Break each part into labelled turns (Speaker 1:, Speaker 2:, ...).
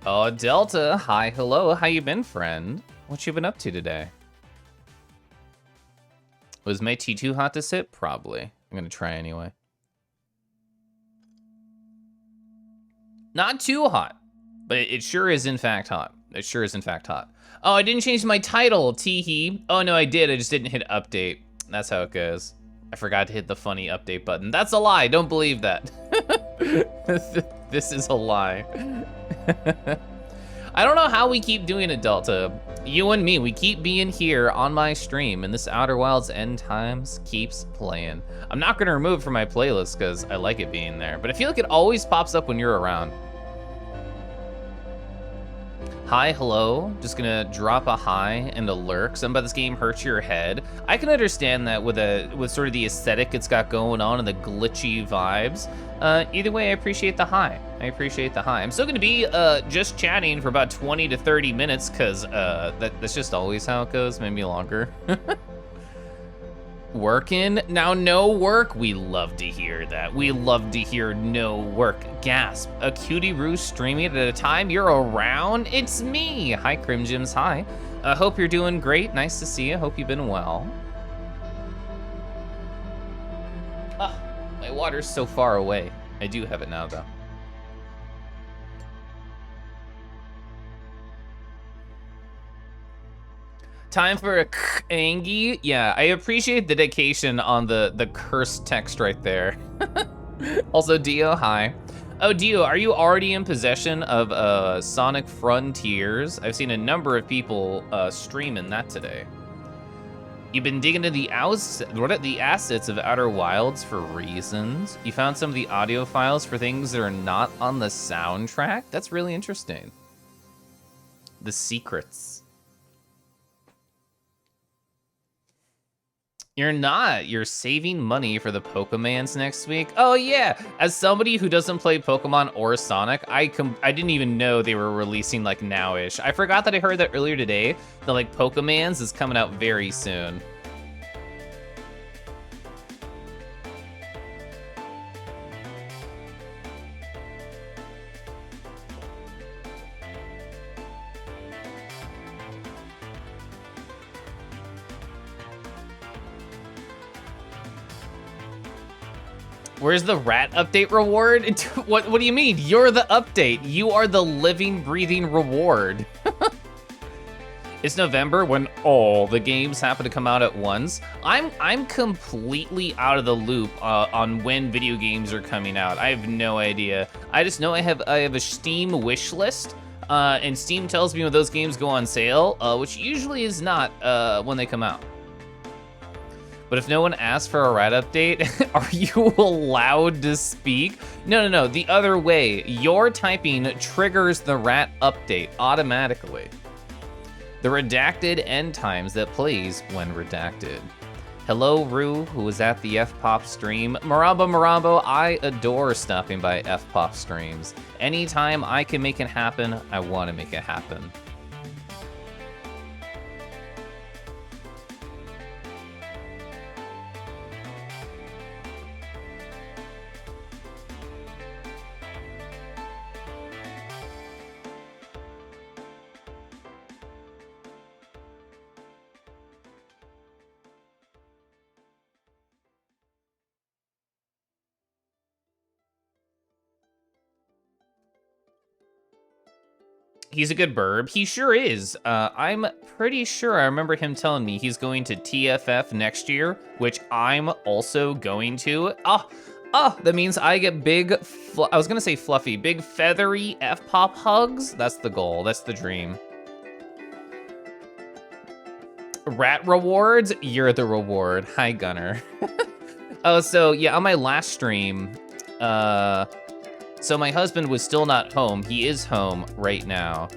Speaker 1: Oh, Delta, hi, hello, how you been, friend? What you been up to today? Was my tea too hot to sip? Probably. I'm gonna try anyway. Not too hot, but it sure is in fact hot. It sure is in fact hot. Oh, I didn't change my title, teehee. Oh no, I did, I just didn't hit update. That's how it goes. I forgot to hit the funny update button. That's a lie, don't believe that. This is a lie. I don't know how we keep doing it, Delta. You and me, we keep being here on my stream, and this Outer Wilds End Times keeps playing. I'm not gonna remove it from my playlist because I like it being there, but I feel like it always pops up when you're around. Hi, hello. Just gonna drop a hi and a lurk. Something about this game hurts your head. I can understand that with sort of the aesthetic it's got going on and the glitchy vibes. Either way, I appreciate the hi. I appreciate the hi. I'm still gonna be just chatting for about 20 to 30 minutes because that's just always how it goes, maybe longer. Working? Now no work? We love to hear that. We love to hear no work. Gasp. A cutie roo streaming at a time you're around? It's me! Hi, Crimjims, hi. Hope you're doing great. Nice to see you. Hope you've been well. Ah, my water's so far away. I do have it now, though. Time for a Angie. Yeah, I appreciate the dedication on the cursed text right there. Also, Dio, hi. Oh, Dio, are you already in possession of Sonic Frontiers? I've seen a number of people streaming that today. You've been digging into the assets of Outer Wilds for reasons. You found some of the audio files for things that are not on the soundtrack? That's really interesting. The secrets. You're not. You're saving money for the Pokemans next week. Oh yeah. As somebody who doesn't play Pokemon or Sonic, I didn't even know they were releasing like now-ish. I forgot that I heard that earlier today. That like Pokemans is coming out very soon. Where's the rat update reward? What do you mean? You're the update. You are the living, breathing reward. It's November when all the games happen to come out at once. I'm completely out of the loop on when video games are coming out. I have no idea. I just know I have a Steam wish list, and Steam tells me when those games go on sale, which usually is not when they come out. But if no one asks for a rat update, are you allowed to speak? No, the other way. Your typing triggers the rat update automatically. The redacted end times that plays when redacted. Hello, Rue, who was at the F-Pop stream. Marambo, I adore stopping by F-Pop streams. Anytime I can make it happen, I want to make it happen. He's a good burb. He sure is. I'm pretty sure I remember him telling me he's going to TFF next year, which I'm also going to. That means I get big, I was gonna say fluffy, big feathery F-pop hugs. That's the goal, that's the dream. Rat rewards, you're the reward. Hi, Gunner. Oh, so yeah, on my last stream, so my husband was still not home. He is home right now.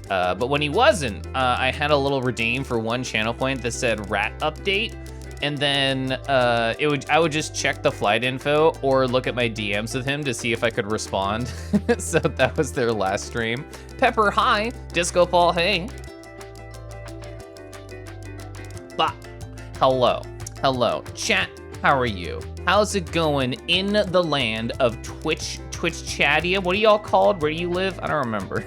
Speaker 1: But when he wasn't, I had a little redeem for one channel point that said rat update. And then I would just check the flight info or look at my DMs with him to see if I could respond. So that was their last stream. Pepper, hi. Disco Ball, hey. Bah. Hello. Chat, how are you? How's it going in the land of Twitch Chadia? What are y'all called? Where do you live? I don't remember.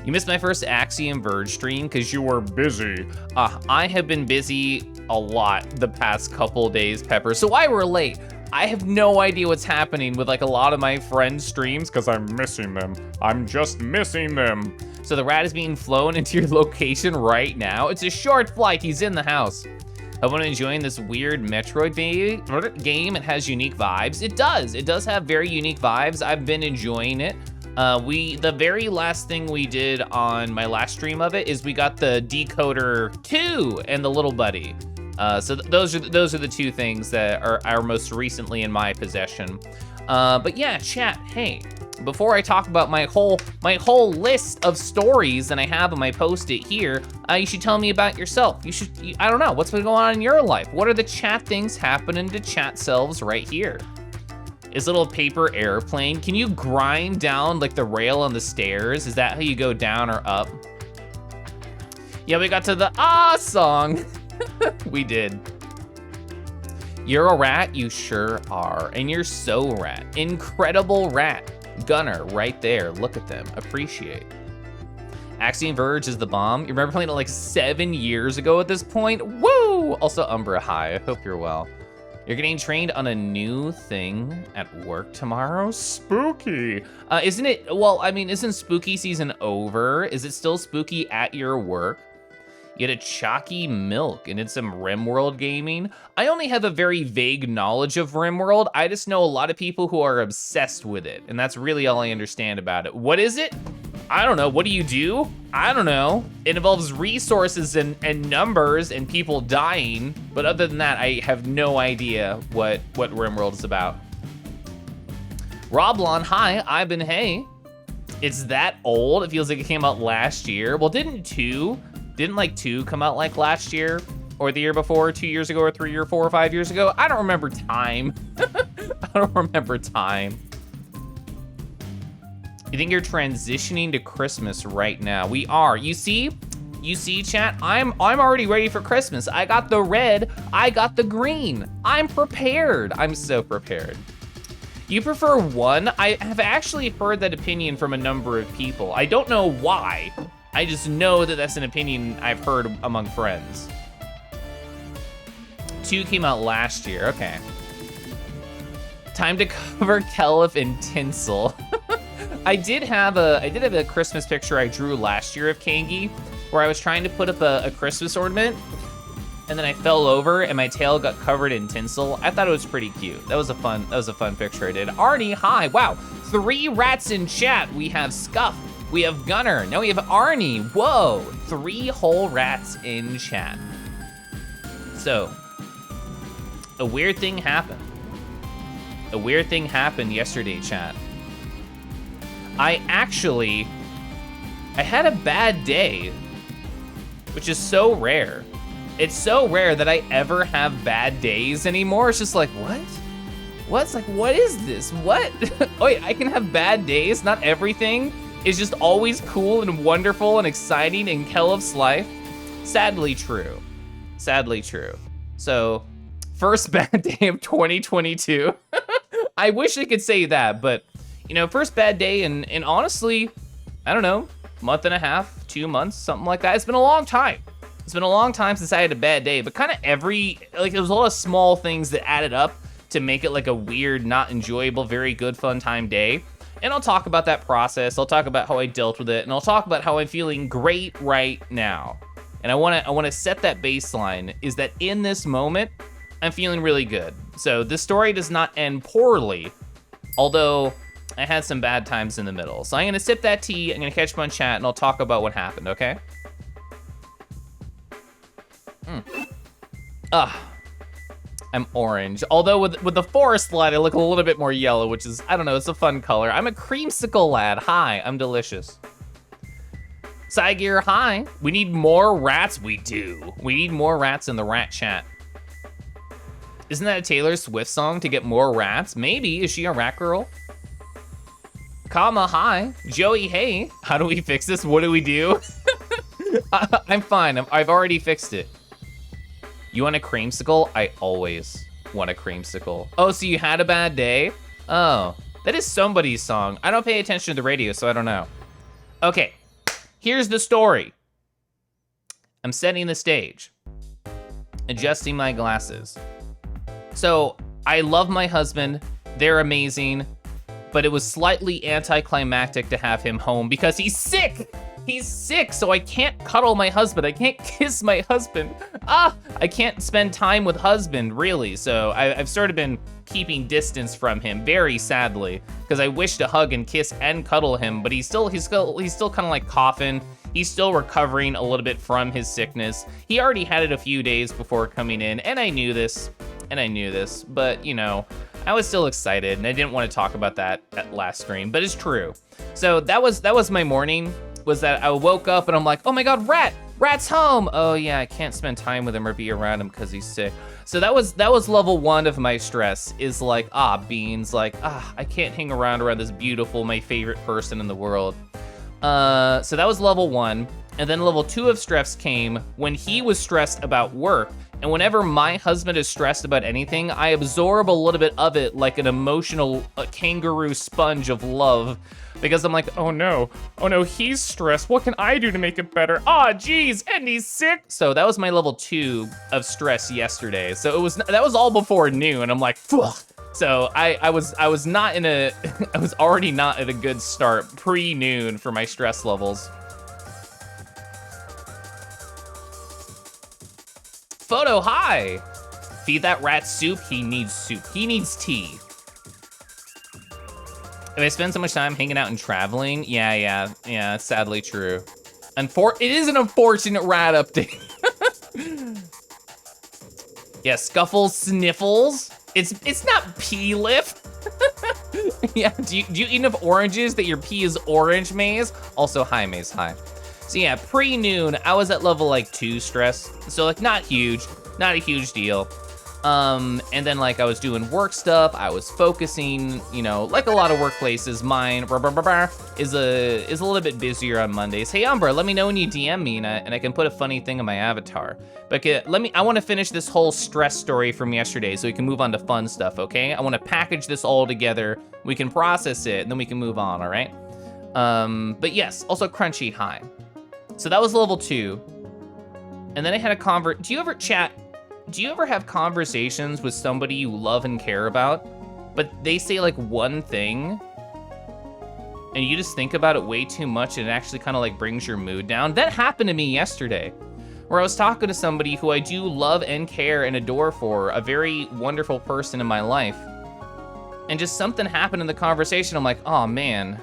Speaker 1: You missed my first Axiom Verge stream because you were busy. I have been busy a lot the past couple days, Pepper, so I were late. I have no idea what's happening with like a lot of my friends' streams because I'm missing them. I'm just missing them. So the rat is being flown into your location right now. It's a short flight, he's in the house. Everyone enjoying this weird Metroid game. It has unique vibes. It does have very unique vibes. I've been enjoying it. The very last thing we did on my last stream of it is we got the Decoder 2 and the little buddy. So those are the two things that are most recently in my possession. But yeah, chat, hey, before I talk about my whole list of stories that I have on my post-it here, you should tell me about yourself. I don't know, what's been going on in your life? What are the chat things happening to chat selves right here? Is a little paper airplane. Can you grind down like the rail on the stairs? Is that how you go down or up? Yeah, we got to the song. We did. You're a rat, you sure are. And you're so rat. Incredible rat. Gunner, right there. Look at them, appreciate. Axiom Verge is the bomb. You remember playing it like 7 years ago at this point? Woo! Also, Umbra, hi, I hope you're well. You're getting trained on a new thing at work tomorrow? Spooky. Isn't it, well, I mean, isn't spooky season over? Is it still spooky at your work? You had a chalky milk and did some RimWorld gaming. I only have a very vague knowledge of RimWorld. I just know a lot of people who are obsessed with it, and that's really all I understand about it. What is it? I don't know. What do you do? I don't know. It involves resources and numbers and people dying, but other than that, I have no idea what RimWorld is about. Roblon, hi, I've been hey. It's that old? It feels like it came out last year. Well, didn't like 2 come out like last year or the year before, 2 years ago or 3 or 4 or 5 years ago? I don't remember time. I don't remember time. You think you're transitioning to Christmas right now? We are. You see, chat, I'm already ready for Christmas. I got the red, I got the green. I'm prepared. I'm so prepared. You prefer one? I have actually heard that opinion from a number of people. I don't know why. I just know that that's an opinion I've heard among friends. 2 came out last year, okay. Time to cover Keliff in tinsel. I did have a Christmas picture I drew last year of Kangi, where I was trying to put up a Christmas ornament, and then I fell over and my tail got covered in tinsel. I thought it was pretty cute. That was a fun picture I did. Arnie, hi, wow. 3 rats in chat. We have Scuff, we have Gunner, now we have Arnie. Whoa, 3 whole rats in chat. So, a weird thing happened. A weird thing happened yesterday, chat. I had a bad day, which is so rare. It's so rare that I ever have bad days anymore. It's just like, what? What's like, what is this? What? Wait, I can have bad days? Not everything is just always cool and wonderful and exciting in Keliff's life? Sadly true. Sadly true. So, first bad day of 2022. I wish I could say that, but you know, first bad day and honestly, I don't know, month and a half, 2 months, something like that. It's been a long time. It's been a long time since I had a bad day, but kind of there was a lot of small things that added up to make it like a weird, not enjoyable, very good, fun time day. And I'll talk about that process. I'll talk about how I dealt with it, and I'll talk about how I'm feeling great right now. And I wanna set that baseline, is that in this moment, I'm feeling really good. So this story does not end poorly, although I had some bad times in the middle. So I'm gonna sip that tea, I'm gonna catch up on chat, and I'll talk about what happened, okay? I'm orange. Although with the forest light, I look a little bit more yellow, which is, I don't know, it's a fun color. I'm a creamsicle lad. Hi, I'm delicious. Cygear, hi. We need more rats? We do. We need more rats in the rat chat. Isn't that a Taylor Swift song, to get more rats? Maybe, is she a rat girl? Kama, hi. Joey, hey. How do we fix this? What do we do? I'm fine, I've already fixed it. You want a creamsicle? I always Want a creamsicle. Oh, so you had a bad day? Oh, that is somebody's song. I don't pay attention to the radio, so I don't know. Okay, here's the story. I'm setting the stage, adjusting my glasses. So I love my husband. They're amazing, but it was slightly anticlimactic to have him home because he's sick. He's sick, so I can't cuddle my husband. I can't kiss my husband. I can't spend time with husband, really. So I've sort of been keeping distance from him, very sadly, because I wish to hug and kiss and cuddle him, but he's still kind of like coughing. He's still recovering a little bit from his sickness. He already had it a few days before coming in, and I knew this, but you know, I was still excited, and I didn't want to talk about that at last stream, but it's true. So that was my morning. Was that I woke up and I'm like, oh my God, Rat's home. Oh yeah, I can't spend time with him or be around him because he's sick. So that was level 1 of my stress, is like, beans, like, I can't hang around this beautiful, my favorite person in the world. So that was level 1. And then level 2 of stress came when he was stressed about work. And whenever my husband is stressed about anything, I absorb a little bit of it like an emotional kangaroo sponge of love. Because I'm like, oh no, he's stressed. What can I do to make it better? Geez, and he's sick. So that was my level 2 of stress yesterday. So that was all before noon. And I'm like, phew. So I was not in a, I was already not at a good start pre-noon for my stress levels. Photo, hi. Feed that rat soup. He needs soup. He needs tea. If I spend so much time hanging out and traveling, yeah, it's sadly true. It is an unfortunate rat update. Yeah, Scuffles, Sniffles. It's not Keliff. Yeah, do you eat enough oranges that your pee is orange, Maze? Also, hi, Maze, hi. So yeah, pre-noon, I was at level like 2 stress. So like not a huge deal. And then like I was doing work stuff, I was focusing, you know, like a lot of workplaces. Mine is a little bit busier on Mondays. Hey Umbra, let me know when you DM me and I can put a funny thing in my avatar. But I want to finish this whole stress story from yesterday so we can move on to fun stuff, okay? I want to package this all together, we can process it, and then we can move on, all right? But yes, also Crunchy, hi. So that was level 2. And then I had a do you ever have conversations with somebody you love and care about, but they say like one thing and you just think about it way too much and it actually kind of like brings your mood down? That happened to me yesterday, where I was talking to somebody who I do love and care and adore for, a very wonderful person in my life. And just something happened in the conversation. I'm like, oh man,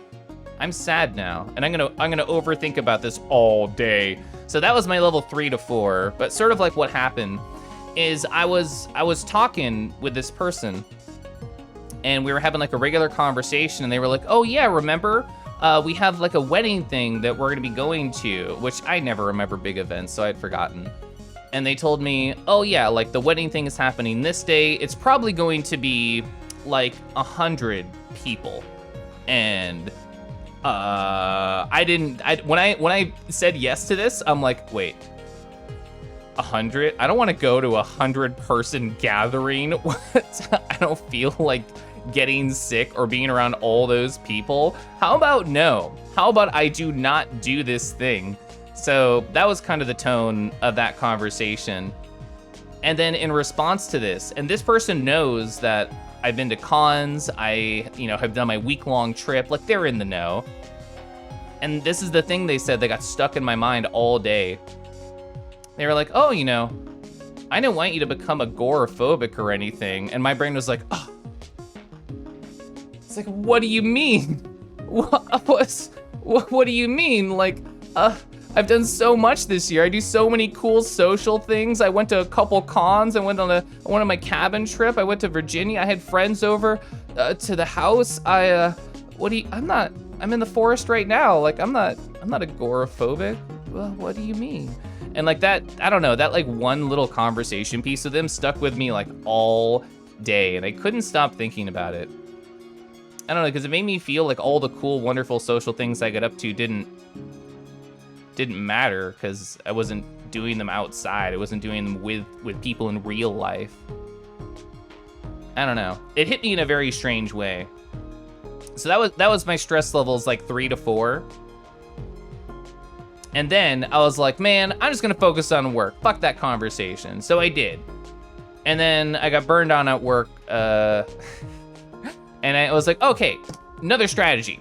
Speaker 1: I'm sad now. And I'm gonna overthink about this all day. So that was my level 3 to 4, but sort of like what happened is I was talking with this person and we were having like a regular conversation and they were like, oh yeah, remember? We have like a wedding thing that we're gonna be going to, which I never remember big events, so I'd forgotten. And they told me, oh yeah, like the wedding thing is happening this day. It's probably going to be like 100 people. And when I said yes to this, I'm like, wait, 100? I don't want to go to 100-person gathering. I don't feel like getting sick or being around all those people. How about no? How about I do not do this thing? So that was kind of the tone of that conversation. And then in response to this, and this person knows that I've been to cons, I have done my week-long trip, like they're in the know. And this is the thing they said that got stuck in my mind all day. They were like, oh, I didn't want you to become agoraphobic or anything. And my brain was like, oh. It's like, what do you mean? What do you mean? Like, I've done so much this year. I do so many cool social things. I went to a couple cons. I went on my cabin trip. I went to Virginia. I had friends over to the house. I'm in the forest right now. Like, I'm not agoraphobic. Well, what do you mean? And like that, I don't know, that like one little conversation piece of them stuck with me like all day and I couldn't stop thinking about it. I don't know, because it made me feel like all the cool, wonderful social things I got up to didn't matter because I wasn't doing them outside. I wasn't doing them with people in real life. I don't know. It hit me in a very strange way. So that was my stress levels, like 3 to 4. And then I was like, man, I'm just gonna focus on work. Fuck that conversation. So I did. And then I got burned on at work. And I was like, okay, another strategy.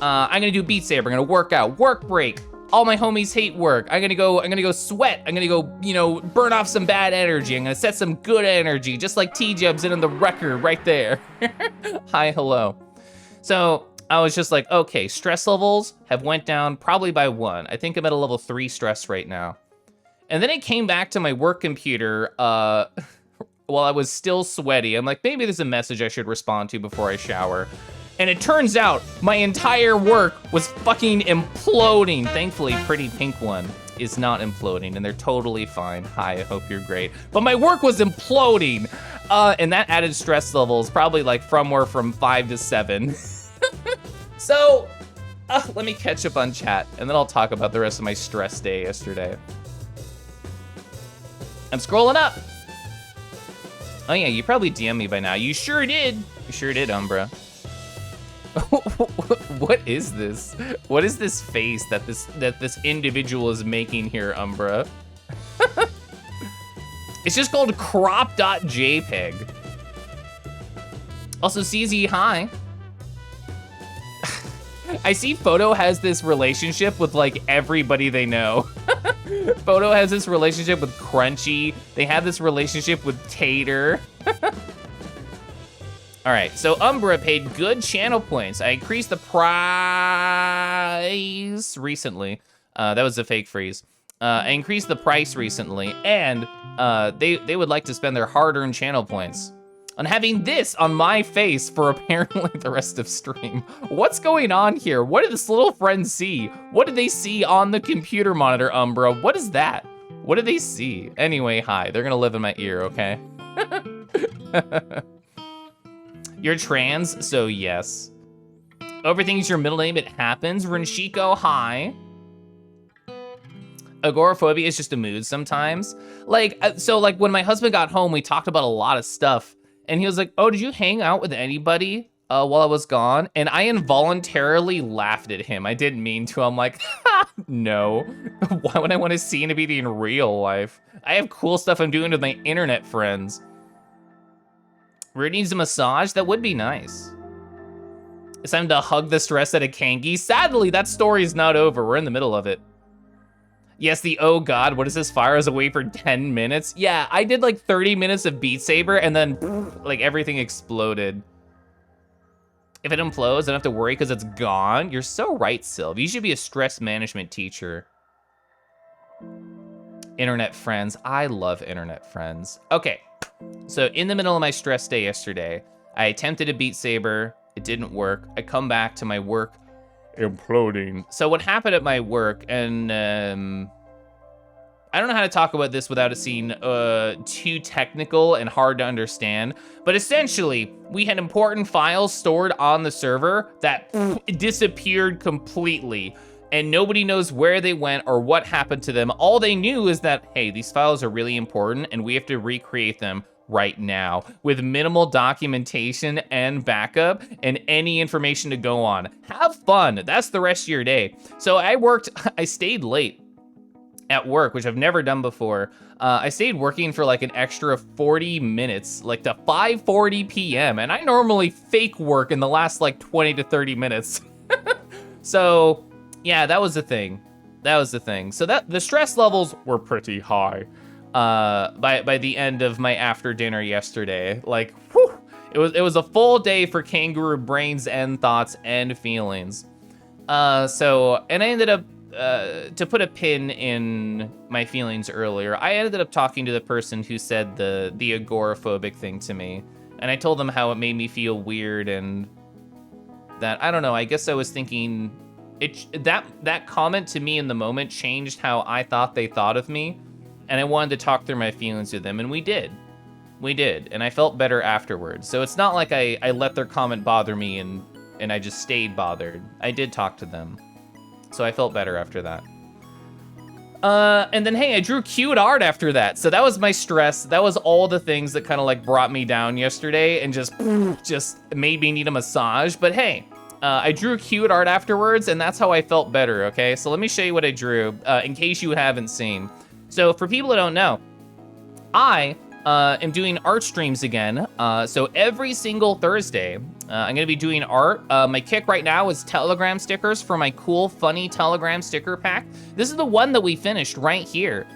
Speaker 1: I'm gonna do Beat Saber. I'm gonna work out. Work break. All my homies hate work. I'm gonna go sweat. I'm gonna go, you know, burn off some bad energy. I'm gonna set some good energy, just like T-Jeb's in the record right there. Hi, hello. So I was just like, okay, stress levels have went down probably by 1. I think I'm at a level 3 stress right now. And then I came back to my work computer while I was still sweaty. I'm like, maybe there's a message I should respond to before I shower. And it turns out my entire work was fucking imploding. Thankfully, Pretty Pink One is not imploding, and they're totally fine. Hi, I hope you're great. But my work was imploding, and that added stress levels, probably like from 5 to 7. So, let me catch up on chat, and then I'll talk about the rest of my stress day yesterday. I'm scrolling up. Oh yeah, you probably DM'd me by now. You sure did. You sure did, Umbra. What is this? What is this face that this individual is making here, Umbra? It's just called crop.jpg. Also, CZ, hi. I see Photo has this relationship with like everybody they know. Photo has this relationship with Crunchy. They have this relationship with Tater. All right, so Umbra paid good channel points. I increased the price recently. That was a fake freeze. I increased the price recently, and they would like to spend their hard-earned channel points on having this on my face for apparently the rest of stream. What's going on here? What did this little friend see? What did they see on the computer monitor, Umbra? What is that? What did they see? Anyway, hi, they're gonna live in my ear, okay? You're trans, so yes. Overthinking's your middle name, it happens. Renshiko, hi. Agoraphobia is just a mood sometimes. Like, so like when my husband got home, we talked about a lot of stuff. And he was like, oh, did you hang out with anybody while I was gone? And I involuntarily laughed at him. I didn't mean to. I'm like, ha, no. Why would I want to see anybody in real life? I have cool stuff I'm doing with my internet friends. Rude needs a massage? That would be nice. It's time to hug the stress out of Kangi. Sadly, that story is not over. We're in the middle of it. Yes, the oh god, what is this? Fire us away for 10 minutes? Yeah, I did like 30 minutes of Beat Saber and then like everything exploded. If it implodes, I don't have to worry because it's gone. You're so right, Sylv. You should be a stress management teacher. Internet friends. I love internet friends. Okay. So in the middle of my stress day yesterday, I attempted to Beat Saber. It didn't work. I come back to my work imploding. So what happened at my work, and I don't know how to talk about this without it seeming too technical and hard to understand, but essentially we had important files stored on the server that disappeared completely. And nobody knows where they went or what happened to them. All they knew is that, hey, these files are really important and we have to recreate them right now with minimal documentation and backup and any information to go on. Have fun. That's the rest of your day. So I stayed late at work, which I've never done before. I stayed working for like an extra 40 minutes, like to 5:40 p.m. And I normally fake work in the last like 20 to 30 minutes. So yeah, that was the thing. So the stress levels were pretty high by the end of my after dinner yesterday. Like, whew, it was a full day for kangaroo brains and thoughts and feelings. And I ended up to put a pin in my feelings earlier. I ended up talking to the person who said the agoraphobic thing to me, and I told them how it made me feel weird and that I don't know. I guess I was thinking. That comment to me in the moment changed how I thought they thought of me, and I wanted to talk through my feelings with them, and we did, and I felt better afterwards. So it's not like I let their comment bother me and I just stayed bothered. I did talk to them, so I felt better after that. And then, hey, I drew cute art after that. So that was my stress. That was all the things that kind of like brought me down yesterday and just made me need a massage. But hey, I drew cute art afterwards, and that's how I felt better, okay? So let me show you what I drew, in case you haven't seen. So for people who don't know, I am doing art streams again. So every single Thursday, I'm gonna be doing art. My kick right now is Telegram stickers for my cool, funny Telegram sticker pack. This is the one that we finished right here.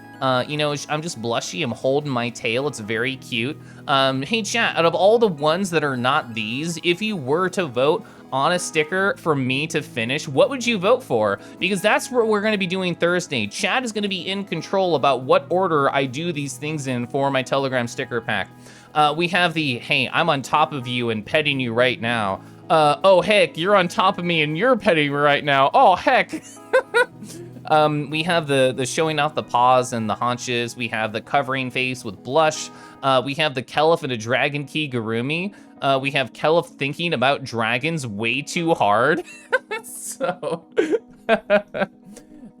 Speaker 1: You know, I'm just blushy, I'm holding my tail, it's very cute. Hey chat, out of all the ones that are not these, if you were to vote on a sticker for me to finish, what would you vote for? Because that's what we're gonna be doing Thursday. Chat is gonna be in control about what order I do these things in for my Telegram sticker pack. We have the, hey, I'm on top of you and petting you right now. Oh heck, you're on top of me and you're petting me right now. Oh heck. We have the showing off the paws and the haunches. We have the covering face with blush. We have the Keliff and a dragon key Garumi. We have Keliff thinking about dragons way too hard. So,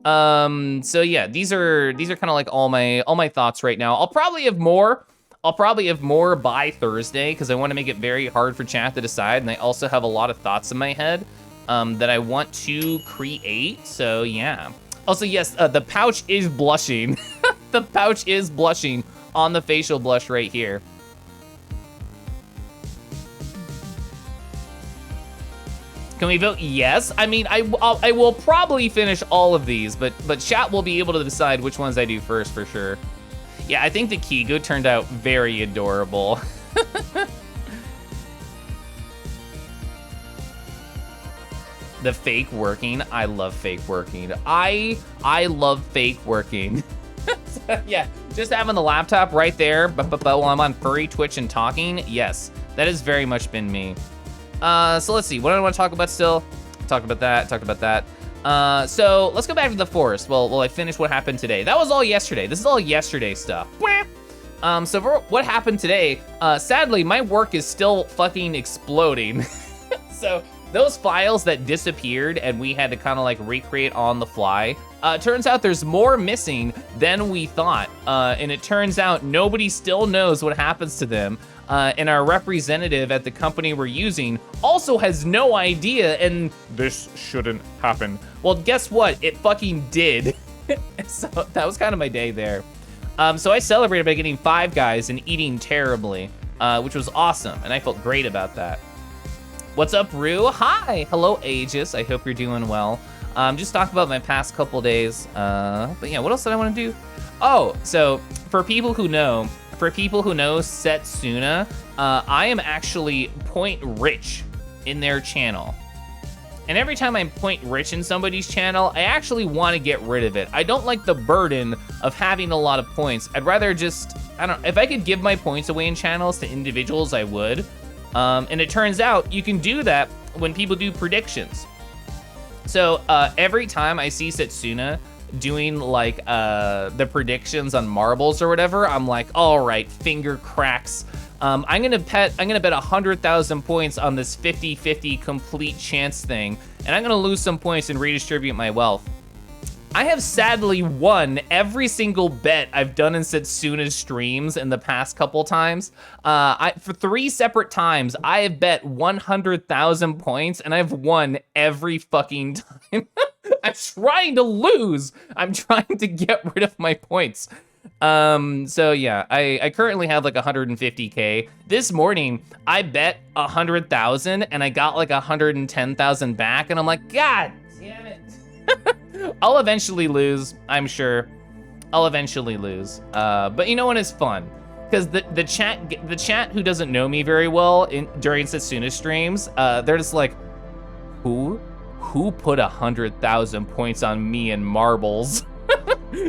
Speaker 1: so yeah, these are kind of like all my thoughts right now. I'll probably have more by Thursday because I want to make it very hard for chat to decide, and I also have a lot of thoughts in my head that I want to create. So yeah. Also, yes, the pouch is blushing. The pouch is blushing on the facial blush right here. Can we vote yes? I mean, I will probably finish all of these, but chat will be able to decide which ones I do first for sure. Yeah, I think the Kigo turned out very adorable. The fake working, I love fake working. I love fake working. Yeah, just having the laptop right there, but while I'm on furry Twitch and talking, yes, that has very much been me. So let's see, what do I want to talk about still? Talked about that. So let's go back to the forest. Well, I finished what happened today. That was all yesterday. This is all yesterday stuff. So for what happened today, sadly, my work is still fucking exploding. So those files that disappeared and we had to kind of like recreate on the fly, turns out there's more missing than we thought. And it turns out nobody still knows what happens to them. And our representative at the company we're using also has no idea, and this shouldn't happen. Well, guess what? It fucking did. So that was kind of my day there. So I celebrated by getting 5 guys and eating terribly, which was awesome, and I felt great about that. What's up, Rue? Hi, hello, Aegis. I hope you're doing well. Just talk about my past couple days. But yeah, what else did I want to do? Oh, so for people who know Setsuna, I am actually point rich in their channel. And every time I'm point rich in somebody's channel, I actually want to get rid of it. I don't like the burden of having a lot of points. I'd rather just, if I could give my points away in channels to individuals, I would. And it turns out you can do that when people do predictions. So every time I see Setsuna doing like the predictions on marbles or whatever, I'm like, all right, finger cracks. I'm gonna bet 100,000 points on this 50-50 complete chance thing, and I'm gonna lose some points and redistribute my wealth. I have sadly won every single bet I've done in Setsuna's streams in the past couple times. For 3 separate times, I have bet 100,000 points, and I've won every fucking time. I'm trying to lose. I'm trying to get rid of my points. So yeah, I currently have like 150K. This morning, I bet 100,000, and I got like 110,000 back, and I'm like, God damn it. I'll eventually lose, I'm sure. I'll eventually lose. But you know what is fun? Because the chat who doesn't know me very well during Setsuna's streams, they're just like, who put 100,000 points on me in marbles?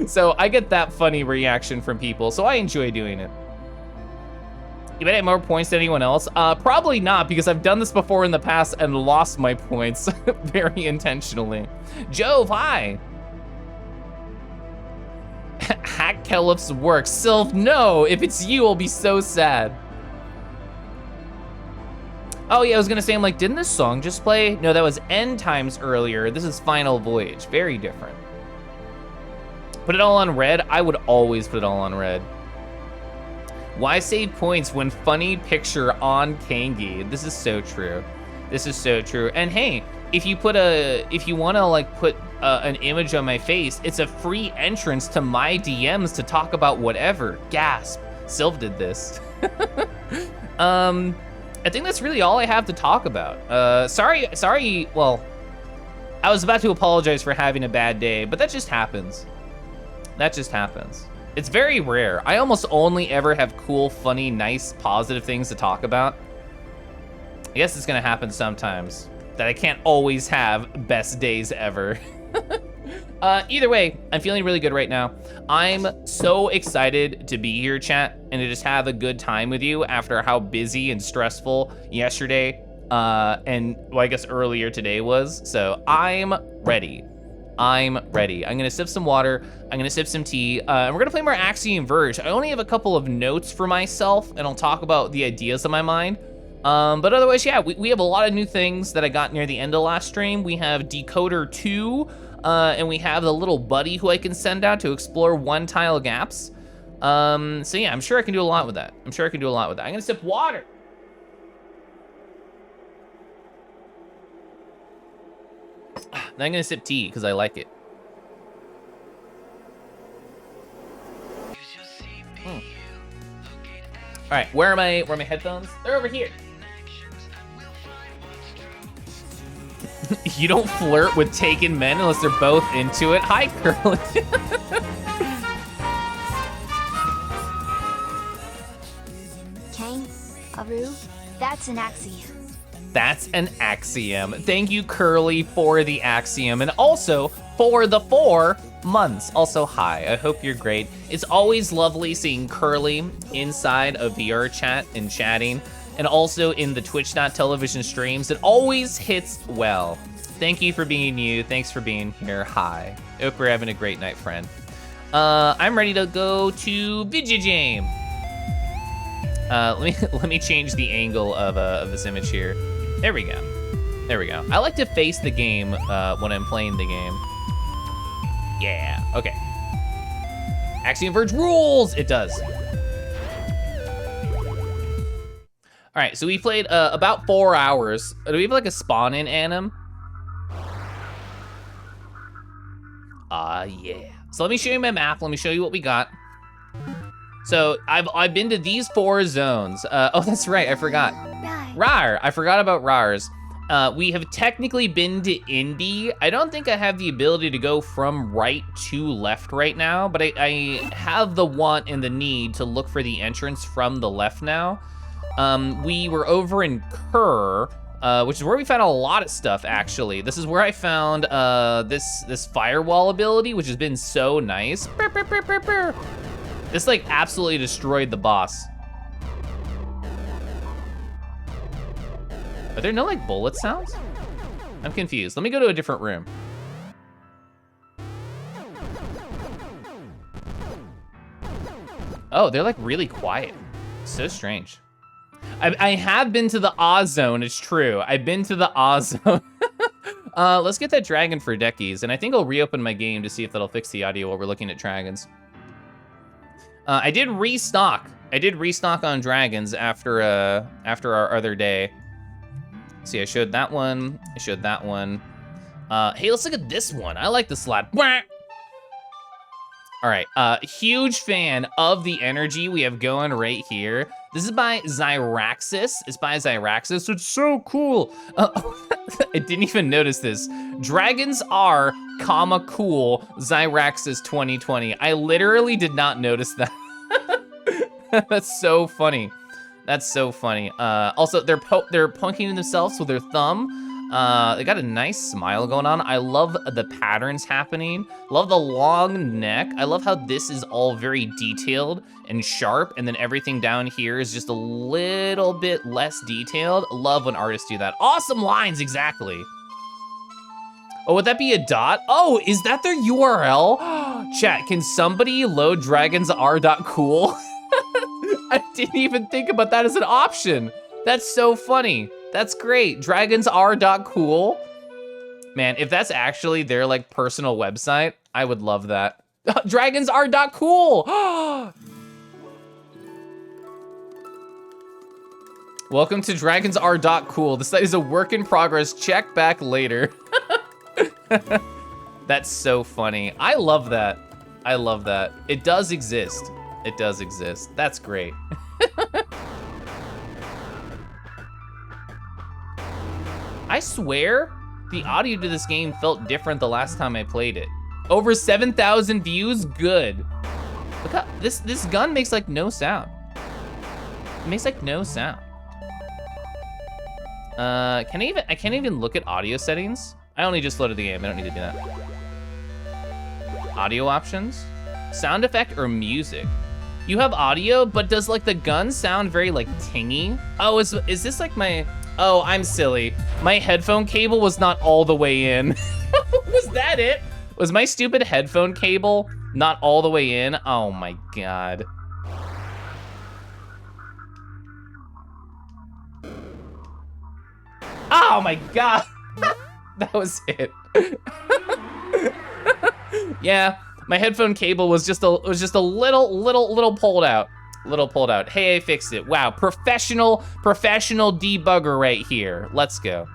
Speaker 1: So I get that funny reaction from people, so I enjoy doing it. You bet I have more points than anyone else? Probably not, because I've done this before in the past and lost my points very intentionally. Jove, hi. Hack Keliff's work. Sylph, no, if it's you, I'll be so sad. Oh yeah, I was gonna say, I'm like, didn't this song just play? No, that was End Times earlier. This is Final Voyage, very different. Put it all on red? I would always put it all on red. Why save points when funny picture on Kangi? This is so true. This is so true. And hey, if you wanna like put an image on my face, it's a free entrance to my DMs to talk about whatever. Gasp. Sylph did this. I think that's really all I have to talk about. Sorry, well, I was about to apologize for having a bad day, but that just happens. That just happens. It's very rare. I almost only ever have cool, funny, nice, positive things to talk about. I guess it's gonna happen sometimes that I can't always have best days ever. Either way, I'm feeling really good right now. I'm so excited to be here, chat, and to just have a good time with you after how busy and stressful yesterday and, well, I guess earlier today was. So I'm ready. I'm ready. I'm gonna sip some water, I'm gonna sip some tea, and we're gonna play more Axiom Verge. I only have a couple of notes for myself, and I'll talk about the ideas in my mind. But otherwise, yeah, we have a lot of new things that I got near the end of last stream. We have Decoder 2, and we have the little buddy who I can send out to explore one-tile gaps. So yeah, I'm sure I can do a lot with that. I'm gonna sip water. Then I'm gonna sip tea, because I like it. All right, where are my headphones? They're over here. You don't flirt with taken men unless they're both into it. Hi, Curly.
Speaker 2: Kang, Aru, that's an axiom.
Speaker 1: That's an axiom. Thank you, Curly, for the axiom, and also for the 4 months. Also, hi, I hope you're great. It's always lovely seeing Curly inside a VR chat and chatting, and also in the Twitch.tv streams. It always hits well. Thank you for being you. Thanks for being here. Hi. I hope you're having a great night, friend. I'm ready to go to Video Game. Let me change the angle of this image here. There we go. There we go. I like to face the game when I'm playing the game. Yeah, okay. Axiom Verge rules! It does. All right, so we played about 4 hours. Do we have like a spawn in Anim? Yeah. So let me show you my map. Let me show you what we got. So I've been to these 4 zones. Oh, that's right, I forgot. Rar, I forgot about Rars. We have technically been to Indy. I don't think I have the ability to go from right to left right now, but I have the want and the need to look for the entrance from the left now. We were over in Kerr, which is where we found a lot of stuff, actually. This is where I found this firewall ability, which has been so nice. This like absolutely destroyed the boss. Are there no like bullet sounds? I'm confused. Let me go to a different room. Oh, they're like really quiet. So strange. I have been to the Oz zone, it's true. I've been to the Oz zone. Let's get that dragon for deckies, and I think I'll reopen my game to see if that'll fix the audio while we're looking at dragons. I did restock. On dragons after our other day. See, I showed that one. Hey, let's look at this one. I like the slot. All right, huge fan of the energy we have going right here. This is by Zyraxis. It's so cool. I didn't even notice this. Dragons are, cool, Zyraxis 2020. I literally did not notice that. That's so funny. Also, they're punking themselves with their thumb. They got a nice smile going on. I love the patterns happening. Love the long neck. I love how this is all very detailed and sharp, and then everything down here is just a little bit less detailed. Love when artists do that. Awesome lines, exactly. Oh, would that be a dot? Oh, is that their URL? Chat, can somebody load dragonsr.cool? I didn't even think about that as an option. That's so funny. That's great. Dragonsr.cool. Man, if that's actually their like personal website, I would love that. Dragons are dot cool. Welcome to Dragons are dot cool. The site is a work in progress. Check back later. That's so funny. I love that. I love that. It does exist. It does exist. That's great. I swear the audio to this game felt different the last time I played it. Over 7,000 views, good. Look how, this gun makes like no sound. It makes like no sound. I can't even look at audio settings. I only just loaded the game, I don't need to do that. Audio options, sound effect or music. You have audio, but does like the gun sound very like tingy? Oh, is this like my, oh, I'm silly. My headphone cable was not all the way in. Was that it? Was my stupid headphone cable not all the way in? Oh my God. Oh my God. That was it. Yeah, my headphone cable was just a little pulled out. Hey, I fixed it. Wow, professional debugger right here. Let's go.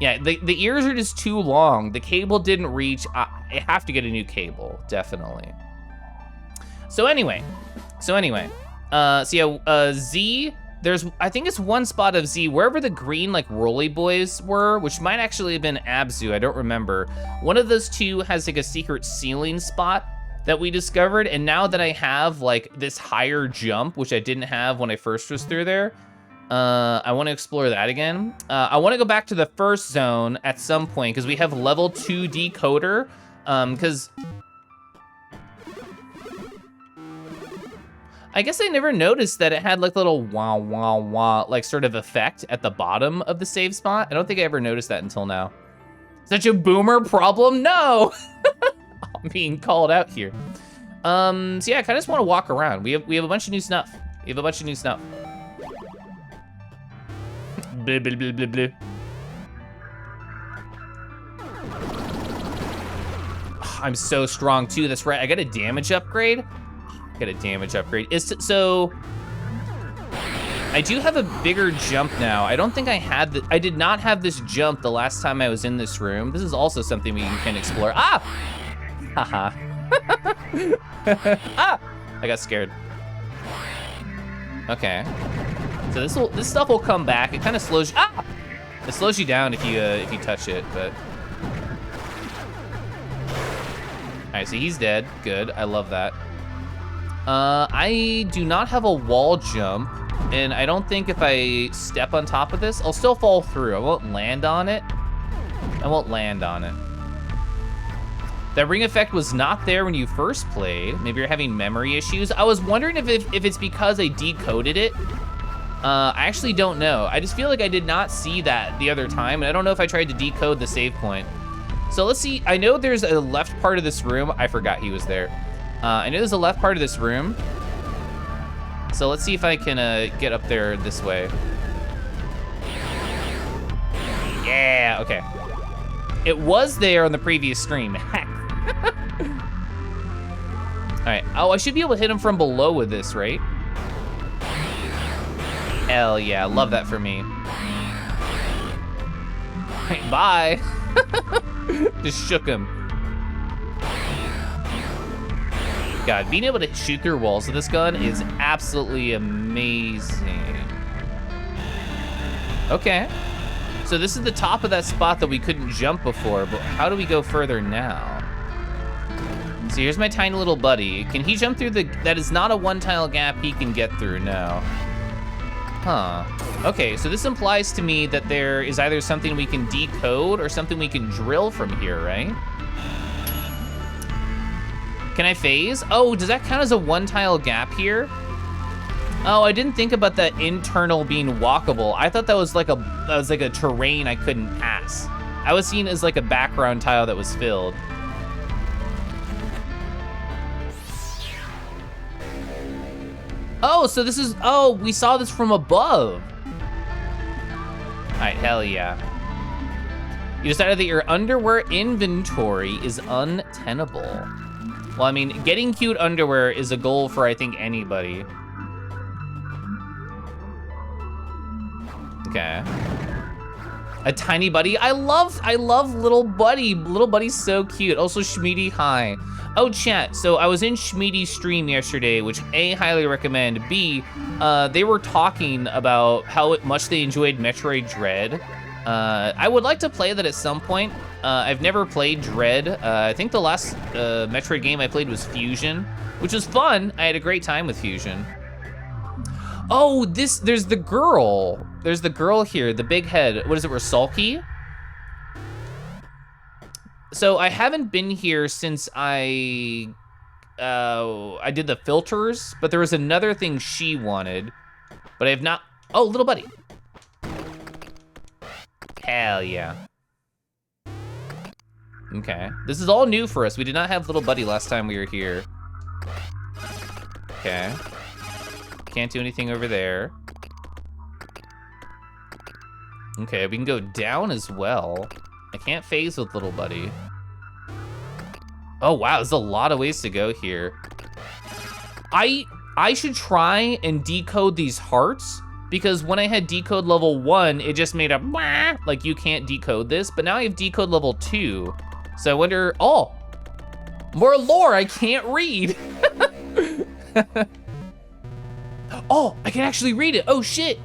Speaker 1: Yeah, the ears are just too long. The cable didn't reach. I have to get a new cable, definitely. So anyway, so yeah, Z. I think it's one spot of Z, wherever the green like rolly boys were, which might actually have been Abzu, I don't remember. One of those two has like a secret ceiling spot that we discovered, and now that I have like this higher jump, which I didn't have when I first was through there, I wanna explore that again. I wanna go back to the first zone at some point, because we have level 2 decoder, because I guess I never noticed that it had like little wah wah wah like sort of effect at the bottom of the save spot. I don't think I ever noticed that until now. Such a boomer problem? No! I'm being called out here. So yeah, I kind of just want to walk around. We have a bunch of new stuff. Blah, blah, blah, blah, blah. I'm so strong too, that's right. I got a damage upgrade. So I do have a bigger jump now. I don't think I did not have this jump the last time I was in this room. This is also something we can explore. Ah! Haha. Ah! I got scared. Okay. So this stuff will come back. It kind of slows you. Ah! It slows you down if you touch it, but. All right, so he's dead. Good. I love that. I do not have a wall jump, and I don't think if I step on top of this, I'll still fall through. I won't land on it. That ring effect was not there when you first played. Maybe you're having memory issues. I was wondering if it's because I decoded it. I actually don't know. I just feel like I did not see that the other time, and I don't know if I tried to decode the save point. So let's see. I know there's a left part of this room. I forgot he was there. I know there's a left part of this room. So let's see if I can get up there this way. Yeah, okay. It was there on the previous stream. Heck. All right, oh, I should be able to hit him from below with this, right? Hell yeah, love that for me. All right, bye. Just shook him. God, being able to shoot through walls with this gun is absolutely amazing. Okay. So this is the top of that spot that we couldn't jump before, but how do we go further now? So here's my tiny little buddy. Can he jump through that is not a one tile gap he can get through, no. Huh. Okay, so this implies to me that there is either something we can decode or something we can drill from here, right? Can I phase? Oh, does that count as a one tile gap here? Oh, I didn't think about that internal being walkable. I thought that was like a terrain I couldn't pass. I was seeing it as like a background tile that was filled. Oh, so this is, oh, we saw this from above. All right, hell yeah. You decided that your underwear inventory is untenable. Well, I mean, getting cute underwear is a goal for, I think, anybody. Okay. A tiny buddy. I love little buddy. Little buddy's so cute. Also, Schmeedy, hi. Oh, chat. So I was in Schmeedy's stream yesterday, which A, highly recommend. B, they were talking about how much they enjoyed Metroid Dread. I would like to play that at some point. I've never played Dread. I think the last Metroid game I played was Fusion, which was fun. I had a great time with Fusion. Oh, there's the girl. There's the girl here, the big head. What is it, Rasulki? So I haven't been here since I did the filters, but there was another thing she wanted, but I have not. Oh, little buddy. Hell yeah. Okay, this is all new for us. We did not have little buddy last time we were here. Okay. Can't do anything over there. Okay, we can go down as well. I can't phase with little buddy. Oh wow, there's a lot of ways to go here. I should try and decode these hearts, because when I had decode level 1, it just made a wah, like you can't decode this, but now I have decode level 2. So I wonder, oh, more lore I can't read. Oh, I can actually read it, oh shit.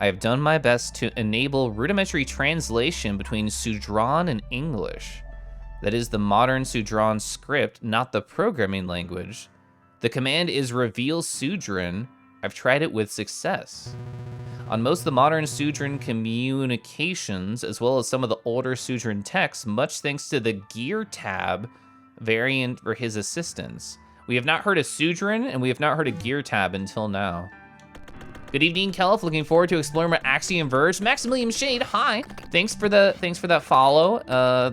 Speaker 1: I have done my best to enable rudimentary translation between Sudran and English. That is the modern Sudran script, not the programming language. The command is reveal Sudran. I've tried it with success. On most of the modern Sudran communications, as well as some of the older Sudran texts, much thanks to the gear tab variant for his assistance. We have not heard a Sudran, and we have not heard a gear tab until now. Good evening, Keliff. Looking forward to exploring my Axiom Verge. Maximilian Shade, hi. Thanks for that follow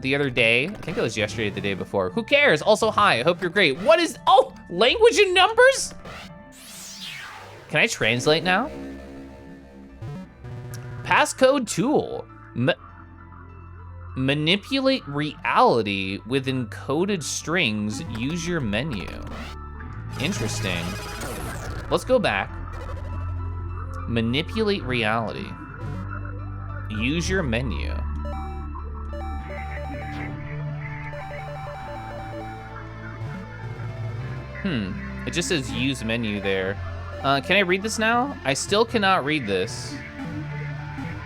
Speaker 1: the other day. I think it was yesterday or the day before. Who cares? Also, hi. I hope you're great. What is, oh, language and numbers? Can I translate now? Passcode tool. Manipulate reality with encoded strings. Use your menu. Interesting. Let's go back. Manipulate reality. Use your menu. It just says use menu there. Can I read this now? I still cannot read this.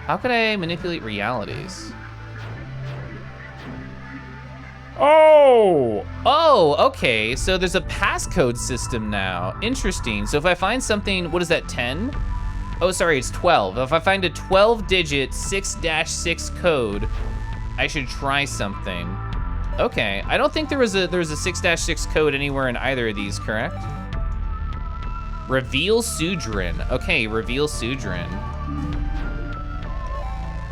Speaker 1: How could I manipulate realities? Oh, okay. So there's a passcode system now. Interesting. So if I find something, what is that, 10? Oh, sorry, it's 12. If I find a 12-digit 6-6 code, I should try something. Okay, I don't think there was a 6-6 code anywhere in either of these, correct? Reveal Sudran. Okay, reveal Sudran.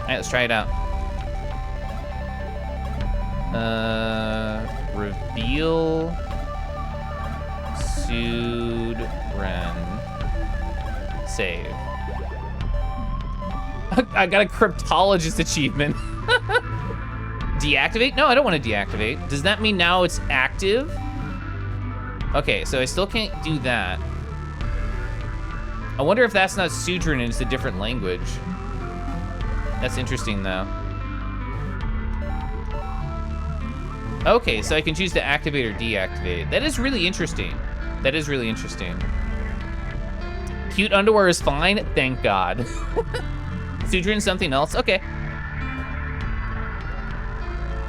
Speaker 1: All right, let's try it out. Reveal Sudran. Save. I got a cryptologist achievement. Deactivate? No, I don't want to deactivate. Does that mean now it's active? Okay, so I still can't do that. I wonder if that's not Sudran and it's a different language. That's interesting though. Okay, so I can choose to activate or deactivate. That is really interesting. That is really interesting. Cute underwear is fine, thank God. Sudran something else, okay.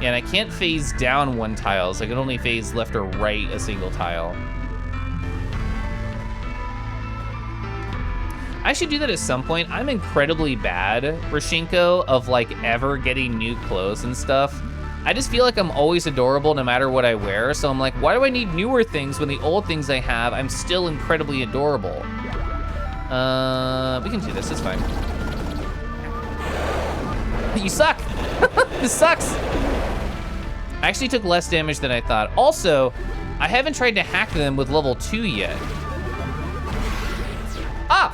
Speaker 1: Yeah, and I can't phase down one tile, so I can only phase left or right a single tile. I should do that at some point. I'm incredibly bad, Rashinko, of like ever getting new clothes and stuff. I just feel like I'm always adorable no matter what I wear, so I'm like, why do I need newer things when the old things I have, I'm still incredibly adorable? We can do this, it's fine. You suck! This sucks! I actually took less damage than I thought. Also, I haven't tried to hack them with level 2 yet. Ah!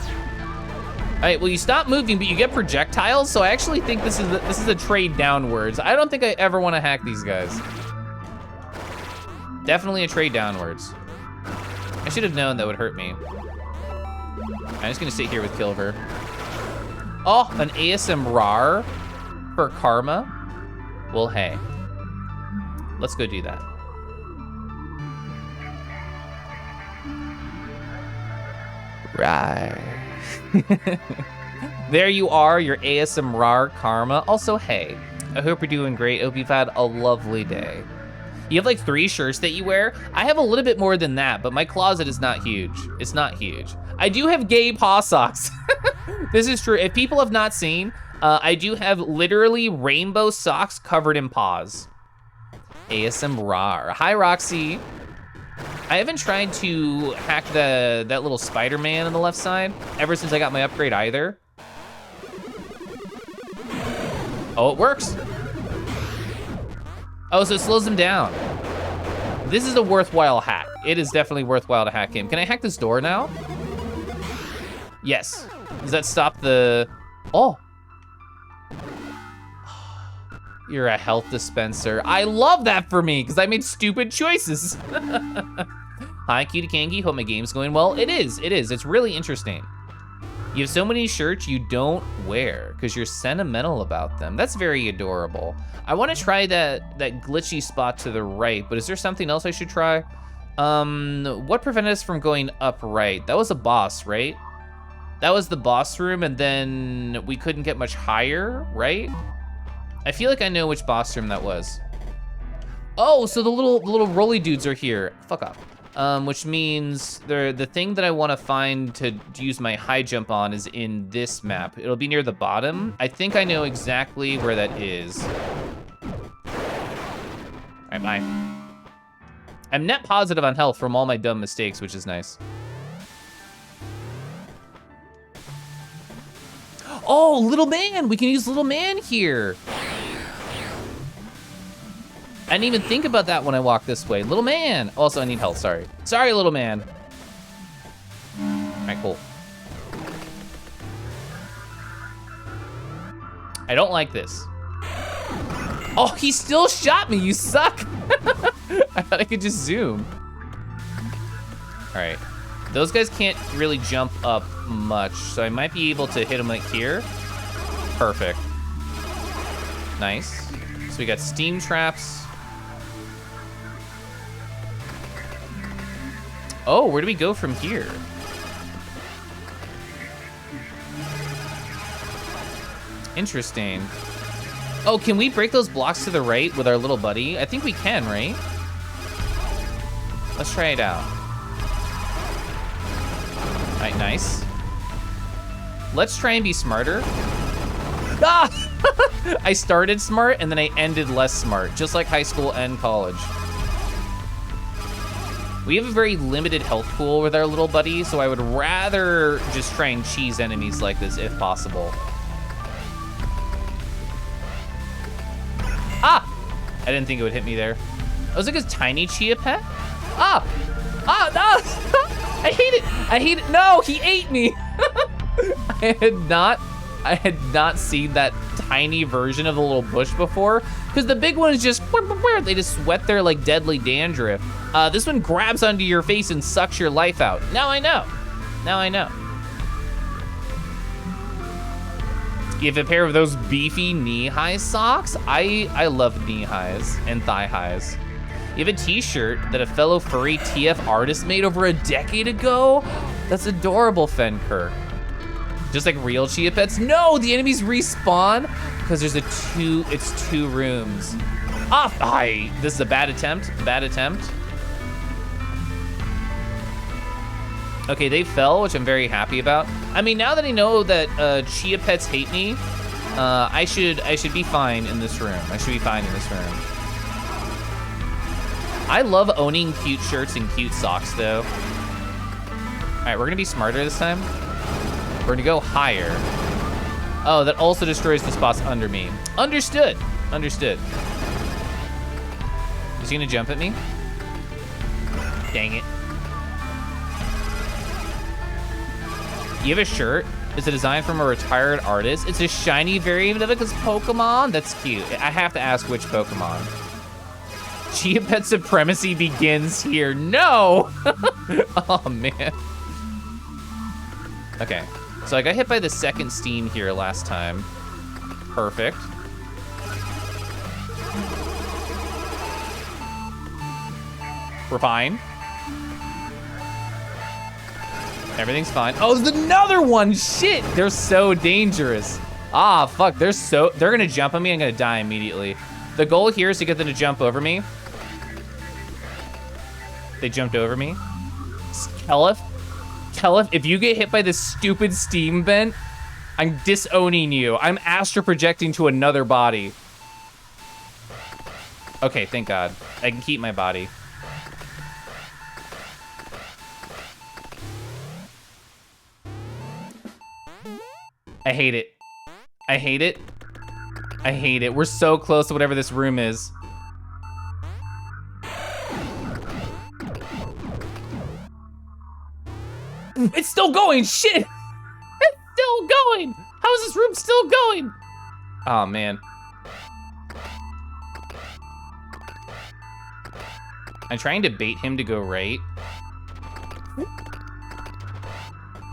Speaker 1: All right, well, you stop moving, but you get projectiles, so I actually think this is a trade downwards. I don't think I ever want to hack these guys. Definitely a trade downwards. I should have known that would hurt me. I'm just gonna sit here with Keliff. Oh, an ASM RAR for Karma? Well, hey. Let's go do that. Right. There you are, your ASM RAR Karma. Also, hey, I hope you're doing great. I hope you've had a lovely day. You have like 3 shirts that you wear. I have a little bit more than that, but my closet is not huge. It's not huge. I do have gay paw socks. This is true. If people have not seen, I do have literally rainbow socks covered in paws. ASM RAR. Hi, Roxy. I haven't tried to hack that little Spider-Man on the left side ever since I got my upgrade either. Oh, it works. Oh, so it slows him down. This is a worthwhile hack. It is definitely worthwhile to hack him. Can I hack this door now? Yes. Does that stop the... Oh. You're a health dispenser. I love that for me, because I made stupid choices. Hi, Cutie Kangi. Hope my game's going well. It is. It's really interesting. You have so many shirts you don't wear because you're sentimental about them. That's very adorable. I want to try that glitchy spot to the right, but is there something else I should try? What prevented us from going up right? That was a boss, right? That was the boss room, and then we couldn't get much higher, right? I feel like I know which boss room that was. Oh, so the little rolly dudes are here. Fuck off. Which means the thing that I want to find to use my high jump on is in this map. It'll be near the bottom. I think I know exactly where that is. All right, bye. I'm net positive on health from all my dumb mistakes, which is nice. Oh, little man, we can use little man here. I didn't even think about that when I walked this way. Little man. Also, I need health, sorry. Sorry, little man. All right, cool. I don't like this. Oh, he still shot me, you suck. I thought I could just zoom. All right, those guys can't really jump up much, so I might be able to hit them like here. Perfect. Nice. So we got steam traps. Oh, where do we go from here? Interesting. Oh, can we break those blocks to the right with our little buddy? I think we can, right? Let's try it out. All right, nice. Let's try and be smarter. Ah! I started smart and then I ended less smart, just like high school and college. We have a very limited health pool with our little buddy, so I would rather just try and cheese enemies like this if possible. Ah! I didn't think it would hit me there. That was like a tiny chia pet? Ah! Ah, no! I hate it! I hate it! No, he ate me! I had not seen that tiny version of the little bush before, because the big one is just, they just sweat their like deadly dandruff. This one grabs onto your face and sucks your life out. Now I know. Now I know. You have a pair of those beefy knee-high socks? I love knee-highs and thigh-highs. You have a t-shirt that a fellow furry TF artist made over a decade ago? That's adorable, Fenkirk. Just like real chia pets? No, the enemies respawn because it's 2 rooms. Ah, this is a bad attempt, Okay, they fell, which I'm very happy about. I mean, now that I know that chia pets hate me, I should be fine in this room. I love owning cute shirts and cute socks, though. All right, we're gonna be smarter this time. We're gonna go higher. Oh, that also destroys the spots under me. Understood. Is he gonna jump at me? Dang it. You have a shirt? It's a design from a retired artist. It's a shiny variant of it because Pokemon? That's cute. I have to ask which Pokemon. Chia Pet supremacy begins here. No! Oh, man. Okay, so I got hit by the second steam here last time. Perfect. We're fine. Everything's fine. Oh, there's another one. Shit, they're so dangerous. Ah, fuck, they're gonna jump on me. I'm gonna die immediately. The goal here is to get them to jump over me. They jumped over me. Keliff, if you get hit by this stupid steam vent, I'm disowning you. I'm astral projecting to another body. Okay, thank God. I can keep my body. I hate it. I hate it. I hate it. We're so close to whatever this room is. It's still going, shit! It's still going! How is this room still going? Oh, man. I'm trying to bait him to go right.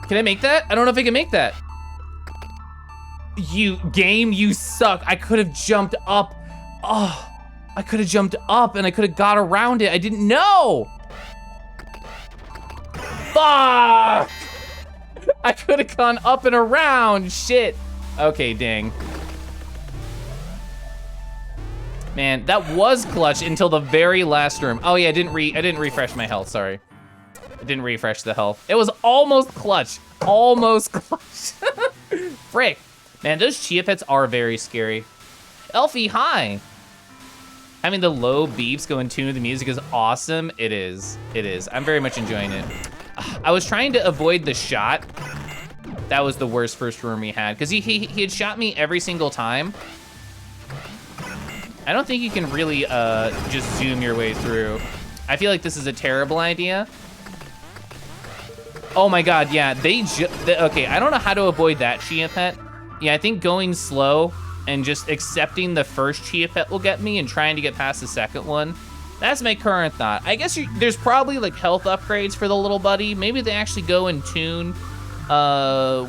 Speaker 1: Can I make that? I don't know if I can make that. You suck. I could have jumped up. Oh, I could have jumped up and I could have got around it. I didn't know. Fuck! I could have gone up and around. Shit. Okay, dang. Man, that was clutch until the very last room. Oh yeah, I didn't refresh my health. Sorry, I didn't refresh the health. It was almost clutch. Almost clutch. Frick. Man, those Chia Pets are very scary. Elfie, hi. Having the low beeps go in tune with the music is awesome. It is. It is. I'm very much enjoying it. I was trying to avoid the shot. That was the worst first room we had because he had shot me every single time. I don't think you can really just zoom your way through. I feel like this is a terrible idea. Oh my God, yeah, okay, I don't know how to avoid that Chia Pet. Yeah, I think going slow and just accepting the first Chia Pet will get me and trying to get past the second one. That's my current thought. I guess there's probably like health upgrades for the little buddy. Maybe they actually go in tune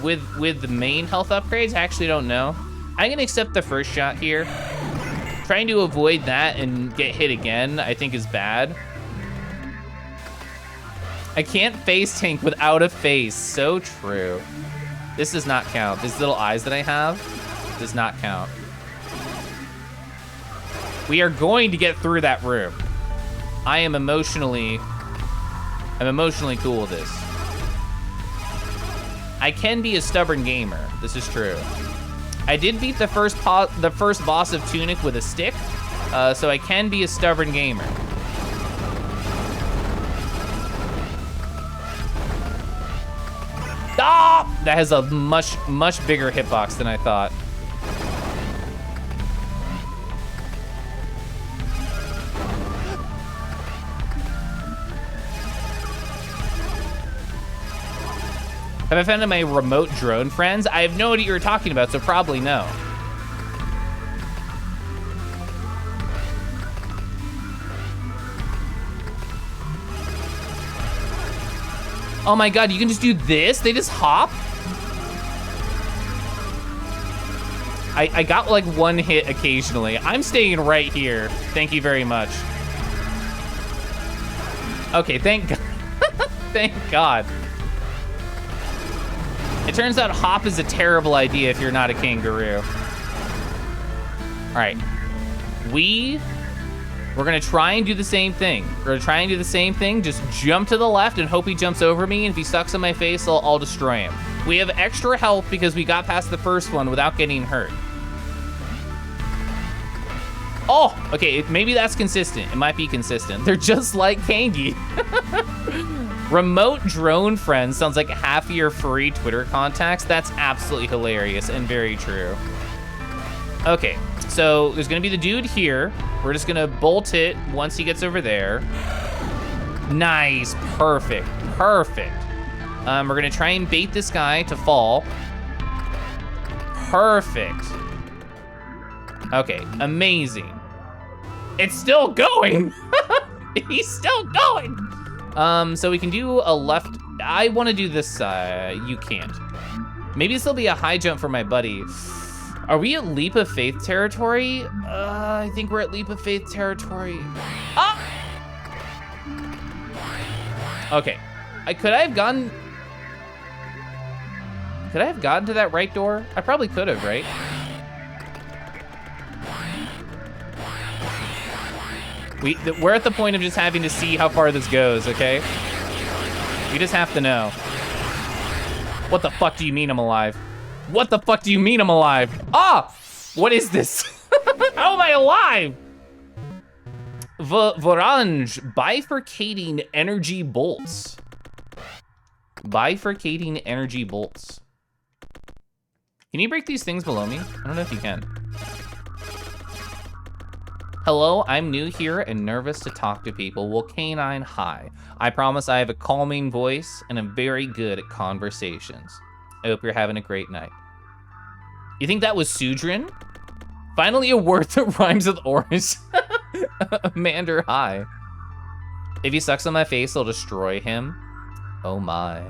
Speaker 1: with the main health upgrades. I actually don't know. I'm gonna accept the first shot here. Trying to avoid that and get hit again, I think is bad. I can't face tank without a face, so true. This does not count. These little eyes that I have does not count. We are going to get through that room. I'm emotionally cool with this. I can be a stubborn gamer, this is true. I did beat the first boss of Tunic with a stick, so I can be a stubborn gamer. Ah! That has a much bigger hitbox than I thought. Have I found my remote drone friends? I have no idea what you're talking about, so probably no. Oh my God, you can just do this? They just hop? I got like one hit occasionally. I'm staying right here. Thank you very much. Okay, thank God. Thank God. It turns out hop is a terrible idea if you're not a kangaroo. All right, we're gonna try and do the same thing. Just jump to the left and hope he jumps over me, and if he sucks on my face, I'll destroy him. We have extra health because we got past the first one without getting hurt. Oh, okay, maybe that's consistent. It might be consistent. They're just like Kangi. Remote drone friends sounds like half of your free Twitter contacts. That's absolutely hilarious and very true. Okay, so there's gonna be the dude here. We're just gonna bolt it once he gets over there. Nice, perfect. We're gonna try and bait this guy to fall. Perfect. Okay, amazing. It's still going. He's still going. So we can do a left. I want to do this side. You can't. Maybe this will be a high jump for my buddy. Are we at leap of faith territory? I think we're at leap of faith territory. Ah! Okay. Could I have gotten to that right door? I probably could have, right? We're at the point of just having to see how far this goes, okay? We just have to know. What the fuck do you mean I'm alive? What the fuck do you mean I'm alive? Ah! What is this? How am I alive? Verge, bifurcating energy bolts. Bifurcating energy bolts. Can you break these things below me? I don't know if you can. Hello, I'm new here and nervous to talk to people. Well, Canine, hi. I promise I have a calming voice and I'm very good at conversations. I hope you're having a great night. You think that was Sudrin? Finally a word that rhymes with orange. Amander, hi. If he sucks on my face, I'll destroy him. Oh my.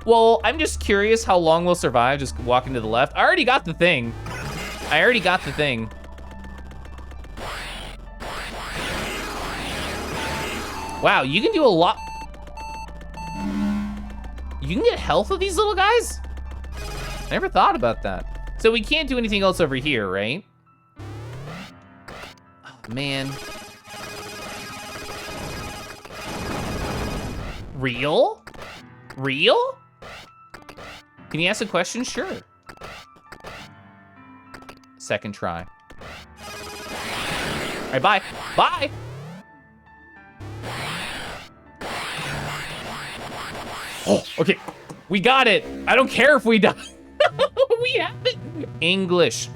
Speaker 1: Well, I'm just curious how long we'll survive just walking to the left. I already got the thing. Wow, you can do a lot. You can get health with these little guys? Never thought about that. So we can't do anything else over here, right? Oh, man. Real? Real? Can you ask a question? Sure. Second try. All right, bye. Bye. Oh, okay. We got it. I don't care if we die. We have it. English.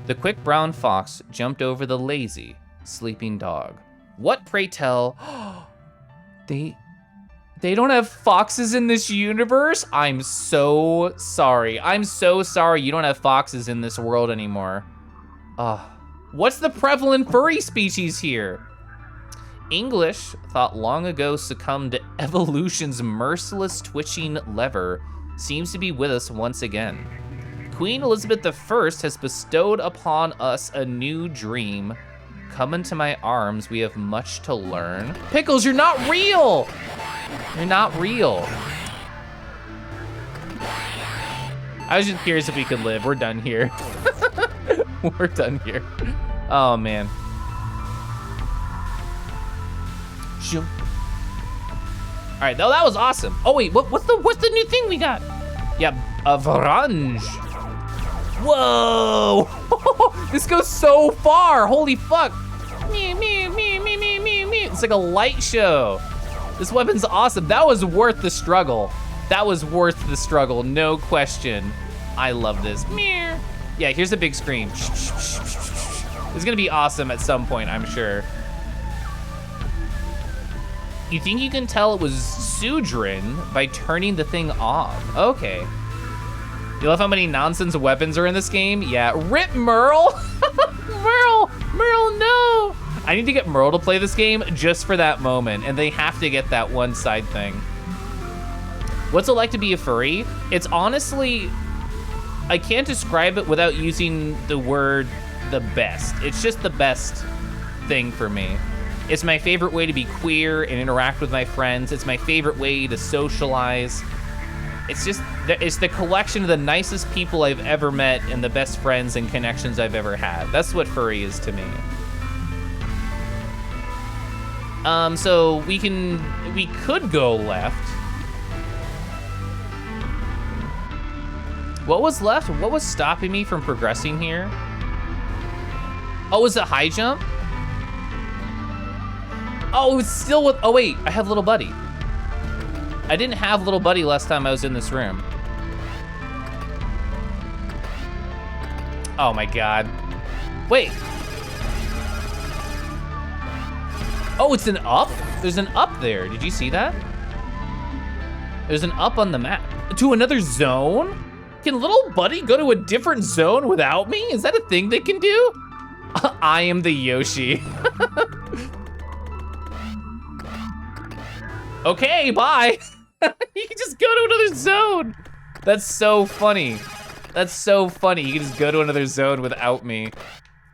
Speaker 1: The quick brown fox jumped over the lazy, sleeping dog. What, pray tell? They don't have foxes in this universe? I'm so sorry. I'm so sorry you don't have foxes in this world anymore. What's the prevalent furry species here? English, thought long ago succumbed to evolution's merciless twitching lever, seems to be with us once again. Queen Elizabeth I has bestowed upon us a new dream. Come into my arms, we have much to learn. Pickles, you're not real! You're not real. I was just curious if we could live. We're done here. We're done here. Oh man. All right, though that was awesome. Oh wait, what's the new thing we got? Yeah, a Verge. Whoa! This goes so far. Holy fuck! Me. It's like a light show. This weapon's awesome. That was worth the struggle. That was worth the struggle, no question. I love this. Meow. Yeah, here's a big screen. It's gonna be awesome at some point, I'm sure. You think you can tell it was Sudrin by turning the thing off? Okay. You love how many nonsense weapons are in this game? Yeah, rip Merle. Merle, no. I need to get Merle to play this game just for that moment, and they have to get that one side thing. What's it like to be a furry? It's honestly, I can't describe it without using the word the best. It's just the best thing for me. It's my favorite way to be queer and interact with my friends. It's my favorite way to socialize. It's the collection of the nicest people I've ever met and the best friends and connections I've ever had. That's what furry is to me. So we could go left. What was left? What was stopping me from progressing here? Oh, was it high jump? Oh, it's still with, oh wait, I have little buddy. I didn't have little buddy last time I was in this room. Oh my God. Wait. Oh, it's an up? There's an up there. Did you see that? There's an up on the map. To another zone? Can little buddy go to a different zone without me? Is that a thing they can do? I am the Yoshi. Okay, bye. You can just go to another zone. That's so funny. That's so funny. You can just go to another zone without me.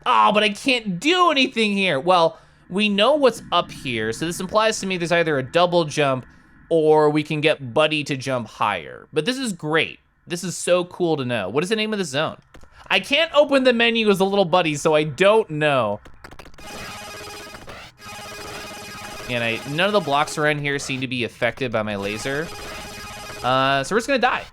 Speaker 1: Oh, but I can't do anything here. Well, we know what's up here, so this implies to me there's either a double jump or we can get Buddy to jump higher. But this is great. This is so cool to know. What is the name of the zone? I can't open the menu as a little buddy, so I don't know. And none of the blocks around here seem to be affected by my laser. So we're just gonna die.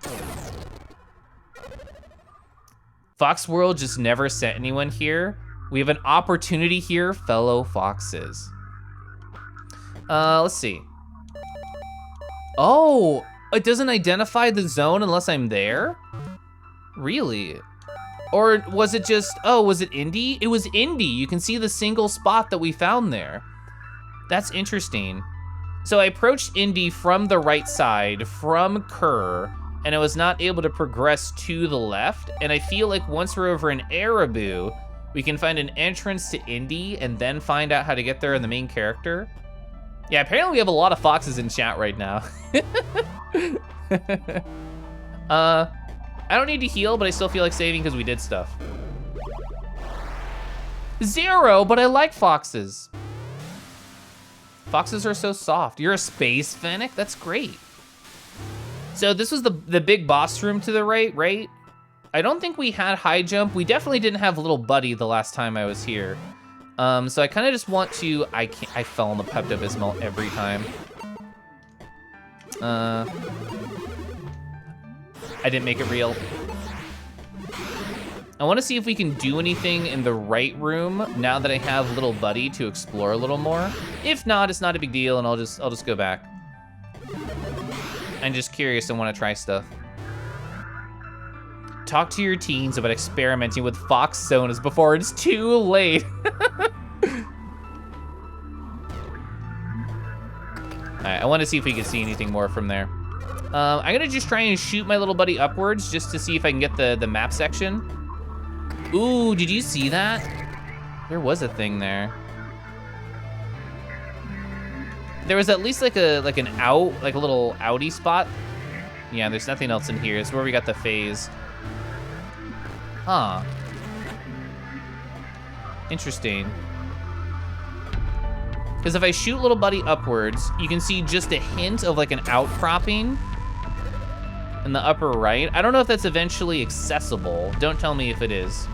Speaker 1: Fox World just never sent anyone here. We have an opportunity here, fellow foxes. Let's see. Oh, it doesn't identify the zone unless I'm there? Really? Or was it just, oh, was it Indy? It was Indy. You can see the single spot that we found there. That's interesting. So I approached Indy from the right side, from Kerr, and I was not able to progress to the left. And I feel like once we're over in Araboo, we can find an entrance to Indy and then find out how to get there in the main character. Yeah, apparently we have a lot of foxes in chat right now. I don't need to heal, but I still feel like saving because we did stuff. 0, but I like foxes. Foxes are so soft. You're a space fennec? That's great. So this was the big boss room to the right, right? I don't think we had high jump. We definitely didn't have little buddy the last time I was here. So I kind of just want to, I fell on the Pepto-Bismol every time. I didn't make it real. I want to see if we can do anything in the right room now that I have little buddy to explore a little more. If not, it's not a big deal, and I'll just go back. I'm just curious and want to try stuff. Talk to your teens about experimenting with Fox Sonas before it's too late. All right, I want to see if we can see anything more from there. I'm gonna just try and shoot my little buddy upwards just to see if I can get the map section. Ooh, did you see that? There was a thing there. There was at least like a little outie spot. Yeah, there's nothing else in here. It's where we got the phase. Huh. Interesting. Because if I shoot little buddy upwards, you can see just a hint of like an outcropping in the upper right. I don't know if that's eventually accessible. Don't tell me if it is.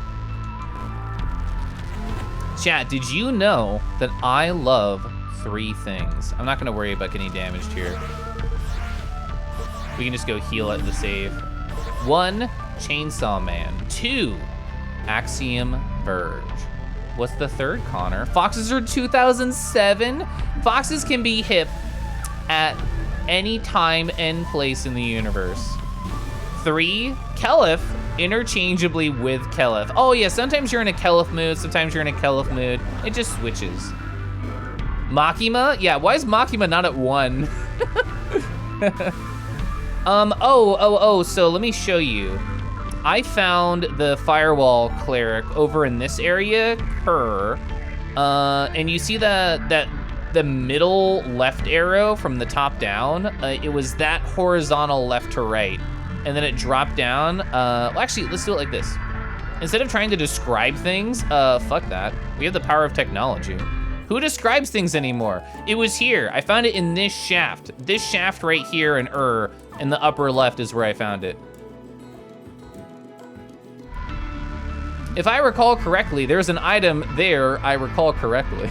Speaker 1: Chat, did you know that I love 3 things? I'm not gonna worry about getting damaged here. We can just go heal at the save. 1, Chainsaw Man. 2, Axiom Verge. What's the third, Connor? Foxes are 2007. Foxes can be hip at any time and place in the universe. 3, Keliff, interchangeably with Keliff. Oh yeah, sometimes you're in a Keliff mood, sometimes you're in a Keliff mood. It just switches. Makima? Yeah, why is Makima not at 1? So let me show you. I found the firewall cleric over in this area, Kerr, and you see the middle left arrow from the top down? It was that horizontal left to right, and then it dropped down. Well, actually, let's do it like this. Instead of trying to describe things, fuck that. We have the power of technology. Who describes things anymore? It was here. I found it in this shaft. This shaft right here in the upper left is where I found it. If I recall correctly, there's an item there, I recall correctly.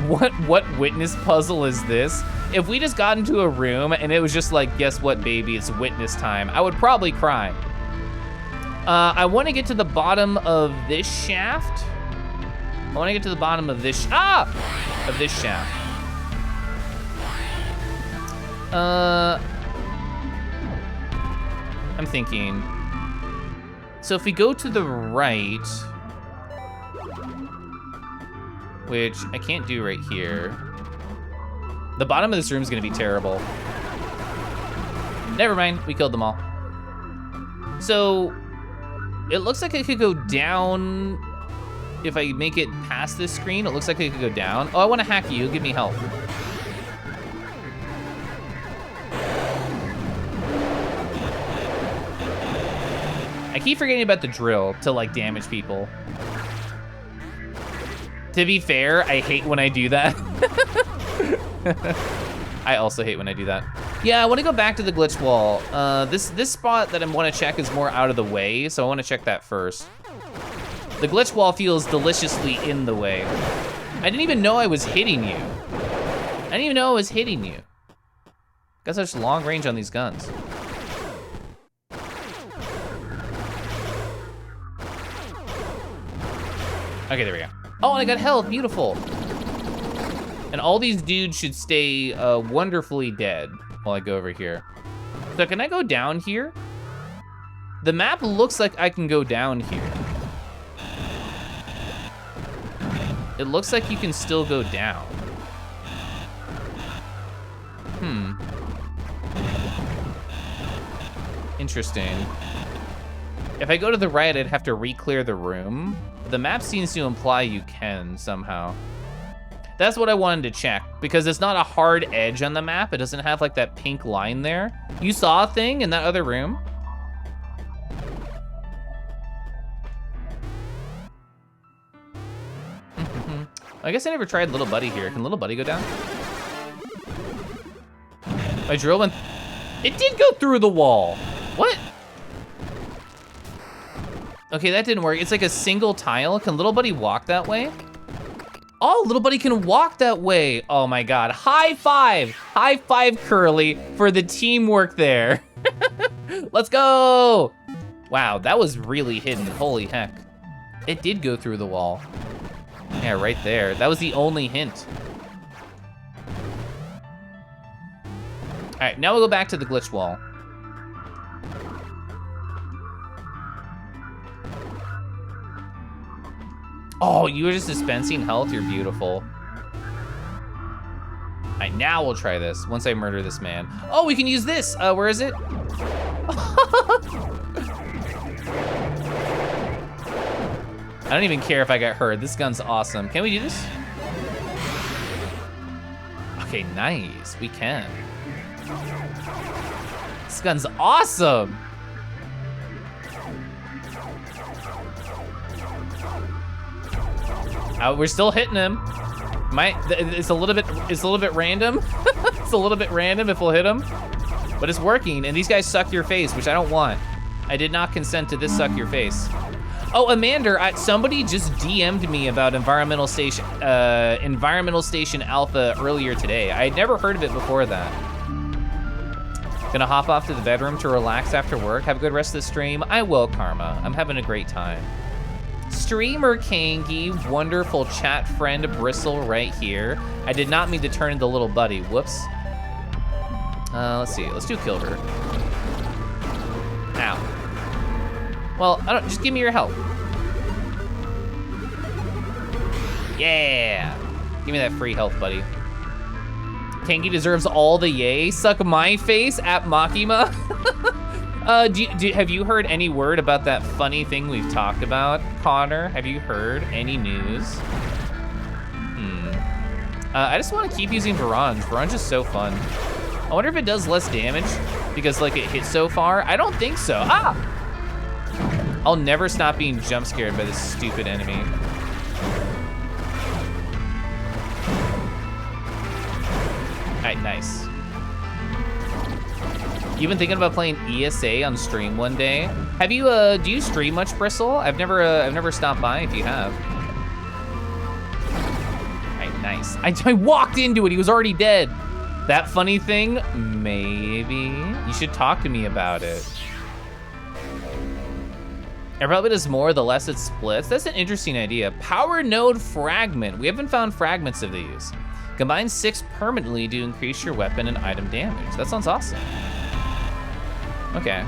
Speaker 1: What witness puzzle is this? If we just got into a room and it was just like, guess what, baby, it's witness time, I would probably cry. I wanna get to the bottom of this shaft. I wanna get to the bottom of this, of this shaft. I'm thinking. So if we go to the right, which I can't do right here, the bottom of this room is gonna be terrible. Never mind, we killed them all. So It looks like I could go down if I make it past this screen. It looks like I could go down. Oh, I want to hack you. Give me help. I keep forgetting about the drill to like damage people. To be fair, I hate when I do that. I also hate when I do that. Yeah, I want to go back to the glitch wall. This spot that I want to check is more out of the way, so I want to check that first. The glitch wall feels deliciously in the way. I didn't even know I was hitting you. I didn't even know I was hitting you. Got such long range on these guns. Okay, there we go. Oh, and I got health, beautiful. And all these dudes should stay wonderfully dead while I go over here. So can I go down here? The map looks like I can go down here. It looks like you can still go down. Interesting. If I go to the right, I'd have to re-clear the room. The map seems to imply you can somehow. That's what I wanted to check, because it's not a hard edge on the map. It doesn't have like that pink line there. You saw a thing in that other room? I guess I never tried Little Buddy here. Can Little Buddy go down? My drill went... It did go through the wall. What? Okay, that didn't work. It's like a single tile. Can Little Buddy walk that way? Oh, Little Buddy can walk that way. Oh my God, high five. High five, Curly, for the teamwork there. Let's go. Wow, that was really hidden, holy heck. It did go through the wall. Yeah, right there. That was the only hint. All right, now we'll go back to the glitch wall. Oh, you were just dispensing health? You're beautiful. All right, now we'll try this once I murder this man. Oh, we can use this. Where is it? I don't even care if I got hurt. This gun's awesome. Can we do this? Okay, nice. We can. This gun's awesome. We're still hitting him. It's a little bit random. It's a little bit random if we'll hit him, but it's working. And these guys suck your face, which I don't want. I did not consent to this suck your face. Oh, Amanda, somebody just DM'd me about Environmental Station Alpha earlier today. I had never heard of it before that. Gonna hop off to the bedroom to relax after work. Have a good rest of the stream. I will, Karma. I'm having a great time. Streamer Kangi, wonderful chat friend Bristle right here. I did not mean to turn into Little Buddy. Whoops. Let's see. Let's do kill her. Ow. Well, just give me your help. Yeah. Give me that free health, buddy. Kangi deserves all the yay. Suck my face at Makima. Have you heard any word about that funny thing we've talked about, Connor? Have you heard any news? I just want to keep using Verge. Verge is so fun. I wonder if it does less damage because like it hits so far. I don't think so. Ah! I'll never stop being jump scared by this stupid enemy. All right, nice. You've been thinking about playing ESA on stream one day. Have you? Do you stream much, Bristle? I've never stopped by. If you have. All right, nice. I walked into it. He was already dead. That funny thing? Maybe you should talk to me about it. It probably does more the less it splits. That's an interesting idea. Power node fragment. We haven't found fragments of these. Combine 6 permanently to increase your weapon and item damage. That sounds awesome. Okay.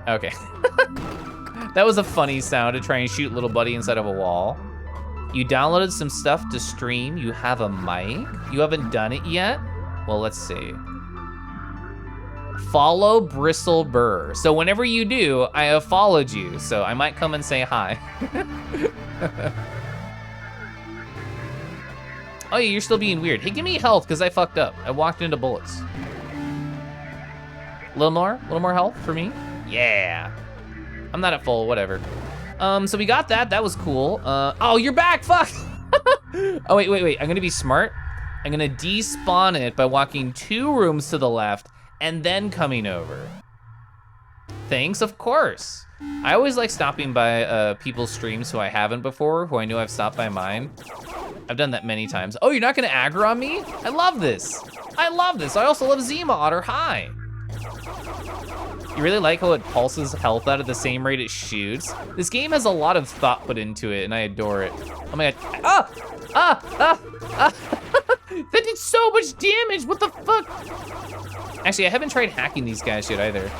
Speaker 1: Okay. That was a funny sound to try and shoot Little Buddy inside of a wall. You downloaded some stuff to stream. You have a mic. You haven't done it yet? Well, let's see. Follow Bristle Burr. So whenever you do, I have followed you. So I might come and say hi. Oh yeah, you're still being weird. Hey, give me health, because I fucked up. I walked into bullets. A little more health for me? Yeah. I'm not at full, whatever. So we got that, that was cool. Oh, you're back, fuck! Oh, wait, I'm gonna be smart. I'm gonna despawn it by walking 2 rooms to the left and then coming over. Thanks, of course. I always like stopping by people's streams who I haven't before, who I know I've stopped by mine. I've done that many times. Oh, you're not gonna aggro on me? I love this. I also love Zima Otter, hi. You really like how it pulses health out at the same rate it shoots? This game has a lot of thought put into it and I adore it. Oh my god, That did so much damage, what the fuck? Actually, I haven't tried hacking these guys yet either.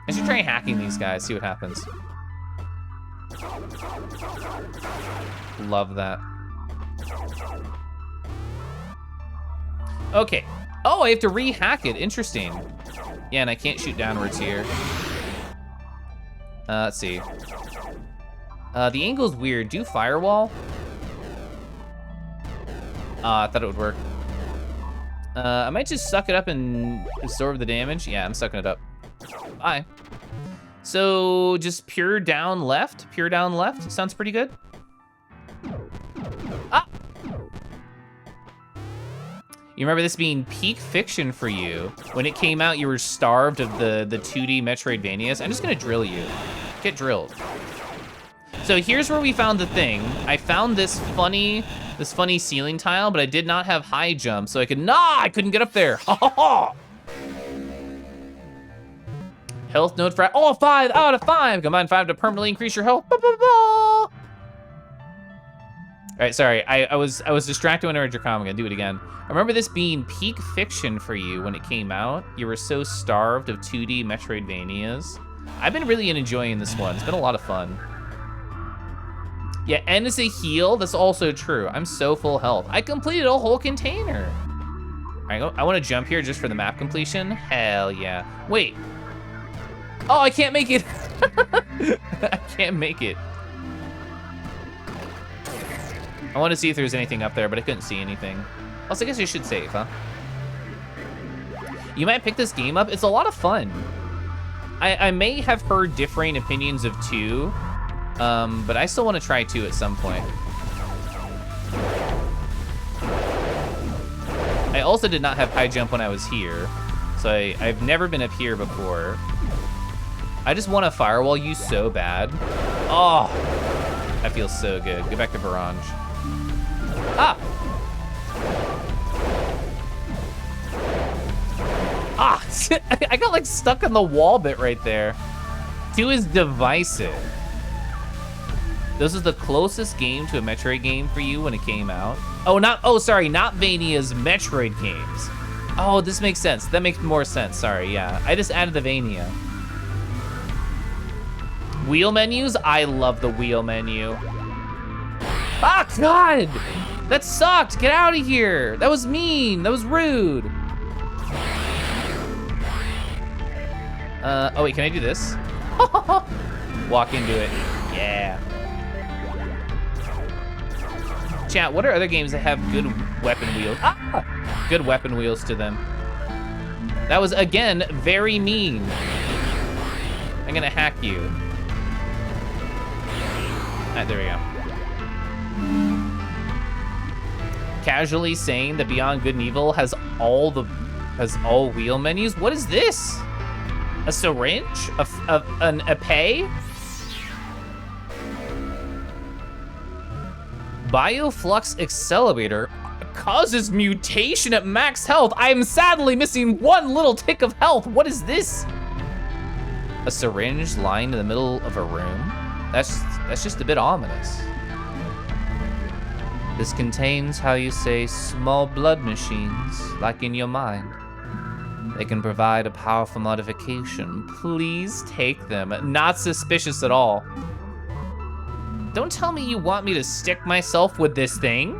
Speaker 1: I should try hacking these guys, see what happens. Love that. Okay. Oh, I have to re-hack it, interesting. Yeah, and I can't shoot downwards here. Let's see. The angle's weird, do firewall? I thought it would work. I might just suck it up and absorb the damage. Yeah, I'm sucking it up. Bye. So just pure down left sounds pretty good. Ah! You remember this being peak fiction for you. When it came out, you were starved of the 2D Metroidvanias. I'm just gonna drill you. Get drilled. So here's where we found the thing. I found this funny ceiling tile, but I did not have high jump, so I couldn't get up there. Ha ha ha! Health node for, 5 out of 5. Combine 5 to permanently increase your health. Ba, ba, ba. All right, sorry, I was distracted when I heard your comment. I'm gonna do it again. I remember this being peak fiction for you when it came out. You were so starved of 2D Metroidvanias. I've been really enjoying this one. It's been a lot of fun. Yeah, and it's a heal. That's also true. I'm so full health. I completed a whole container. All right, I want to jump here just for the map completion. Hell yeah. Wait. Oh, I can't make it. I can't make it. I want to see if there's anything up there, but I couldn't see anything. Also, I guess you should save, huh? You might pick this game up. It's a lot of fun. I may have heard differing opinions of 2, but I still want to try 2 at some point. I also did not have high jump when I was here, so I've never been up here before. I just want to firewall you so bad. Oh, that feels so good. Go back to Verge. Ah! Ah! I got like stuck on the wall bit right there. 2 is divisive. This is the closest game to a Metroid game for you when it came out. Oh, sorry, not Vania's Metroid games. Oh, this makes sense. That makes more sense, sorry, yeah. I just added the Vania. Wheel menus? I love the wheel menu. Ah, God! That sucked, get out of here. That was mean, that was rude. Oh wait, can I do this? Walk into it, yeah. Chat, what are other games that have good weapon wheels? Ah! Good weapon wheels to them. That was, again, very mean. I'm gonna hack you. Ah, there we go. Casually saying that Beyond Good and Evil has all wheel menus? What is this? A syringe? A pay? Bioflux Accelerator causes mutation at max health. I am sadly missing 1 little tick of health. What is this? A syringe lying in the middle of a room? That's just a bit ominous. This contains, how you say, small blood machines, like in your mind. They can provide a powerful modification. Please take them. Not suspicious at all. Don't tell me you want me to stick myself with this thing.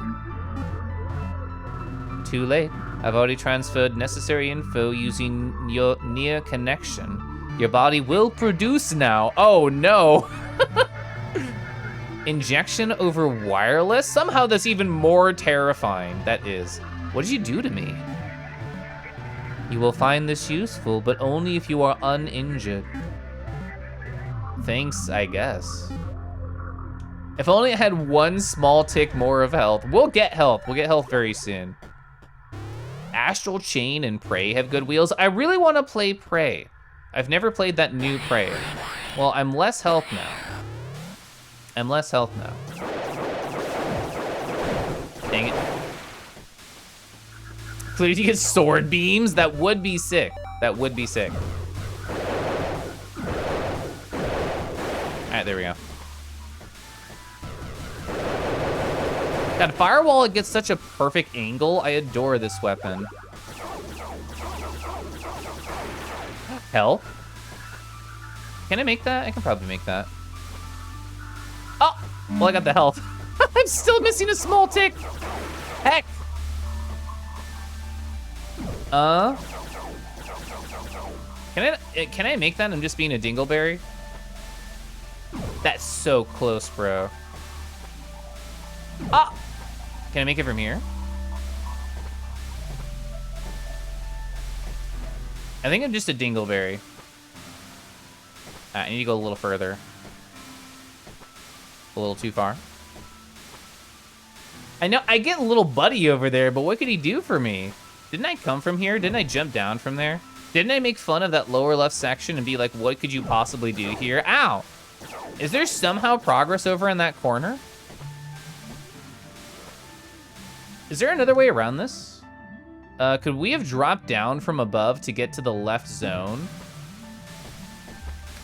Speaker 1: Too late. I've already transferred necessary info using your near connection. Your body will produce now. Oh no. Injection over wireless? Somehow that's even more terrifying. That is. What did you do to me? You will find this useful, but only if you are uninjured. Thanks, I guess. If only I had one small tick more of health. We'll get health. We'll get health very soon. Astral Chain and Prey have good wheels. I really want to play Prey. I've never played that new Prey. Well, I'm less health now. I'm less health now. Dang it. Clearly you get sword beams? That would be sick. That would be sick. All right, there we go. God, Firewall, it gets such a perfect angle. I adore this weapon. Hell. Can I make that? I can probably make that. Oh, well, I got the health. I'm still missing a small tick. Heck. Can I make that? I'm just being a dingleberry. That's so close, bro. Ah! Can I make it from here? I think I'm just a dingleberry. I need to go a little further. A little too far. I know, I get a little buddy over there, but what could he do for me? Didn't I come from here? Didn't I jump down from there? Didn't I make fun of that lower left section and be like, what could you possibly do here? Ow! Is there somehow progress over in that corner? Is there another way around this? Could we have dropped down from above to get to the left zone?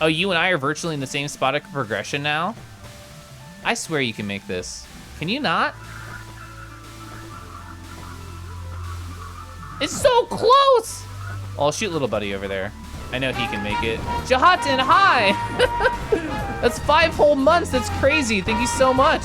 Speaker 1: Oh, you and I are virtually in the same spot of progression now? I swear you can make this. Can you not? It's so close! I'll shoot little buddy over there. I know he can make it. Jahatin, hi! That's 5 whole months, that's crazy. Thank you so much.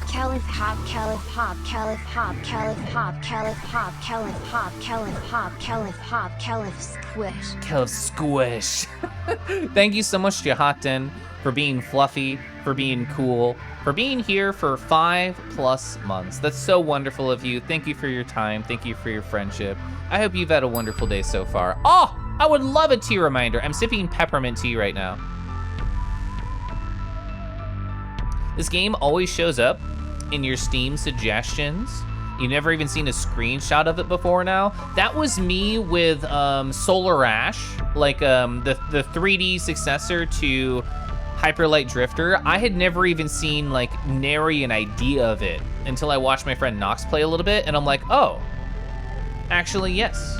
Speaker 2: Keliff hop, Keliff hop, Keliff hop, Keliff hop, Keliff hop, Keliff hop, Keliff hop, Keliff hop, Keliff squish.
Speaker 1: Keliff squish. Thank you so much, Jahatin, for being fluffy, for being cool, for being here for 5+ months. That's so wonderful of you. Thank you for your time. Thank you for your friendship. I hope you've had a wonderful day so far. Oh, I would love a tea reminder. I'm sipping peppermint tea right now. This game always shows up in your Steam suggestions. You've never even seen a screenshot of it before now. That was me with Solar Ash, like the 3D successor to Hyper Light Drifter. I had never even seen like nary an idea of it until I watched my friend Nox play a little bit, and I'm like, oh, actually yes,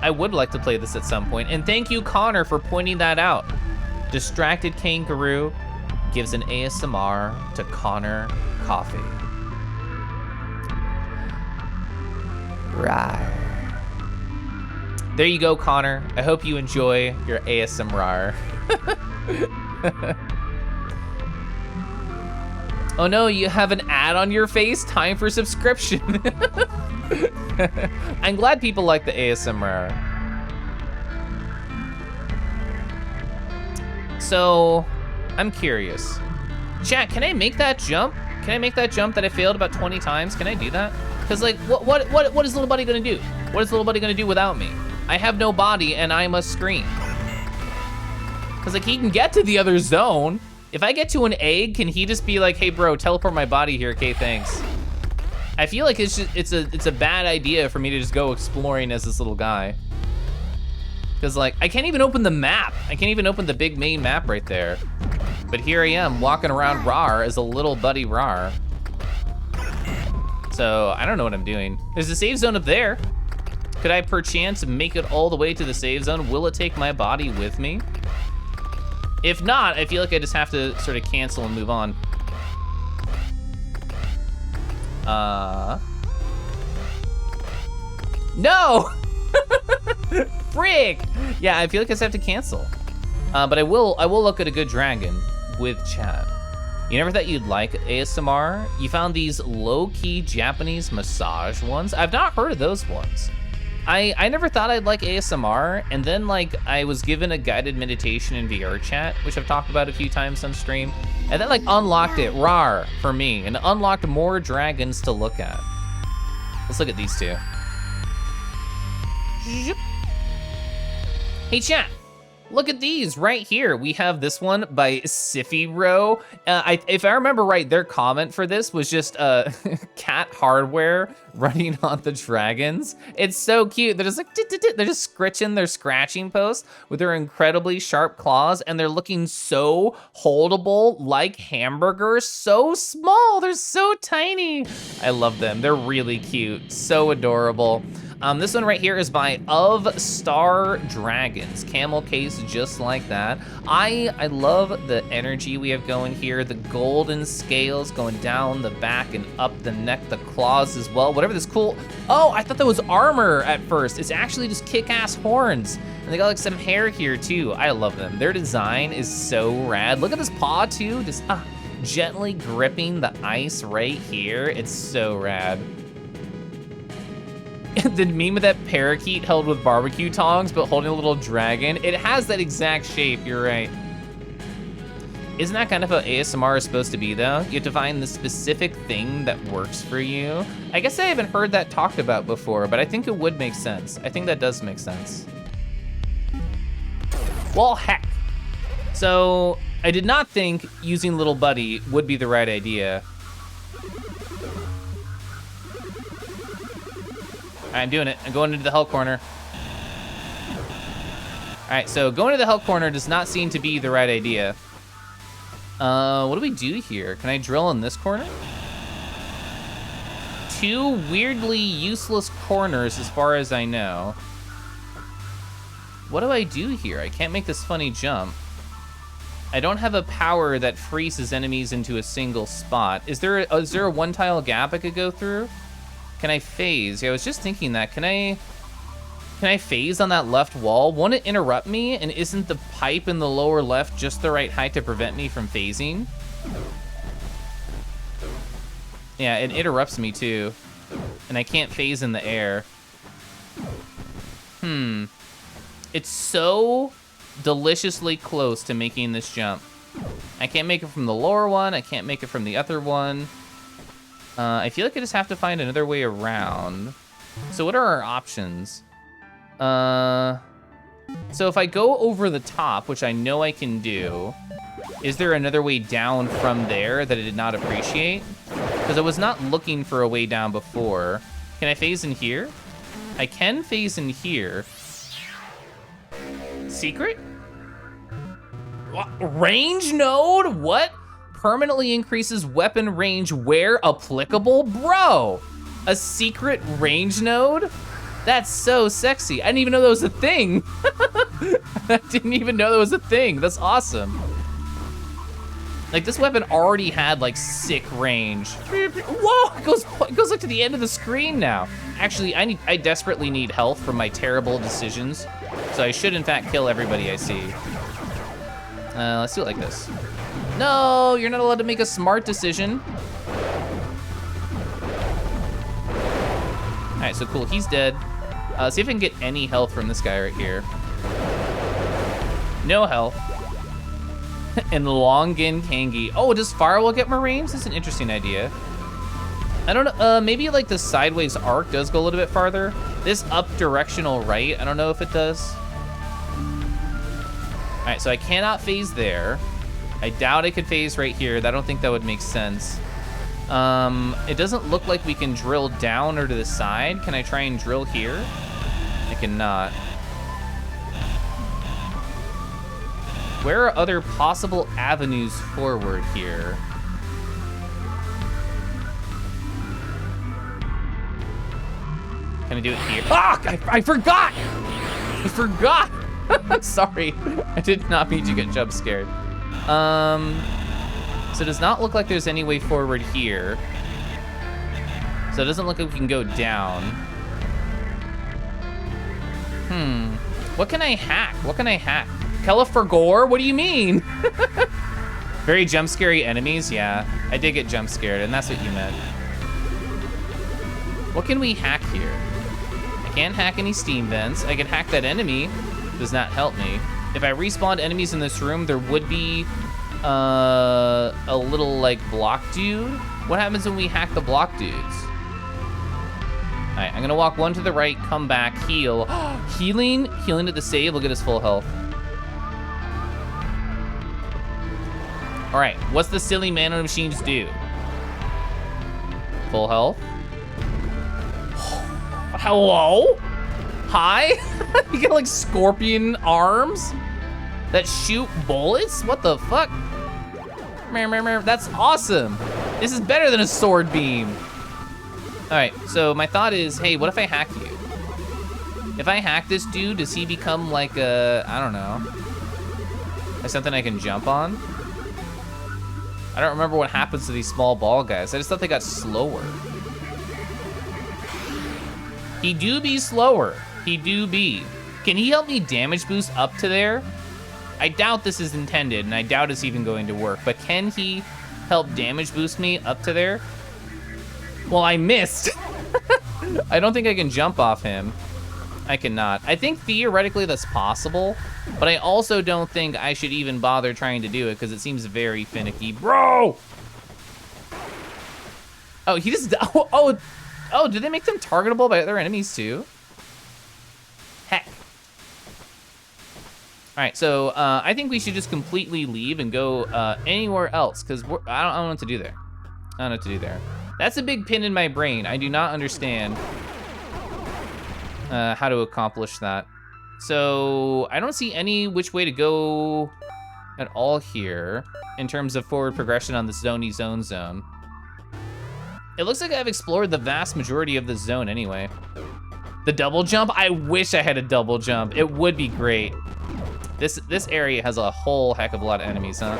Speaker 1: I would like to play this at some point. And thank you, Connor, for pointing that out. Distracted Kangaroo gives an ASMR to Connor Coffee. Rawr. There you go, Connor. I hope you enjoy your ASMR. Oh no, you have an ad on your face? Time for subscription. I'm glad people like the ASMR. So, I'm curious. Chat, can I make that jump? Can I make that jump that I failed about 20 times? Can I do that? Because like, what is little buddy gonna do? What is little buddy gonna do without me? I have no body and I must scream. Because like, he can get to the other zone. If I get to an egg, can he just be like, hey bro, teleport my body here, okay, thanks. I feel like it's a bad idea for me to just go exploring as this little guy. Because like, I can't even open the map. I can't even open the big main map right there. But here I am, walking around Rawr as a little buddy Rawr. So, I don't know what I'm doing. There's a save zone up there. Could I perchance make it all the way to the save zone? Will it take my body with me? If not, I feel like I just have to sort of cancel and move on. No! Frick! Yeah, I feel like I just have to cancel. But I will look at a good dragon with Chad. You never thought you'd like ASMR? You found these low-key Japanese massage ones? I've not heard of those ones. I never thought I'd like ASMR, and then like I was given a guided meditation in VR chat, which I've talked about a few times on stream, and that like unlocked it, rar, for me, and unlocked more dragons to look at. Let's look at these two. Hey chat, look at these right here. We have this one by Siffy if I remember right, their comment for this was just cat hardware running on the dragons. It's so cute. They're just like, they're just scritching their scratching posts with their incredibly sharp claws, and they're looking so holdable, like hamburgers, so small. They're so tiny. I love them. They're really cute, so adorable. This one right here is by Of Star Dragons. Camel case just like that. I love the energy we have going here. The golden scales going down the back and up the neck, the claws as well. Whatever this cool, oh, I thought that was armor at first. It's actually just kick-ass horns. And they got like some hair here too. I love them. Their design is so rad. Look at this paw too, just gently gripping the ice right here. It's so rad. The meme of that parakeet held with barbecue tongs, but holding a little dragon. It has that exact shape, you're right. Isn't that kind of how ASMR is supposed to be though? You have to find the specific thing that works for you. I guess I haven't heard that talked about before, but I think it would make sense. I think that does make sense. Well, heck. So I did not think using Little Buddy would be the right idea. All right, I'm doing it. I'm going into the hell corner. All right, so going to the hell corner does not seem to be the right idea. What do we do here? Can I drill in this corner? Two weirdly useless corners as far as I know. What do I do here? I can't make this funny jump. I don't have a power that freezes enemies into a single spot. Is there a one tile gap I could go through? Can I phase? Yeah, I was just thinking that. Can I phase on that left wall? Won't it interrupt me? And isn't the pipe in the lower left just the right height to prevent me from phasing? Yeah, it interrupts me too. And I can't phase in the air. It's so deliciously close to making this jump. I can't make it from the lower one. I can't make it from the other one. I feel like I just have to find another way around. So what are our options? So if I go over the top, which I know I can do, is there another way down from there that I did not appreciate? Because I was not looking for a way down before. Can I phase in here? I can phase in here. Secret? What? Range node? What? Permanently increases weapon range where applicable? Bro, a secret range node? That's so sexy. I didn't even know that was a thing. I didn't even know that was a thing. That's awesome. Like this weapon already had like sick range. Whoa, it goes like to the end of the screen now. Actually, I desperately need health from my terrible decisions. So I should in fact kill everybody I see. Let's do it like this. No, you're not allowed to make a smart decision. All right, so cool, he's dead. Let's see if I can get any health from this guy right here. No health. And Longin Kangi. Oh, does Firewall get more range? That's an interesting idea. I don't know, maybe like the sideways arc does go a little bit farther. This up directional right, I don't know if it does. All right, so I cannot phase there. I doubt I could phase right here. I don't think that would make sense. It doesn't look like we can drill down or to the side. Can I try and drill here? I cannot. Where are other possible avenues forward here? Can I do it here? Ah, I forgot! I forgot! Sorry, I did not mean to get jump scared. So it does not look like there's any way forward here. So it doesn't look like we can go down. What can I hack? What can I hack? Keliff for gore? What do you mean? Very jump scary enemies, yeah. I did get jump scared, and that's what you meant. What can we hack here? I can't hack any steam vents. I can hack that enemy. Does not help me. If I respawned enemies in this room, there would be a little like block dude. What happens when we hack the block dudes? All right, I'm gonna walk one to the right, come back, heal. Healing at the save will get us full health. All right, what's the silly man on the machines do? Full health. Hello? Hi? You get like scorpion arms that shoot bullets? What the fuck? That's awesome. This is better than a sword beam. All right, so my thought is, hey, what if I hack you? If I hack this dude, does he become like a, I don't know, like something I can jump on? I don't remember what happens to these small ball guys. I just thought they got slower. He do be slower. He do be. Can he help me damage boost up to there? I doubt this is intended, and I doubt it's even going to work, but can he help damage boost me up to there? Well, I missed. I don't think I can jump off him. I cannot. I think theoretically that's possible, but I also don't think I should even bother trying to do it because it seems very finicky. Bro! Oh, he just, oh, do they make them targetable by other enemies too? Heck. All right, so I think we should just completely leave and go anywhere else because I don't know what to do there. I don't know what to do there. That's a big pin in my brain. I do not understand how to accomplish that. So I don't see any which way to go at all here in terms of forward progression on the Zony zone. It looks like I've explored the vast majority of the zone anyway. The double jump, I wish I had a double jump. It would be great. This area has a whole heck of a lot of enemies, huh?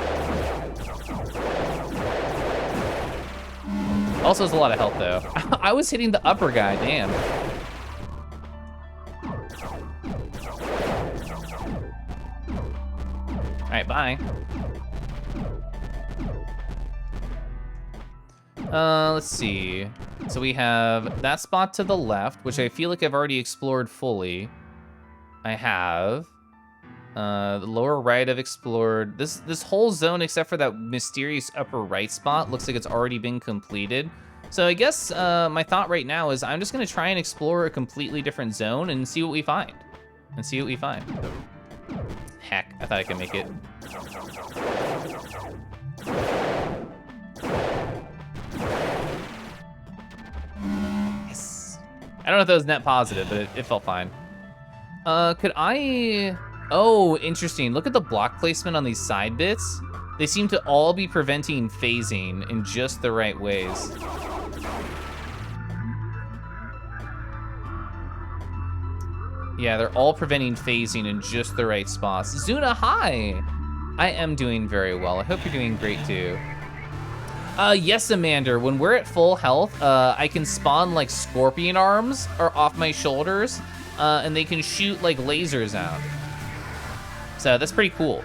Speaker 1: Also has a lot of health though. I was hitting the upper guy, damn. All right, bye. Let's see. So we have that spot to the left, which I feel like I've already explored fully. I have. The lower right I've explored. This whole zone except for that mysterious upper right spot looks like it's already been completed. So I guess my thought right now is I'm just gonna try and explore a completely different zone and see what we find. Heck, I thought I could make it. Yes. I don't know if that was net positive, but it felt fine. Could I... Oh, interesting. Look at the block placement on these side bits. They seem to all be preventing phasing in just the right ways. Yeah, they're all preventing phasing in just the right spots. Zuna, hi! I am doing very well. I hope you're doing great too. Yes, Amanda, when we're at full health, I can spawn like scorpion arms or off my shoulders, and they can shoot like lasers out. So that's pretty cool.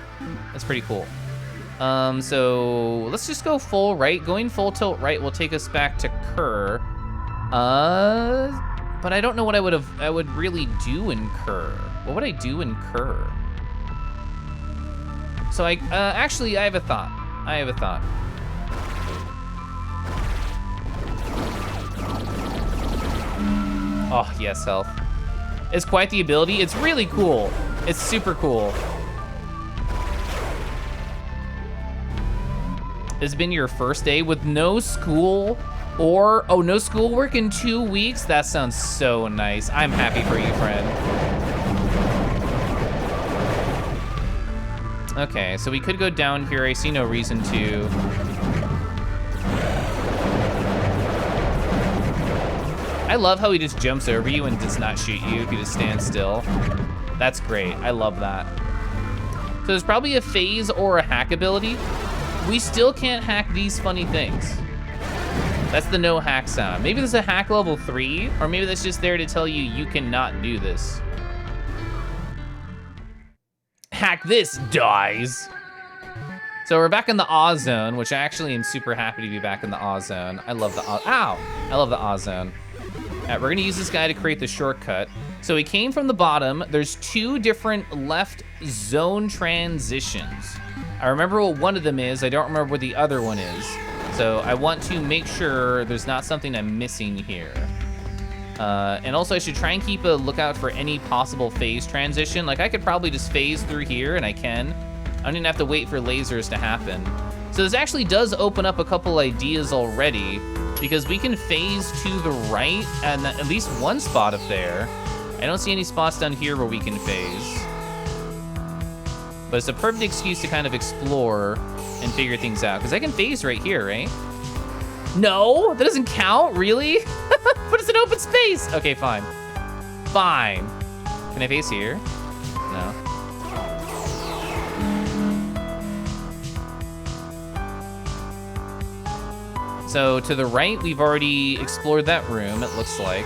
Speaker 1: So let's just go full right. Going full tilt right will take us back to Kerr. But I don't know what I would really do in Kerr. What would I do in Kerr? So actually I have a thought. Oh, yes, health. It's quite the ability. It's really cool. It's super cool. This has been your first day with no school or, oh, no schoolwork in 2 weeks? That sounds so nice. I'm happy for you, friend. Okay, so we could go down here. I see no reason to. I love how he just jumps over you and does not shoot you if you just stand still. That's great, I love that. So there's probably a phase or a hack ability. We still can't hack these funny things. That's the no hack sound. Maybe there's a hack level 3, or maybe that's just there to tell you you cannot do this. Hack this, dies. So we're back in the Awe Zone, which I actually am super happy to be back in the Awe Zone. I love the Ow! I love the Awe Zone. All right, we're gonna use this guy to create the shortcut. So he came from the bottom. There's 2 different left zone transitions. I remember what one of them is. I don't remember what the other one is. So I want to make sure there's not something I'm missing here. And also I should try and keep a lookout for any possible phase transition. Like I could probably just phase through here, and I can. I don't even have to wait for lasers to happen. So this actually does open up a couple ideas already, because we can phase to the right and at least one spot up there. I don't see any spots down here where we can phase. But it's a perfect excuse to kind of explore and figure things out, because I can phase right here, right? No, that doesn't count, really? But it's an open space. Okay, fine. Fine. Can I phase here? No. So to the right, we've already explored that room, it looks like.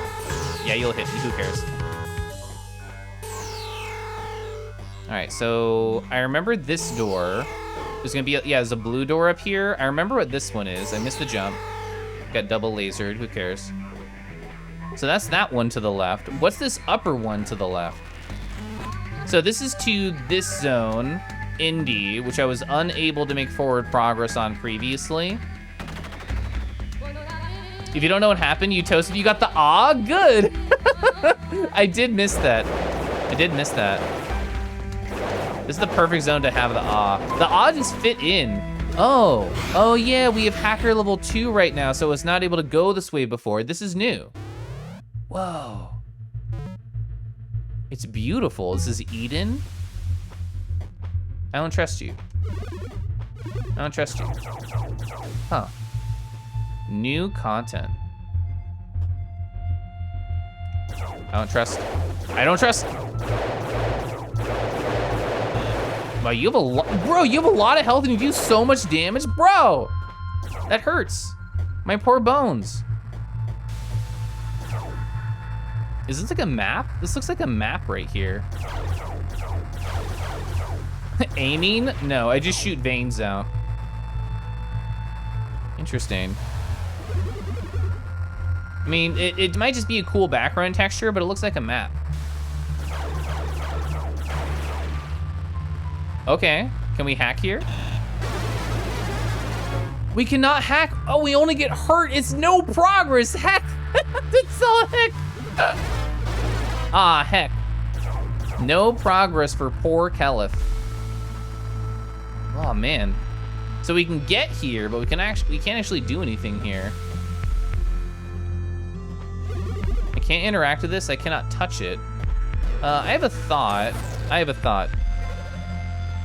Speaker 1: Yeah, you'll hit me, who cares? All right, so I remember this door. There's gonna be, there's a blue door up here. I remember what this one is. I missed the jump. Got double lasered, who cares? So that's that one to the left. What's this upper one to the left? So this is to this zone, Indy, which I was unable to make forward progress on previously. If you don't know what happened, you toasted, you got the awe? Good. I did miss that. I did miss that. This is the perfect zone to have the awe. The awe just fit in. Oh yeah, we have hacker level 2 right now, so it's not able to go this way before. This is new. Whoa. It's beautiful. This is Eden. I don't trust you. I don't trust you. Huh. New content. I don't trust. I don't trust. Wow, you have a lot, bro, you have a lot of health and you do so much damage, bro. That hurts. My poor bones. Is this like a map? This looks like a map right here. Aiming? No, I just shoot veins out. Interesting. I mean, it might just be a cool background texture, but it looks like a map. Okay, can we hack here? We cannot hack. Oh, we only get hurt. It's no progress. Heck, it's all heck. Ah, heck. No progress for poor Keliff. Oh man. So we can get here, but we can't actually do anything here. I can't interact with this. I cannot touch it. I have a thought.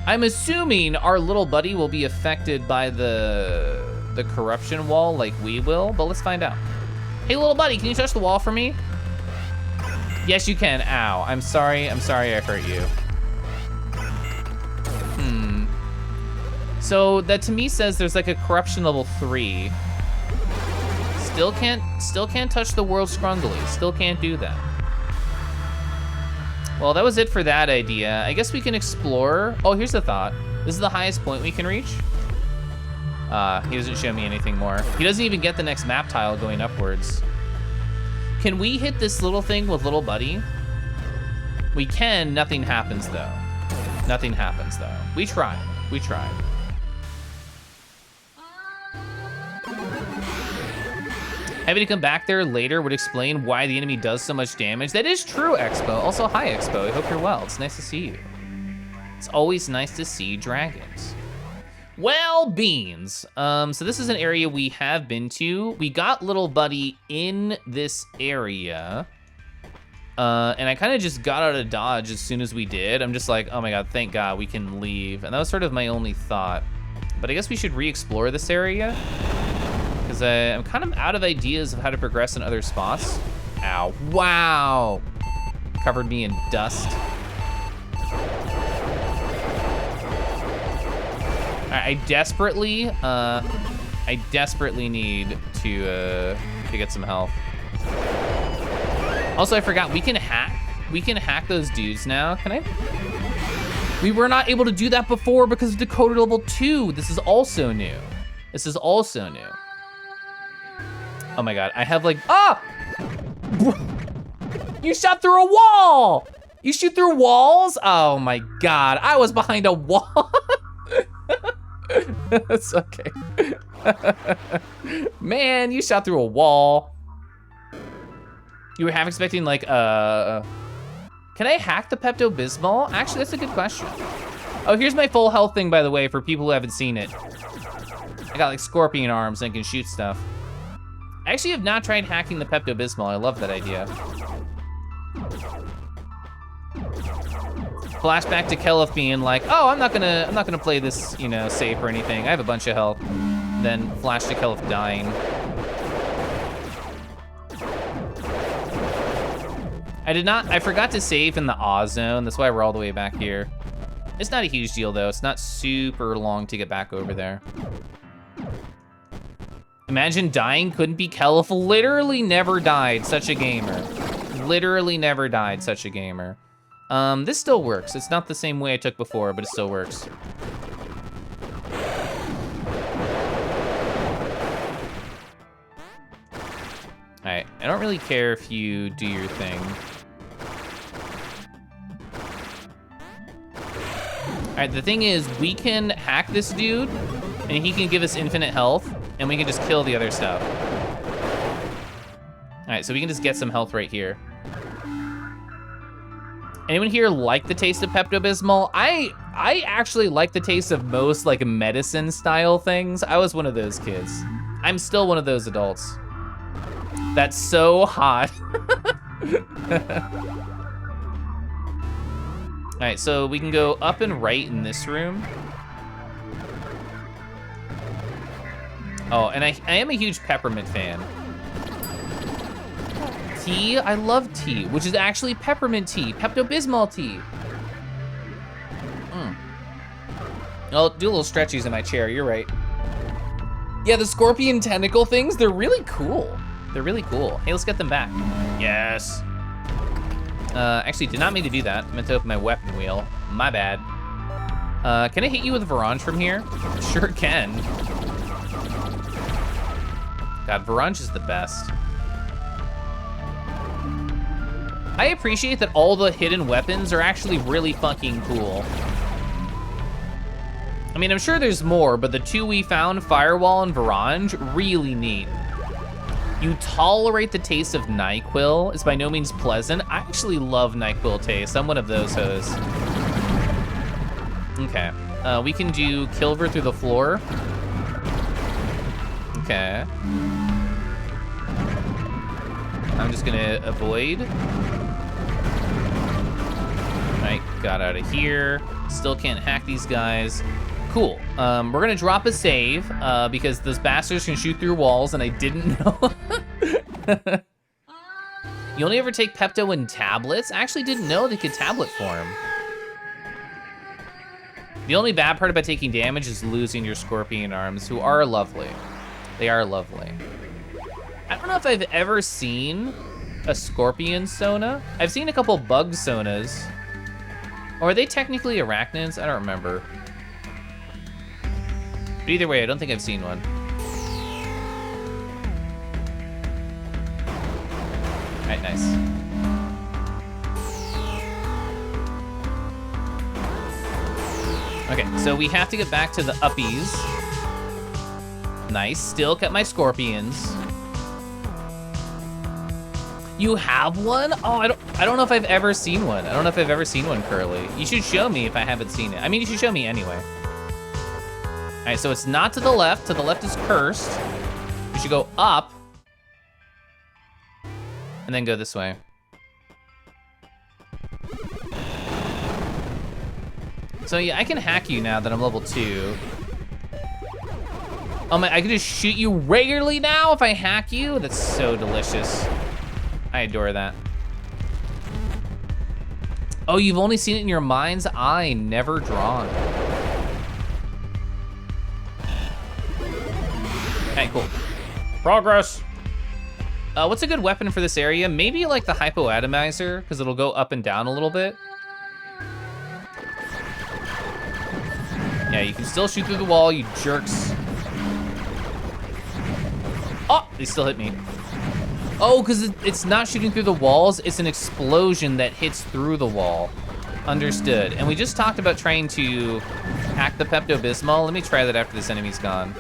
Speaker 1: I'm assuming our little buddy will be affected by the corruption wall like we will, but let's find out. Hey, little buddy, can you touch the wall for me? Yes, you can. Ow. I'm sorry I hurt you. So that to me says there's like a corruption level 3. Still can't touch the world scrungly. Still can't do that. Well, that was it for that idea. I guess we can explore. Oh, here's the thought. This is the highest point we can reach. He doesn't show me anything more. He doesn't even get the next map tile going upwards. Can we hit this little thing with little buddy? We can, nothing happens though. Nothing happens though. We tried. Having to come back there later would explain why the enemy does so much damage. That is true, Expo. Also, hi, Expo. I hope you're well. It's nice to see you. It's always nice to see dragons. Well, beans. So this is an area we have been to. We got little buddy in this area. And I kind of just got out of dodge as soon as we did. I'm just like, oh my God, thank God we can leave. And that was sort of my only thought. But I guess we should re-explore this area, because I'm kind of out of ideas of how to progress in other spots. Ow, wow. Covered me in dust. I desperately need to get some health. Also, I forgot, we can hack those dudes now. Can I? We were not able to do that before because of Decoder level 2. This is also new. This is also new. Oh my God, I have like, ah! You shot through a wall! You shoot through walls? Oh my God, I was behind a wall. That's okay. Man, you shot through a wall. You were half expecting like, can I hack the Pepto-Bismol? Actually, that's a good question. Oh, here's my full health thing, by the way, for people who haven't seen it. I got like scorpion arms and can shoot stuff. I actually have not tried hacking the Pepto-Bismol. I love that idea. Flashback to Keliff being like, oh, I'm not gonna play this, you know, safe or anything. I have a bunch of health. Then flash to Keliff dying. I forgot to save in the Aw zone. That's why we're all the way back here. It's not a huge deal though. It's not super long to get back over there. Imagine dying couldn't be Keliff. Literally never died, such a gamer. Literally never died, such a gamer. This still works. It's not the same way I took before, but it still works. All right, I don't really care if you do your thing. All right, the thing is, we can hack this dude, and he can give us infinite health, and we can just kill the other stuff. All right, so we can just get some health right here. Anyone here like the taste of Pepto-Bismol? I actually like the taste of most like medicine style things. I was one of those kids. I'm still one of those adults. That's so hot. All right, so we can go up and right in this room. Oh, and I am a huge peppermint fan. Tea, I love tea, which is actually peppermint tea, Pepto-Bismol tea. I'll do a little stretchies in my chair, you're right. Yeah, the scorpion tentacle things, they're really cool. They're really cool. Hey, let's get them back. Yes. Actually, did not mean to do that. I meant to open my weapon wheel. My bad. Can I hit you with Verge from here? Sure can. God, Verge is the best. I appreciate that all the hidden weapons are actually really fucking cool. I mean, I'm sure there's more, but the two we found, Firewall and Verge, really neat. You tolerate the taste of NyQuil. It's by no means pleasant. I actually love NyQuil taste. I'm one of those hoes. Okay, we can do Kilver through the floor. Okay. I'm just gonna avoid. Right, got out of here. Still can't hack these guys. Cool, we're gonna drop a save because those bastards can shoot through walls and I didn't know. You only ever take Pepto in tablets? I actually didn't know they could tablet form. The only bad part about taking damage is losing your scorpion arms, who are lovely. They are lovely. I don't know if I've ever seen a scorpion Sona. I've seen a couple bug Sonas. Or are they technically arachnids? I don't remember. But either way, I don't think I've seen one. All right, nice. Okay, so we have to get back to the uppies. Nice, still kept my scorpions. You have one? Oh, I don't know if I've ever seen one. I don't know if I've ever seen one, Curly. You should show me if I haven't seen it. I mean, you should show me anyway. All right, so it's not to the left. To the left is cursed. You should go up. And then go this way. So yeah, I can hack you now that I'm level 2. Oh my, I can just shoot you regularly now if I hack you? That's so delicious. I adore that. Oh, you've only seen it in your mind's eye, never drawn. Okay, cool. Progress. What's a good weapon for this area? Maybe like the hypoatomizer, because it'll go up and down a little bit. Yeah, you can still shoot through the wall, you jerks. Oh, they still hit me. Oh, because it's not shooting through the walls, it's an explosion that hits through the wall. Understood. And we just talked about trying to hack the Pepto-Bismol. Let me try that after this enemy's gone.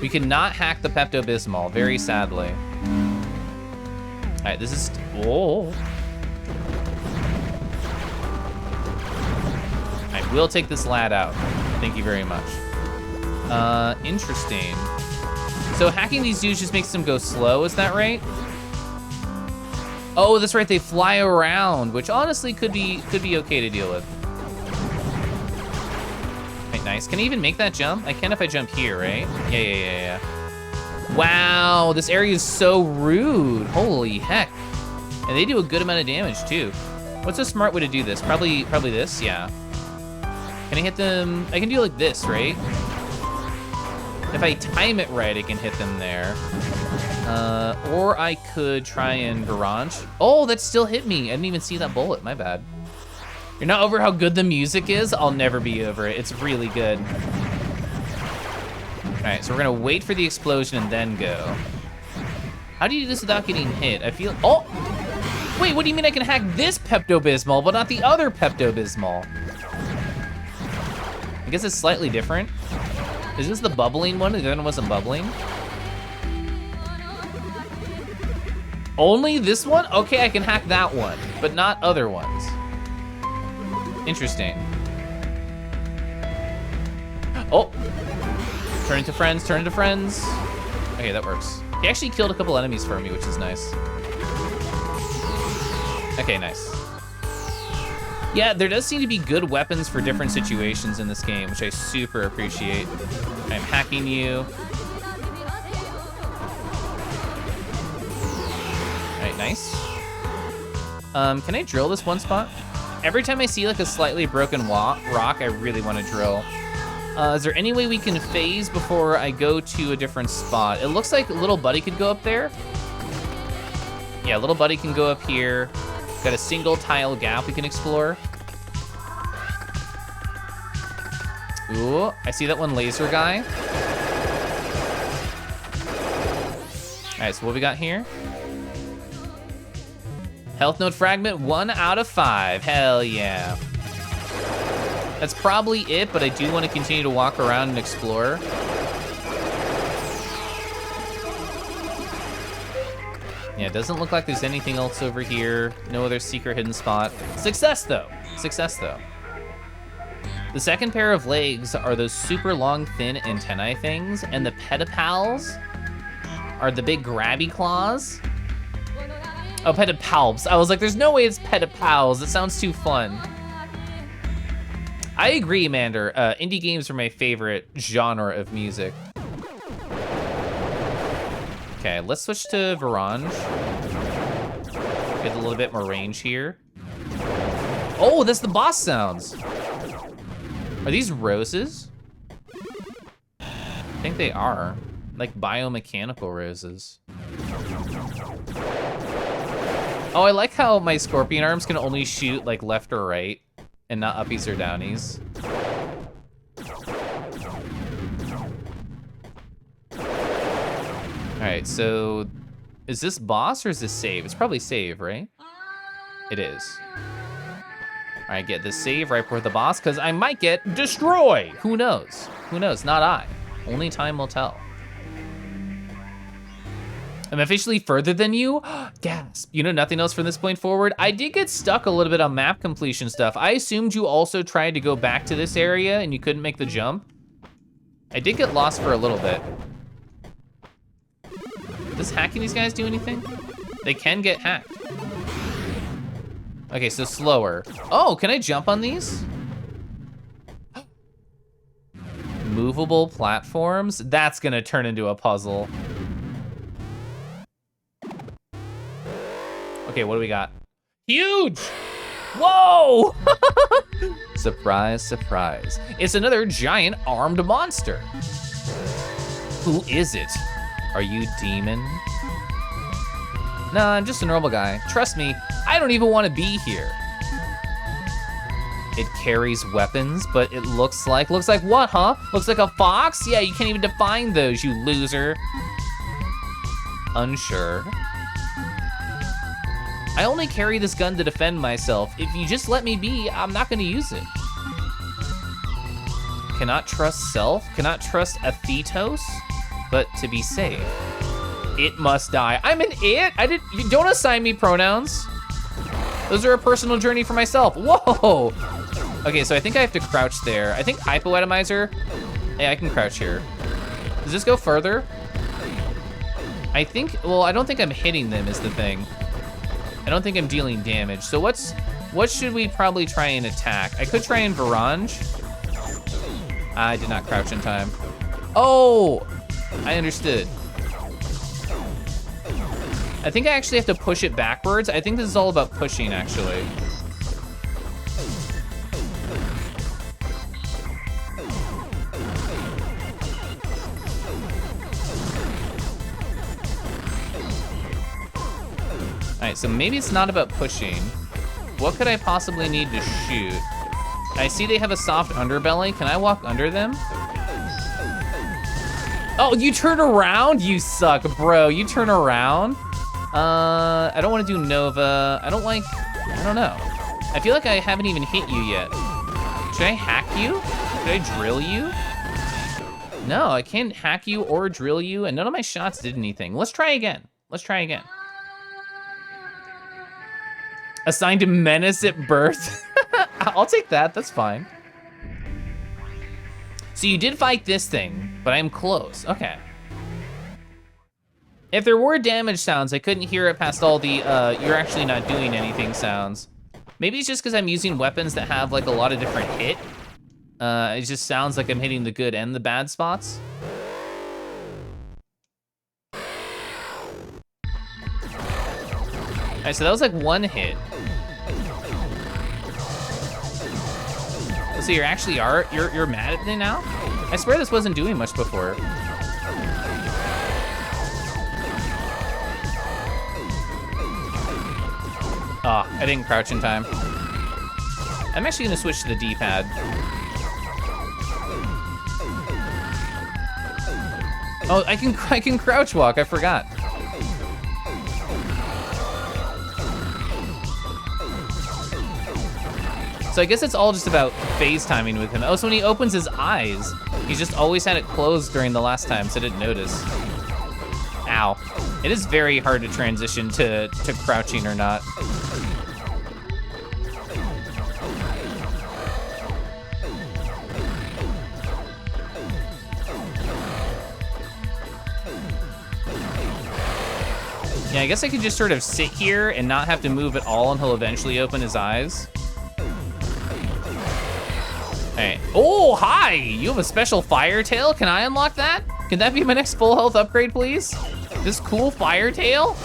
Speaker 1: We cannot hack the Pepto-Bismol, very sadly. All right, this is, oh. I will take this lad out. Thank you very much. Interesting. So hacking these dudes just makes them go slow, is that right? Oh, that's right, they fly around, which honestly could be okay to deal with. Right, nice. Can I even make that jump? I can if I jump here, right? Yeah. Wow, this area is so rude. Holy heck. And they do a good amount of damage too. What's a smart way to do this? Probably this, yeah. Can I hit them? I can do like this, right? If I time it right, I can hit them there. Or I could try and barrage. Oh, that still hit me. I didn't even see that bullet, my bad. You're not over how good the music is? I'll never be over it. It's really good. All right, so we're gonna wait for the explosion and then go. How do you do this without getting hit? I feel, oh! Wait, what do you mean I can hack this Pepto-Bismol, but not the other Pepto-Bismol? I guess it's slightly different. Is this the bubbling one? The other one wasn't bubbling? Only this one? Okay, I can hack that one, but not other ones. Interesting. Oh! Turn into friends, turn into friends. Okay, that works. He actually killed a couple enemies for me, which is nice. Okay, nice. Yeah, there does seem to be good weapons for different situations in this game, which I super appreciate. I'm hacking you. All right, nice. Can I drill this one spot? Every time I see like a slightly broken rock, I really want to drill. Is there any way we can phase before I go to a different spot? It looks like little buddy could go up there. Yeah, little buddy can go up here. Got a single tile gap we can explore. Ooh, I see that one laser guy. All right, so what we got here? Health node fragment, 1 out of 5. Hell yeah. That's probably it, but I do want to continue to walk around and explore. Yeah, it doesn't look like there's anything else over here. No other secret hidden spot. Success though, success though. The second pair of legs are those super long, thin antennae things, and the pedipalps are the big grabby claws. Oh, pedipalps. I was like, there's no way it's pedipals. It sounds too fun. I agree, Mander. Indie games are my favorite genre of music. Okay, let's switch to Verge. Get a little bit more range here. Oh, that's the boss sounds. Are these roses? I think they are. Like biomechanical roses. Oh, I like how my scorpion arms can only shoot like left or right and not uppies or downies. All right, so is this boss or is this save? It's probably save, right? It is. All right, get the save right before the boss, because I might get destroy. Who knows? Who knows? Not I. Only time will tell. I'm officially further than you? Gasp. You know nothing else from this point forward? I did get stuck a little bit on map completion stuff. I assumed you also tried to go back to this area and you couldn't make the jump. I did get lost for a little bit. Does hacking these guys do anything? They can get hacked. Okay, so slower. Oh, can I jump on these? Movable platforms? That's gonna turn into a puzzle. Okay, what do we got? Huge! Whoa! Surprise, surprise. It's another giant armed monster. Who is it? Are you demon? Nah, I'm just a normal guy. Trust me, I don't even want to be here. It carries weapons, but it looks like what, huh? Looks like a fox? Yeah, you can't even define those, you loser. Unsure. I only carry this gun to defend myself. If you just let me be, I'm not gonna use it. Cannot trust self, cannot trust Athetos, but to be safe. It must die. I'm an it? Don't assign me pronouns. Those are a personal journey for myself. Whoa! Okay, so I think I have to crouch there. I think hypoatomizer, yeah, I can crouch here. Does this go further? I don't think I'm hitting them is the thing. I don't think I'm dealing damage. So what should we probably try and attack? I could try and Verge. I did not crouch in time. Oh, I understood. I think I actually have to push it backwards. I think this is all about pushing, actually. All right, so maybe it's not about pushing. What could I possibly need to shoot? I see they have a soft underbelly. Can I walk under them? Oh, you turn around? You suck, bro. You turn around? I don't want to do Nova. I don't know. I feel like I haven't even hit you yet. Should I hack you? Should I drill you? No, I can't hack you or drill you, and none of my shots did anything. Let's try again. Assigned to menace at birth. I'll take that, that's fine. So you did fight this thing, but I'm close, okay. If there were damage sounds, I couldn't hear it past all the you're actually not doing anything sounds. Maybe it's just because I'm using weapons that have like a lot of different hit. It just sounds like I'm hitting the good and the bad spots. All right, so that was like one hit. So you're mad at me now? I swear this wasn't doing much before. Oh, I didn't crouch in time. I'm actually gonna switch to the D-pad. Oh, I can crouch walk, I forgot. So I guess it's all just about phase timing with him. Oh, so when he opens his eyes, he's just always had it closed during the last time, so I didn't notice. Ow. It is very hard to transition to crouching or not. Yeah, I guess I could just sort of sit here and not have to move at all until he'll eventually open his eyes. Hey. Oh, hi! You have a special fire tail? Can I unlock that? Can that be my next full health upgrade, please? This cool fire tail?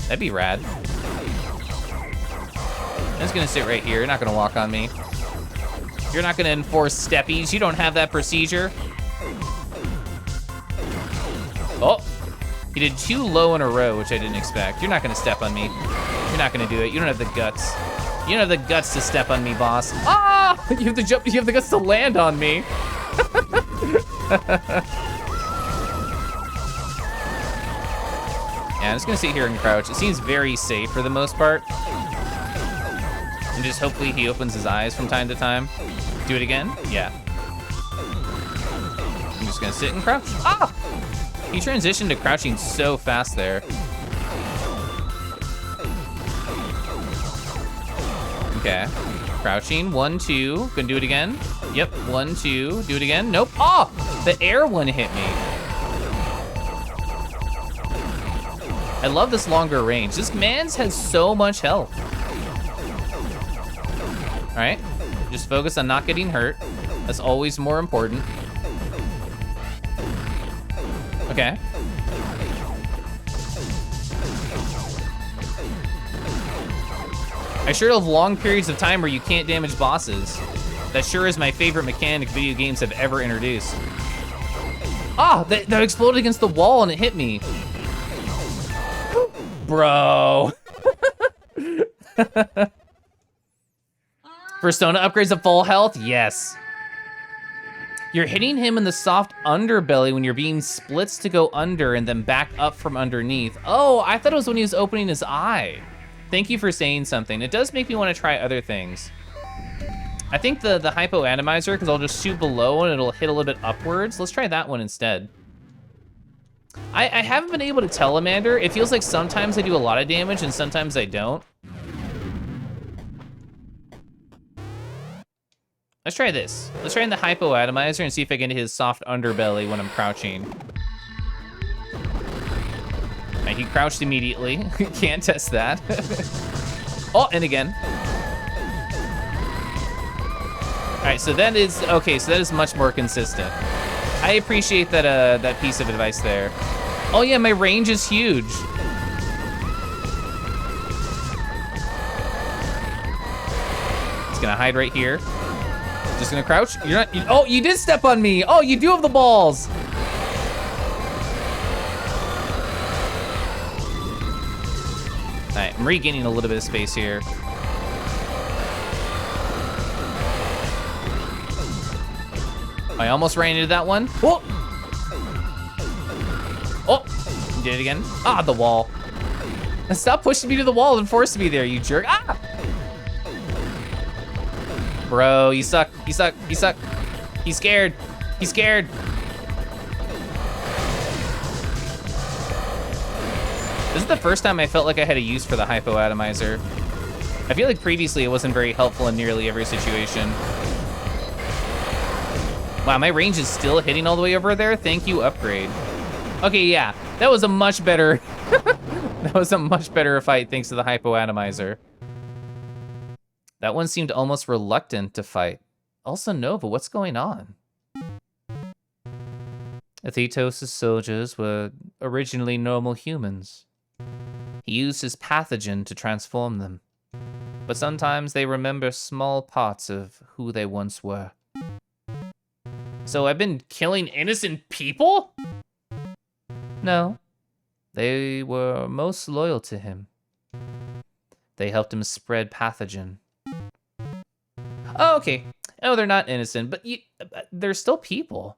Speaker 1: That'd be rad. I'm just gonna sit right here. You're not gonna walk on me. You're not gonna enforce steppies. You don't have that procedure. Oh, he did 2 low in a row, which I didn't expect. You're not gonna step on me. You're not gonna do it. You don't have the guts. You don't have the guts to step on me, boss. Ah! You have to jump. You have the guts to land on me. Yeah, I'm just gonna sit here and crouch. It seems very safe for the most part. And just hopefully he opens his eyes from time to time. Do it again? Yeah. I'm just gonna sit and crouch. Ah! He transitioned to crouching so fast there. Okay, crouching, 1, 2, gonna do it again. Yep, 1, 2, do it again. Nope, oh, the air one hit me. I love this longer range. This man's has so much health. All right, just focus on not getting hurt. That's always more important. Okay. I sure have long periods of time where you can't damage bosses. That sure is my favorite mechanic video games have ever introduced. Ah, that exploded against the wall and it hit me. Persona upgrades to full health? Yes. You're hitting him in the soft underbelly when you're being splits to go under and then back up from underneath. Oh, I thought it was when he was opening his eye. Thank you for saying something. It does make me want to try other things. I think the hypoatomizer, because I'll just shoot below and it'll hit a little bit upwards. Let's try that one instead. I haven't been able to tell, Amander. It feels like sometimes I do a lot of damage and sometimes I don't. Let's try this. Let's try in the hypoatomizer and see if I can hit his soft underbelly when I'm crouching. Right, he crouched immediately. Can't test that. Oh, and again. All right, so that is, okay, so that is much more consistent. I appreciate that that piece of advice there. Oh yeah, my range is huge. It's gonna hide right here. Just gonna crouch. You're not, oh, you did step on me. Oh, you do have the balls. All right, I'm regaining a little bit of space here. I almost ran into that one. Oh! Oh! Did it again. Ah, the wall. Stop pushing me to the wall and forcing me there, you jerk. Ah! Bro, you suck. You suck. You suck. He's scared. He's scared. This is the first time I felt like I had a use for the hypoatomizer. I feel like previously it wasn't very helpful in nearly every situation. Wow, my range is still hitting all the way over there. Thank you, upgrade. Okay, yeah, that was a much better, that was a much better fight thanks to the hypoatomizer. That one seemed almost reluctant to fight. Also, Nova, what's going on? Athetos' soldiers were originally normal humans. He used his pathogen to transform them. But sometimes they remember small parts of who they once were. So I've been killing innocent people? No. They were most loyal to him. They helped him spread pathogen. Oh, okay. Oh, they're not innocent, but they're still people.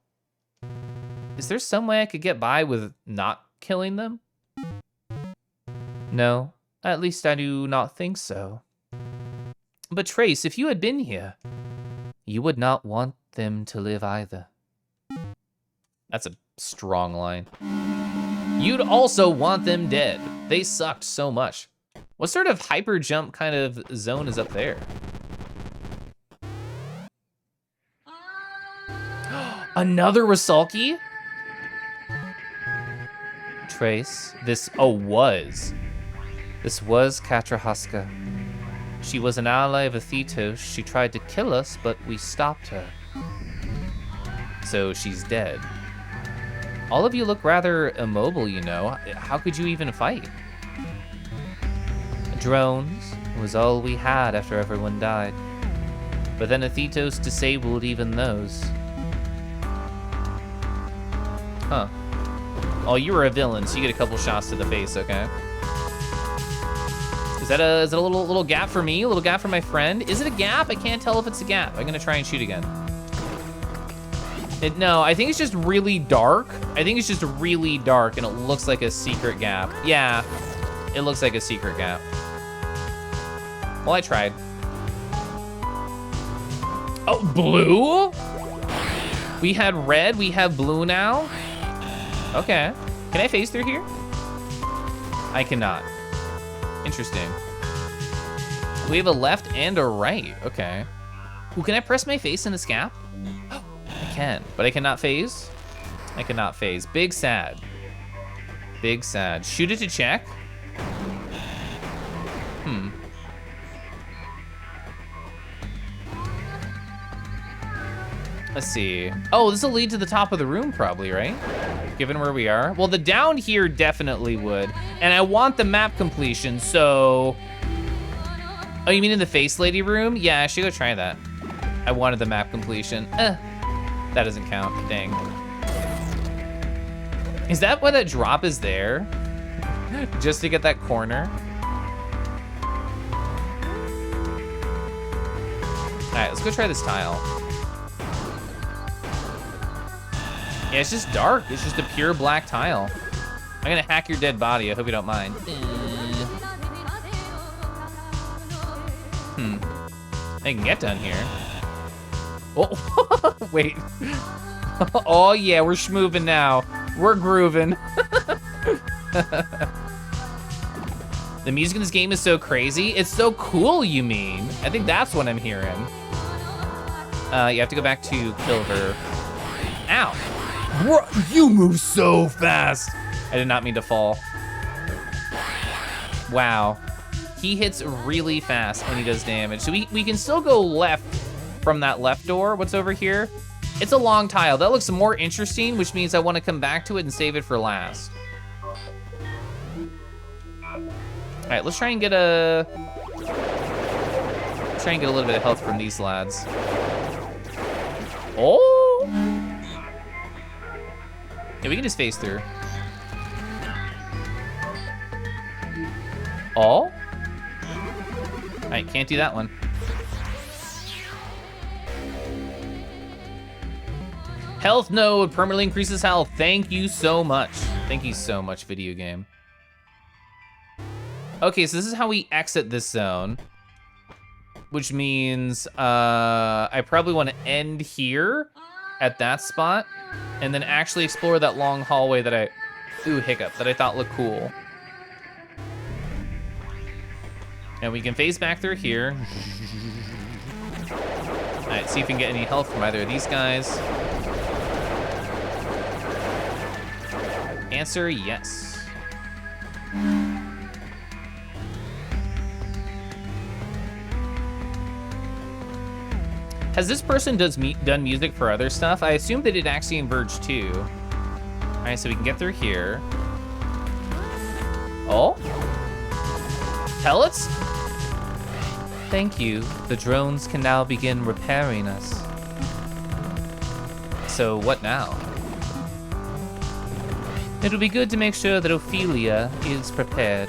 Speaker 1: Is there some way I could get by with not killing them? No, at least I do not think so. But Trace, if you had been here, you would not want them to live either. That's a strong line. You'd also want them dead. They sucked so much. What sort of hyper jump kind of zone is up there? Another Rusalki? Trace, this was Katrahaska. She was an ally of Athetos. She tried to kill us, but we stopped her. So she's dead. All of you look rather immobile, you know. How could you even fight? Drones was all we had after everyone died. But then Athetos disabled even those. Huh. Oh, you were a villain, so you get a couple shots to the face, okay? Is it a little gap for me? A little gap for my friend? Is it a gap? I can't tell if it's a gap. I'm gonna try and shoot again. No, I think it's just really dark. I think it's just really dark and it looks like a secret gap. Yeah, it looks like a secret gap. Well, I tried. Oh, blue? We had red, we have blue now? Okay. Can I phase through here? I cannot. Interesting. We have a left and a right. Okay. Ooh, can I press my face in this gap? I can, but I cannot phase. I cannot phase. Big sad. Big sad. Shoot it to check. Let's see. Oh, this will lead to the top of the room probably, right? Given where we are. Well, the down here definitely would. And I want the map completion, so... Oh, you mean in the Face Lady room? Yeah, I should go try that. I wanted the map completion. That doesn't count, dang. Is that why that drop is there? Just to get that corner? right, let's go try this tile. Yeah, it's just dark. It's just a pure black tile. I'm gonna hack your dead body. I hope you don't mind. I can get down here. Oh, wait. Oh yeah, we're schmoovin' now. We're grooving. The music in this game is so crazy. It's so cool, you mean? I think that's what I'm hearing. You have to go back to kill her. Ow. You move so fast. I did not mean to fall. Wow. He hits really fast when he does damage. So we can still go left from that left door. What's over here? It's a long tile. That looks more interesting, which means I want to come back to it and save it for last. All right, let's try and get a little bit of health from these lads. Oh! Yeah, we can just phase through. Oh? All right, can't do that one. Health node permanently increases health. Thank you so much. Thank you so much, video game. Okay, so this is how we exit this zone, which means I probably want to end here at that spot and then actually explore that long hallway that I thought looked cool. And we can phase back through here. All right, see if we can get any health from either of these guys. Answer, yes. Has this person done music for other stuff? I assume they did Axiom Verge too. All right, so we can get through here. Oh? Pellets? Thank you. The drones can now begin repairing us. So what now? It'll be good to make sure that Ophelia is prepared.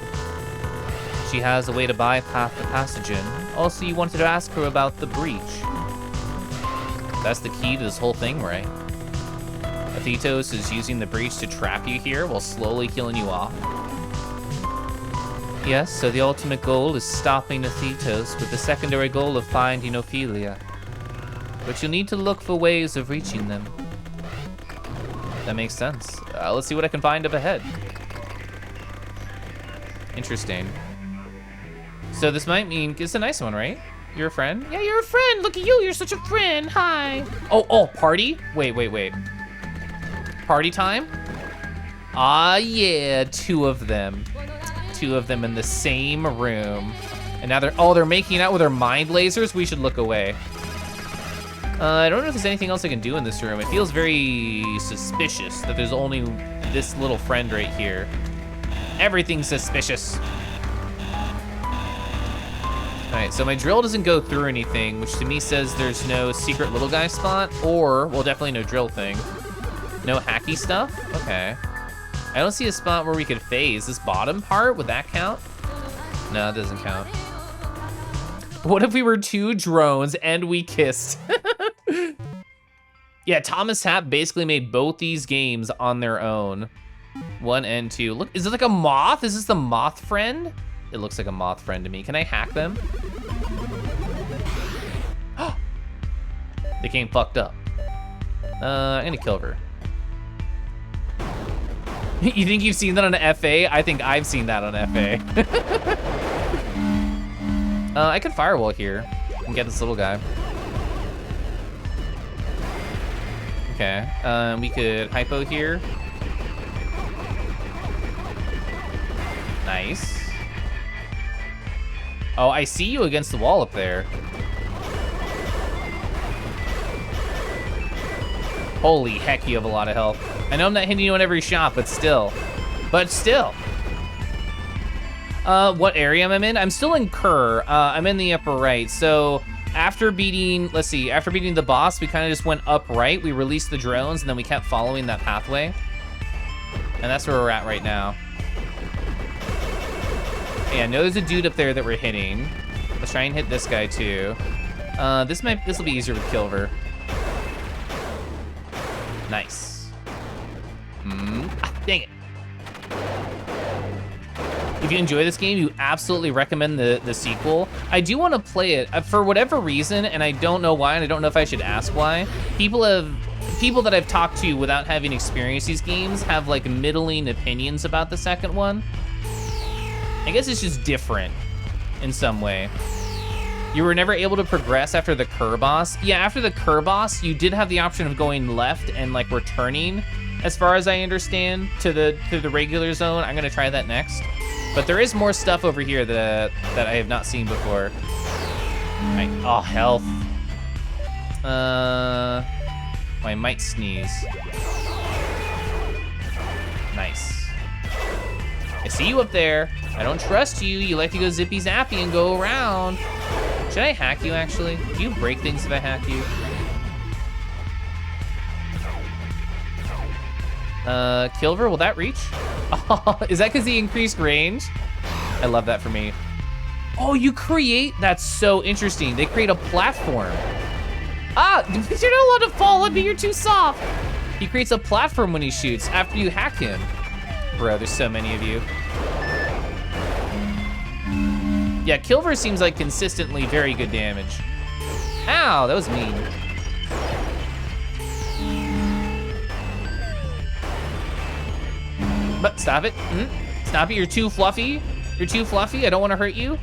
Speaker 1: She has a way to bypass the pathogen. Also, you wanted to ask her about the breach. That's the key to this whole thing, right? Athetos is using the breach to trap you here while slowly killing you off. Yes, so the ultimate goal is stopping Athetos with the secondary goal of finding Ophelia. But you'll need to look for ways of reaching them. That makes sense. Let's see what I can find up ahead. Interesting. So this might mean, it's a nice one, right? You're a friend? Yeah, you're a friend. Look at you, you're such a friend. Hi. Oh, party? Wait. Party time? Ah, yeah, two of them. Two of them in the same room. And now they're making out with their mind lasers. We should look away. I don't know if there's anything else I can do in this room. It feels very suspicious that there's only this little friend right here. Everything's suspicious. All right, so my drill doesn't go through anything, which to me says there's no secret little guy spot, or, well, definitely no drill thing. No hacky stuff? Okay. I don't see a spot where we could phase. This bottom part, would that count? No, it doesn't count. What if we were two drones and we kissed? Yeah, Thomas Happ basically made both these games on their own. 1 and 2. Look, is it like a moth? Is this the moth friend? It looks like a moth friend to me. Can I hack them? They came fucked up. I'm gonna kill her. You think you've seen that on an FA? I think I've seen that on FA. I could firewall here and get this little guy. Okay, we could hypo here. Nice. Oh, I see you against the wall up there. Holy heck, you have a lot of health. I know I'm not hitting you on every shot, but still. What area am I in? I'm still in Kerr. I'm in the upper right. So after beating, let's see, after beating the boss, we kind of just went up right. We released the drones, and then we kept following that pathway. And that's where we're at right now. Yeah, I know there's a dude up there that we're hitting. Let's try and hit this guy too. This will be easier with Keliff. Nice. Dang it. If you enjoy this game, you absolutely recommend the sequel. I do want to play it for whatever reason, and I don't know why, and I don't know if I should ask why. People that I've talked to without having experienced these games have like middling opinions about the second one. I guess it's just different in some way. You were never able to progress after the Cur boss. Yeah, after the Cur boss, you did have the option of going left and like returning, as far as I understand, to the regular zone. I'm gonna try that next. But there is more stuff over here that I have not seen before. All right. Oh, health. I might sneeze. Nice. I see you up there. I don't trust you. You like to go zippy zappy and go around. Should I hack you, actually? Do you break things if I hack you? Keliff, will that reach? Oh, is that because he increased range? I love that for me. Oh, you create, that's so interesting. They create a platform. Ah, you're not allowed to fall on me, you're too soft. He creates a platform when he shoots after you hack him. Bro, there's so many of you. Yeah, Keliff seems like consistently very good damage. Ow, that was mean. But stop it. Stop it, you're too fluffy. You're too fluffy, I don't wanna hurt you.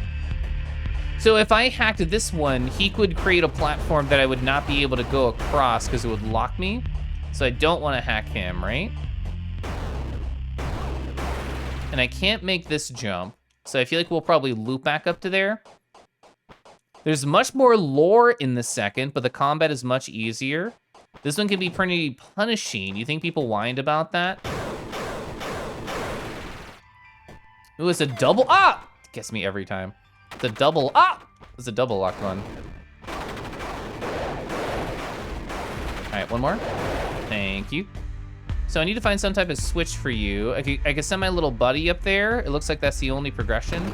Speaker 1: So if I hacked this one, he could create a platform that I would not be able to go across because it would lock me. So I don't wanna hack him, right? And I can't make this jump. So I feel like we'll probably loop back up to there. There's much more lore in the second, but the combat is much easier. This one can be pretty punishing. You think people whined about that? Ooh, it's a double, gets me every time. It's a double, it's a double locked one. All right, one more. Thank you. So I need to find some type of switch for you. I can send my little buddy up there. It looks like that's the only progression.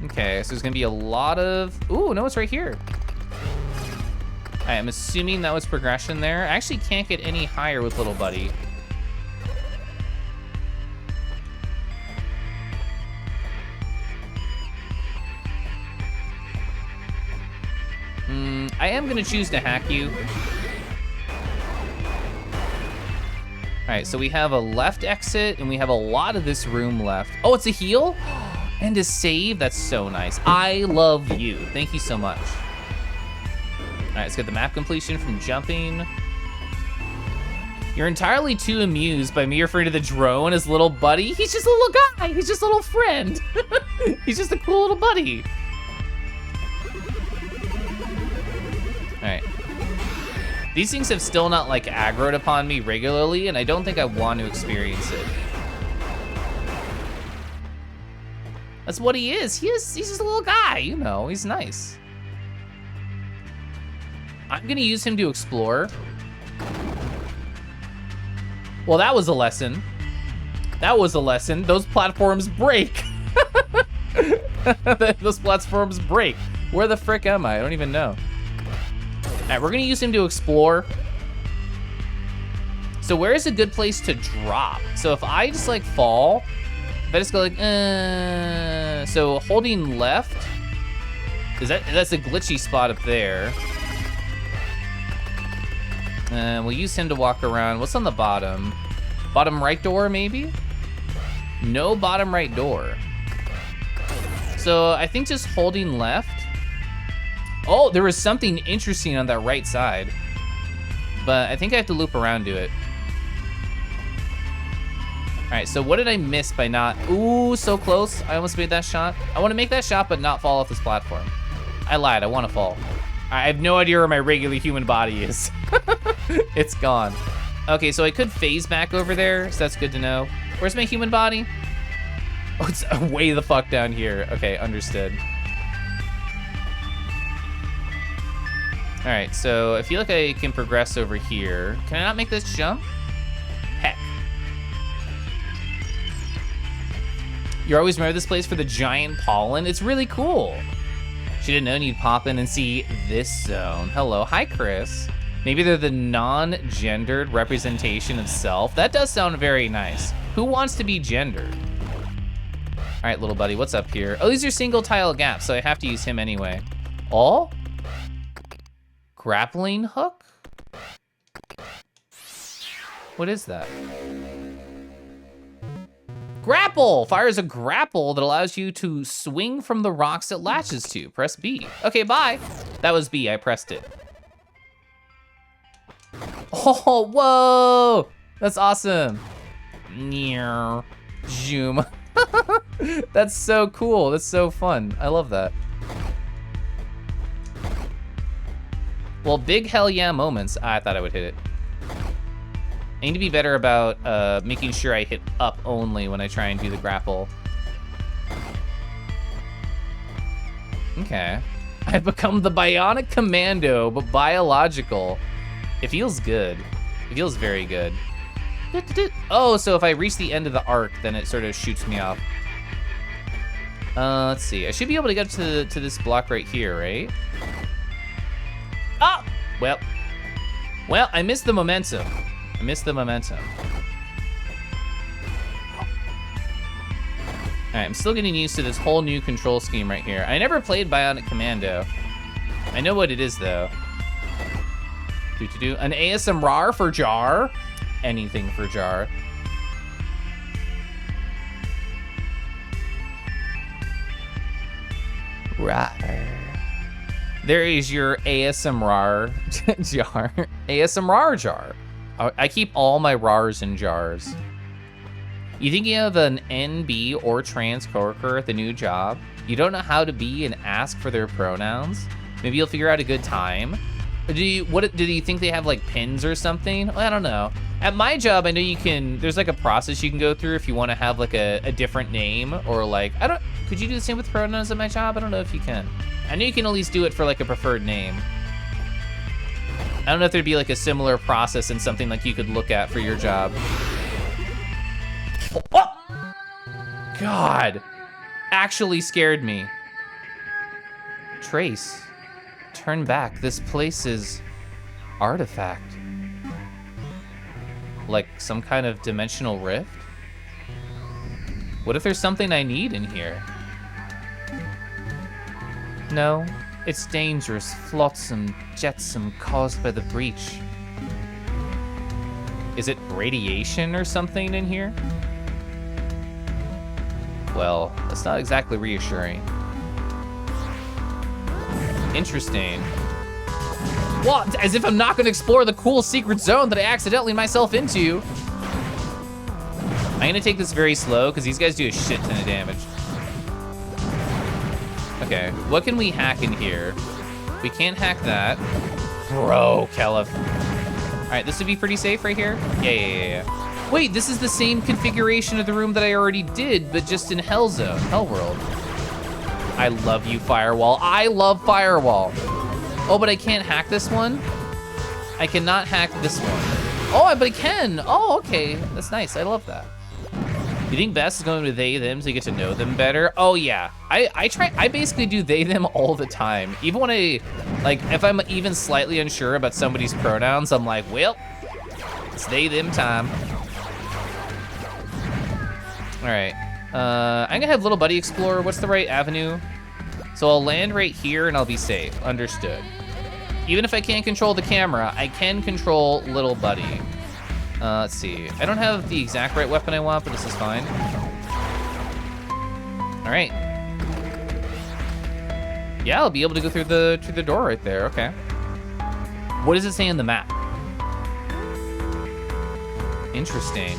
Speaker 1: Okay, so there's gonna be a lot of, ooh, no, it's right here. All right, I'm assuming that was progression there. I actually can't get any higher with little buddy. I am gonna choose to hack you. All right, so we have a left exit and we have a lot of this room left. Oh, it's a heal and a save. That's so nice. I love you. Thank you so much. All right, let's get the map completion from jumping. You're entirely too amused by me referring to the drone as little buddy. He's just a little guy. He's just a little friend. He's just a cool little buddy. All right. These things have still not like aggroed upon me regularly, and I don't think I want to experience it. That's what he is. He's just a little guy, you know, he's nice. I'm gonna use him to explore. Well, that was a lesson. That was a lesson. Those platforms break. Those platforms break. Where the frick am I? I don't even know. All right, we're gonna use him to explore. So where is a good place to drop? So if I just like fall, if I just go like, so holding left, that's a glitchy spot up there. We'll use him to walk around. What's on the bottom? Bottom right door, maybe? No bottom right door. So I think just holding left. Oh, there was something interesting on that right side. But I think I have to loop around to it. All right, so what did I miss by not? Ooh, so close. I almost made that shot. I want to make that shot, but not fall off this platform. I lied, I want to fall. I have no idea where my regular human body is. It's gone. Okay, so I could phase back over there, so that's good to know. Where's my human body? Oh, it's way the fuck down here. Okay, understood. All right, so I feel like I can progress over here. Can I not make this jump? Heck. You always remember this place for the giant pollen? It's really cool. Should have known you'd pop in and see this zone. Hello, hi Chris. Maybe they're the non-gendered representation of self. That does sound very nice. Who wants to be gendered? All right, little buddy, what's up here? Oh, these are single tile gaps, so I have to use him anyway. Oh? Grappling hook? What is that? Grapple! Fires a grapple that allows you to swing from the rocks it latches to. Press B. Okay, bye. That was B, I pressed it. Oh, whoa! That's awesome. Near. Zoom. That's so cool. That's so fun. I love that. Well, big hell yeah moments. I thought I would hit it. I need to be better about making sure I hit up only when I try and do the grapple. Okay. I've become the bionic commando, but biological. It feels good. It feels very good. Oh, so if I reach the end of the arc, then it sort of shoots me off. Let's see. I should be able to get to this block right here, right? Ah! Well, I missed the momentum. I missed the momentum. All right, I'm still getting used to this whole new control scheme right here. I never played Bionic Commando. I know what it is, though. An ASMR for Jar? Anything for Jar. Rar. There is your ASMR jar. ASMR jar. I keep all my RARs in jars. You think you have an NB or trans coworker at the new job? You don't know how to be and ask for their pronouns? Maybe you'll figure out a good time? Do you think they have like pins or something? I don't know. At my job, I know you can, there's like a process you can go through if you want to have like a different name or like, could you do the same with pronouns at my job? I don't know if you can. I know you can at least do it for like a preferred name. I don't know if there'd be like a similar process and something like you could look at for your job. Oh! God, actually scared me. Trace, turn back. This place is artifact. Like some kind of dimensional rift? What if there's something I need in here? No, it's dangerous, flotsam, jetsam caused by the breach. Is it radiation or something in here? Well, that's not exactly reassuring. Interesting. What? As if I'm not gonna explore the cool secret zone that I accidentally myself into. I'm gonna take this very slow because these guys do a shit ton of damage. Okay, what can we hack in here? We can't hack that. Bro, Keliff. All right, this would be pretty safe right here. Yeah. Wait, this is the same configuration of the room that I already did, but just in Hell Zone, Hell World. I love you, Firewall. I love Firewall. Oh, but I can't hack this one? I cannot hack this one. Oh, but I can. Oh, okay. That's nice. I love that. You think best is going with they, them so you get to know them better? Oh, yeah. I basically do they, them all the time. Even when if I'm even slightly unsure about somebody's pronouns, I'm like, well, it's they, them time. All right. I'm gonna have little buddy explore. What's the right avenue? So I'll land right here and I'll be safe. Understood. Even if I can't control the camera, I can control little buddy. Let's see. I don't have the exact right weapon I want, but this is fine. All right. Yeah, I'll be able to go through the door right there. Okay. What does it say on the map? Interesting.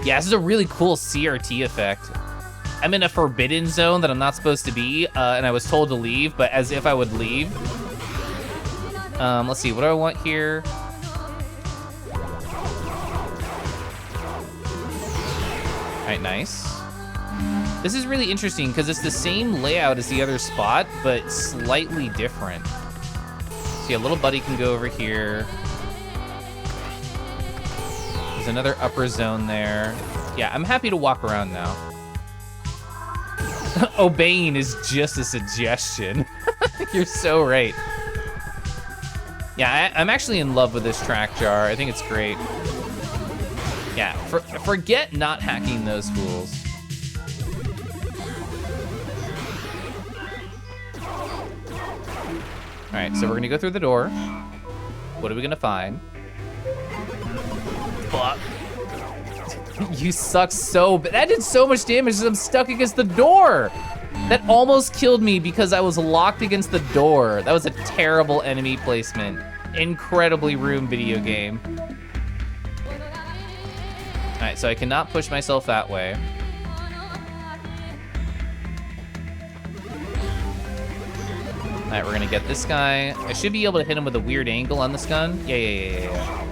Speaker 1: Yeah, this is a really cool CRT effect. I'm in a forbidden zone that I'm not supposed to be, and I was told to leave, but as if I would leave. Let's see, what do I want here? All right, nice. This is really interesting because it's the same layout as the other spot, but slightly different. So yeah, little buddy can go over here. There's another upper zone there. Yeah, I'm happy to walk around now. Obeying is just a suggestion. You're so right. Yeah, I'm actually in love with this track jar. I think it's great. Yeah, forget not hacking those fools. All right, so we're gonna go through the door. What are we gonna find? Fuck. You suck so bad. That did so much damage because I'm stuck against the door. That almost killed me because I was locked against the door. That was a terrible enemy placement. Incredibly ruined video game. All right, so I cannot push myself that way. All right, we're gonna get this guy. I should be able to hit him with a weird angle on this gun. Yeah.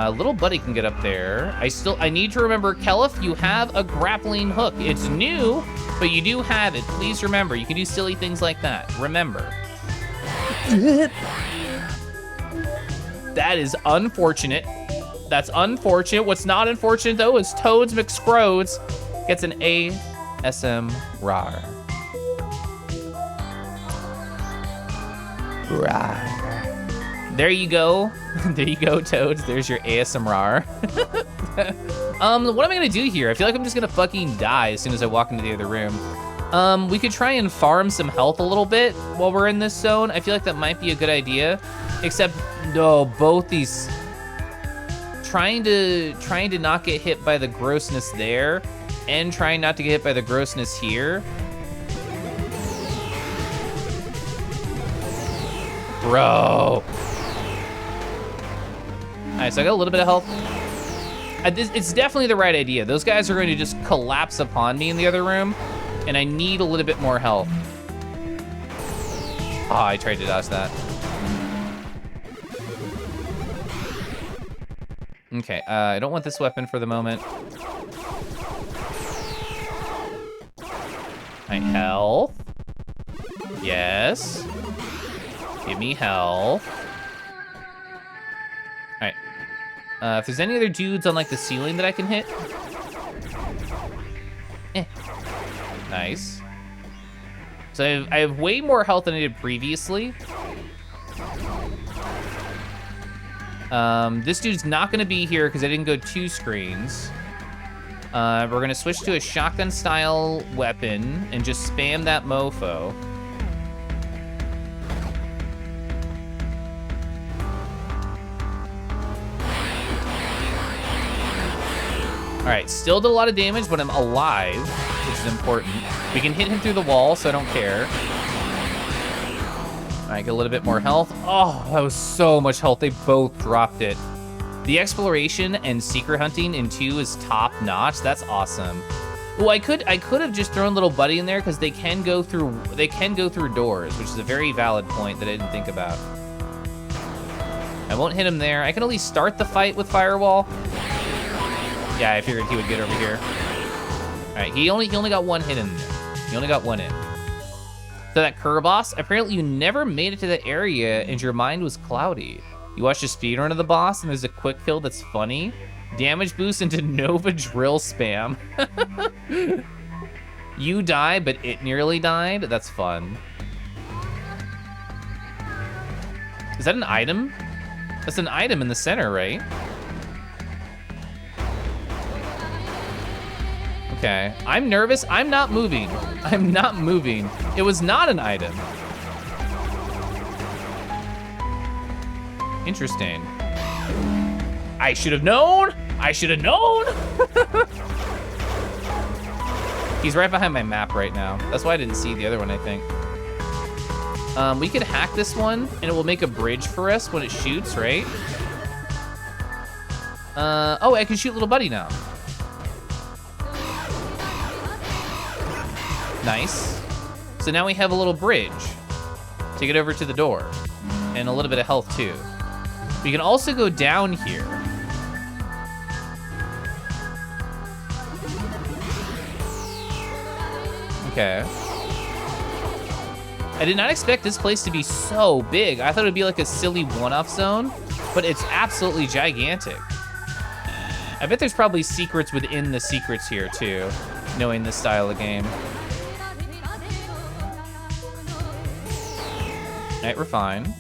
Speaker 1: Little buddy can get up there. I need to remember, Keliff, you have a grappling hook. It's new, but you do have it. Please remember, you can do silly things like that. Remember. That is unfortunate. That's unfortunate. What's not unfortunate, though, is Toads McScrodes gets an ASM RAR. There you go. There you go, Toads. There's your ASMR. What am I gonna do here? I feel like I'm just gonna fucking die as soon as I walk into the other room. We could try and farm some health a little bit while we're in this zone. I feel like that might be a good idea. Except, no, both these... Trying to not get hit by the grossness there, and trying not to get hit by the grossness here. Bro. All right, so I got a little bit of health. It's definitely the right idea. Those guys are going to just collapse upon me in the other room, and I need a little bit more health. Oh, I tried to dodge that. Okay, I don't want this weapon for the moment. My health. Yes. Give me health. All right. If there's any other dudes on like the ceiling that I can hit. Nice. So I have way more health than I did previously. This dude's not gonna be here because I didn't go 2 screens. We're gonna switch to a shotgun style weapon and just spam that mofo. All right, still did a lot of damage, but I'm alive, which is important. We can hit him through the wall, so I don't care. All right, get a little bit more health. Oh, that was so much health. They both dropped it. The exploration and secret hunting in 2 is top notch. That's awesome. Oh, I could have just thrown little buddy in there because they can go through doors, which is a very valid point that I didn't think about. I won't hit him there. I can at least start the fight with firewall. Yeah, I figured he would get over here. All right, he only got 1 hit in there. He only got 1 in. So that Kerboss, apparently you never made it to the area and your mind was cloudy. You watched a speedrun of the boss and there's a quick kill that's funny. Damage boost into Nova drill spam. You die, but it nearly died? That's fun. Is that an item? That's an item in the center, right? Okay, I'm nervous. I'm not moving. I'm not moving. It was not an item. Interesting. I should have known. I should have known. He's right behind my map right now. That's why I didn't see the other one, I think. We could hack this one and it will make a bridge for us when it shoots, right? Oh, I can shoot little buddy now. Nice. So now we have a little bridge to get over to the door and a little bit of health too. We can also go down here. Okay. I did not expect this place to be so big. I thought it would be like a silly one-off zone, but it's absolutely gigantic. I bet there's probably secrets within the secrets here too. knowing this style of game. All right, we're fine.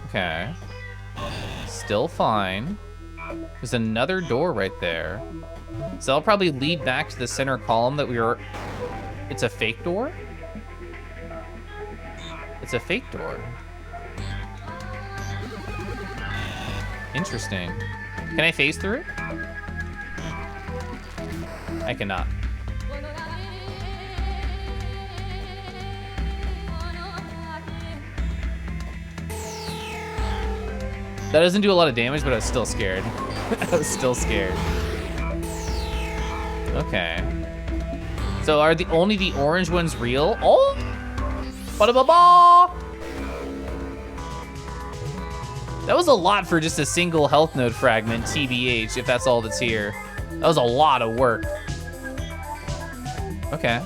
Speaker 1: Okay. Still fine. There's another door right there. So I'll probably lead back to the center column that we were... It's a fake door? It's a fake door. Interesting. Can I phase through it? I cannot. That doesn't do a lot of damage, but I was still scared. I was still scared. Okay. So are only the orange ones real? Oh! Ba-da-ba-ba! That was a lot for just a single health node fragment, TBH, if that's all that's here. That was a lot of work. Okay.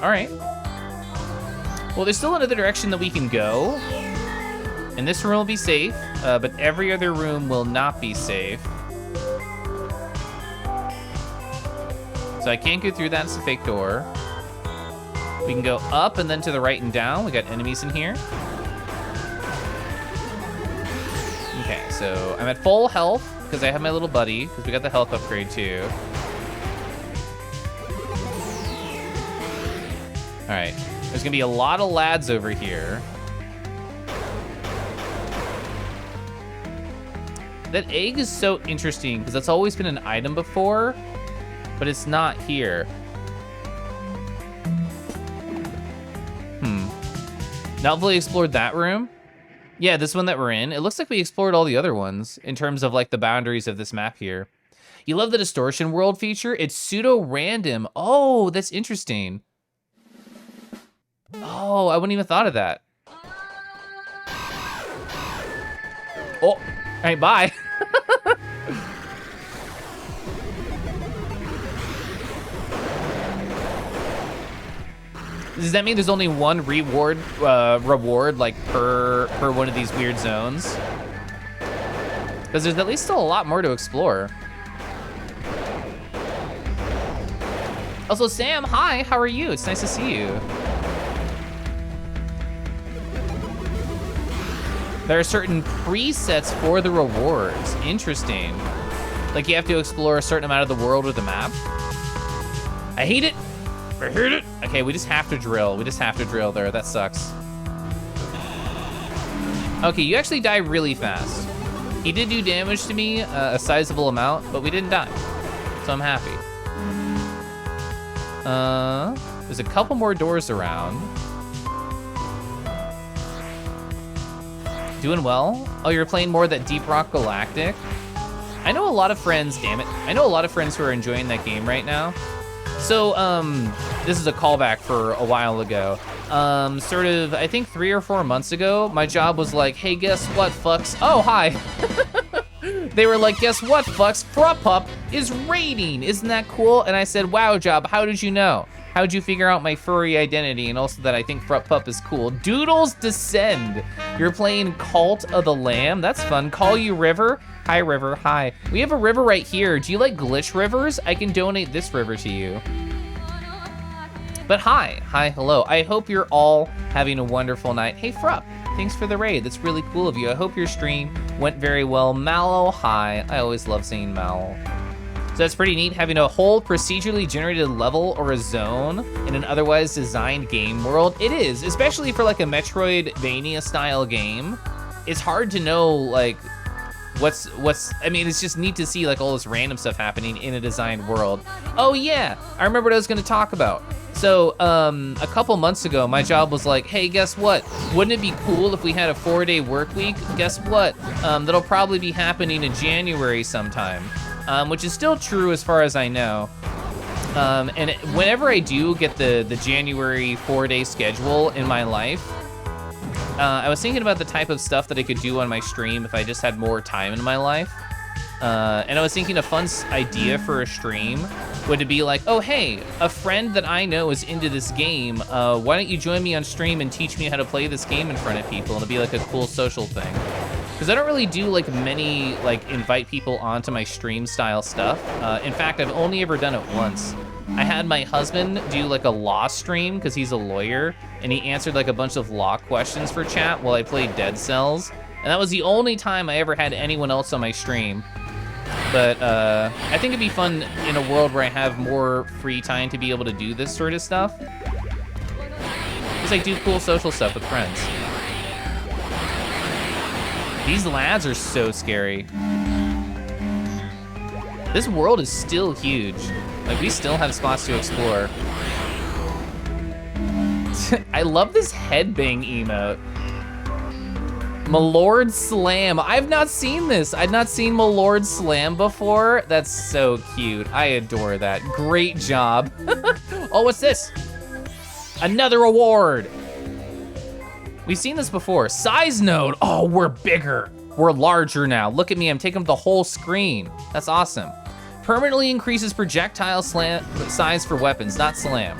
Speaker 1: All right. Well, there's still another direction that we can go. And this room will be safe, but every other room will not be safe. So I can't go through that, it's a fake door. We can go up and then to the right and down. We got enemies in here. Okay, so I'm at full health because I have my little buddy, because we got the health upgrade too. All right, there's gonna be a lot of lads over here. That egg is so interesting because that's always been an item before, but it's not here. Not fully explored that room. Yeah, this one that we're in. It looks like we explored all the other ones in terms of like the boundaries of this map here. You love the distortion world feature? It's pseudo-random. Oh, that's interesting. Oh, I wouldn't even thought of that. Oh, all right, bye. Does that mean there's only one reward like per one of these weird zones? Because there's at least still a lot more to explore. Also, Sam, hi, how are you? It's nice to see you. There are certain presets for the rewards. Interesting. Like you have to explore a certain amount of the world or the map. I hate it. I hate it. Okay, we just have to drill. We just have to drill there. That sucks. Okay, you actually die really fast. He did do damage to me, a sizable amount, but we didn't die. So I'm happy. There's a couple more doors around. Doing well? Oh, you're playing more of that Deep Rock Galactic? I know a lot of friends, damn it. I know a lot of friends who are enjoying that game right now. So, this is a callback for a while ago. Sort of, I think 3 or 4 months ago, my job was like, hey, guess what, fucks? Oh, hi. They were like, guess what, fucks? Frup is raiding. Isn't that cool? And I said, wow, job, how did you know? How'd you figure out my furry identity and also that I think Frup is cool? Doodles Descend. You're playing Cult of the Lamb. That's fun. Call you River. Hi, River. Hi. We have a river right here. Do you like glitch rivers? I can donate this river to you. But hi. Hi, hello. I hope you're all having a wonderful night. Hey, Frup. Thanks for the raid. That's really cool of you. I hope your stream went very well. Mallow, hi. I always love seeing Mallow. So that's pretty neat, having a whole procedurally generated level or a zone in an otherwise designed game world. It is, especially for like a Metroidvania style game. It's hard to know like what's, I mean, it's just neat to see like all this random stuff happening in a designed world. Oh yeah, I remember what I was gonna talk about. So a couple months ago, my job was like, hey, guess what? Wouldn't it be cool if we had a 4-day work week? Guess what? That'll probably be happening in January sometime. Which is still true as far as I know. And whenever I do get the January 4-day schedule in my life, I was thinking about the type of stuff that I could do on my stream if I just had more time in my life. And I was thinking a fun idea for a stream would be like, oh, hey, a friend that I know is into this game. Why don't you join me on stream and teach me how to play this game in front of people? And it'll be like a cool social thing. Because I don't really do like many like invite people onto my stream style stuff. In fact, I've only ever done it once. I had my husband do like a law stream because he's a lawyer, and he answered like a bunch of law questions for chat while I played Dead Cells. And that was the only time I ever had anyone else on my stream. But I think it'd be fun in a world where I have more free time to be able to do this sort of stuff. Just like do cool social stuff with friends. These lads are so scary. This world is still huge. Like, we still have spots to explore. I love this headbang emote. Malord Slam. I've not seen this. I've not seen Malord Slam before. That's so cute. I adore that. Great job. Oh, what's this? Another award. We've seen this before. Size node. Oh, we're bigger. We're larger now. Look at me, I'm taking up the whole screen. That's awesome. Permanently increases projectile size for weapons, not slam.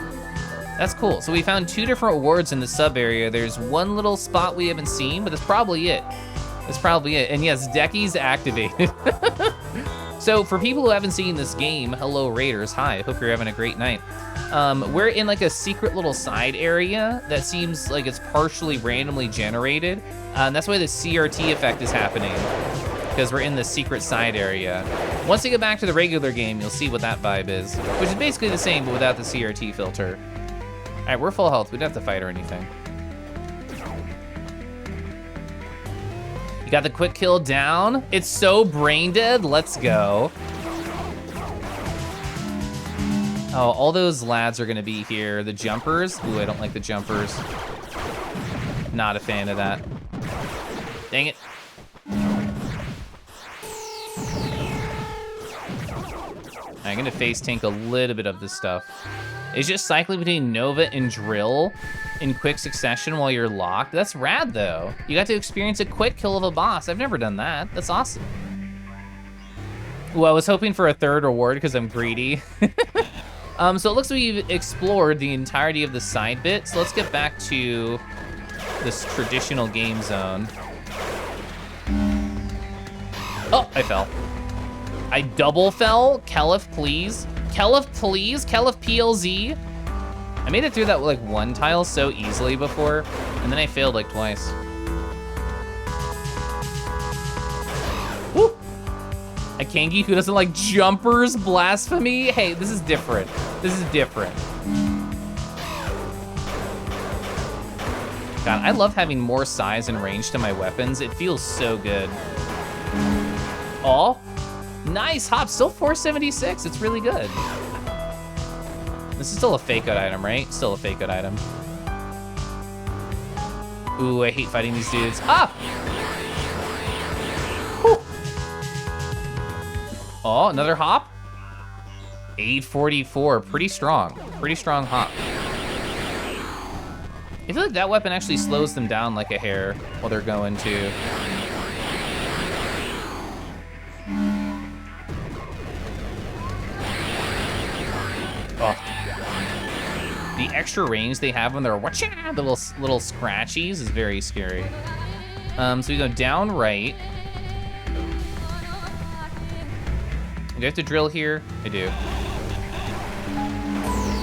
Speaker 1: That's cool. So we found 2 different awards in the sub area. There's one little spot we haven't seen, but that's probably it. That's probably it. And yes, Decky's activated. So for people who haven't seen this game, hello Raiders, hi, hope you're having a great night. We're in like a secret little side area that seems like it's partially randomly generated. And that's why the CRT effect is happening, because we're in the secret side area. Once you get back to the regular game, you'll see what that vibe is, which is basically the same, but without the CRT filter. All right, we're full health. We don't have to fight or anything. You got the quick kill down. It's so brain dead. Let's go. Oh, all those lads are gonna be here. The jumpers. Ooh, I don't like the jumpers. Not a fan of that. Dang it. I'm gonna face tank a little bit of this stuff. It's just cycling between Nova and Drill in quick succession while you're locked. That's rad though. You got to experience a quick kill of a boss. I've never done that. That's awesome. Ooh, I was hoping for a 3rd reward because I'm greedy. So it looks like we've explored the entirety of the side bit. So let's get back to this traditional game zone. Oh, I fell. I double fell. Keliff, please. Keliff, please. Keliff PLZ. I made it through that like 1 tile so easily before, and then I failed like twice. Woo! A Kangi who doesn't like jumpers, blasphemy. Hey, this is different. This is different. God, I love having more size and range to my weapons. It feels so good. Oh, nice hop, still 476. It's really good. This is still a fake out item, right? Still a fake out item. Ooh, I hate fighting these dudes. Ah! Whew. Oh, another hop. 844, pretty strong hop. I feel like that weapon actually slows them down like a hair while they're going to. Oh. The extra range they have when they're watching the little scratchies is very scary. So we go down right. Do I have to drill here? I do.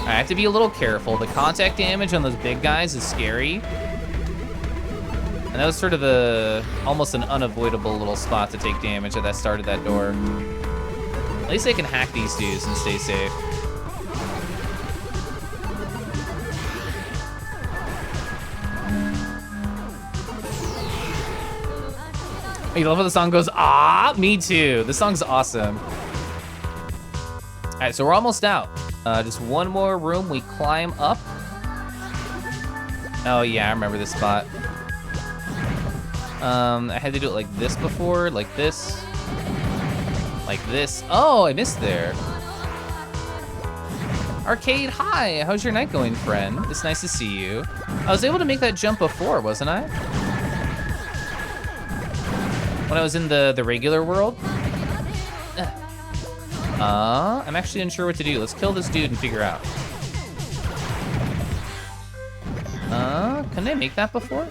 Speaker 1: I have to be a little careful. The contact damage on those big guys is scary. And that was sort of almost an unavoidable little spot to take damage at that start of that door. At least I can hack these dudes and stay safe. You love how the song goes, ah, me too. This song's awesome. All right, so we're almost out. Just one more room we climb up. Oh yeah, I remember this spot. I had to do it like this before, like this. Like this. Oh, I missed there. Arcade, hi, how's your night going, friend? It's nice to see you. I was able to make that jump before, wasn't I? When I was in the regular world. I'm actually unsure what to do. Let's kill this dude and figure out. Can I make that before?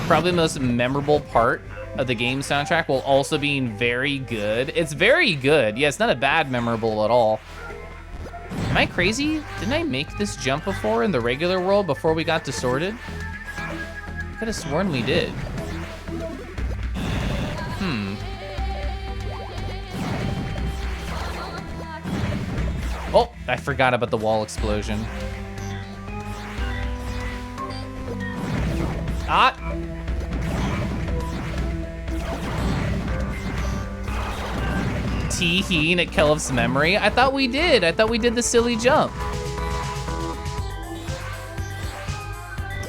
Speaker 1: Probably the most memorable part of the game soundtrack while also being very good. It's very good. Yeah, it's not a bad memorable at all. Am I crazy? Didn't I make this jump before in the regular world before we got distorted? I could have sworn we did. Oh, I forgot about the wall explosion. Ah! Tee-heen at Keliff's memory? I thought we did. I thought we did the silly jump.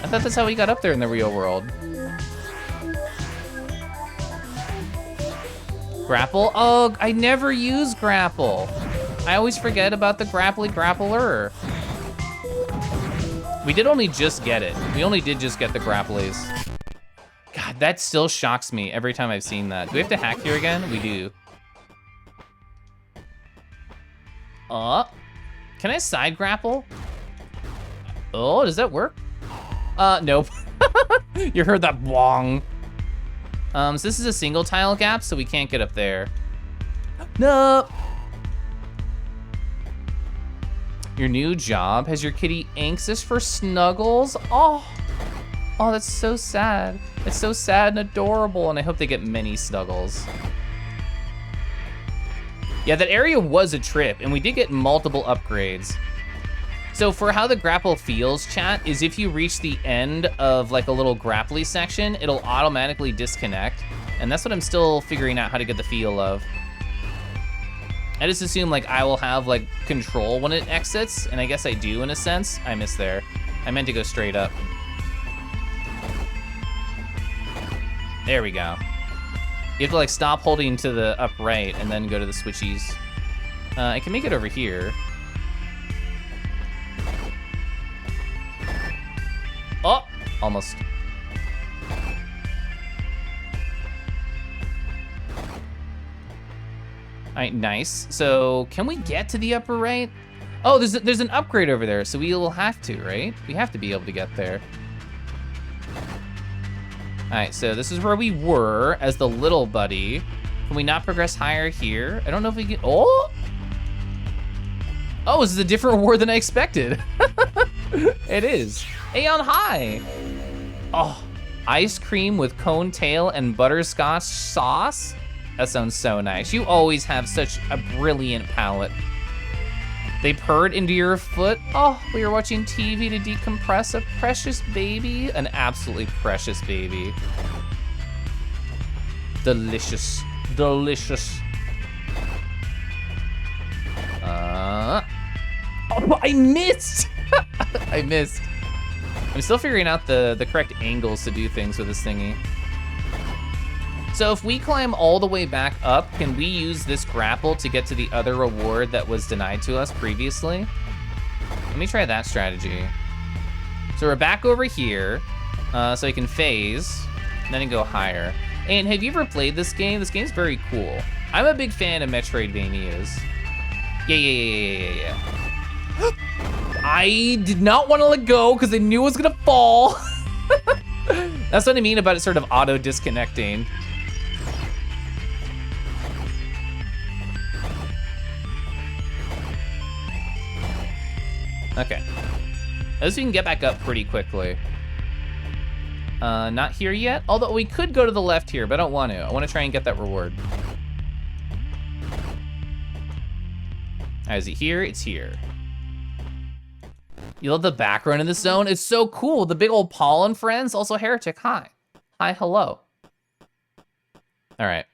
Speaker 1: I thought that's how we got up there in the real world. Grapple? Oh, I never use grapple. I always forget about the grapply grappler. We did only just get it. We only did just get the grapplies. God, that still shocks me every time I've seen that. Do we have to hack here again? We do. Can I side grapple? Oh, does that work? Nope. You heard that bong. So this is a single tile gap, so we can't get up there. Nope. Your new job has your kitty anxious for snuggles. Oh, that's so sad. It's so sad and adorable, and I hope they get many snuggles. Yeah, that area was a trip, and we did get multiple upgrades. So for how the grapple feels, chat, is if you reach the end of like a little grapply section, it'll automatically disconnect. And that's what I'm still figuring out how to get the feel of. I just assume like I will have like control when it exits, and I guess I do in a sense. I missed there. I meant to go straight up. There we go. You have to like stop holding to the upright and then go to the switchies. I can make it over here. Oh, almost. All right, nice. So can we get to the upper right? Oh, there's an upgrade over there, so we will have to, right? We have to be able to get there. All right, so this is where we were as the little buddy. Can we not progress higher here? I don't know if we can, oh! Oh, this is a different reward than I expected. It is. Aeon High. Oh, ice cream with cone tail and butterscotch sauce? That sounds so nice. You always have such a brilliant palate. They purred into your foot. Oh, we were watching TV to decompress. A precious baby. An absolutely precious baby. Delicious. Delicious. Oh, I missed! I missed. I'm still figuring out the correct angles to do things with this thingy. So if we climb all the way back up, can we use this grapple to get to the other reward that was denied to us previously? Let me try that strategy. So we're back over here, so I can phase, and then go higher. And have you ever played this game? This game's very cool. I'm a big fan of Metroidvanias. Yeah. I did not want to let go because I knew it was gonna fall. That's what I mean about it sort of auto disconnecting. Okay. At least we can get back up pretty quickly. Not here yet, although we could go to the left here, but I don't want to. I want to try and get that reward. Is it here? It's here. You love the background in this zone? It's so cool. The big old pollen friends. Also Heretic, hi. Hi, hello. All right.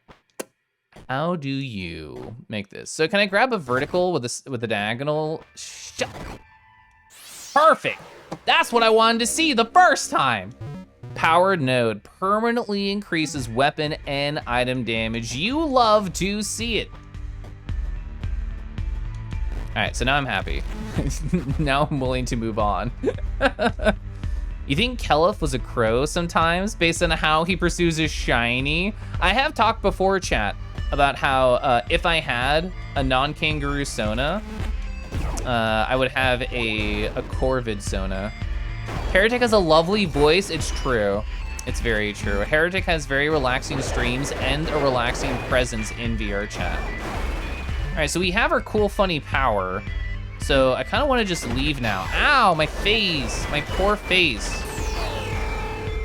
Speaker 1: How do you make this? So can I grab a vertical with a diagonal? Perfect. That's what I wanted to see the first time. Powered node permanently increases weapon and item damage. You love to see it. All right, so now I'm happy. Now I'm willing to move on. You think Keliff was a crow sometimes based on how he pursues his shiny? I have talked before, chat, about how if I had a non-kangaroo Sona, I would have a Corvid Sona. Heretic has a lovely voice, it's true. It's very true. Heretic has very relaxing streams and a relaxing presence in VR chat. All right, so we have our cool, funny power. So I kind of want to just leave now. Ow, my face, my poor face.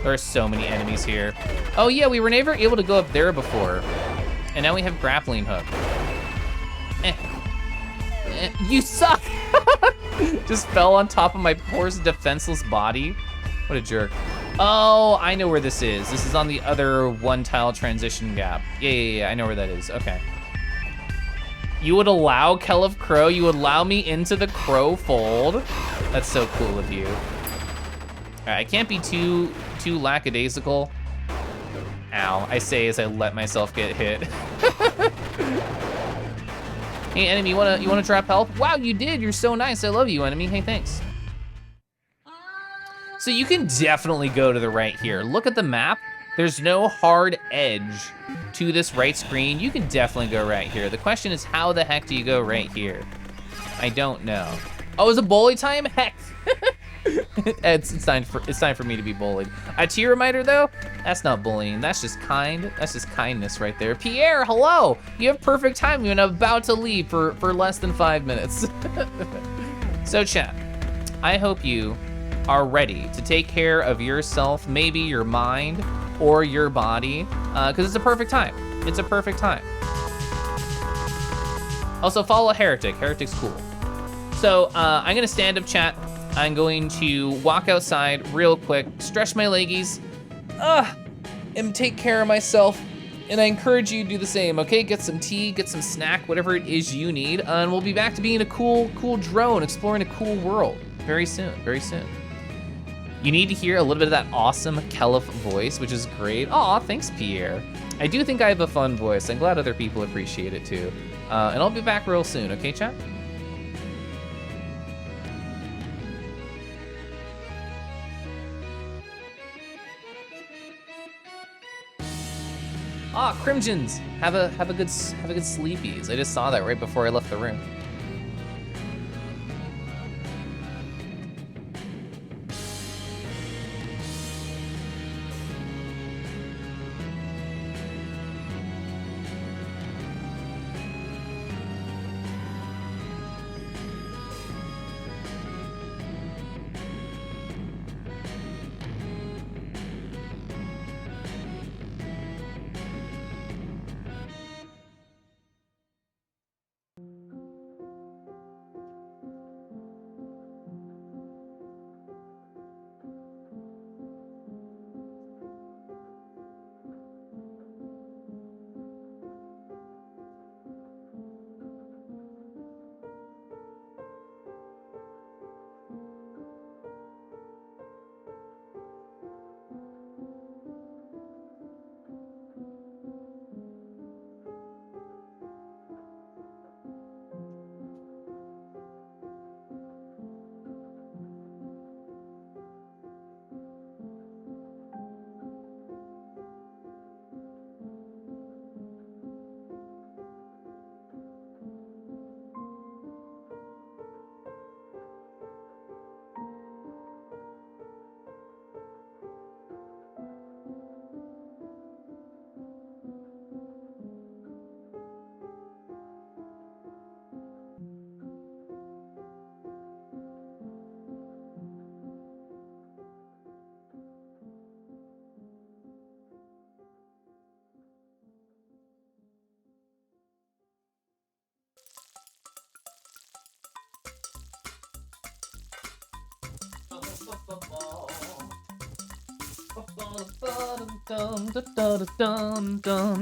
Speaker 1: There are so many enemies here. Oh yeah, we were never able to go up there before. And now we have grappling hook. You suck! Just fell on top of my poor defenseless body. What a jerk. Oh, I know where this is. This is on the other one tile transition gap. Yeah, I know where that is, okay. You would allow Keliff Crow, you would allow me into the Crow fold. That's so cool of you. All right, I can't be too lackadaisical. Ow, I say as I let myself get hit. Hey, enemy, you wanna drop health? Wow, you did, you're so nice, I love you, enemy, hey, thanks. So you can definitely go to the right here. Look at the map. There's no hard edge to this right screen. You can definitely go right here. The question is, how the heck do you go right here? I don't know. Oh, is it bully time? Heck. it's time for me to be bullied. A tier reminder though, that's not bullying. That's just kind. That's just kindness right there. Pierre, hello. You have perfect timing and I'm about to leave for less than 5 minutes. So chat, I hope you are ready to take care of yourself, maybe your mind or your body, because it's a perfect time. It's a perfect time. Also follow Heretic. Heretic's cool. So I'm gonna stand up, chat. I'm going to walk outside real quick, stretch my leggies, and take care of myself. And I encourage you to do the same, okay? Get some tea, get some snack, whatever it is you need, and we'll be back to being a cool drone, exploring a cool world very soon, very soon. You need to hear a little bit of that awesome Keliff voice, which is great. Aw, thanks, Pierre. I do think I have a fun voice. I'm glad other people appreciate it too. And I'll be back real soon, okay, chat? Ah, Crimsons, have a good sleepies. I just saw that right before I left the room.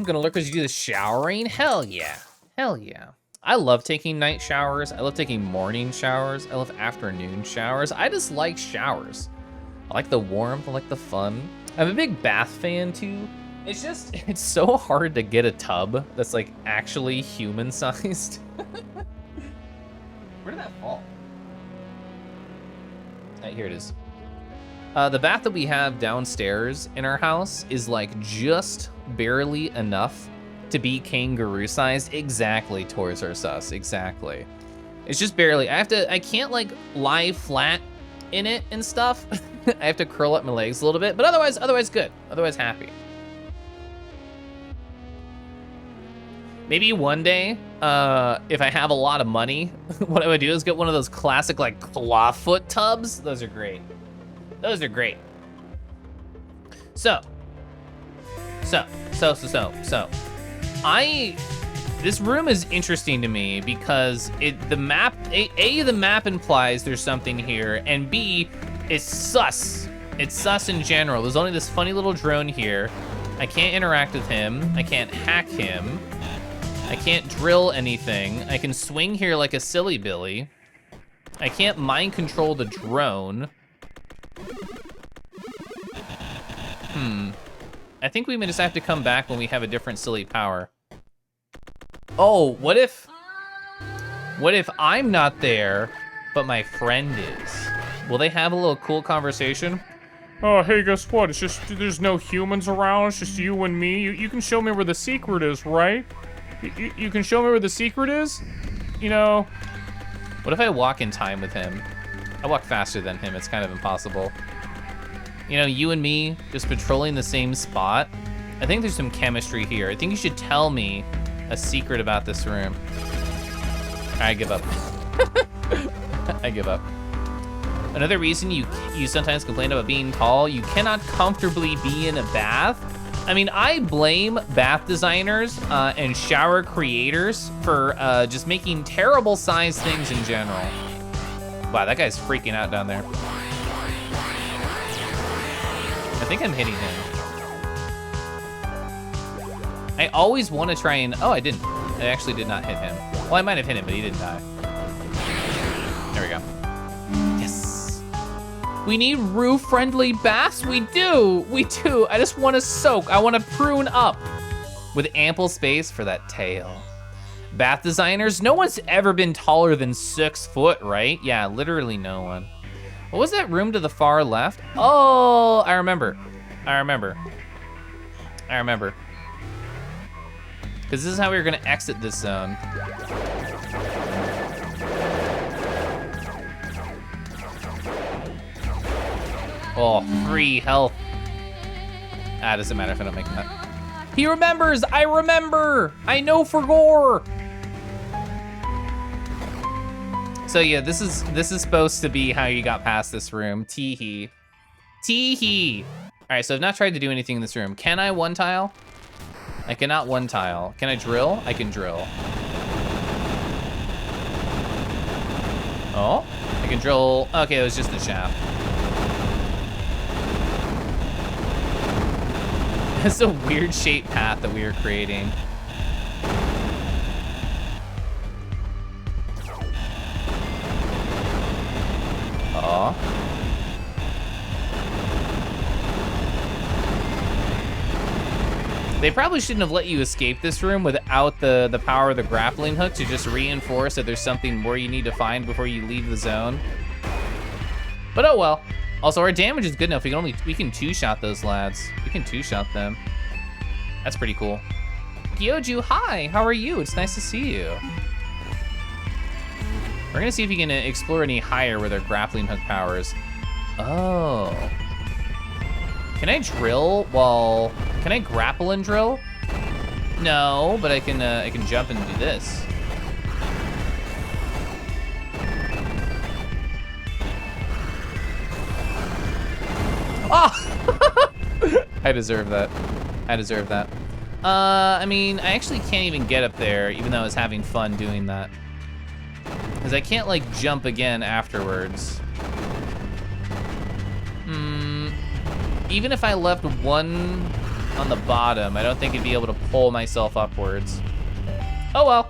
Speaker 1: Gonna lurk as you do the showering? Hell yeah. Hell yeah. I love taking night showers. I love taking morning showers. I love afternoon showers. I just like showers. I like the warmth, I like the fun. I'm a big bath fan too. It's just, it's so hard to get a tub that's like actually human sized. Where did that fall? Right, here it is. The bath that we have downstairs in our house is like just barely enough to be kangaroo sized. Exactly, towards our sus, exactly. It's just barely. I can't like lie flat in it and stuff. I have to curl up my legs a little bit, but otherwise good. Otherwise happy. Maybe one day, if I have a lot of money, what I would do is get one of those classic like clawfoot tubs. Those are great. Those are great. So. This room is interesting to me because the map implies there's something here, and B, it's sus. It's sus in general. There's only this funny little drone here. I can't interact with him. I can't hack him. I can't drill anything. I can swing here like a silly Billy. I can't mind control the drone. I think we may just have to come back when we have a different silly power. Oh, what if I'm not there, but my friend is? Will they have a little cool conversation?
Speaker 3: Oh, hey, guess what? It's just, there's no humans around, it's just you and me. You can show me where the secret is, right? You can show me where the secret is? You know?
Speaker 1: What if I walk in time with him? I walk faster than him, it's kind of impossible. You know, you and me just patrolling the same spot. I think there's some chemistry here. I think you should tell me a secret about this room. I give up. I give up. Another reason you sometimes complain about being tall, you cannot comfortably be in a bath. I mean, I blame bath designers and shower creators for just making terrible sized things in general. Wow, that guy's freaking out down there. I think I'm hitting him. I always want to try and, oh, I didn't. I actually did not hit him. Well, I might have hit him, but he didn't die. There we go. Yes. We need roof-friendly baths? We do. I just want to soak. I want to prune up with ample space for that tail. Bath designers, no one's ever been taller than 6 foot, right? Yeah, literally no one. What was that room to the far left? Oh, I remember. Because this is how we were gonna exit this zone. Oh, free health. Ah, it doesn't matter if I don't make that. He remembers, I remember. I know for gore. So yeah, this is supposed to be how you got past this room. Tee-hee. Tee-hee. All right, so I've not tried to do anything in this room. Can I one tile? I cannot one tile. Can I drill? I can drill. Oh, I can drill. Okay, it was just the shaft. It's a weird shaped path that we were creating. Oh. They probably shouldn't have let you escape this room without the power of the grappling hook to just reinforce that there's something more you need to find before you leave the zone. But oh well. Also, our damage is good enough. We can two-shot those lads. We can two-shot them. That's pretty cool. Gyoju, hi, how are you? It's nice to see you. We're gonna see if we can explore any higher with our grappling hook powers. Oh. Can I drill while, can I grapple and drill? No, but I can jump and do this. Oh! I deserve that. I deserve that. I mean, I actually can't even get up there, even though I was having fun doing that. Because I can't, like, jump again afterwards. Even if I left one on the bottom, I don't think I'd be able to pull myself upwards. Oh well.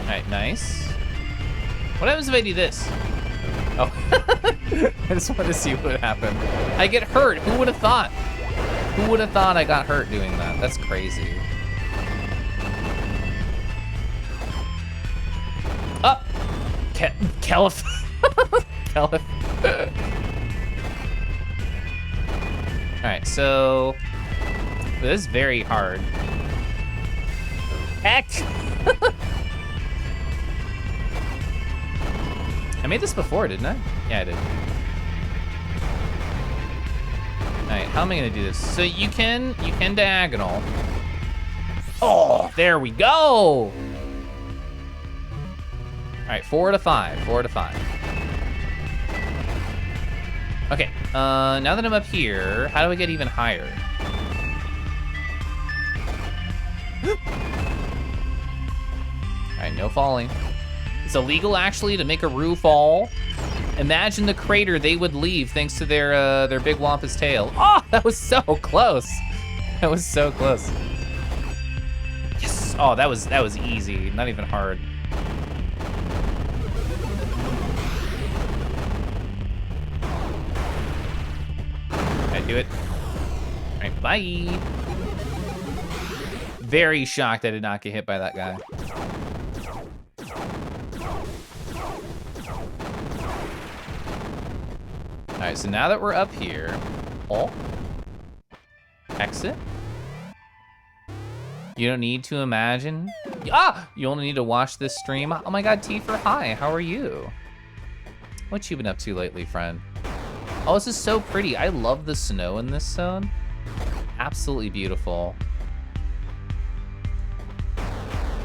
Speaker 1: All right, nice. What happens if I do this? Oh, I just want to see what happened. I get hurt. Who would have thought? Who would have thought I got hurt doing that? That's crazy. Up. Keliff. Keliff. All right, so this is very hard. Heck! I made this before, didn't I? Yeah, I did. All right, how am I gonna do this? So you can diagonal. Oh, there we go. All right, 4 to 5, 4 to 5. Okay, now that I'm up here, how do I get even higher? All right, no falling. It's illegal, actually, to make a roof fall. Imagine the crater they would leave thanks to their big wampus tail. Oh, that was so close. That was so close. Yes. Oh, that was easy. Not even hard. Can I do it? All right, bye. Very shocked I did not get hit by that guy. All right, so now that we're up here, exit. You don't need to imagine. Ah! You only need to watch this stream. Oh my God, T for hi, how are you? What you been up to lately, friend? Oh, this is so pretty. I love the snow in this zone. Absolutely beautiful.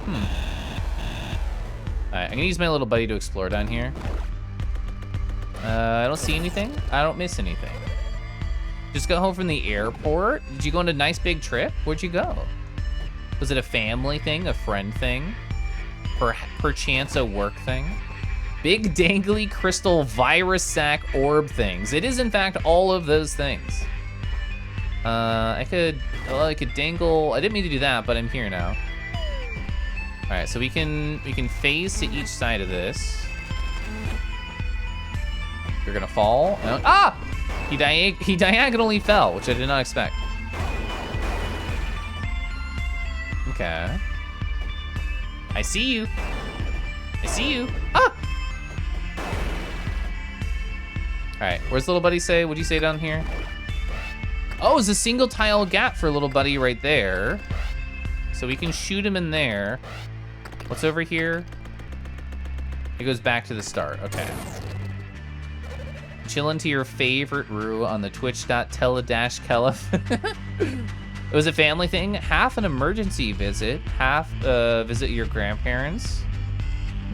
Speaker 1: All right, I'm gonna use my little buddy to explore down here. I don't see anything. I don't miss anything. Just got home from the airport. Did you go on a nice big trip? Where'd you go? Was it a family thing, a friend thing? Perchance a work thing? Big dangly crystal virus sac orb things. It is in fact all of those things. I could dangle. I didn't mean to do that, but I'm here now. All right, so we can phase to each side of this. You're gonna fall. Ah! He diagonally fell, which I did not expect. Okay. I see you. I see you. Ah! All right, where's little buddy say? What'd you say down here? Oh, it's a single tile gap for little buddy right there. So we can shoot him in there. What's over here? It goes back to the start, okay. Chill into your favorite Rue on the twitch.tele-Keliff. It was a family thing, half an emergency visit, half visit your grandparents.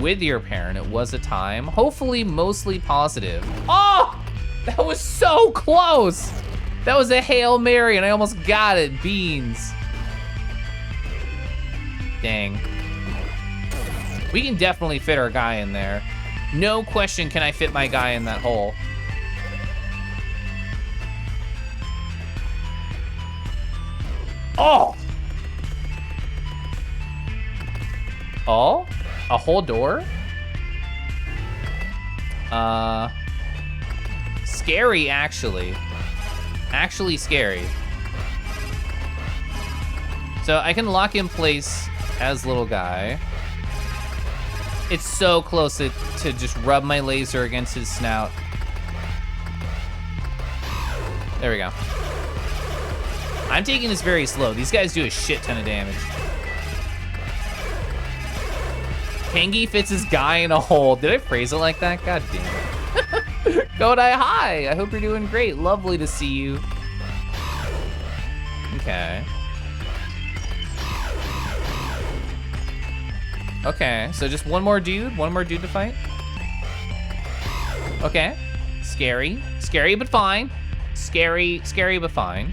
Speaker 1: With your parent, it was a time, hopefully mostly positive. Oh, that was so close. That was a Hail Mary and I almost got it, beans. Dang. We can definitely fit our guy in there. No question can I fit my guy in that hole. Oh! Oh? A whole door? Scary, actually. Actually scary. So I can lock in place as little guy. It's so close to just rub my laser against his snout. There we go. I'm taking this very slow. These guys do a shit ton of damage. Kangi fits his guy in a hole. Did I phrase it like that? God damn it. Godai, hi. I hope you're doing great. Lovely to see you. Okay. Okay, so just one more dude to fight. Okay, scary but fine. Scary but fine.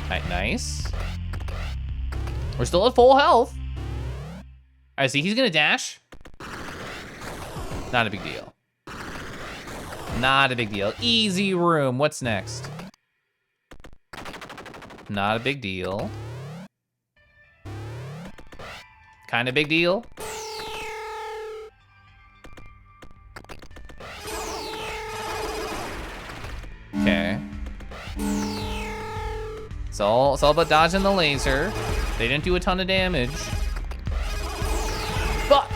Speaker 1: All right, nice. We're still at full health. All right, see, he's gonna dash. Not a big deal. Not a big deal. Easy room, what's next? Not a big deal. Kind of big deal. Okay. It's all about dodging the laser. They didn't do a ton of damage. Fuck!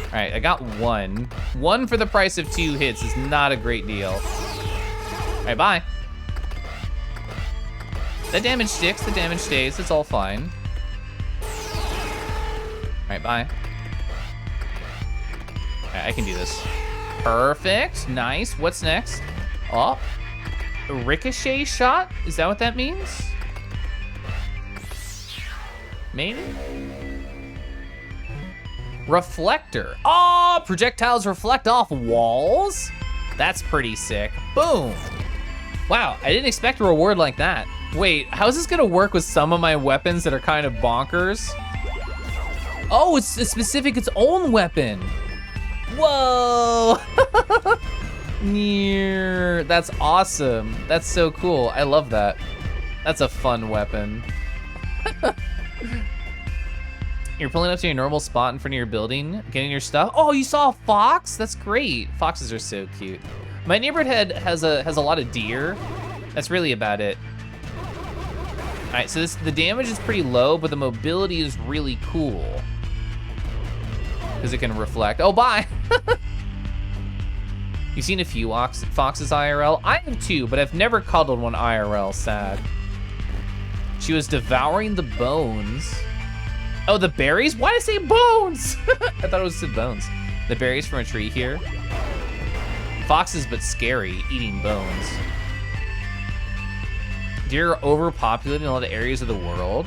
Speaker 1: All right, I got one. One for the price of 2 hits is not a great deal. All right, bye. The damage sticks, the damage stays, it's all fine. All right, bye. All right, I can do this. Perfect, nice. What's next? Oh, a ricochet shot? Is that what that means? Maybe? Reflector. Oh, projectiles reflect off walls? That's pretty sick. Boom. Wow, I didn't expect a reward like that. Wait, how's this gonna work with some of my weapons that are kind of bonkers? Oh, it's specific its own weapon. Whoa. Near. That's awesome. That's so cool. I love that. That's a fun weapon. You're pulling up to your normal spot in front of your building, getting your stuff. Oh, you saw a fox? That's great. Foxes are so cute. My neighborhood has a lot of deer. That's really about it. All right, so the damage is pretty low, but the mobility is really cool. Because it can reflect. Oh, bye. You've seen a few foxes IRL? I have too, but I've never cuddled one IRL, sad. She was devouring the bones. Oh, the berries? Why did I say bones? I thought it was said bones. The berries from a tree here. Foxes, but scary, eating bones. Deer are overpopulated in a lot of areas of the world.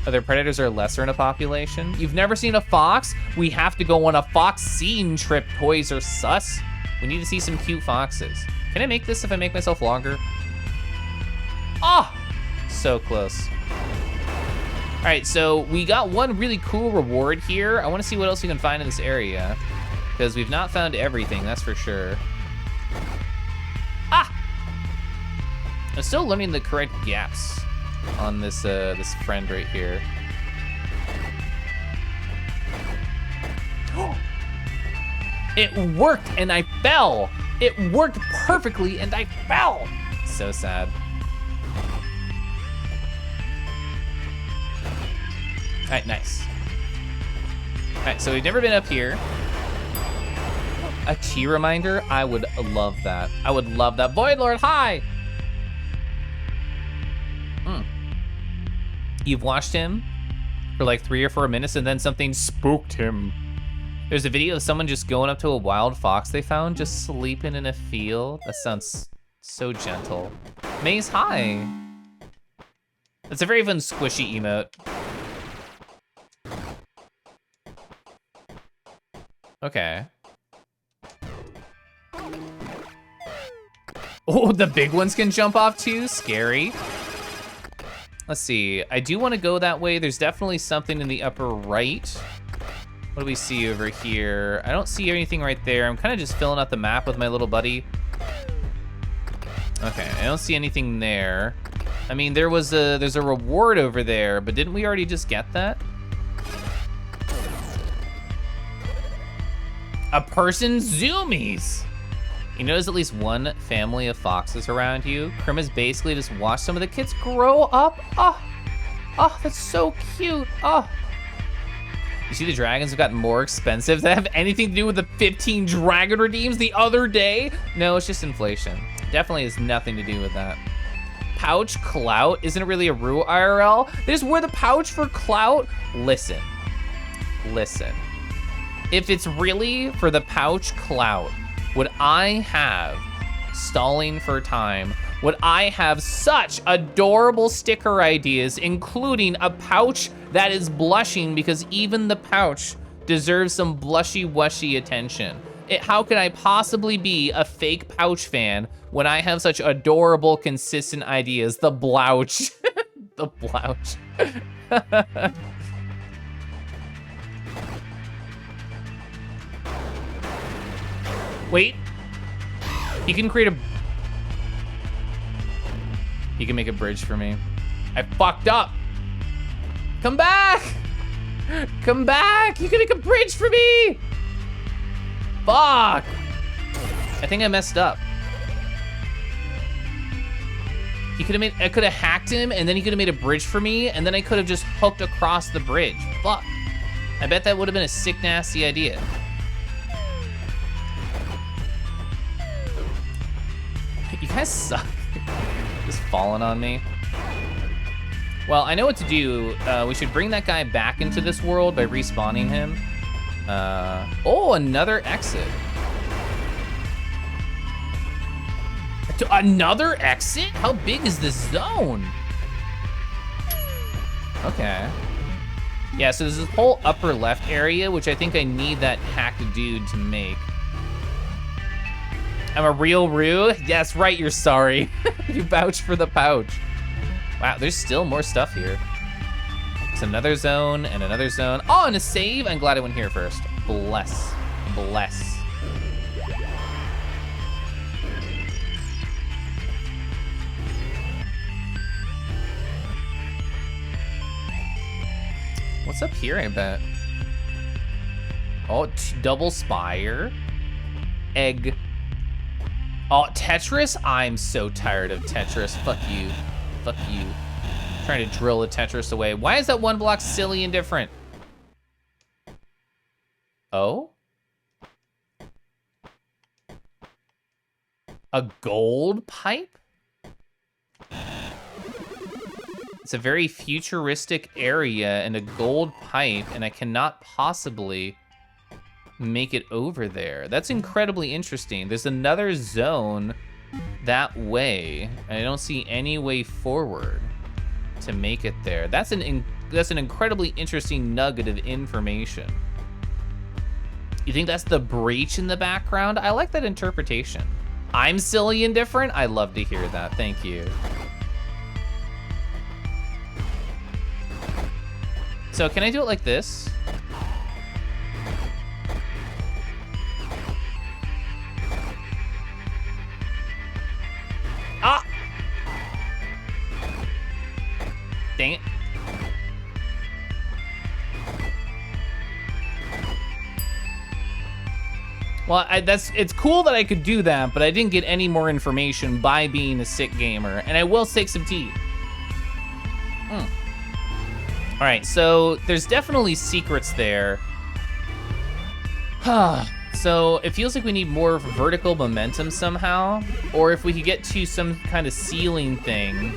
Speaker 1: Other predators are lesser in a population. You've never seen a fox? We have to go on a fox scene trip, toys are sus. We need to see some cute foxes. Can I make this if I make myself longer? Oh, so close. All right, so we got one really cool reward here. I wanna see what else we can find in this area, because we've not found everything, that's for sure. Ah! I'm still learning the correct gaps on this this friend right here. It worked and I fell. It worked perfectly and I fell. So sad. All right, nice. All right, so we've never been up here. A key reminder, I would love that. I would love that. Void Lord, hi. You've watched him for like 3 or 4 minutes and then something spooked him. There's a video of someone just going up to a wild fox they found, just sleeping in a field. That sounds so gentle. Maze, hi. That's a very fun squishy emote. Okay. Oh, the big ones can jump off too? Scary. Let's see, I do want to go that way. There's definitely something in the upper right. What do we see over here? I don't see anything right there. I'm kind of just filling out the map with my little buddy. Okay, I don't see anything there. I mean, there's a reward over there, but didn't we already just get that? A person's zoomies. You know, there's at least one family of foxes around you. Krim has basically just watched some of the kids grow up. Oh, that's so cute. Oh. You see the dragons have gotten more expensive. Does that have anything to do with the 15 dragon redeems the other day? No, it's just inflation. Definitely has nothing to do with that. Pouch clout isn't really a Rue IRL. They just wear the pouch for clout. Listen. If it's really for the pouch clout, would I have, stalling for time, would I have such adorable sticker ideas, including a pouch that is blushing because even the pouch deserves some blushy-wushy attention? How could I possibly be a fake pouch fan when I have such adorable, consistent ideas? The blouch. The blouch. Wait, you can make a bridge for me. I fucked up. Come back! Come back! You can make a bridge for me! Fuck! I think I messed up. He could have I could have hacked him, and then he could have made a bridge for me, and then I could have just hooked across the bridge. Fuck. I bet that would have been a sick, nasty idea. You guys suck. Just falling on me. Well, I know what to do. We should bring that guy back into this world by respawning him. Oh, another exit. Another exit? How big is this zone? Okay. Yeah, so there's this whole upper left area, which I think I need that hacked dude to make. I'm a real Roo? Yes, right, you're sorry. You vouched for the pouch. Wow, there's still more stuff here. It's another zone and another zone. Oh, and a save? I'm glad I went here first. Bless. Bless. What's up here, I bet? Oh, double spire. Egg. Oh, Tetris? I'm so tired of Tetris. Fuck you. Fuck you. Trying to drill a Tetris away. Why is that one block silly and different? Oh? A gold pipe? It's a very futuristic area and a gold pipe, and I cannot possibly make it over there. That's incredibly interesting. There's another zone that way, and I don't see any way forward to make it there. That's an incredibly interesting nugget of information. You think that's the breach in the background? I like that interpretation. I'm silly and different? I love to hear that. Thank you. So can I do it like this? Ah! Dang it. Well, it's cool that I could do that, but I didn't get any more information by being a sick gamer, and I will take some tea. All right, so there's definitely secrets there. So it feels like we need more vertical momentum somehow, or if we could get to some kind of ceiling thing,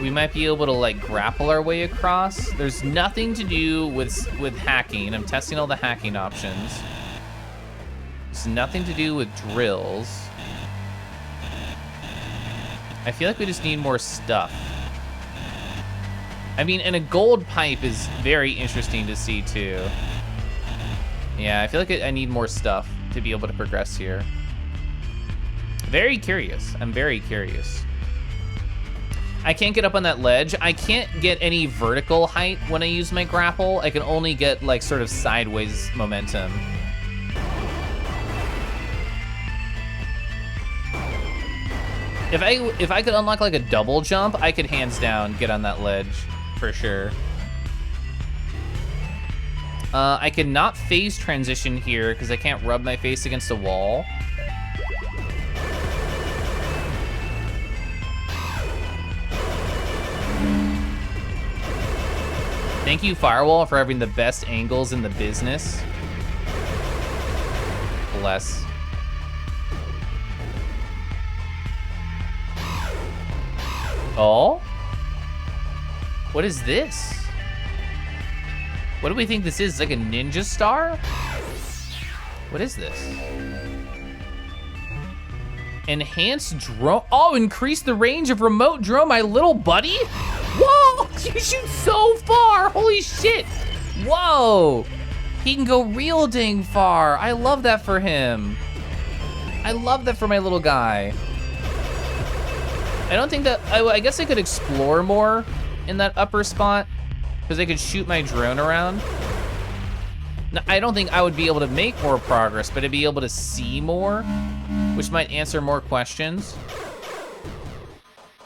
Speaker 1: we might be able to like grapple our way across. There's nothing to do with hacking. I'm testing all the hacking options. There's nothing to do with drills. I feel like we just need more stuff. I mean, and a gold pipe is very interesting to see too. Yeah, I feel like I need more stuff to be able to progress here. Very curious. I'm very curious. I can't get up on that ledge. I can't get any vertical height when I use my grapple. I can only get like sort of sideways momentum. If I could unlock like a double jump, I could hands down get on that ledge for sure. I cannot phase transition here because I can't rub my face against a wall. Thank you, Firewall, for having the best angles in the business. Bless. Oh? What is this? What do we think this is? Like a ninja star? What is this? Enhanced drone. Oh, increase the range of remote drone, my little buddy? Whoa, you shoot so far. Holy shit. Whoa. He can go real dang far. I love that for him. I love that for my little guy. I don't think that, I guess I could explore more in that upper spot because I could shoot my drone around. Now, I don't think I would be able to make more progress, but I'd be able to see more, which might answer more questions.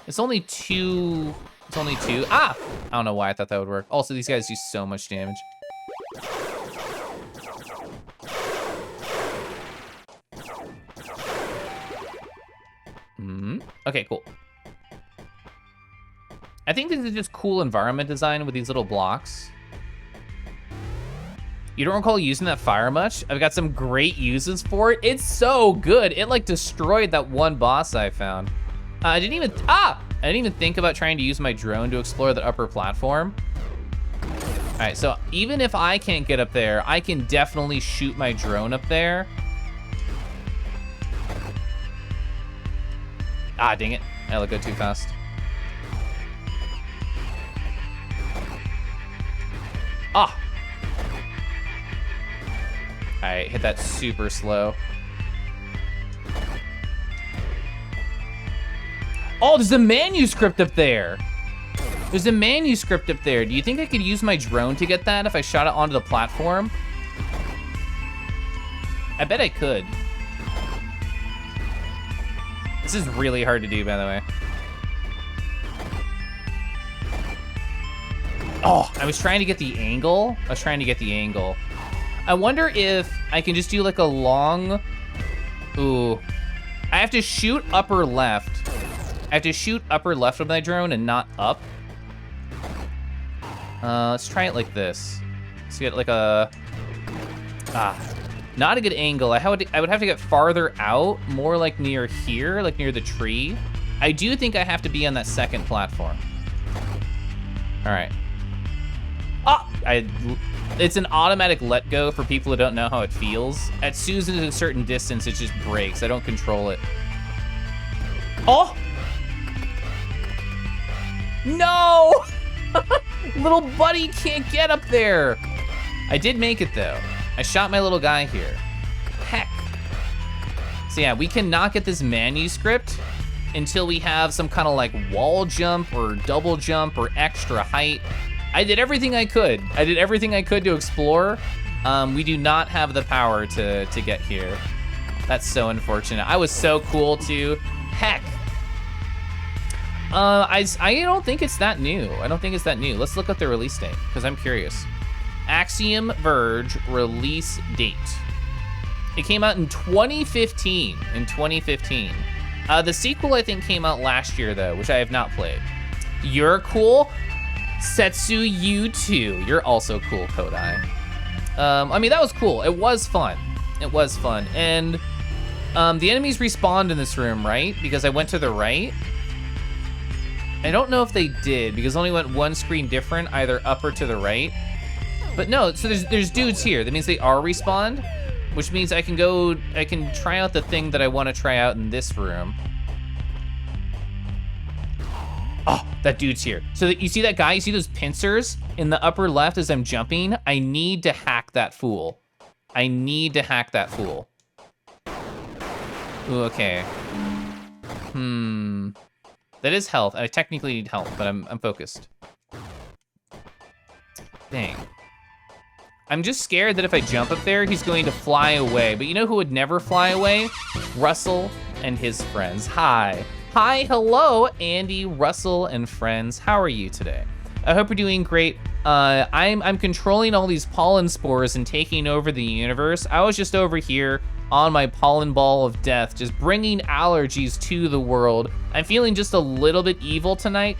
Speaker 1: It's only two. Ah! I don't know why I thought that would work. Also, these guys do so much damage. Okay, cool. I think this is just cool environment design with these little blocks. You don't recall using that fire much? I've got some great uses for it. It's so good. It like destroyed that one boss I found. I didn't even think about trying to use my drone to explore the upper platform. All right, so even if I can't get up there, I can definitely shoot my drone up there. Ah, dang it. I let go too fast. Ah. All right, hit that super slow. Oh, there's a manuscript up there. There's a manuscript up there. Do you think I could use my drone to get that if I shot it onto the platform? I bet I could. This is really hard to do, by the way. Oh, I was trying to get the angle. I wonder if I can just do like a long... Ooh. I have to shoot upper left. I have to shoot upper left with my drone and not up. Let's try it like this. Let's get like a... not a good angle. I would have to get farther out, more like near here, like near the tree. I do think I have to be on that second platform. All right. Ah! It's an automatic let go for people who don't know how it feels. At Susan, at a certain distance, it just breaks. I don't control it. Oh! No! Little buddy can't get up there. I did make it though. I shot my little guy here. Heck. So yeah, we cannot get this manuscript until we have some kind of like wall jump or double jump or extra height. I did everything I could. To explore. We do not have the power to get here. That's so unfortunate. I was so cool too. Heck. I don't think it's that new. Let's look up the release date, because I'm curious. Axiom Verge release date. It came out in 2015. The sequel, I think, came out last year, though, which I have not played. You're cool. Setsu, you too. You're also cool, Kodai. I mean, that was cool. It was fun. And the enemies respawned in this room, right? Because I went to the right. I don't know if they did, because I only went one screen different, either up or to the right. But no, so there's dudes here. That means they are respawned, which means I can try out the thing that I want to try out in this room. Oh, that dude's here. So you see that guy? You see those pincers in the upper left as I'm jumping? I need to hack that fool. Ooh, okay. That is health. I technically need health, but I'm focused. Dang. I'm just scared that if I jump up there, he's going to fly away. But you know who would never fly away? Russell and his friends. Hi, hello, Andy, Russell, and friends. How are you today? I hope you're doing great. I'm controlling all these pollen spores and taking over the universe. I was just over here on my pollen ball of death, just bringing allergies to the world. I'm feeling just a little bit evil tonight.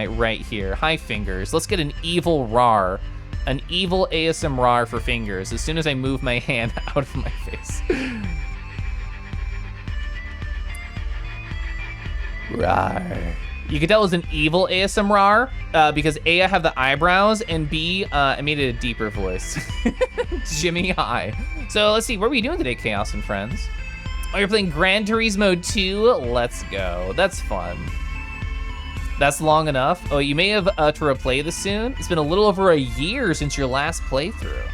Speaker 1: Right here. Hi, Fingers. Let's get an evil rar. An evil ASM rar for Fingers as soon as I move my hand out of my face. Rar. You could tell it was an evil ASMR because A, I have the eyebrows, and B, I made it a deeper voice. Jimmy High. So let's see, what are we doing today, Chaos and Friends? Oh, you're playing Gran Turismo 2? Let's go. That's fun. That's long enough. Oh, you may have to replay this soon. It's been a little over a year since your last playthrough.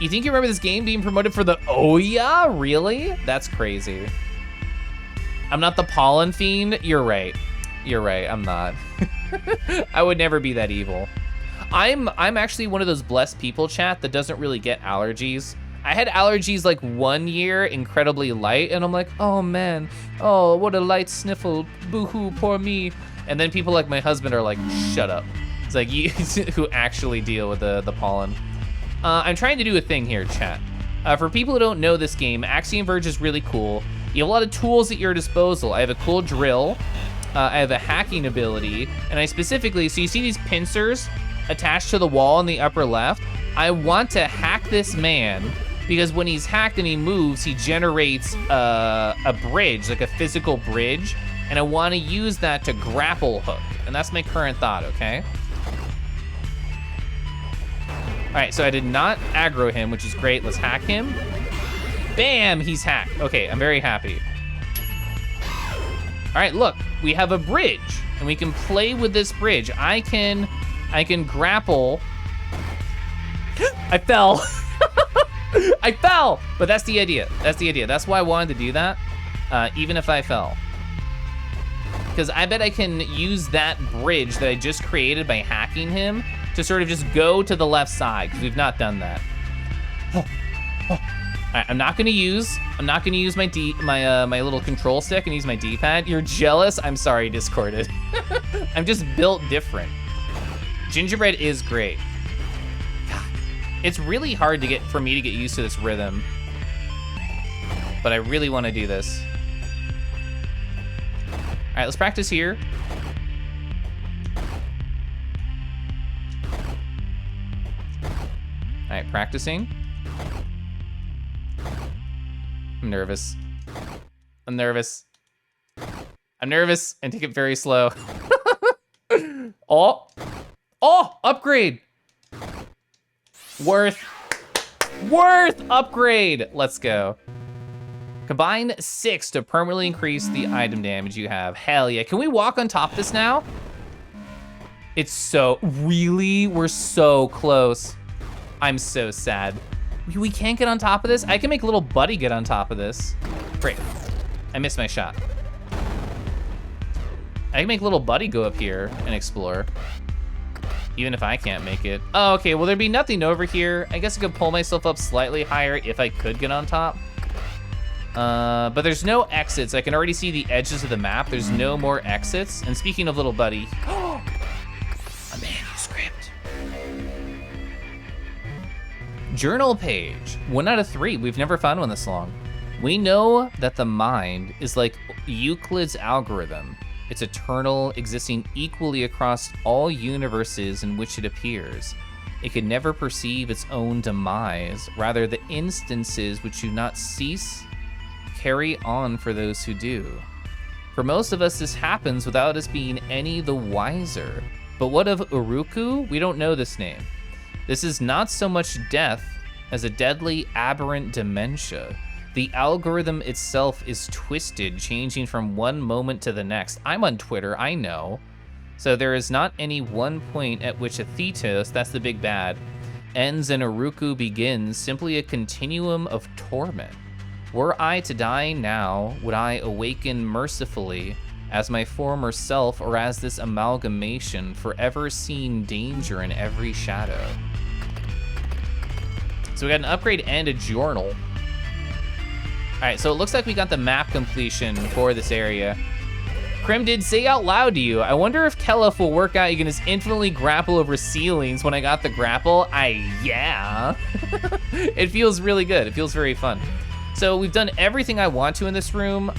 Speaker 1: You think you remember this game being promoted for the... Oh yeah, really? That's crazy. I'm not the pollen fiend. You're right, I'm not. I would never be that evil. I'm actually one of those blessed people, chat, that doesn't really get allergies. I had allergies like 1 year, incredibly light, and I'm like, oh man, oh, what a light sniffle, boo-hoo, poor me. And then people like my husband are like, shut up. It's like, you who actually deal with the pollen. I'm trying to do a thing here, chat. For people who don't know this game, Axiom Verge is really cool. You have a lot of tools at your disposal. I have a cool drill. I have a hacking ability. And I specifically, so you see these pincers attached to the wall in the upper left? I want to hack this man because when he's hacked and he moves, he generates a bridge, like a physical bridge. And I want to use that to grapple hook. And that's my current thought, okay? All right, so I did not aggro him, which is great. Let's hack him. Bam, he's hacked. Okay, I'm very happy. All right, look, we have a bridge, and we can play with this bridge. I can grapple. I fell. I fell, but that's the idea. That's the idea. That's why I wanted to do that, even if I fell. Because I bet I can use that bridge that I just created by hacking him to sort of just go to the left side, because we've not done that. All right, I'm not gonna use my little control stick and use my D-pad. You're jealous? I'm sorry, Discorded. I'm just built different. Gingerbread is great. God, it's really hard for me to get used to this rhythm, but I really want to do this. All right, let's practice here. All right, practicing. I'm nervous. I'm nervous. I'm nervous, and take it very slow. Oh, upgrade. Worth upgrade. Let's go. Combine 6 to permanently increase the item damage you have. Hell yeah. Can we walk on top of this now? It's so, really? We're so close. I'm so sad. We can't get on top of this? I can make little buddy get on top of this. Great. I missed my shot. I can make little buddy go up here and explore. Even if I can't make it. Oh, okay, well there'd be nothing over here. I guess I could pull myself up slightly higher if I could get on top. But there's no exits. I can already see the edges of the map. There's no more exits. And speaking of little buddy, a manuscript. Journal page, 1 out of 3. We've never found one this long. We know that the mind is like Euclid's algorithm. It's eternal, existing equally across all universes in which it appears. It can never perceive its own demise. Rather, the instances which do not cease carry on for those who do. For most of us, this happens without us being any the wiser. But what of Uruku? We don't know this name. This is not so much death as a deadly aberrant dementia. The algorithm itself is twisted, changing from one moment to the next. I'm on Twitter, I know. So there is not any one point at which a Thetos, that's the big bad, ends and Uruku begins, simply a continuum of torment. Were I to die now, would I awaken mercifully as my former self or as this amalgamation, forever seeing danger in every shadow? So we got an upgrade and a journal. All right, so it looks like we got the map completion for this area. Krim did say out loud to you, I wonder if Keliff will work out. You can just infinitely grapple over ceilings. When I got the grapple, yeah. It feels really good. It feels very fun. So we've done everything I want to in this room.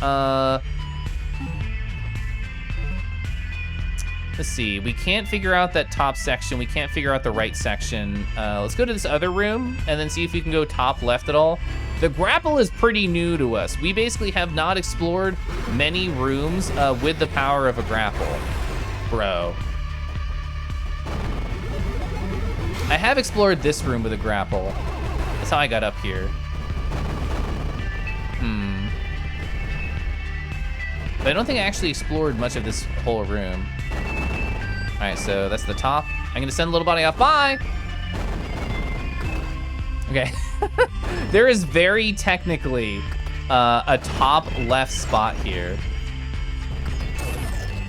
Speaker 1: Let's see, we can't figure out that top section. We can't figure out the right section. Let's go to this other room and then see if we can go top left at all. The grapple is pretty new to us. We basically have not explored many rooms with the power of a grapple. Bro. I have explored this room with a grapple. That's how I got up here. But I don't think I actually explored much of this whole room. All right, so that's the top. I'm gonna send a little body off, bye! Okay, there is very technically a top left spot here.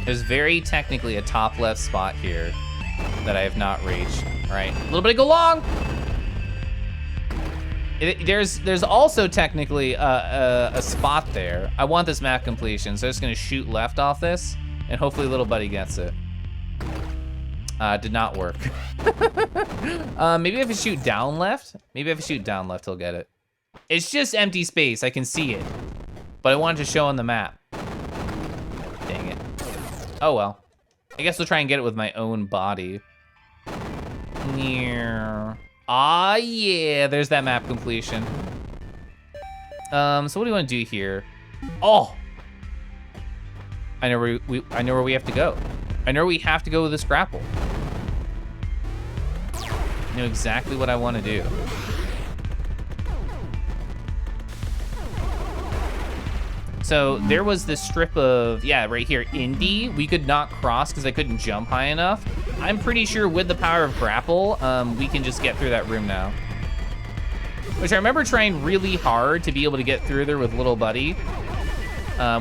Speaker 1: There's very technically a top left spot here that I have not reached. All right, a little bit of go long. There's also technically a spot there. I want this map completion, so I'm just gonna shoot left off this, and hopefully little buddy gets it. Did not work. Maybe if I shoot down left, he'll get it. It's just empty space, I can see it. but I wanted to show on the map. Dang it. Oh well. I guess we'll try and get it with my own body. Ah, yeah, there's that map completion. So what do we want to do here? Oh, I know where we have to go. I know where we have to go with this grapple. I know exactly what I want to do. So there was this strip of, yeah, right here, Indy. We could not cross because I couldn't jump high enough. I'm pretty sure with the power of grapple, we can just get through that room now. Which I remember trying really hard to be able to get through there with little buddy,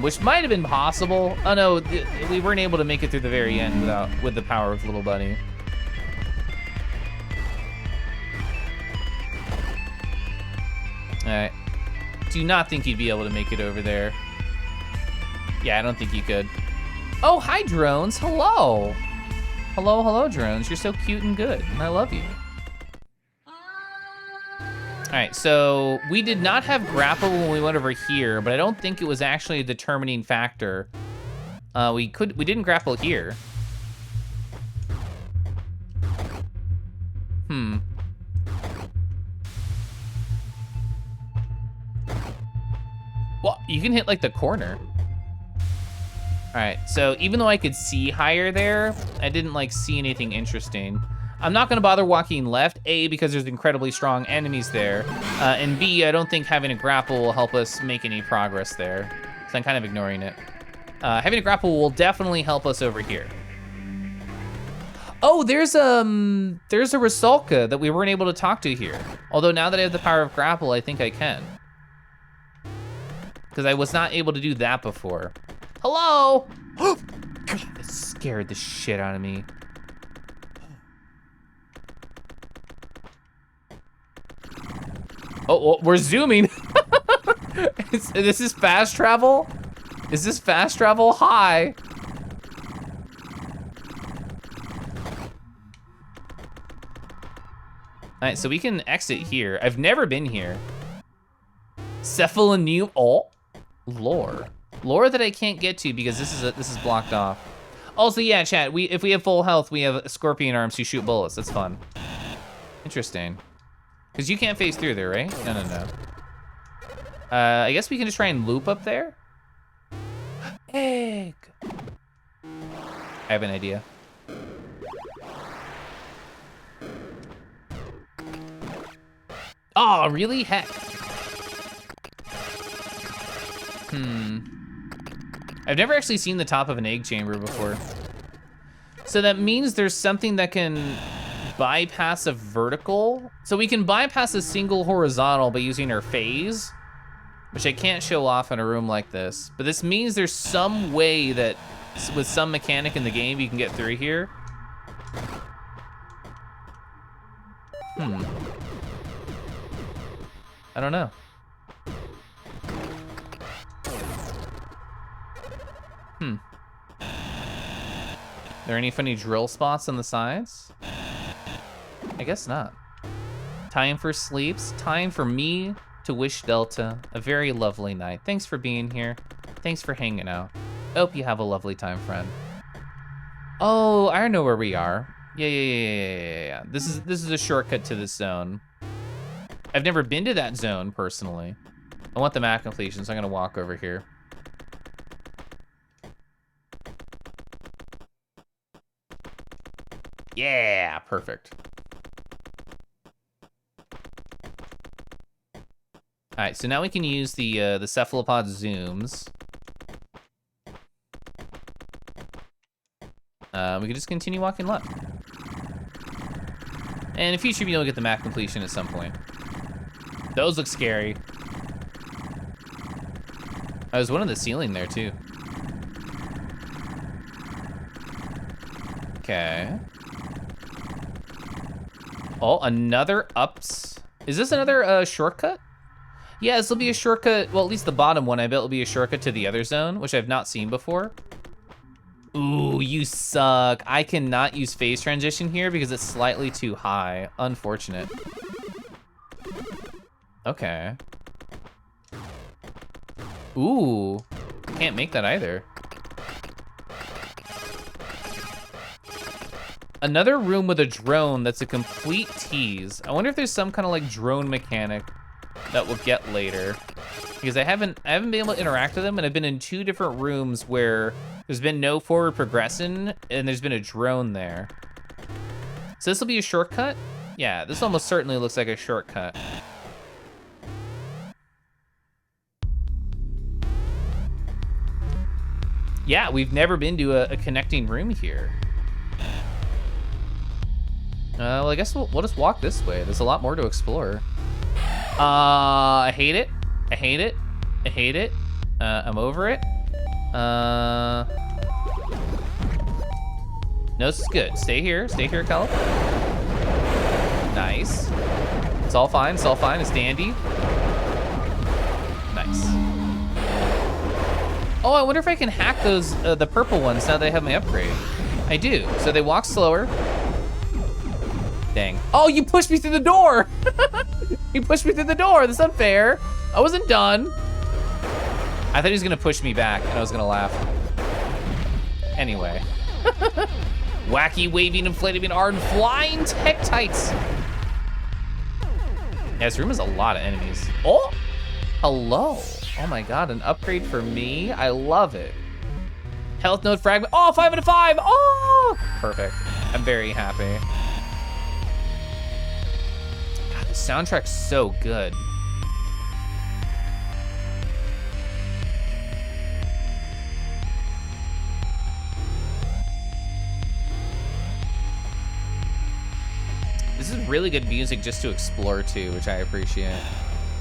Speaker 1: which might have been possible. Oh no, we weren't able to make it through the very end with the power of little buddy. All right, do not think you'd be able to make it over there. Yeah, I don't think you could. Oh, hi drones, hello. Hello, hello drones, you're so cute and good, and I love you. All right, so we did not have grapple when we went over here, but I don't think it was actually a determining factor. We didn't grapple here. Well, you can hit like the corner. All right, so even though I could see higher there, I didn't like see anything interesting. I'm not gonna bother walking left, A, because there's incredibly strong enemies there, and B, I don't think having a grapple will help us make any progress there, so I'm kind of ignoring it. Having a grapple will definitely help us over here. Oh, there's a Rusalka that we weren't able to talk to here. Although now that I have the power of grapple, I think I can. Because I was not able to do that before. Hello! God, that scared the shit out of me. Oh, well, we're zooming. This is fast travel? Is this fast travel? Hi. All right, so we can exit here. I've never been here. Cephalonium, oh, lore. Lore that I can't get to because this is blocked off. Also, yeah, chat, if we have full health, we have scorpion arms to shoot bullets. That's fun. Interesting. Because you can't phase through there, right? No. I guess we can just try and loop up there. Egg. I have an idea. Oh, really? Heck. I've never actually seen the top of an egg chamber before. So that means there's something that can bypass a vertical. So we can bypass a single horizontal by using our phase, which I can't show off in a room like this. But this means there's some way that with some mechanic in the game you can get through here. I don't know. Are there any funny drill spots on the sides? I guess not. Time for sleeps. Time for me to wish Delta a very lovely night. Thanks for being here. Thanks for hanging out. Hope you have a lovely time, friend. Oh, I know where we are. Yeah. This is a shortcut to this zone. I've never been to that zone personally. I want the map completion, so I'm gonna walk over here. Yeah, perfect. All right, so now we can use the cephalopod zooms. We can just continue walking left. And in future, maybe we'll get the map completion at some point. Those look scary. There's one on the ceiling there too. Okay. Oh, another ups. Is this another shortcut? Yeah, this will be a shortcut. Well, at least the bottom one, I bet will be a shortcut to the other zone, which I've not seen before. Ooh, you suck. I cannot use phase transition here because it's slightly too high. Unfortunate. Okay. Ooh, can't make that either. Another room with a drone that's a complete tease. I wonder if there's some kind of like drone mechanic that we'll get later. Because I haven't been able to interact with them, and I've been in 2 different rooms where there's been no forward progression and there's been a drone there. So this will be a shortcut? Yeah, this almost certainly looks like a shortcut. Yeah, we've never been to a connecting room here. Well, I guess we'll just walk this way. There's a lot more to explore. I hate it. I hate it. I hate it. I'm over it. No, this is good. Stay here, Keliff. Nice. It's all fine, it's all fine, it's dandy. Nice. Oh, I wonder if I can hack those, the purple ones now that I have my upgrade. I do, so they walk slower. Dang. Oh, you pushed me through the door! You pushed me through the door, that's unfair. I wasn't done. I thought he was gonna push me back and I was gonna laugh. Anyway. Wacky, waving, inflating, ardent, flying tektites. Yeah, this room has a lot of enemies. Oh, hello. Oh my God, an upgrade for me. I love it. Health node fragment. Oh, 5 out of 5. Oh, perfect. I'm very happy. God, the soundtrack's so good. This is really good music just to explore too, which I appreciate.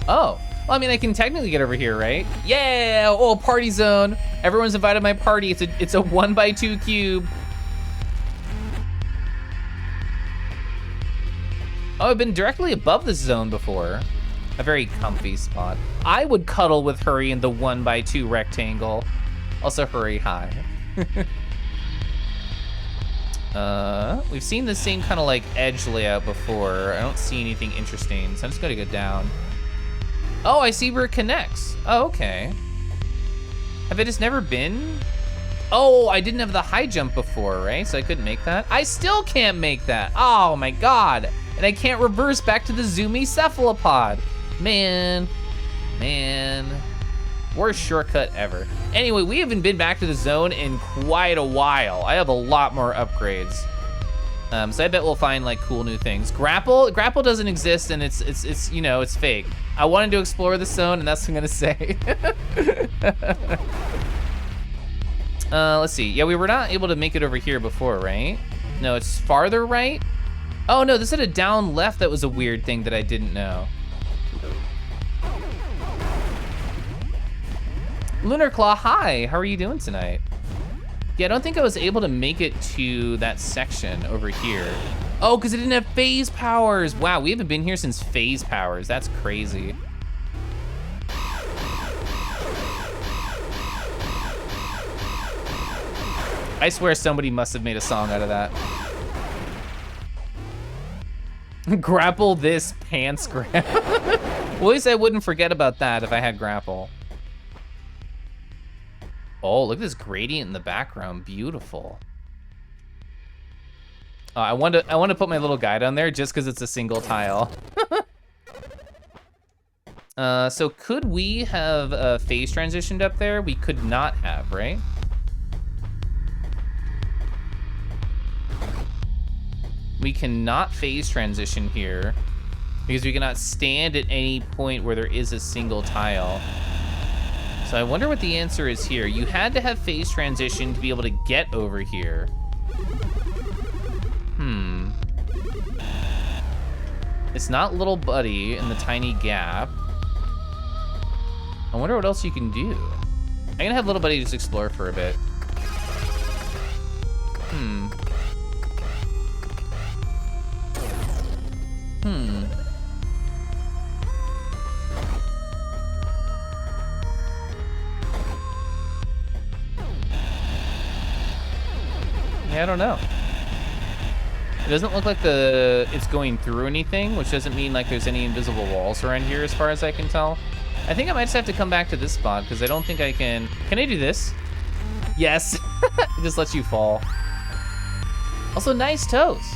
Speaker 1: Oh, well, I mean, I can technically get over here, right? Yeah, oh, party zone. Everyone's invited to my party. It's a 1x2 cube. Oh, I've been directly above this zone before. A very comfy spot. I would cuddle with Hurry in the 1x2 rectangle. Also, Hurry, hi. We've seen the same kind of like edge layout before. I don't see anything interesting, so I'm just gonna go down. Oh, I see where it connects. Oh, okay. Have I just never been? Oh, I didn't have the high jump before, right? So I couldn't make that. I still can't make that. Oh my God. And I can't reverse back to the zoomy cephalopod. Man. Worst shortcut ever. Anyway, we haven't been back to the zone in quite a while. I have a lot more upgrades. So I bet we'll find like cool new things. Grapple doesn't exist, and it's you know, it's fake. I wanted to explore the zone, and that's what I'm gonna say. Let's see. Yeah, we were not able to make it over here before, right? No, it's farther right. Oh no, this had a down left that was a weird thing that I didn't know. Lunar Claw, hi, how are you doing tonight? Yeah, I don't think I was able to make it to that section over here. Oh, because it didn't have phase powers. Wow, we haven't been here since phase powers. That's crazy. I swear somebody must have made a song out of that. Grapple this pants grab. Well, at least I wouldn't forget about that if I had grapple. Oh, look at this gradient in the background, beautiful. I want to put my little guy down there just because it's a single tile. So could we have phase transitioned up there? We could not have, right? We cannot phase transition here because we cannot stand at any point where there is a single tile. So I wonder what the answer is here. You had to have phase transition to be able to get over here. It's not little buddy in the tiny gap. I wonder what else you can do. I'm gonna have little buddy just explore for a bit. Yeah, I don't know. It doesn't look like it's going through anything, which doesn't mean like there's any invisible walls around here as far as I can tell. I think I might just have to come back to this spot because I don't think I can. Can I do this? Yes. It just lets you fall. Also, nice toast.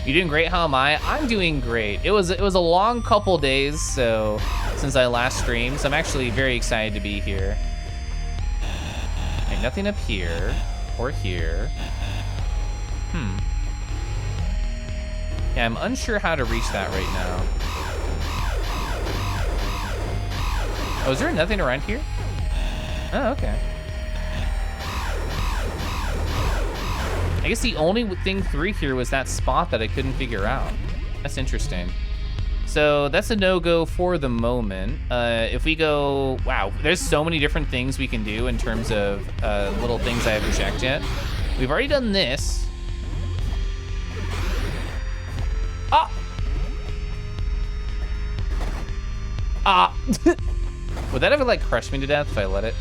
Speaker 1: You're doing great. How am I? I'm doing great. It was a long couple days since I last streamed, so I'm actually very excited to be here. Okay, nothing up here or here. Yeah, I'm unsure how to reach that right now. Oh, is there nothing around here? Oh, okay. I guess the only thing through here was that spot that I couldn't figure out. That's interesting. So that's a no-go for the moment. If we go, wow, there's so many different things we can do in terms of little things I haven't checked yet. We've already done this. Ah! Ah! Would that ever like crush me to death if I let it?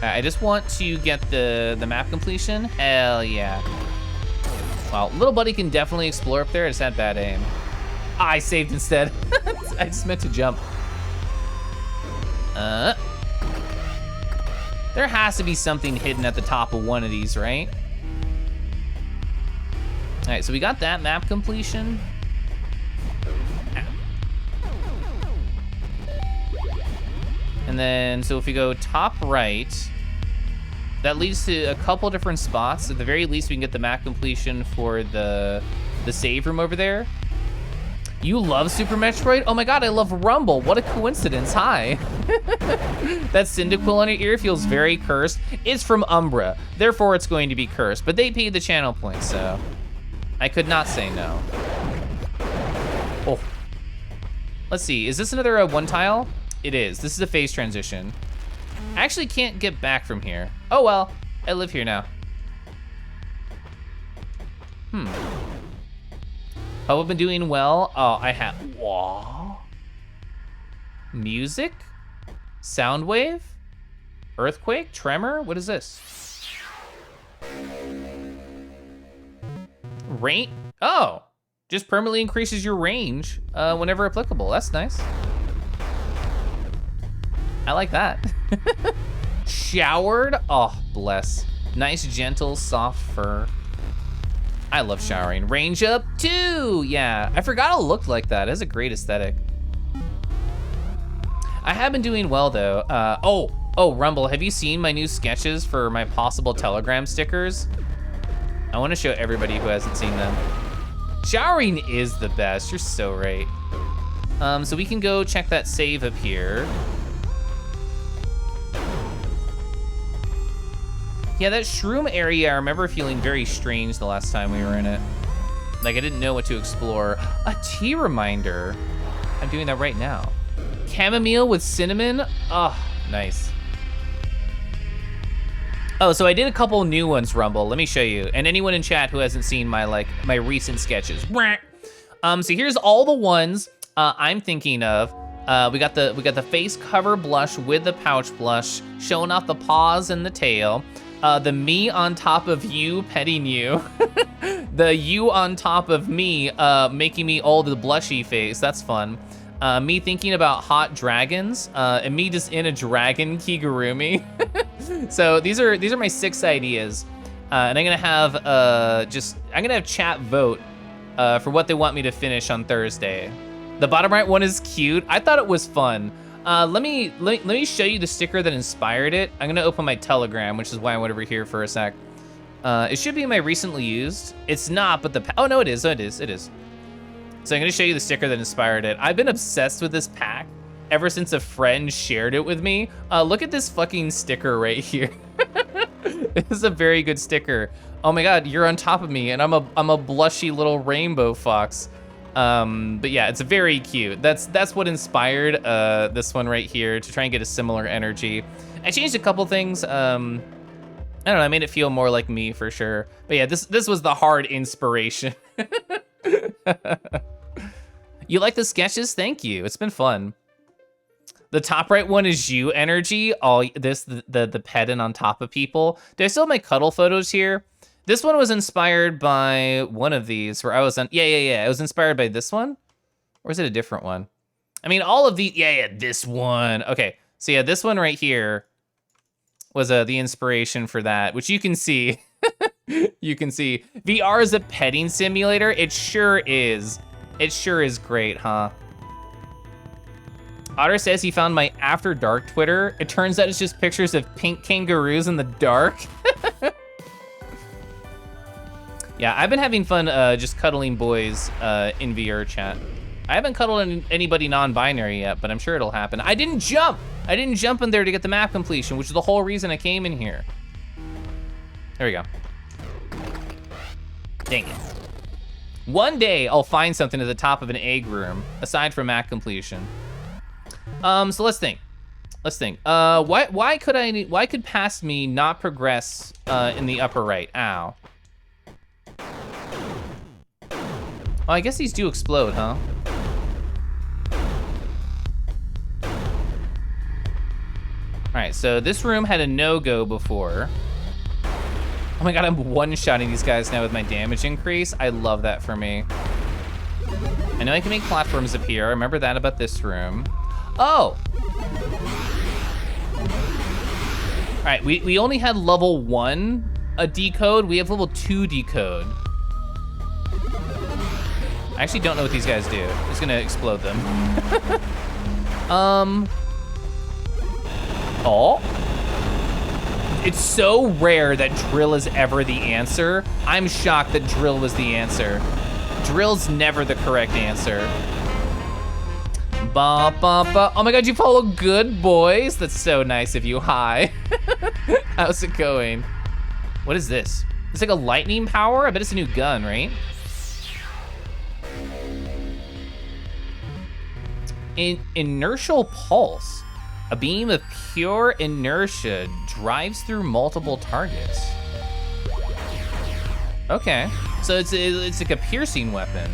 Speaker 1: I just want to get the map completion. Hell yeah. Well, little buddy can definitely explore up there. I just had bad aim. I saved instead. I just meant to jump. There has to be something hidden at the top of one of these, right? All right, so we got that map completion. And then, so if we go top right, that leads to a couple different spots. At the very least, we can get the map completion for the save room over there. You love Super Metroid? Oh my God, I love Rumble. What a coincidence, hi. That Cyndaquil on your ear feels very cursed. It's from Umbra, therefore it's going to be cursed. But they paid the channel points, so I could not say no. Oh. Let's see, is this another one tile? It is. This is a phase transition. I actually can't get back from here. Oh well, I live here now. Oh, I've been doing well. Oh, I have, whoa. Music? Sound wave? Earthquake? Tremor? What is this? Rain? Oh, just permanently increases your range whenever applicable. That's nice. I like that. Showered? Oh, bless. Nice, gentle, soft fur. I love showering. Range up 2. Yeah, I forgot it looked like that. It has a great aesthetic. I have been doing well though. Oh, Rumble, have you seen my new sketches for my possible Telegram stickers? I want to show everybody who hasn't seen them. Showering is the best. You're so right. So we can go check that save up here. Yeah, that shroom area, I remember feeling very strange the last time we were in it. Like, I didn't know what to explore. A tea reminder. I'm doing that right now. Chamomile with cinnamon? Oh, nice. Oh, so I did a couple new ones, Rumble. Let me show you. And anyone in chat who hasn't seen my recent sketches. So here's all the ones I'm thinking of. We got the face cover blush with the pouch blush, showing off the paws and the tail. The me on top of you petting you. The you on top of me making me all the blushy face. That's fun. Me thinking about hot dragons, and me just in a dragon Kigurumi. So these are my 6 ideas, and I'm gonna have chat vote for what they want me to finish on Thursday. The bottom right one is cute. I thought it was fun. Let me show you the sticker that inspired it. I'm gonna open my Telegram, which is why I went over here for a sec. It should be my recently used. It's not, but oh no, it is. Oh, it is. So I'm gonna show you the sticker that inspired it. I've been obsessed with this pack ever since a friend shared it with me. Look at this fucking sticker right here. This is a very good sticker. Oh my God, you're on top of me, and I'm a blushy little rainbow fox. But yeah, it's very cute. That's what inspired this one right here, to try and get a similar energy. I changed a couple things. I don't know, I made it feel more like me for sure. But yeah, this was the hard inspiration. You like the sketches? Thank you. It's been fun. The top right one is you energy. All this, the petting on top of people. Do I still have my cuddle photos here? This one was inspired by one of these where I was on, yeah. It was inspired by this one. Or is it a different one? I mean, all of the, yeah, this one. Okay, so yeah, this one right here was the inspiration for that, which you can see. You can see. VR is a petting simulator. It sure is. It sure is great, huh? Otter says he found my After Dark Twitter. It turns out it's just pictures of pink kangaroos in the dark. Yeah, I've been having fun just cuddling boys in VR chat. I haven't cuddled anybody non-binary yet, but I'm sure it'll happen. I didn't jump! I didn't jump in there to get the map completion, which is the whole reason I came in here. There we go. Dang it. One day I'll find something at the top of an egg room, aside from map completion. So let's think. Let's think. Why could past me not progress in the upper right? Ow. Oh, I guess these do explode, huh? All right, so this room had a no-go before. Oh my god, I'm one-shotting these guys now with my damage increase. I love that for me. I know I can make platforms appear. I remember that about this room. Oh! All right, we only had level 1 decode. We have level 2 decode. I actually don't know what these guys do. I'm just gonna explode them. Oh. It's so rare that drill is ever the answer. I'm shocked that drill was the answer. Drill's never the correct answer. Ba, ba, ba. Oh my god, you follow good boys? That's so nice of you. Hi. How's it going? What is this? It's like a lightning power? I bet it's a new gun, right? Inertial pulse. A beam of pure inertia drives through multiple targets. Okay, so it's like a piercing weapon.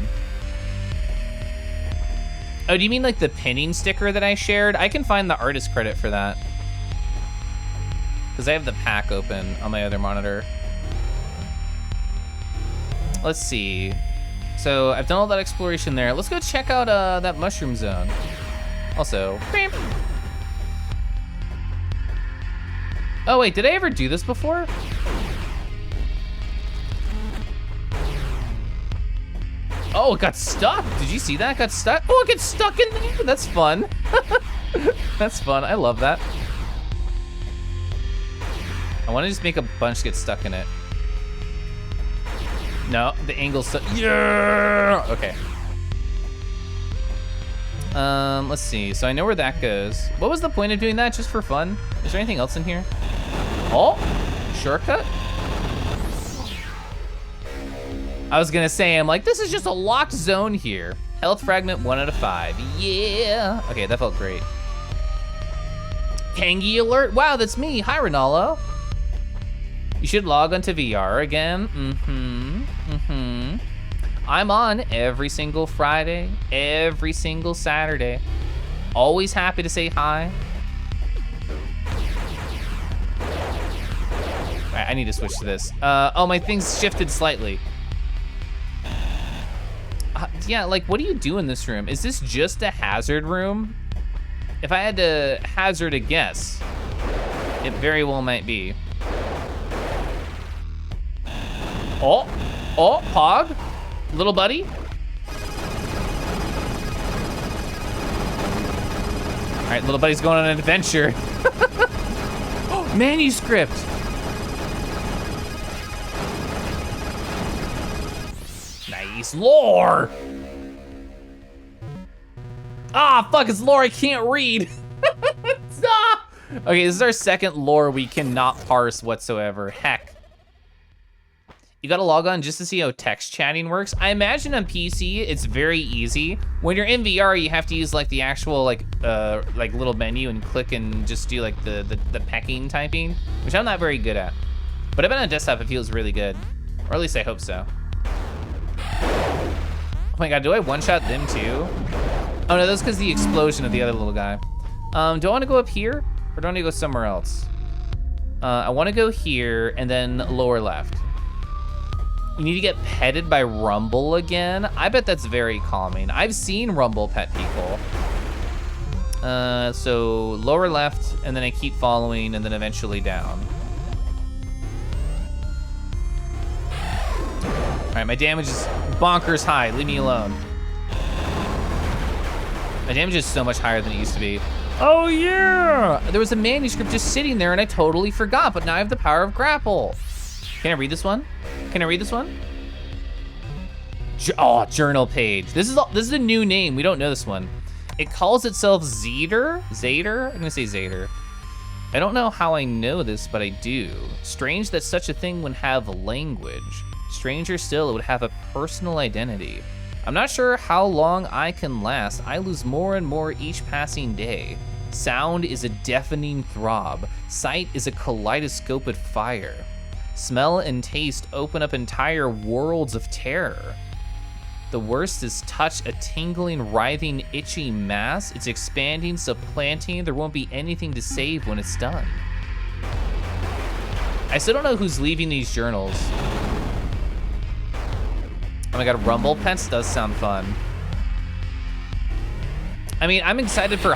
Speaker 1: Oh, do you mean like the pinning sticker that I shared? I can find the artist credit for that. Because I have the pack open on my other monitor. Let's see. So I've done all that exploration there. Let's go check out that mushroom zone. Also, beep. Oh wait, did I ever do this before? Oh, it got stuck. Did you see that? It got stuck. Oh, it gets stuck in there. That's fun. That's fun. I love that. I want to just make a bunch get stuck in it. No, the angle's so, yeah. Okay. Let's see. So I know where that goes. What was the point of doing that? Just for fun? Is there anything else in here? Oh, shortcut? I was gonna say, I'm like, this is just a locked zone here. Health fragment 1 out of 5. Yeah. Okay, that felt great. Tangy alert. Wow, that's me. Hi, Ronaldo. You should log onto VR again. I'm on every single Friday, every single Saturday. Always happy to say hi. All right, I need to switch to this. Oh, my thing's shifted slightly. Yeah, like, what do you do in this room? Is this just a hazard room? If I had to hazard a guess, it very well might be. Oh, Pog, little buddy. All right, little buddy's going on an adventure. Oh, manuscript. Nice lore. Ah, fuck, it's lore I can't read. Ah! Okay, this is our second lore we cannot parse whatsoever. Heck. You gotta log on just to see how text chatting works. I imagine on PC, it's very easy. When you're in VR, you have to use like the actual like little menu and click and just do like the pecking typing, which I'm not very good at. But I bet on a desktop, it feels really good. Or at least I hope so. Oh my god, do I one-shot them too? Oh no, that's because the explosion of the other little guy. Do I wanna go up here? Or do I wanna go somewhere else? I wanna go here and then lower left. You need to get petted by Rumble again. I bet that's very calming. I've seen Rumble pet people. So lower left, and then I keep following, and then eventually down. All right, my damage is bonkers high. Leave me alone. My damage is so much higher than it used to be. Oh yeah! There was a manuscript just sitting there, and I totally forgot, but now I have the power of grapple. Can I read this one? Can I read this one? Oh, journal page. This is a new name. We don't know this one. It calls itself Zader? Zader? I'm gonna say Zader. I don't know how I know this, but I do. Strange that such a thing would have language. Stranger still, it would have a personal identity. I'm not sure how long I can last. I lose more and more each passing day. Sound is a deafening throb. Sight is a kaleidoscope of fire. Smell and taste open up entire worlds of terror. The worst is touch, a tingling, writhing, itchy mass. It's expanding, supplanting. There won't be anything to save when it's done. I still don't know who's leaving these journals. Oh my god, Rumble pets does sound fun. I mean, I'm excited for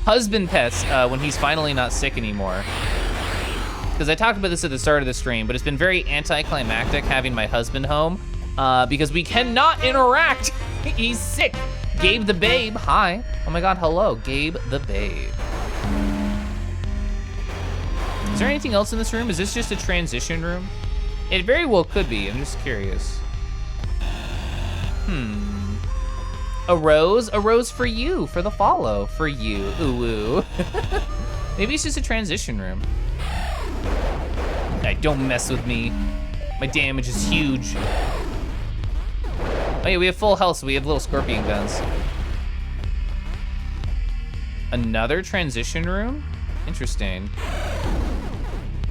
Speaker 1: husband pets when he's finally not sick anymore. Because I talked about this at the start of the stream, but it's been very anticlimactic having my husband home because we cannot interact. He's sick. Gabe the Babe, hi. Oh my god, hello, Gabe the Babe. Is there anything else in this room? Is this just a transition room? It very well could be, I'm just curious. A rose for you, for the follow, for you, ooh. Maybe it's just a transition room. Don't mess with me. My damage is huge. Oh yeah, we have full health, so we have little scorpion guns. Another transition room? Interesting.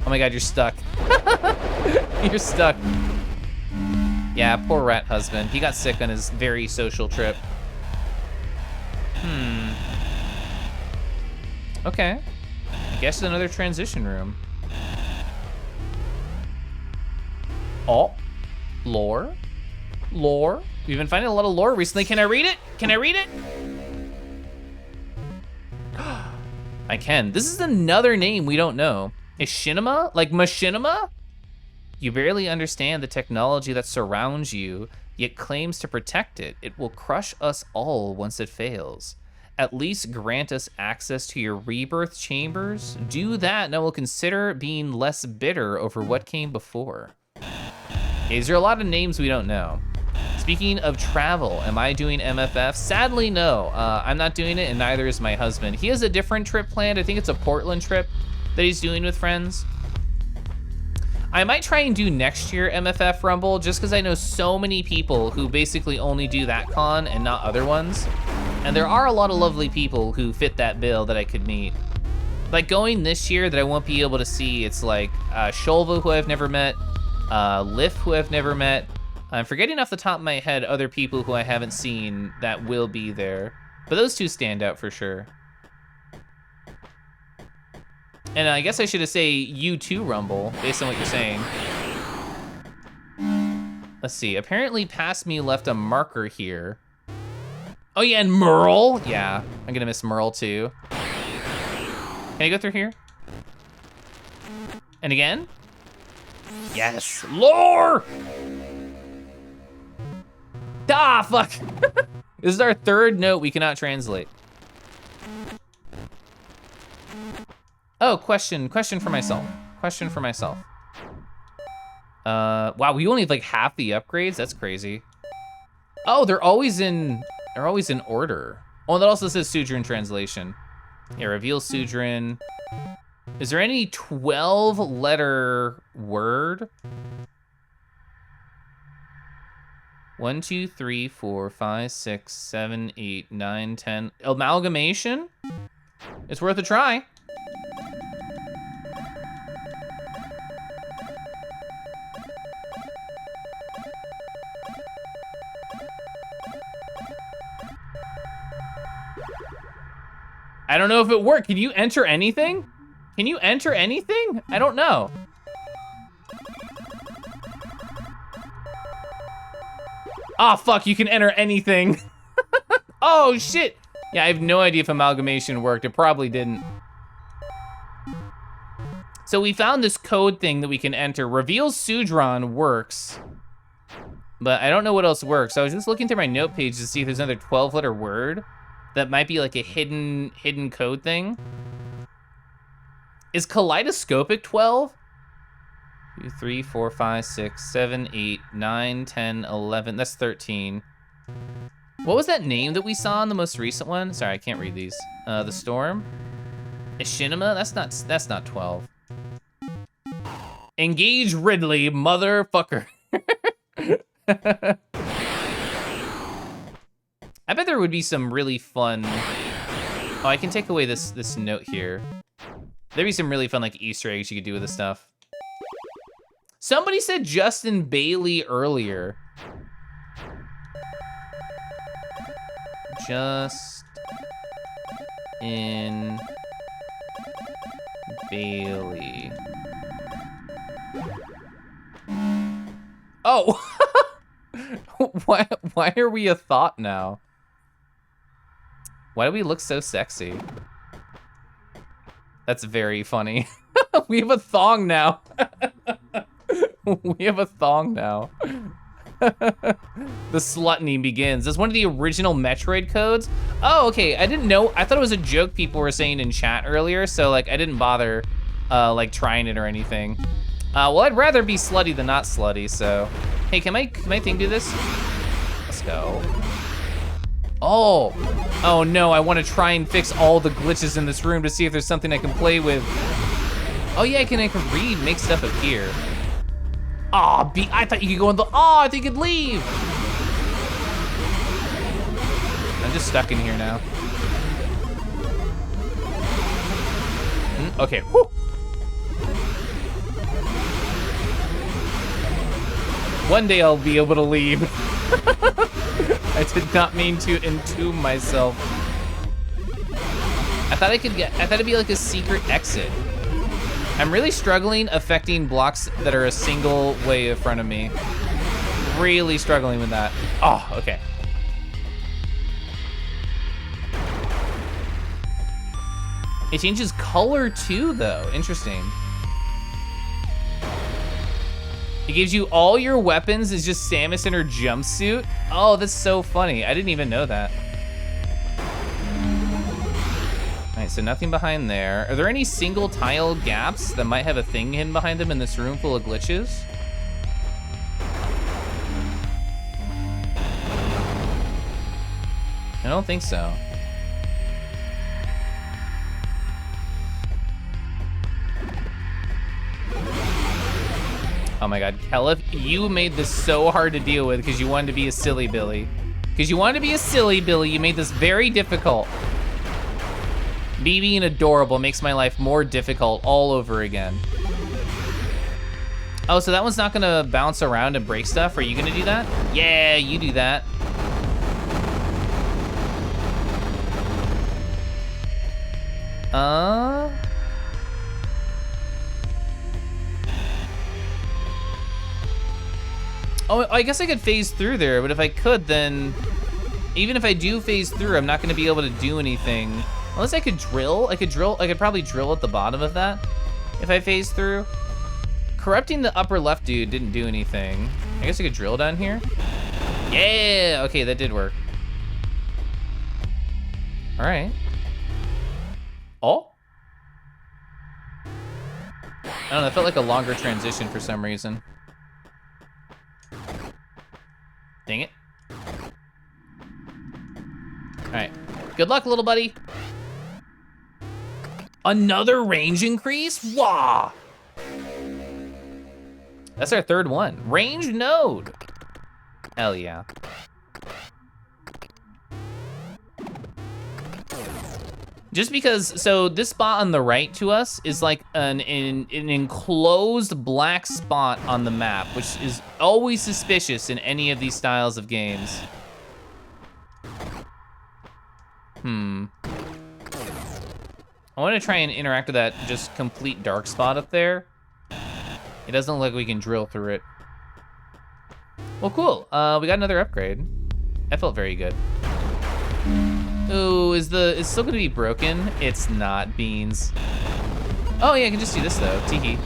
Speaker 1: Oh my god, you're stuck. You're stuck. Yeah, poor rat husband. He got sick on his very social trip. Okay. I guess another transition room. Oh, lore. Lore. We've been finding a lot of lore recently. Can I read it? Can I read it? I can. This is another name we don't know. Is Shinema? Like Machinima? You barely understand the technology that surrounds you, yet claims to protect it. It will crush us all once it fails. At least grant us access to your rebirth chambers. Do that and I will consider being less bitter over what came before. Okay, is there a lot of names we don't know? Speaking of travel, am I doing MFF? Sadly, no. I'm not doing it and neither is my husband. He has a different trip planned. I think it's a Portland trip that he's doing with friends. I might try and do next year MFF Rumble just because I know so many people who basically only do that con and not other ones. And there are a lot of lovely people who fit that bill that I could meet. Like going this year that I won't be able to see, it's like Sholva, who I've never met, Liff, who I've never met. I'm forgetting off the top of my head other people who I haven't seen that will be there. But those two stand out for sure. And I guess I should have say you too, Rumble, based on what you're saying. Let's see, apparently past me left a marker here. Oh yeah, and Merle. Yeah, I'm gonna miss Merle too. Can I go through here? And again? Yes, lore! Ah, fuck. This is our third note we cannot translate. Oh, question for myself. Question for myself. Wow, we only have like half the upgrades? That's crazy. Oh, they're always in order. Oh, that also says Sudrin translation. Yeah, reveal Sudrin. Is there any 12-letter word? 1, 2, 3, 4, 5, 6, 7, 8, 9, 10. Amalgamation? It's worth a try. I don't know if it worked. Can you enter anything? Can you enter anything? I don't know. Ah, fuck, you can enter anything. Oh, shit. Yeah, I have no idea if amalgamation worked. It probably didn't. So we found this code thing that we can enter. Reveal Sudron works, but I don't know what else works. So I was just looking through my note page to see if there's another 12-letter word that might be like a hidden code thing. Is kaleidoscopic 12? 2, 3, 4, 5, 6, 7, 8, 9, 10, 11. That's 13. What was that name that we saw in the most recent one? Sorry, I can't read these. The Storm? Ishinima? That's not 12. Engage Ridley, motherfucker. I bet there would be some really fun. Oh, I can take away this note here. There'd be some really fun like Easter eggs you could do with this stuff. Somebody said Justin Bailey earlier. Justin Bailey. Oh, why are we a thought now? Why do we look so sexy? That's very funny. We have a thong now. We have a thong now. The slutiny begins. That's one of the original Metroid codes. Oh, okay, I didn't know. I thought it was a joke people were saying in chat earlier, so like I didn't bother like trying it or anything. Well, I'd rather be slutty than not slutty, so. Hey, can my thing do this? Let's go. Oh no, I want to try and fix all the glitches in this room to see if there's something I can play with. Oh yeah, I can read, make stuff appear. Aw, I thought you could go in the, I think you could leave. I'm just stuck in here now. Okay, whew. One day I'll be able to leave. I did not mean to entomb myself. I thought it'd be like a secret exit. I'm really struggling affecting blocks that are a single way in front of me. Really struggling with that. Oh, okay. It changes color too, though. Interesting. It gives you all your weapons is just Samus in her jumpsuit. Oh, that's so funny. I didn't even know that. All right, so nothing behind there. Are there any single tile gaps that might have a thing hidden behind them in this room full of glitches? I don't think so. Oh my God, Keliff, you made this so hard to deal with because you wanted to be a silly Billy. Because you wanted to be a silly Billy, you made this very difficult. Me being adorable makes my life more difficult all over again. Oh, so that one's not gonna bounce around and break stuff? Are you gonna do that? Yeah, you do that. Oh, I guess I could phase through there, but if I could, then even if I do phase through, I'm not gonna be able to do anything. Unless I could drill. I could probably drill at the bottom of that if I phase through. Corrupting the upper left dude didn't do anything. I guess I could drill down here. Yeah, okay, that did work. All right. Oh. I don't know, it felt like a longer transition for some reason. Dang it. All right, good luck, little buddy. Another range increase? Wah! That's our third one. Range node. Hell yeah. Just because, so this spot on the right to us is like an enclosed black spot on the map, which is always suspicious in any of these styles of games. I want to try and interact with that just complete dark spot up there. It doesn't look like we can drill through it. Well, cool. We got another upgrade. That felt very good. Ooh, is still gonna be broken? It's not, Beans. Oh yeah, I can just do this though, teehee.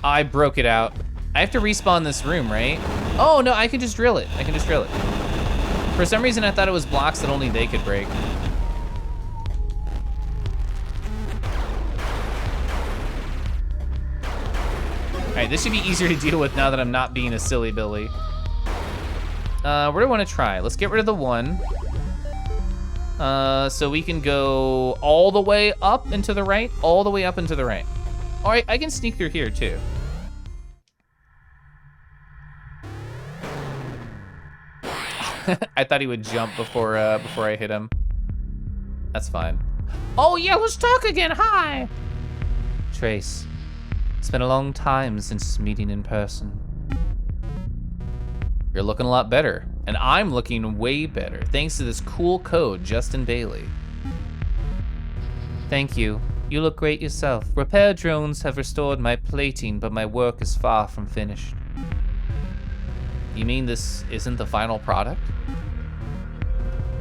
Speaker 1: I broke it out. I have to respawn this room, right? Oh no, I can just drill it. I can just drill it. For some reason, I thought it was blocks that only they could break. All right, this should be easier to deal with now that I'm not being a silly Billy. Where do I want to try? Let's get rid of the one. So we can go all the way up and to the right, all the way up and to the right. All right, I can sneak through here too. I thought he would jump before I hit him. That's fine. Oh yeah, let's talk again, hi! Trace, it's been a long time since meeting in person. You're looking a lot better, and I'm looking way better, thanks to this cool code, Justin Bailey. Thank you. You look great yourself. Repair drones have restored my plating, but my work is far from finished. You mean this isn't the final product?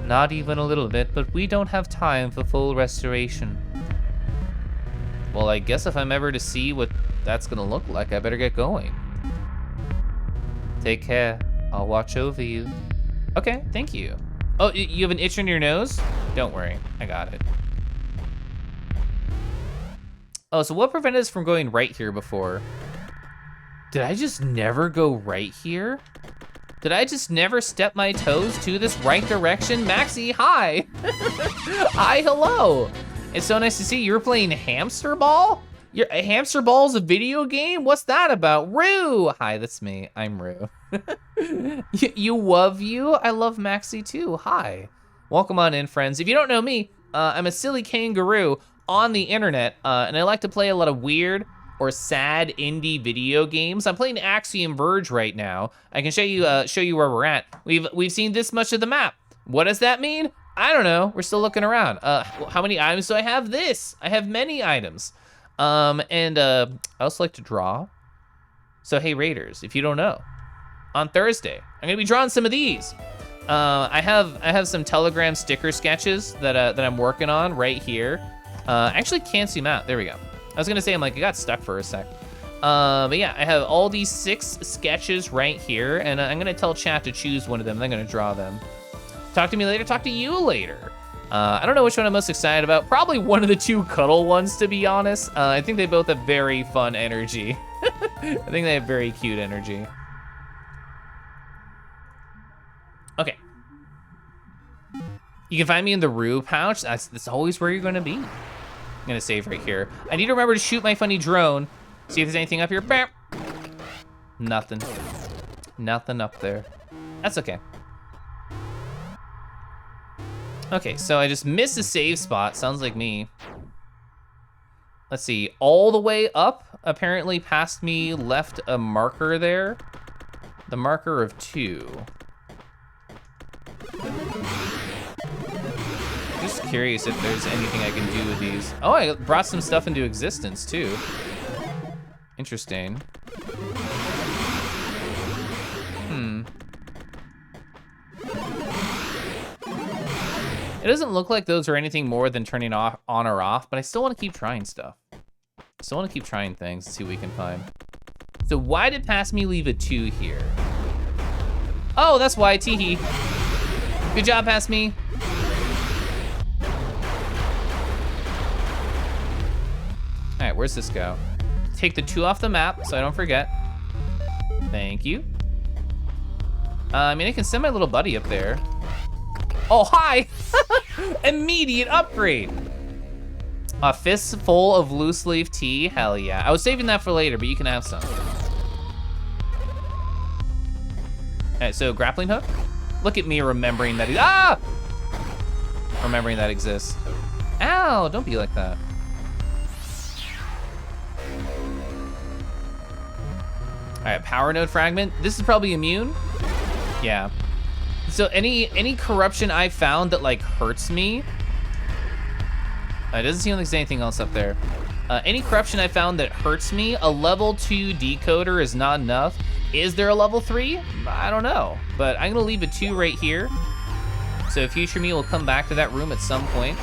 Speaker 1: Not even a little bit, but we don't have time for full restoration. Well, I guess if I'm ever to see what that's gonna look like, I better get going. Take care. I'll watch over you. Okay, thank you. Oh, you have an itch on your nose? Don't worry, I got it. Oh, so what prevented us from going right here before? Did I just never go right here? Did I just never step my toes to this right direction? Maxie, hi. Hi, hello. It's so nice to see you. Were playing Hamster Ball? Hamster Ball's a video game? What's that about? Rue. Hi, that's me. I'm Rue. You love you? I love Maxie too. Hi. Welcome on in, friends. If you don't know me, I'm a silly kangaroo on the internet, and I like to play a lot of weird or sad indie video games. I'm playing Axiom Verge right now. I can show you where we're at. We've seen this much of the map. What does that mean? I don't know. We're still looking around. How many items do I have? This. I have many items. I also like to draw. So hey Raiders, if you don't know, on Thursday I'm gonna be drawing some of these. I have some Telegram sticker sketches that I'm working on right here. I actually can't zoom out. There we go. I was gonna say, I got stuck for a sec. But yeah, I have all these 6 sketches right here, and I'm gonna tell chat to choose one of them, and I'm gonna draw them. Talk to me later, talk to you later. I don't know which one I'm most excited about. Probably one of the 2 cuddle ones, to be honest. I think they both have very fun energy. I think they have very cute energy. Okay. You can find me in the Rue pouch. That's always where you're gonna be. I'm gonna save right here. I need to remember to shoot my funny drone. See if there's anything up here. Bam. Nothing. Nothing up there. That's okay. Okay, so I just missed a save spot. Sounds like me. Let's see. All the way up, apparently past me, left a marker there. The marker of 2. Just curious if there's anything I can do with these. Oh, I brought some stuff into existence too. Interesting. It doesn't look like those are anything more than turning on or off, but I still want to keep trying stuff. Still want to keep trying things and see what we can find. So why did past me leave a 2 here? Oh, that's why, teehee. Good job, past me. All right, where's this go? Take the 2 off the map so I don't forget. Thank you. I mean, I can send my little buddy up there. Oh, hi! Immediate upgrade. A fistful of loose leaf tea, hell yeah. I was saving that for later, but you can have some. All right, so grappling hook. Look at me remembering that, remembering that exists. Ow, don't be like that. All right, power node fragment. This is probably immune. Yeah. So any corruption I found that like hurts me. It doesn't seem like there's anything else up there. Any corruption I found that hurts me, a level 2 decoder is not enough. Is there a level 3? I don't know, but I'm gonna leave a 2 right here. So future me will come back to that room at some point,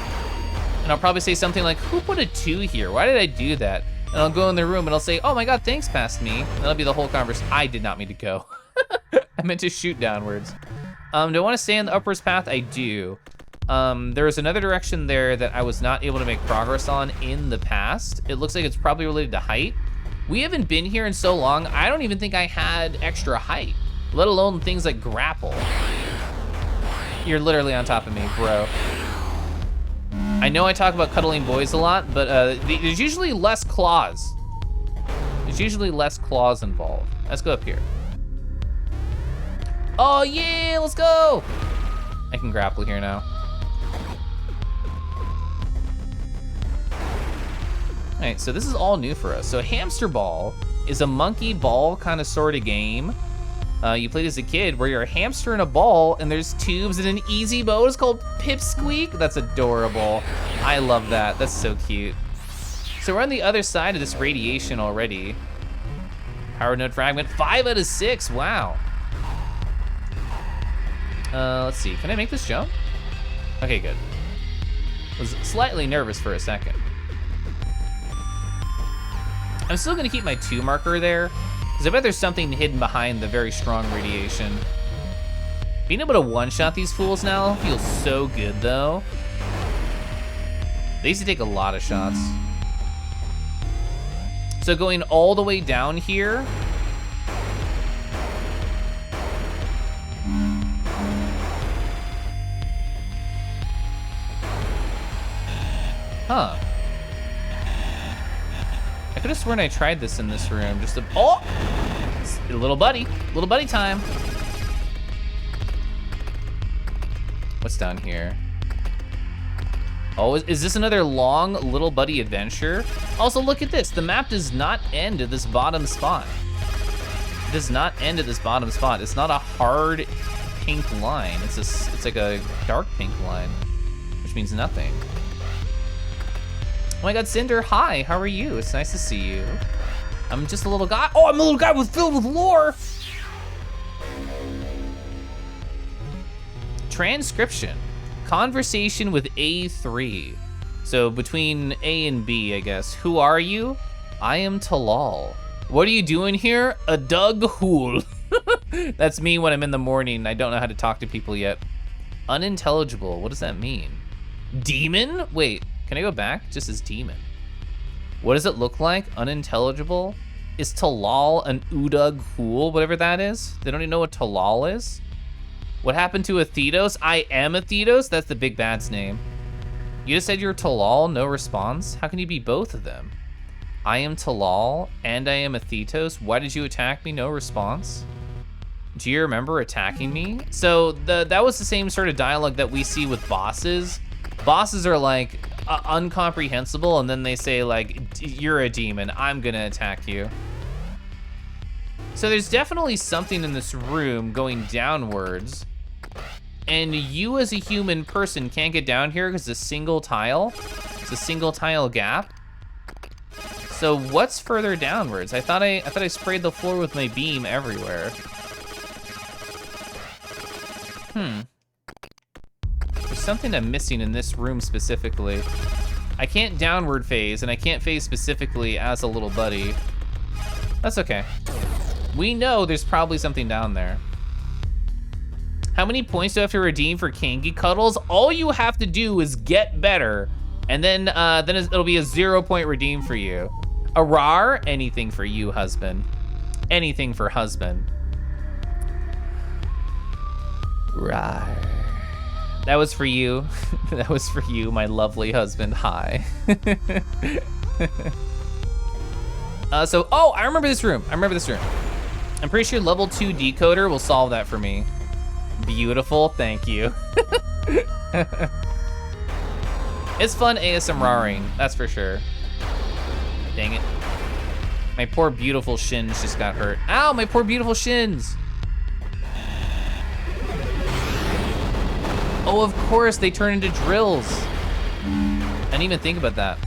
Speaker 1: and I'll probably say something like, who put a 2 here? Why did I do that? And I'll go in the room and I'll say, oh my God, thanks, past me. And that'll be the whole conversation. I did not mean to go. I meant to shoot downwards. Do I wanna stay on the upwards path? I do. There was another direction there that I was not able to make progress on in the past. It looks like it's probably related to height. We haven't been here in so long, I don't even think I had extra height, let alone things like grapple. You're literally on top of me, bro. I know I talk about cuddling boys a lot, but there's usually less claws. There's usually less claws involved. Let's go up here. Oh yeah, let's go. I can grapple here now. All right, so this is all new for us. So hamster ball is a monkey ball kind of sort of game. You played as a kid where you're a hamster in a ball and there's tubes and an easy mode. It's called Pipsqueak. That's adorable. I love that. That's so cute. So we're on the other side of this radiation already. Power node fragment, 5 out of 6, wow. Let's see, can I make this jump? Okay, good. Was slightly nervous for a second. I'm still gonna keep my 2 marker there, because I bet there's something hidden behind the very strong radiation. Being able to one-shot these fools now feels so good, though. They used to take a lot of shots. So going all the way down here. Huh. I could have sworn I tried this in this room. Just a, oh! Little buddy time. What's down here? Oh, is this another long little buddy adventure? Also, look at this. The map does not end at this bottom spot. It does not end at this bottom spot. It's not a hard pink line. It's like a dark pink line, which means nothing. Oh my God, Cinder, hi, how are you? It's nice to see you. I'm just a little guy. Oh, I'm a little guy filled with lore. Transcription. Conversation with A3. So between A and B, I guess. Who are you? I am Talal. What are you doing here? A Doug Hool. That's me when I'm in the morning. I don't know how to talk to people yet. Unintelligible, what does that mean? Demon? Wait, can I go back? Just as demon. What does it look like? Unintelligible? Is Talal an Udug Hool, whatever that is? They don't even know what Talal is? What happened to Athetos? I am Athetos? That's the big bad's name. You just said you're Talal, no response? How can you be both of them? I am Talal and I am Athetos. Why did you attack me? No response. Do you remember attacking me? So that was the same sort of dialogue that we see with bosses. Bosses are like incomprehensible, and then they say like, you're a demon, I'm gonna attack you. So there's definitely something in this room going downwards, and you as a human person can't get down here because it's a single tile. It's a single tile gap. So what's further downwards? I thought I sprayed the floor with my beam everywhere. There's something I'm missing in this room specifically. I can't downward phase, and I can't phase specifically as a little buddy. That's okay. We know there's probably something down there. How many points do I have to redeem for Kangi Cuddles? All you have to do is get better, and then it'll be a 0-point redeem for you. A rar, anything for you, husband. Anything for husband. Rar. That was for you. That was for you, my lovely husband. Hi. Oh, I remember this room. I'm pretty sure level 2 decoder will solve that for me. Beautiful, thank you. It's fun ASMRing, that's for sure. Dang it. My poor beautiful shins just got hurt. Ow, my poor beautiful shins. Oh, of course, they turn into drills. I didn't even think about that.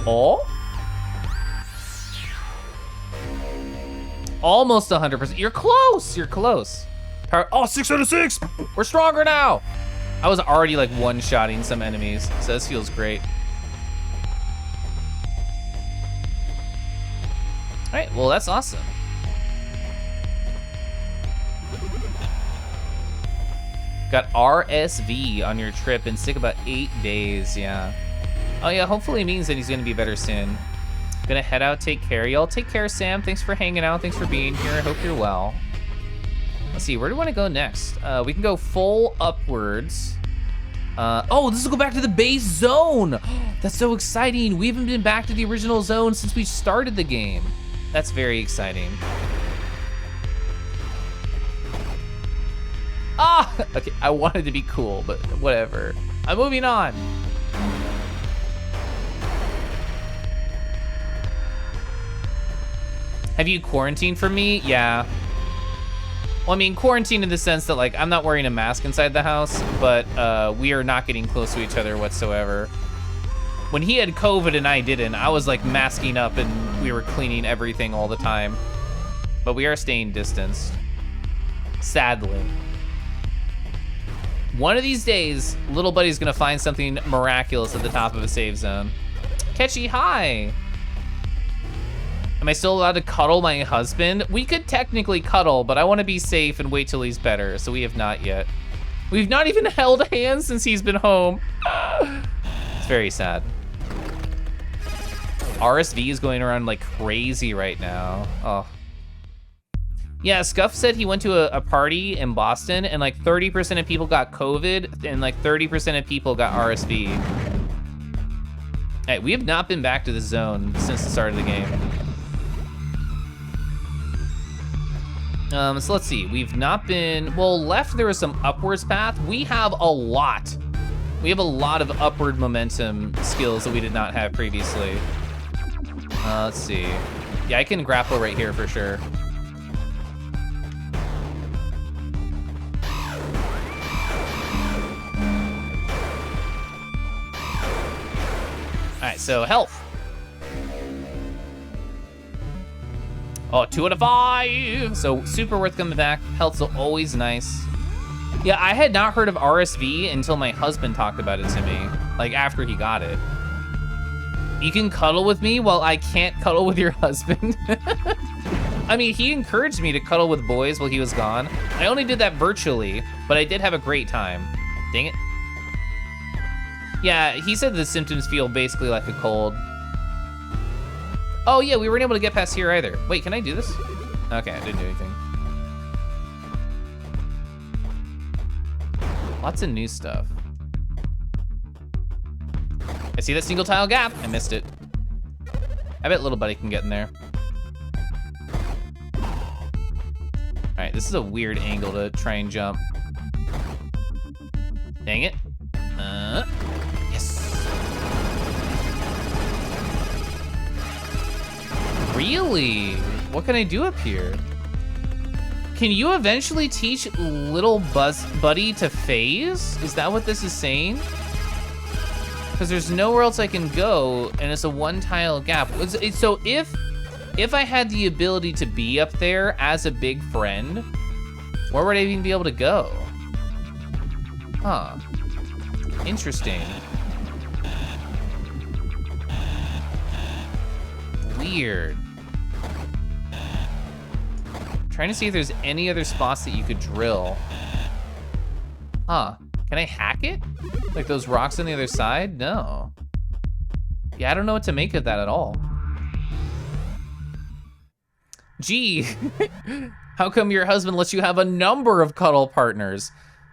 Speaker 1: Oh? Almost 100%. You're close. You're close. Power. Oh, 6 out of 6. We're stronger now. I was already like one-shotting some enemies, so this feels great. All right, well, that's awesome. Got RSV on your trip and sick about 8 days, yeah. Oh yeah, hopefully it means that he's gonna be better soon. Gonna head out, take care. Y'all take care, Sam. Thanks for hanging out, thanks for being here. I hope you're well. Let's see, where do we wanna go next? We can go full upwards. Oh, this will go back to the base zone. That's so exciting. We haven't been back to the original zone since we started the game. That's very exciting. Ah, okay, I wanted to be cool, but whatever. I'm moving on. Have you quarantined for me? Yeah. Well, I mean, quarantine in the sense that, like, I'm not wearing a mask inside the house, but we are not getting close to each other whatsoever. When he had COVID and I didn't, I was, like, masking up and we were cleaning everything all the time. But we are staying distanced. Sadly. One of these days, little buddy's gonna find something miraculous at the top of a save zone. Catchy, hi. Am I still allowed to cuddle my husband? We could technically cuddle, but I wanna be safe and wait till he's better, so we have not yet. We've not even held hands since he's been home. It's very sad. RSV is going around like crazy right now. Oh. Yeah, Scuff said he went to a party in Boston and like 30% of people got COVID and like 30% of people got RSV. Hey, we have not been back to the zone since the start of the game. So let's see, we've not been, well, left there was some upwards path. We have a lot. We have a lot of upward momentum skills that we did not have previously. Let's see. Yeah, I can grapple right here for sure. All right, so health. Oh, 2 out of 5. So super worth coming back. Health's always nice. Yeah, I had not heard of RSV until my husband talked about it to me, like after he got it. You can cuddle with me while I can't cuddle with your husband. I mean, he encouraged me to cuddle with boys while he was gone. I only did that virtually, but I did have a great time. Dang it. Yeah, he said the symptoms feel basically like a cold. Oh yeah, we weren't able to get past here either. Wait, can I do this? Okay, I didn't do anything. Lots of new stuff. I see that single tile gap. I missed it. I bet little buddy can get in there. All right, this is a weird angle to try and jump. Dang it. Yes. Really? What can I do up here? Can you eventually teach little buddy to phase? Is that what this is saying? Because there's nowhere else I can go, and it's a 1 tile gap. So if I had the ability to be up there as a big friend, where would I even be able to go? Huh. Interesting. Weird. Trying to see if there's any other spots that you could drill. Huh. Can I hack it? Like those rocks on the other side? No. Yeah, I don't know what to make of that at all. Gee, how come your husband lets you have a number of cuddle partners?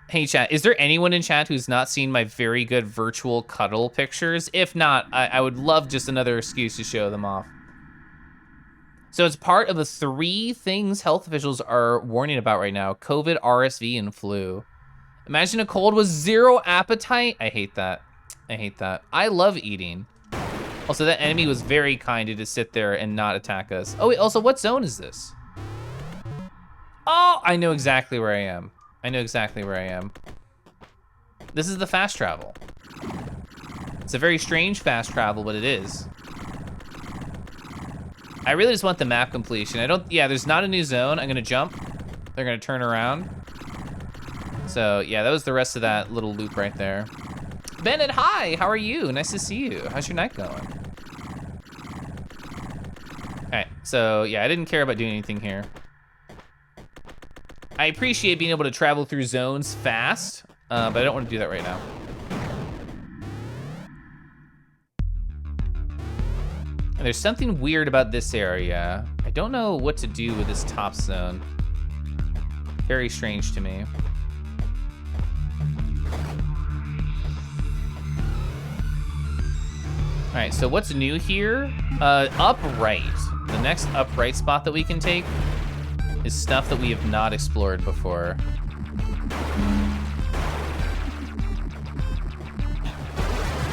Speaker 1: Hey chat, is there anyone in chat who's not seen my very good virtual cuddle pictures? If not, I would love just another excuse to show them off. So it's part of the 3 things health officials are warning about right now: COVID, RSV, and flu. Imagine a cold with 0 appetite. I hate that. I hate that. I love eating. Also, that enemy was very kind to just sit there and not attack us. Oh wait, also, what zone is this? Oh, I know exactly where I am. I know exactly where I am. This is the fast travel. It's a very strange fast travel, but it is. I really just want the map completion. Yeah, there's not a new zone. I'm gonna jump. They're gonna turn around. So yeah, that was the rest of that little loop right there. Bennett, hi, how are you? Nice to see you. How's your night going? All right, so yeah, I didn't care about doing anything here. I appreciate being able to travel through zones fast, but I don't want to do that right now. And there's something weird about this area. I don't know what to do with this top zone. Very strange to me. All right, so what's new here? Upright. The next upright spot that we can take is stuff that we have not explored before.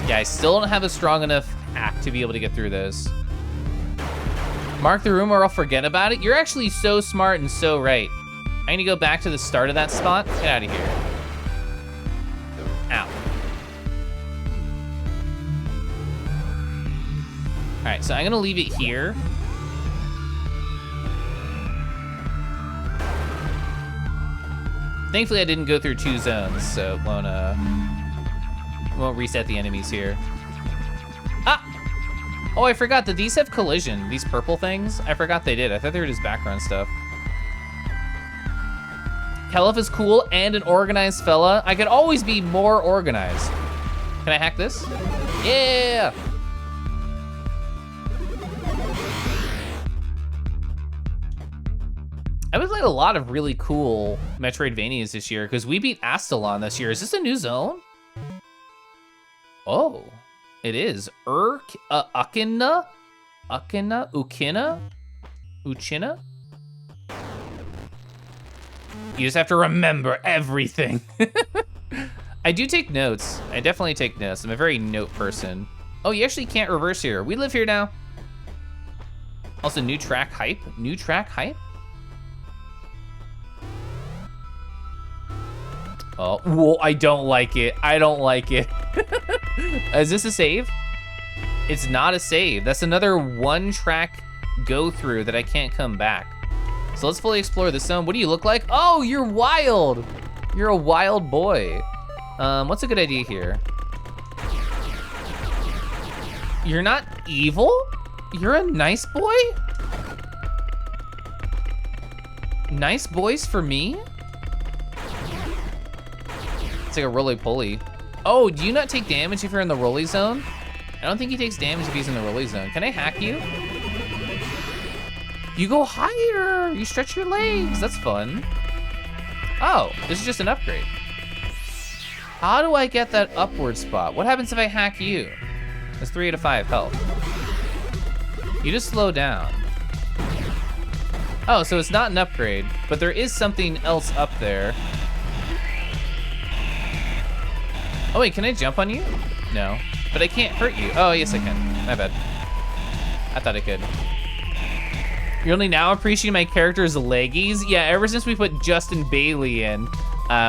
Speaker 1: Yeah, I still don't have a strong enough hack to be able to get through this. Mark the room or I'll forget about it. You're actually so smart and so right. I need to go back to the start of that spot. Get out of here. Ow. All right, so I'm gonna leave it here. Thankfully, I didn't go through 2 zones, so it won't reset the enemies here. Ah! Oh, I forgot that these have collision. These purple things, I forgot they did. I thought they were just background stuff. Keliff is cool and an organized fella. I could always be more organized. Can I hack this? Yeah! I would like a lot of really cool Metroidvanias this year because we beat Astalon this year. Is this a new zone? Oh, it is. Ukina? Uchina? You just have to remember everything. I do take notes. I definitely take notes. I'm a very note person. Oh, you actually can't reverse here. We live here now. Also, new track hype. New track hype? Oh, whoa, I don't like it. I don't like it. Is this a save? It's not a save. That's another 1-track go through that I can't come back. So let's fully explore this zone. What do you look like? Oh, you're wild. You're a wild boy. What's a good idea here? You're not evil? You're a nice boy? Nice boys for me? It's like a roly-poly. Oh, do you not take damage if you're in the rolly zone? I don't think he takes damage if he's in the rolly zone. Can I hack you? You go higher. You stretch your legs. That's fun. Oh, this is just an upgrade. How do I get that upward spot? What happens if I hack you? That's 3 out of 5 health. You just slow down. Oh, so it's not an upgrade, but there is something else up there. Oh wait, can I jump on you? No, but I can't hurt you. Oh, yes I can, my bad. I thought I could. You're only now appreciating my character's leggies? Yeah, ever since we put Justin Bailey in,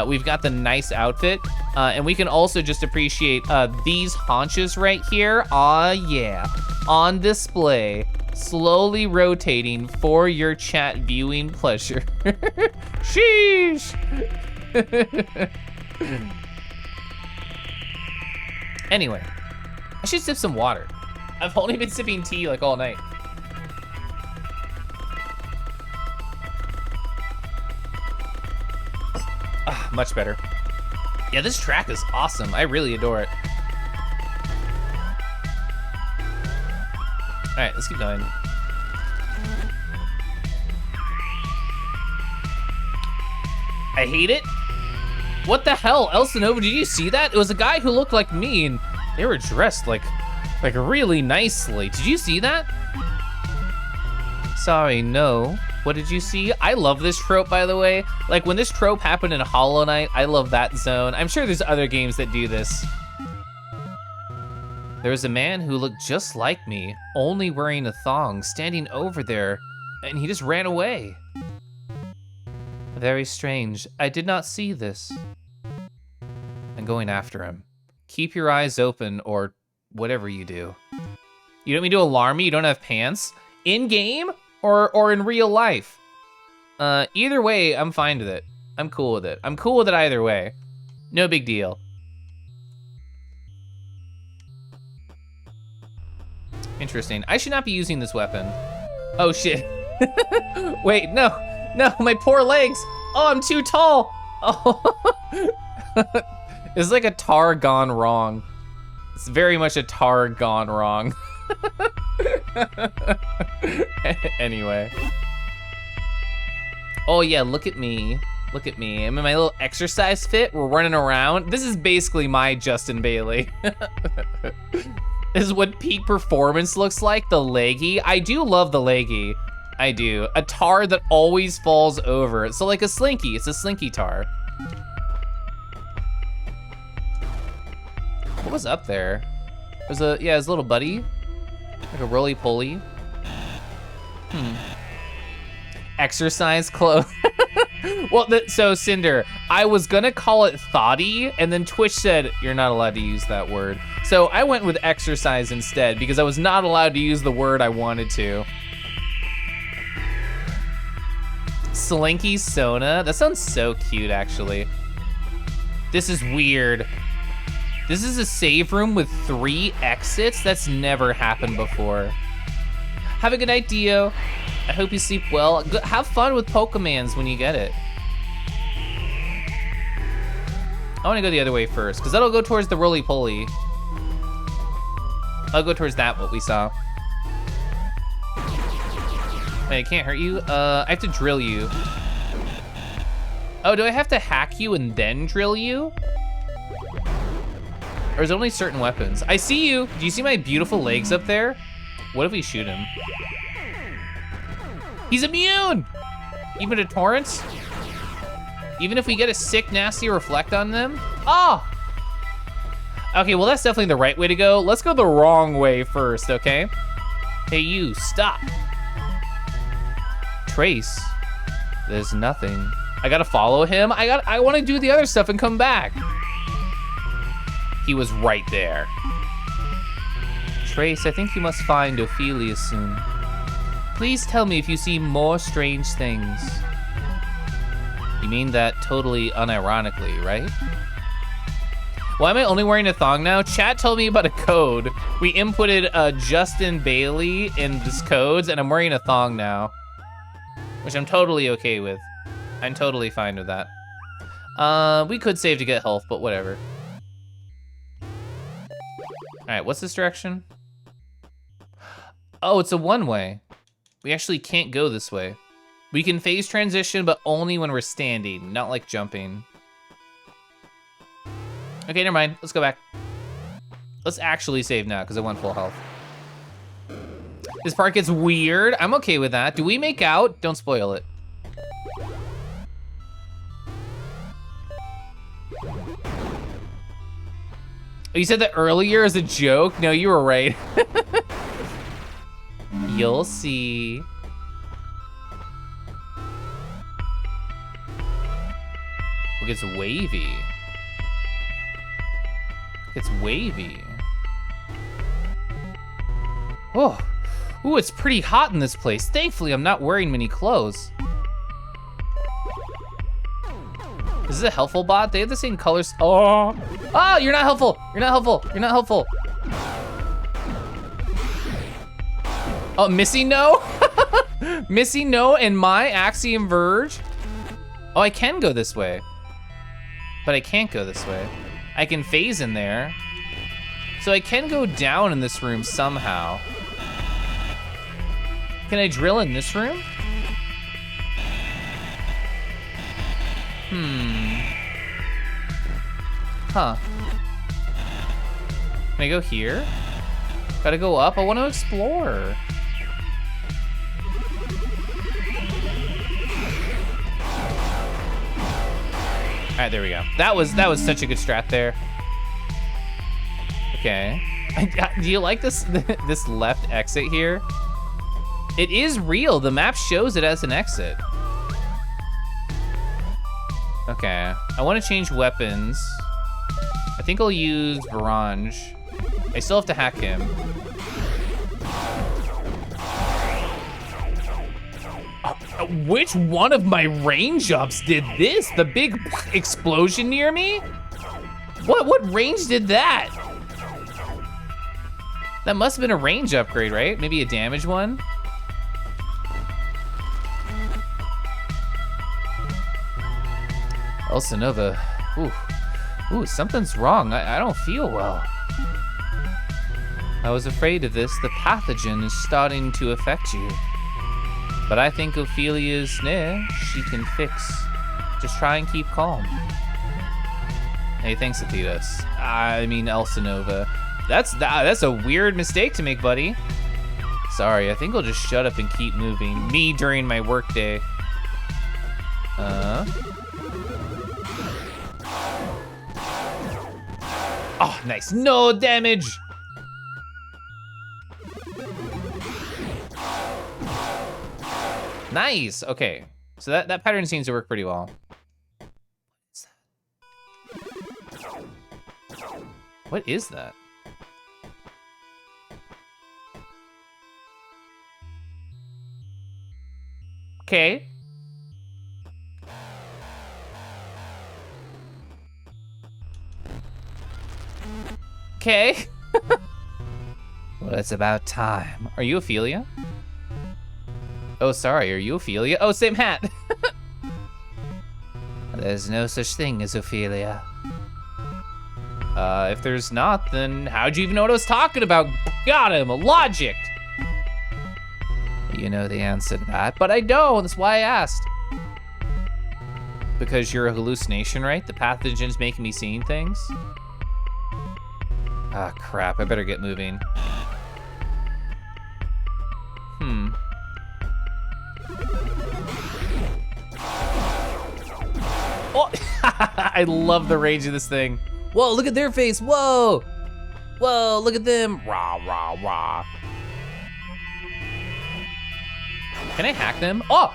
Speaker 1: we've got the nice outfit. And we can also just appreciate these haunches right here. Aw, yeah, on display, slowly rotating for your chat viewing pleasure. Sheesh. Anyway, I should sip some water. I've only been sipping tea like all night. Ah, much better. Yeah, this track is awesome. I really adore it. All right, let's keep going. I hate it. What the hell, Elsinova, did you see that? It was a guy who looked like me and they were dressed like really nicely. Did you see that? Sorry, no. What did you see? I love this trope, by the way. Like when this trope happened in Hollow Knight, I love that zone. I'm sure there's other games that do this. There was a man who looked just like me, only wearing a thong, standing over there, and he just ran away. Very strange. I did not see this. I'm going after him. Keep your eyes open or whatever you do. You don't mean to alarm me? You don't have pants? In game or in real life. Either way, I'm fine with it. I'm cool with it. I'm cool with it either way. No big deal. Interesting. I should not be using this weapon. Oh shit. Wait, no, my poor legs. Oh, I'm too tall. Oh. It's like a tar gone wrong. It's very much a tar gone wrong. Anyway. Oh yeah, look at me. Look at me. I'm in my little exercise fit. We're running around. This is basically my Justin Bailey. This is what peak performance looks like, the leggy. I do love the leggy. I do. A tar that always falls over. So like a slinky, it's a slinky tar. What was up there? There's his little buddy. Like a roly-poly. Exercise clothes. Well, so Cinder, I was gonna call it thoughty, and then Twitch said, you're not allowed to use that word. So I went with exercise instead, because I was not allowed to use the word I wanted to. Slinky Sona, that sounds so cute, actually. This is weird. This is a save room with 3 exits? That's never happened before. Have a good night, Dio. I hope you sleep well. Have fun with Pokemans when you get it. I wanna go the other way first, because that'll go towards the roly-poly. I'll go towards that, what we saw. Wait, I can't hurt you? I have to drill you. Oh, do I have to hack you and then drill you? Or is it only certain weapons? I see you. Do you see my beautiful legs up there? What if we shoot him? He's immune! Even to torrents? Even if we get a sick, nasty reflect on them? Oh! Okay, well that's definitely the right way to go. Let's go the wrong way first, okay? Hey you, stop. Trace, there's nothing. I gotta follow him. I wanna do the other stuff and come back. He was right there. Trace, I think you must find Ophelia soon. Please tell me if you see more strange things. You mean that totally unironically, right? Why am I only wearing a thong now? Chat told me about a code. We inputted Justin Bailey in this codes, and I'm wearing a thong now. Which I'm totally okay with. I'm totally fine with that. We could save to get health, but whatever. All right, what's this direction? Oh, it's a one-way. We actually can't go this way. We can phase transition, but only when we're standing, not like jumping. Okay, never mind. Let's go back. Let's actually save now, because I want full health. This part gets weird. I'm okay with that. Do we make out? Don't spoil it. Oh, you said that earlier as a joke? No, you were right. You'll see. Look, it's wavy. It's wavy. Oh, ooh, it's pretty hot in this place. Thankfully, I'm not wearing many clothes. Is this a helpful bot? They have the same colors. Oh, oh, you're not helpful. You're not helpful. You're not helpful. Oh, Missy no? Missy no and my Axiom Verge? Oh, I can go this way. But I can't go this way. I can phase in there. So I can go down in this room somehow. Can I drill in this room? Huh. Can I go here? Gotta go up, I wanna explore. All right, there we go. That was such a good strat there. Okay. Do you like this this left exit here? It is real. The map shows it as an exit. Okay. I want to change weapons. I think I'll use Verge. I still have to hack him. Which one of my range ups did this? The big explosion near me? What range did that? That must have been a range upgrade, right? Maybe a damage one? Elsinova. Ooh, something's wrong. I don't feel well. I was afraid of this. The pathogen is starting to affect you. But I think Ophelia's near. She can fix. Just try and keep calm. Hey, thanks, Athetus. I mean, Elsinova. That's a weird mistake to make, buddy. Sorry, I think I'll just shut up and keep moving. Me during my workday. Oh, nice. No damage. Nice. Okay. So that pattern seems to work pretty well. What is that? Okay. Okay. Well, it's about time. Are you Ophelia? Oh, sorry, are you Ophelia? Oh, same hat. There's no such thing as Ophelia. If there's not, then how'd you even know what I was talking about? Got him, logic. You know the answer to that, but I don't, that's why I asked. Because you're a hallucination, right? The pathogen's making me seeing things? Ah, crap, I better get moving. Oh, I love the range of this thing. Whoa, look at their face, whoa! Whoa, look at them, rah, rah, rah. Can I hack them? Oh!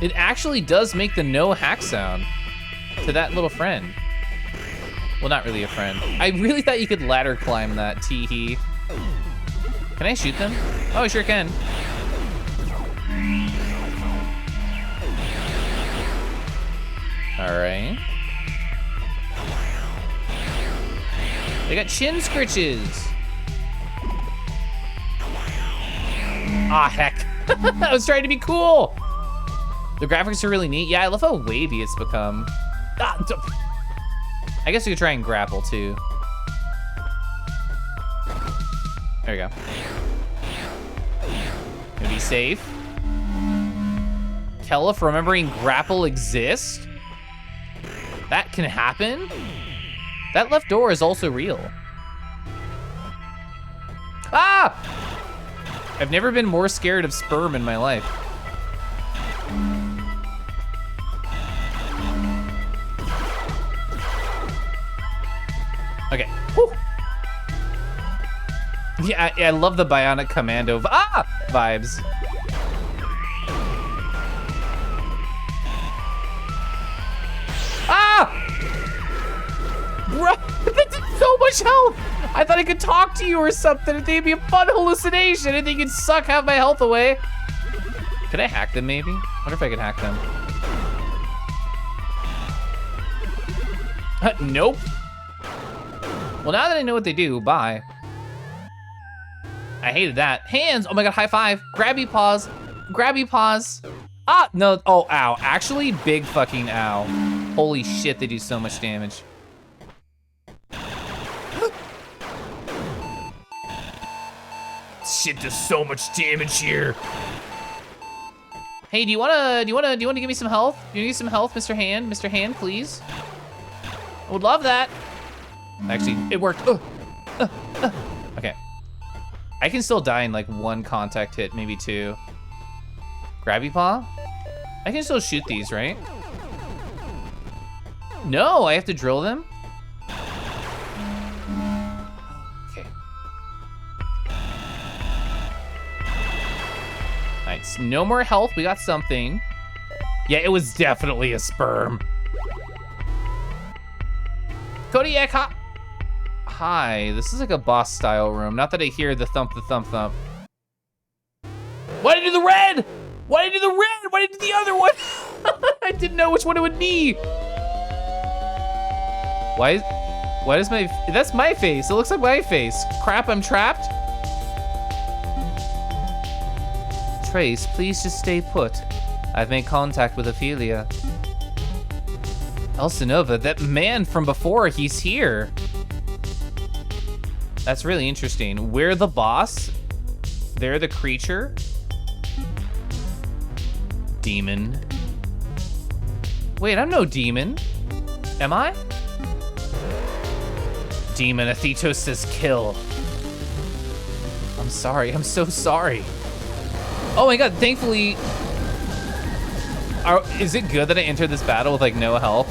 Speaker 1: It actually does make the no hack sound to that little friend. Well, not really a friend. I really thought you could ladder climb that, tee-hee. Can I shoot them? Oh, I sure can. All right. They got chin scritches. Ah, heck. I was trying to be cool. The graphics are really neat. Yeah, I love how wavy it's become. Ah, I guess we could try and grapple too. There we go. Gonna be safe. Keliff remembering grapple exists? That can happen? That left door is also real. Ah! I've never been more scared of sperm in my life. Okay. Whew. Yeah, I love the Bionic Commando vibes. Ah! Bro, that did so much health. I thought I could talk to you or something. It'd be a fun hallucination. I think you'd suck half my health away. Could I hack them maybe? I wonder if I could hack them. Nope. Well, now that I know what they do, bye. I hated that. Hands, oh my God, high five. Grabby paws, grabby paws. Ah, no, oh, ow. Actually, big fucking ow. Holy shit, they do so much damage. Shit does so much damage here. Hey, do you wanna give me some health? Do you need some health, Mr. Hand? Mr. Hand, please. I would love that. Actually, it worked. Okay. I can still die in like one contact hit, maybe two. Grabby paw? I can still shoot these, right? No, I have to drill them? Okay. Nice, no more health, we got something. Yeah, it was definitely a sperm. Kodiak, hi, this is like a boss style room. Not that I hear the thump, thump. Why did I do the red? Why did I do the red? Why did I do the other one? I didn't know which one it would be. Why does that's my face. It looks like my face. Crap, I'm trapped. Trace, please just stay put. I've made contact with Ophelia. Elsinova, that man from before, he's here. That's really interesting. We're the boss. They're the creature. Demon. Wait, I'm no demon. Am I? Demon, Athetos says kill. I'm sorry, I'm so sorry. Oh my god, thankfully, is it good that I entered this battle with like no health?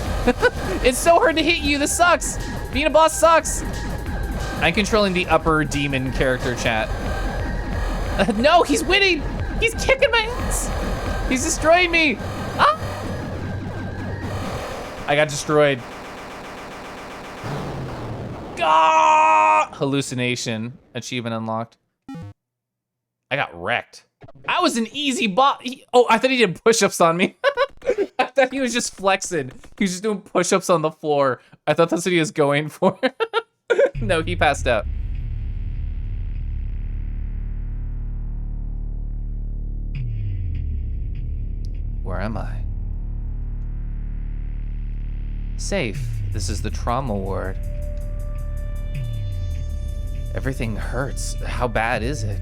Speaker 1: It's so hard to hit you, this sucks. Being a boss sucks. I'm controlling the upper demon character chat. No, he's winning. He's kicking my ass. He's destroying me. Ah! I got destroyed. Ah! Hallucination, achievement unlocked. I got wrecked. I was an easy bot. Oh, I thought he did push-ups on me. I thought he was just flexing. He was just doing push-ups on the floor. I thought that's what he was going for. No, he passed out. Where am I? Safe. This is the trauma ward. Everything hurts. How bad is it?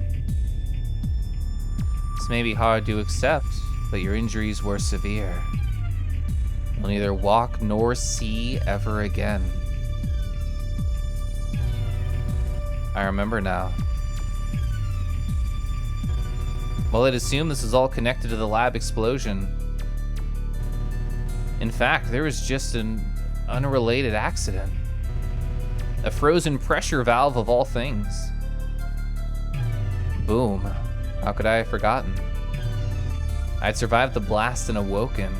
Speaker 1: This may be hard to accept, but your injuries were severe. You'll neither walk nor see ever again. I remember now. Well, I'd assume this is all connected to the lab explosion. In fact, there was just an unrelated accident. A frozen pressure valve of all things. Boom. How could I have forgotten? I'd survived the blast and awoken.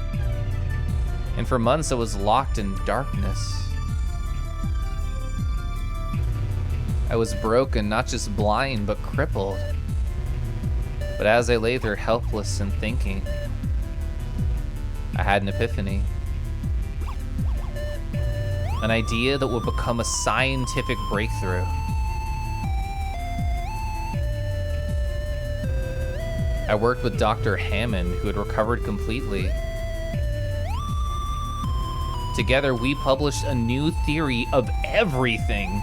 Speaker 1: And for months I was locked in darkness. I was broken, not just blind, but crippled. But as I lay there helpless and thinking, I had an epiphany. An idea that would become a scientific breakthrough. I worked with Dr. Hammond, who had recovered completely. Together, we published a new theory of everything.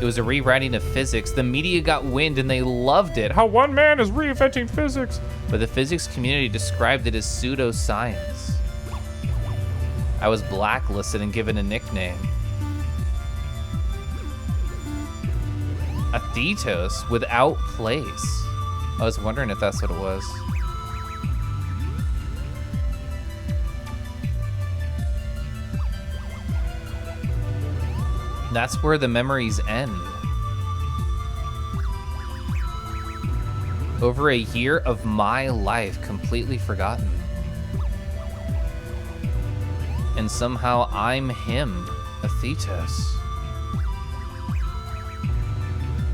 Speaker 1: It was a rewriting of physics. The media got wind and they loved it.
Speaker 3: How one man is reinventing physics.
Speaker 1: But the physics community described it as pseudoscience. I was blacklisted and given a nickname. Athetos, without place. I was wondering if that's what it was. That's where the memories end. Over a year of my life completely forgotten. And somehow I'm him, Athetos.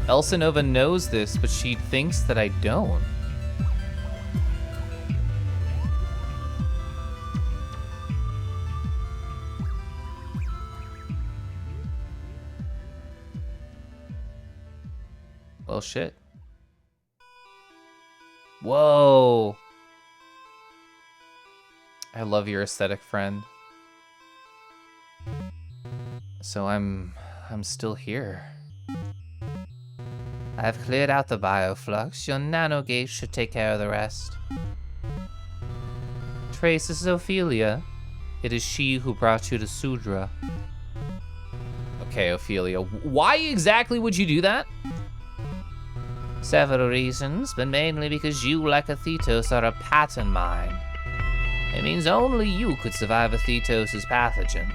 Speaker 1: Elsinova knows this, but she thinks that I don't. Well, shit. Whoa. I love your aesthetic, friend. So I'm still here. I've cleared out the bioflux. Your nanogate should take care of the rest. Trace, this is Ophelia. It is she who brought you to Sudra. Okay, Ophelia. Why exactly would you do that? Several reasons, but mainly because you, like Athetos, are a pattern mind. It means only you could survive Athetos' pathogen.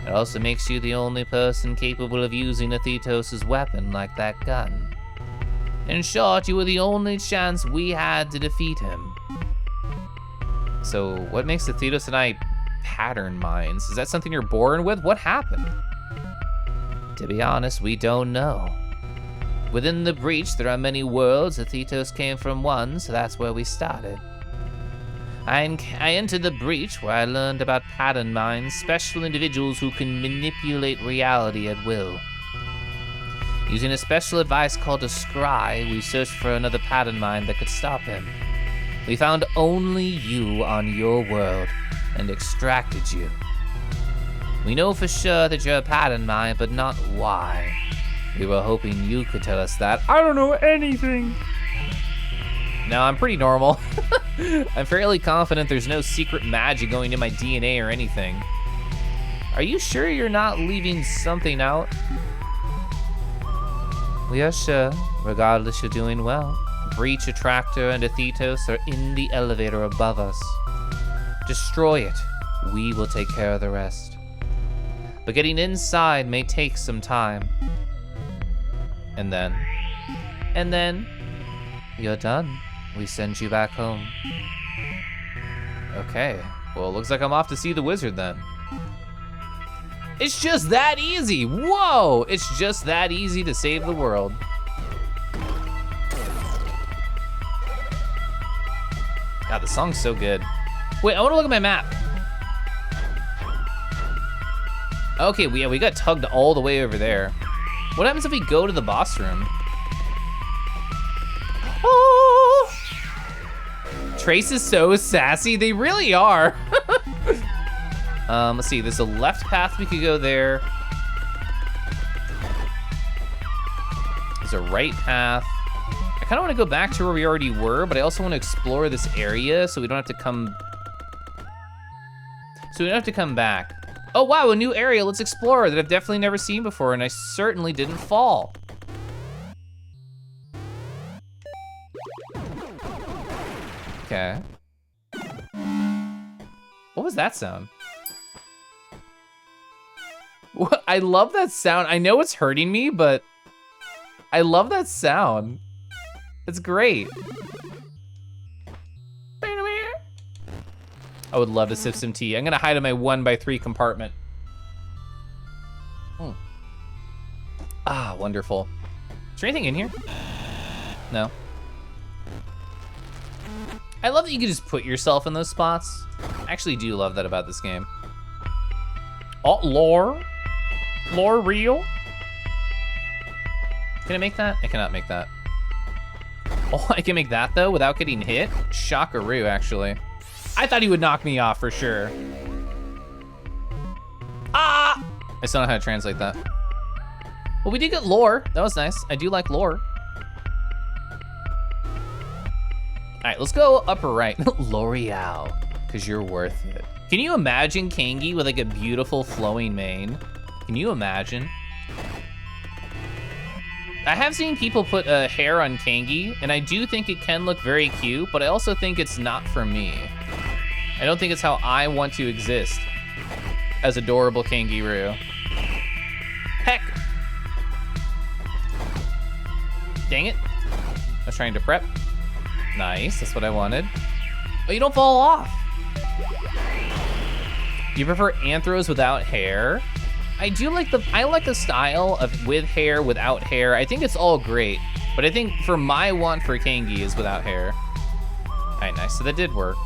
Speaker 1: It also makes you the only person capable of using Athetos' weapon, like that gun. In short, you were the only chance we had to defeat him. So, what makes Athetos and I pattern minds? Is that something you're born with? What happened? To be honest, we don't know. Within the breach, there are many worlds. Athetos came from one, so that's where we started. I entered the breach where I learned about pattern minds, special individuals who can manipulate reality at will. Using a special device called a scry, we searched for another pattern mind that could stop him. We found only you on your world and extracted you. We know for sure that you're a pattern mind, but not why. We were hoping you could tell us that.
Speaker 3: I don't know anything.
Speaker 1: No, I'm pretty normal. I'm fairly confident there's no secret magic going to my DNA or anything. Are you sure you're not leaving something out? We are sure. Regardless, you're doing well. Breach, Attractor, and Athetos are in the elevator above us. Destroy it. We will take care of the rest. But getting inside may take some time. And then, you're done. We send you back home. Okay, well, it looks like I'm off to see the wizard then. It's just that easy. Whoa, it's just that easy to save the world. God, the song's so good. Wait, I wanna look at my map. Okay, we got tugged all the way over there. What happens if we go to the boss room? Oh! Trace is so sassy, they really are. Let's see, there's a left path we could go there. There's a right path. I kinda wanna go back to where we already were, but I also wanna explore this area so we don't have to come back. Oh wow, a new area, let's explore that I've definitely never seen before, and I certainly didn't fall. Okay. What was that sound? What? I love that sound. I know it's hurting me, but I love that sound. It's great. I would love to sip some tea. I'm gonna hide in my 1x3 compartment. Ah, wonderful. Is there anything in here? No. I love that you can just put yourself in those spots. I actually do love that about this game. Oh, lore? Lore real? Can I make that? I cannot make that. Oh, I can make that though without getting hit? Shockaroo, actually. I thought he would knock me off for sure. Ah! I still don't know how to translate that. Well, we did get lore. That was nice. I do like lore. All right, let's go upper right. L'Oreal, because you're worth it. Can you imagine Kangi with like a beautiful flowing mane? Can you imagine? I have seen people put hair on Kangi, and I do think it can look very cute, but I also think it's not for me. I don't think it's how I want to exist as adorable kangaroo. Heck! Dang it. I was trying to prep. Nice, that's what I wanted. Oh, you don't fall off. You prefer anthros without hair? I like the style of with hair, without hair. I think it's all great, but I think for my want for Kangi is without hair. All right, nice, so that did work.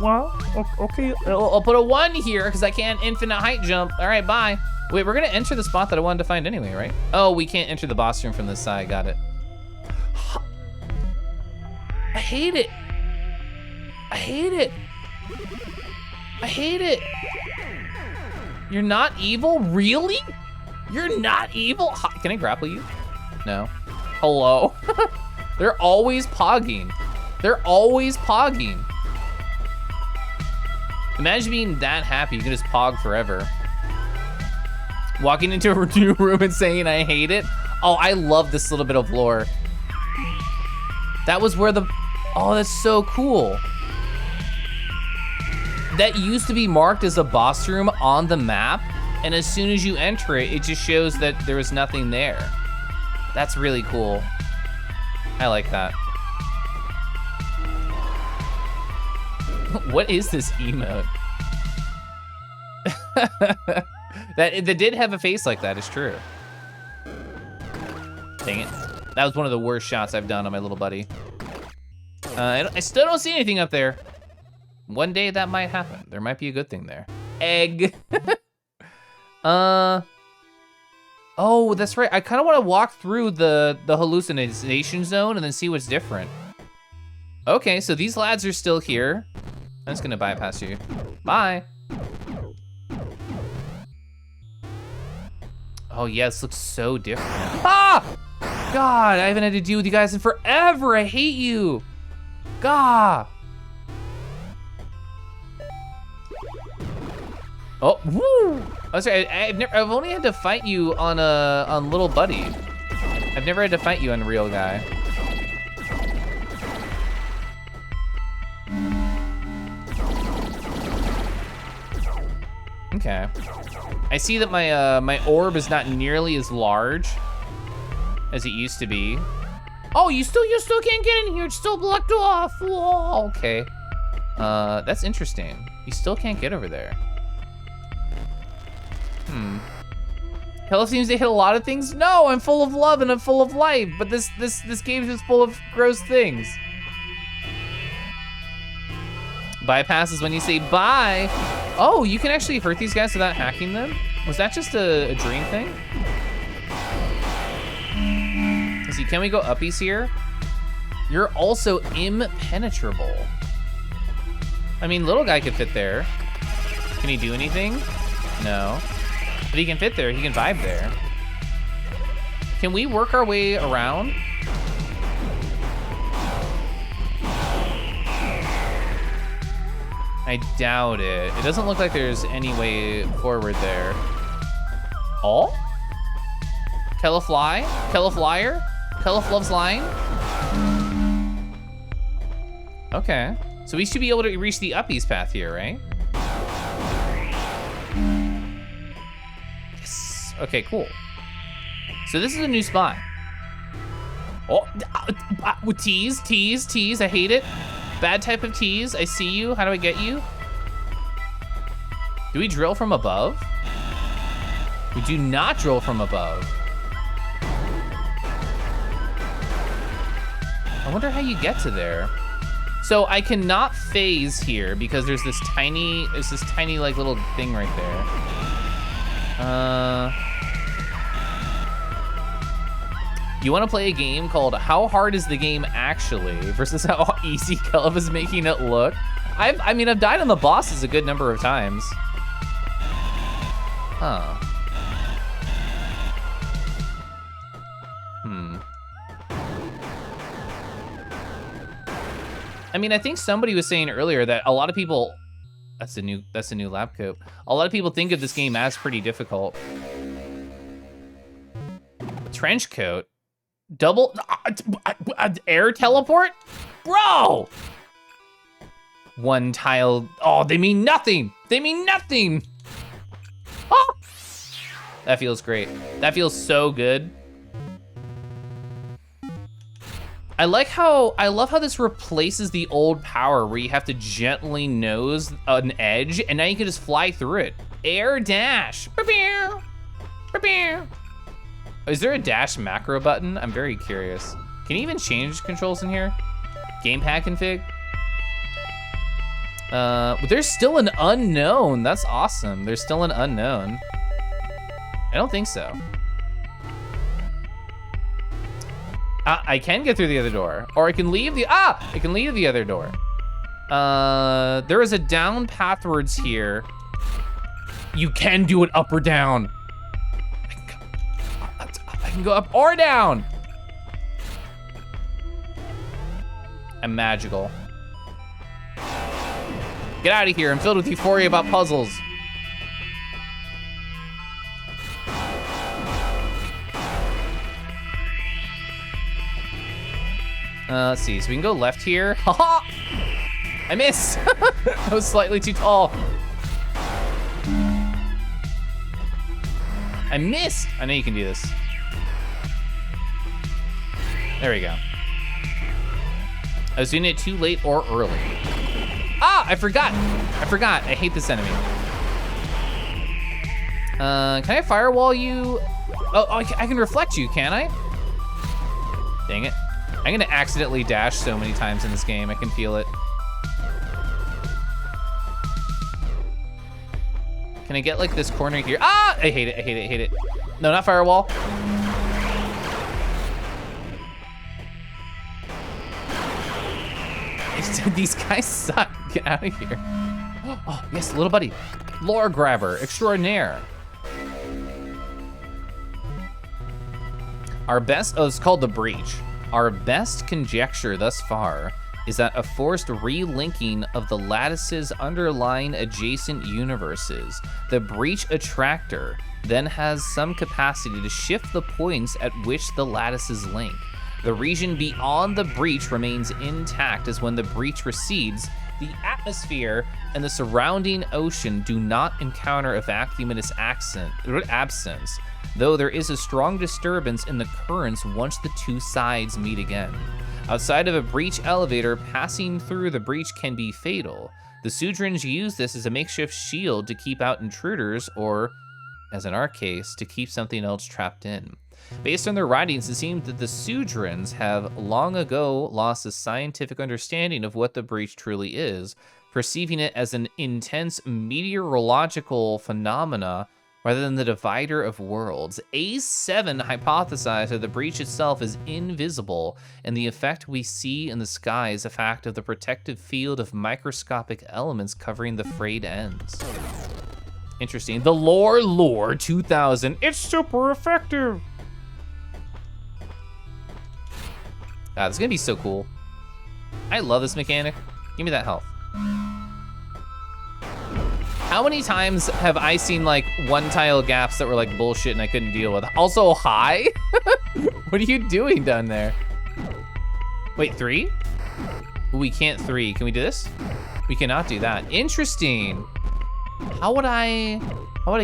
Speaker 3: Well, okay.
Speaker 1: I'll put a 1 here because I can't infinite height jump. All right, bye. Wait, we're gonna enter the spot that I wanted to find anyway, right? Oh, we can't enter the boss room from this side, got it. I hate it. I hate it. I hate it. You're not evil, really? You're not evil? Can I grapple you? No. Hello? They're always pogging. They're always pogging. Imagine being that happy, you can just pog forever. Walking into a new room and saying I hate it. Oh, I love this little bit of lore. That was where oh, that's so cool. That used to be marked as a boss room on the map, and as soon as you enter it, it just shows that there was nothing there. That's really cool. I like that. What is this emote? that did have a face like that, it's true. Dang it. That was one of the worst shots I've done on my little buddy. I still don't see anything up there. One day that might happen. There might be a good thing there. Egg. Oh, that's right. I kind of want to walk through the hallucination zone and then see what's different. Okay, so these lads are still here. I'm just gonna bypass you. Bye. Oh yeah, this looks so different. Ah! God, I haven't had to deal with you guys in forever. I hate you. God. Oh, woo! Oh, sorry. I've only had to fight you on little buddy. I've never had to fight you on real guy. Okay. I see that my my orb is not nearly as large as it used to be. Oh, you still can't get in here. It's still blocked off. Whoa, okay. That's interesting. You still can't get over there. Keliff seems to hit a lot of things. No, I'm full of love and I'm full of life, but this game is just full of gross things. Bypass is when you say bye. Oh, you can actually hurt these guys without hacking them? Was that just a dream thing? Let's see, can we go uppies here? You're also impenetrable. I mean, little guy could fit there. Can he do anything? No. But he can fit there, he can vibe there. Can we work our way around? I doubt it. It doesn't look like there's any way forward there. Oh? Keliff fly? Keliff liar? Keliff loves lying? Okay. So we should be able to reach the uppies path here, right? Yes. Okay, cool. So this is a new spot. Oh, tease, tease, tease. I hate it. Bad type of tease. I see you. How do I get you? Do we drill from above? We do not drill from above. I wonder how you get to there. So I cannot phase here because there's this tiny like little thing right there. You want to play a game called How Hard Is the Game Actually versus how easy Keliff is making it look? I mean, I've died on the bosses a good number of times. Huh. I mean, I think somebody was saying earlier that a lot of people, that's a new lab coat. A lot of people think of this game as pretty difficult. Trench coat. Double air teleport? Bro! One tile. Oh, they mean nothing. They mean nothing. Oh! That feels great. That feels so good. I love how this replaces the old power where you have to gently nose an edge and now you can just fly through it. Air dash. Is there a dash macro button? I'm very curious. Can you even change controls in here? Gamepad config? But there's still an unknown. That's awesome. There's still an unknown. I don't think so. I can get through the other door, or I can leave the, I can leave the other door. There is a down pathwards here. You can do it up or down. I can go up or down. I'm magical. Get out of here, I'm filled with euphoria about puzzles. Let's see, so we can go left here. Haha! I missed! I was slightly too tall. I missed! I know you can do this. There we go. I was doing it too late or early. I forgot! I hate this enemy. Can I firewall you? Oh, I can reflect you, can I? Dang it. I'm gonna accidentally dash so many times in this game. I can feel it. Can I get like this corner here? Ah! I hate it, I hate it, I hate it. No, not firewall. These guys suck. Get out of here. Oh, yes, little buddy. Lore grabber extraordinaire. Our best, oh, it's called the breach. Our best conjecture thus far is that a forced relinking of the lattices underlying adjacent universes. The breach attractor then has some capacity to shift the points at which the lattices link. The region beyond the breach remains intact, as when the breach recedes, the atmosphere and the surrounding ocean do not encounter a vacuumous absence, though there is a strong disturbance in the currents once the two sides meet again. Outside of a breach elevator, passing through the breach can be fatal. The Sudrans use this as a makeshift shield to keep out intruders, or, as in our case, to keep something else trapped in. Based on their writings, it seems that the Sudrans have long ago lost a scientific understanding of what the breach truly is, perceiving it as an intense meteorological phenomena rather than the divider of worlds. A7 hypothesized that the breach itself is invisible, and the effect we see in the sky is a fact of the protective field of microscopic elements covering the frayed ends. Interesting. The lore 2000.
Speaker 3: It's super effective.
Speaker 1: God, this is gonna be so cool. I love this mechanic. Give me that health. How many times have I seen like one tile gaps that were like bullshit and I couldn't deal with? Also, hi? What are you doing down there? Wait, 3? Ooh, we can't 3. Can we do this? We cannot do that. Interesting. How would I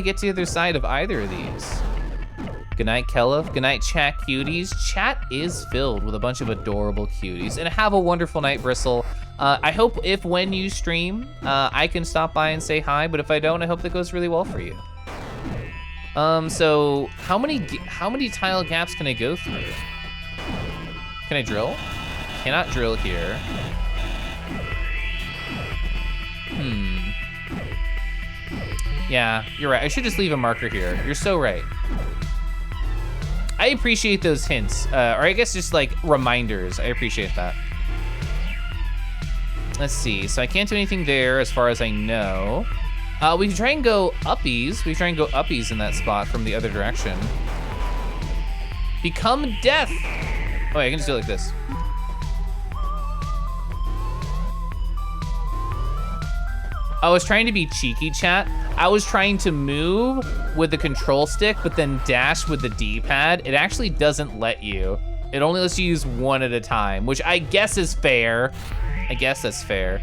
Speaker 1: get to the other side of either of these? Good night, Keliff. Good night, chat cuties. Chat is filled with a bunch of adorable cuties. And have a wonderful night, Bristle. I hope when you stream, I can stop by and say hi, but if I don't, I hope that goes really well for you. So how many tile gaps can I go through? Can I drill? Cannot drill here. Yeah, you're right. I should just leave a marker here. You're so right. I appreciate those hints, or I guess just like reminders. I appreciate that. Let's see, so I can't do anything there as far as I know. We can try and go uppies. We can try and go uppies in that spot from the other direction. Become death. Oh, I can just do it like this. I was trying to be cheeky, chat. I was trying to move with the control stick, but then dash with the D-pad. It actually doesn't let you. It only lets you use one at a time, which I guess is fair. I guess that's fair.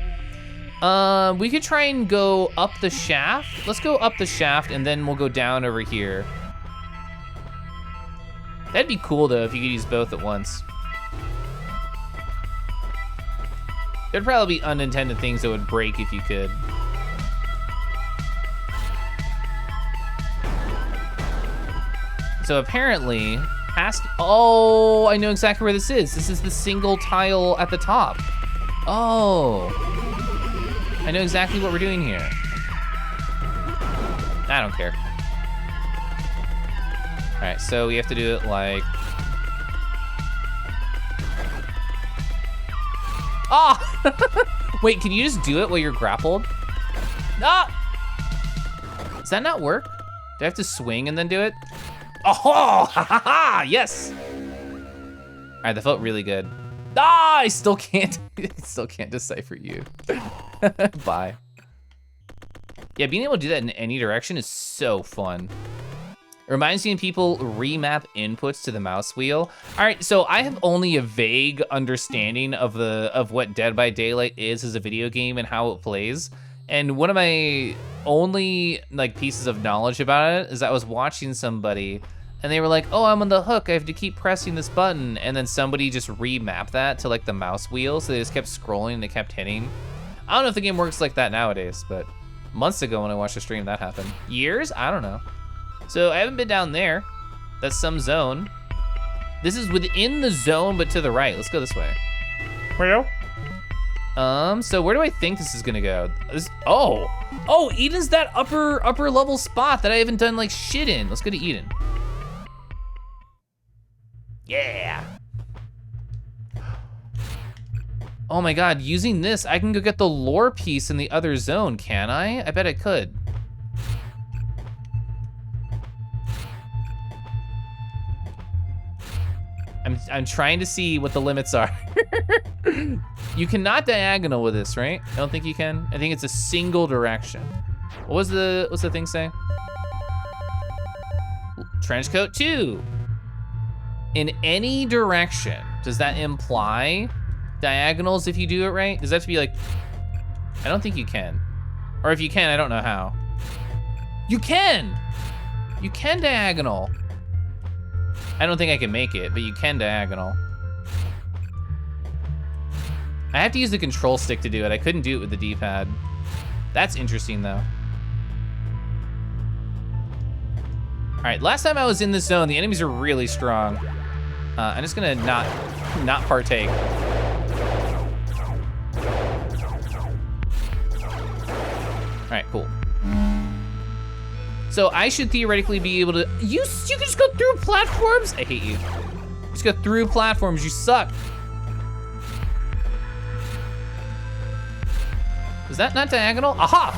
Speaker 1: We could try and go up the shaft. Let's go up the shaft and then we'll go down over here. That'd be cool though if you could use both at once. There'd probably be unintended things that would break if you could. So apparently, oh, I know exactly where this is. This is the single tile at the top. Oh, I know exactly what we're doing here. I don't care. All right, so we have to do it like, ah! Wait, can you just do it while you're grappled? Ah! Does that not work? Do I have to swing and then do it? Oh, ha ha ha, yes! All right, that felt really good. Ah, I still can't decipher you. Bye. Yeah, being able to do that in any direction is so fun. It reminds me of people remap inputs to the mouse wheel. All right, so I have only a vague understanding of what Dead by Daylight is as a video game and how it plays. And one of my only like pieces of knowledge about it is I was watching somebody and they were like, oh, I'm on the hook, I have to keep pressing this button. And then somebody just remapped that to like the mouse wheel. So they just kept scrolling and it kept hitting. I don't know if the game works like that nowadays, but months ago when I watched a stream that happened. Years? I don't know. So I haven't been down there. That's some zone. This is within the zone, but to the right. Let's go this way.
Speaker 3: Well,
Speaker 1: So where do I think this is gonna go? Oh, Eden's that upper level spot that I haven't done like shit in. Let's go to Eden. Yeah. Oh my God, using this, I can go get the lore piece in the other zone, can I? I bet I could. I'm trying to see what the limits are. You cannot diagonal with this, right? I don't think you can. I think it's a single direction. What's the thing say? Trench coat 2. In any direction. Does that imply diagonals if you do it right? Does that have to be like, I don't think you can. Or if you can, I don't know how. You can! You can diagonal. I don't think I can make it, but you can diagonal. I have to use the control stick to do it. I couldn't do it with the D-pad. That's interesting though. All right, last time I was in this zone, the enemies are really strong. I'm just gonna not partake. All right, cool. So I should theoretically be able to, you can just go through platforms? I hate you. Just go through platforms, you suck. Is that not diagonal? Aha!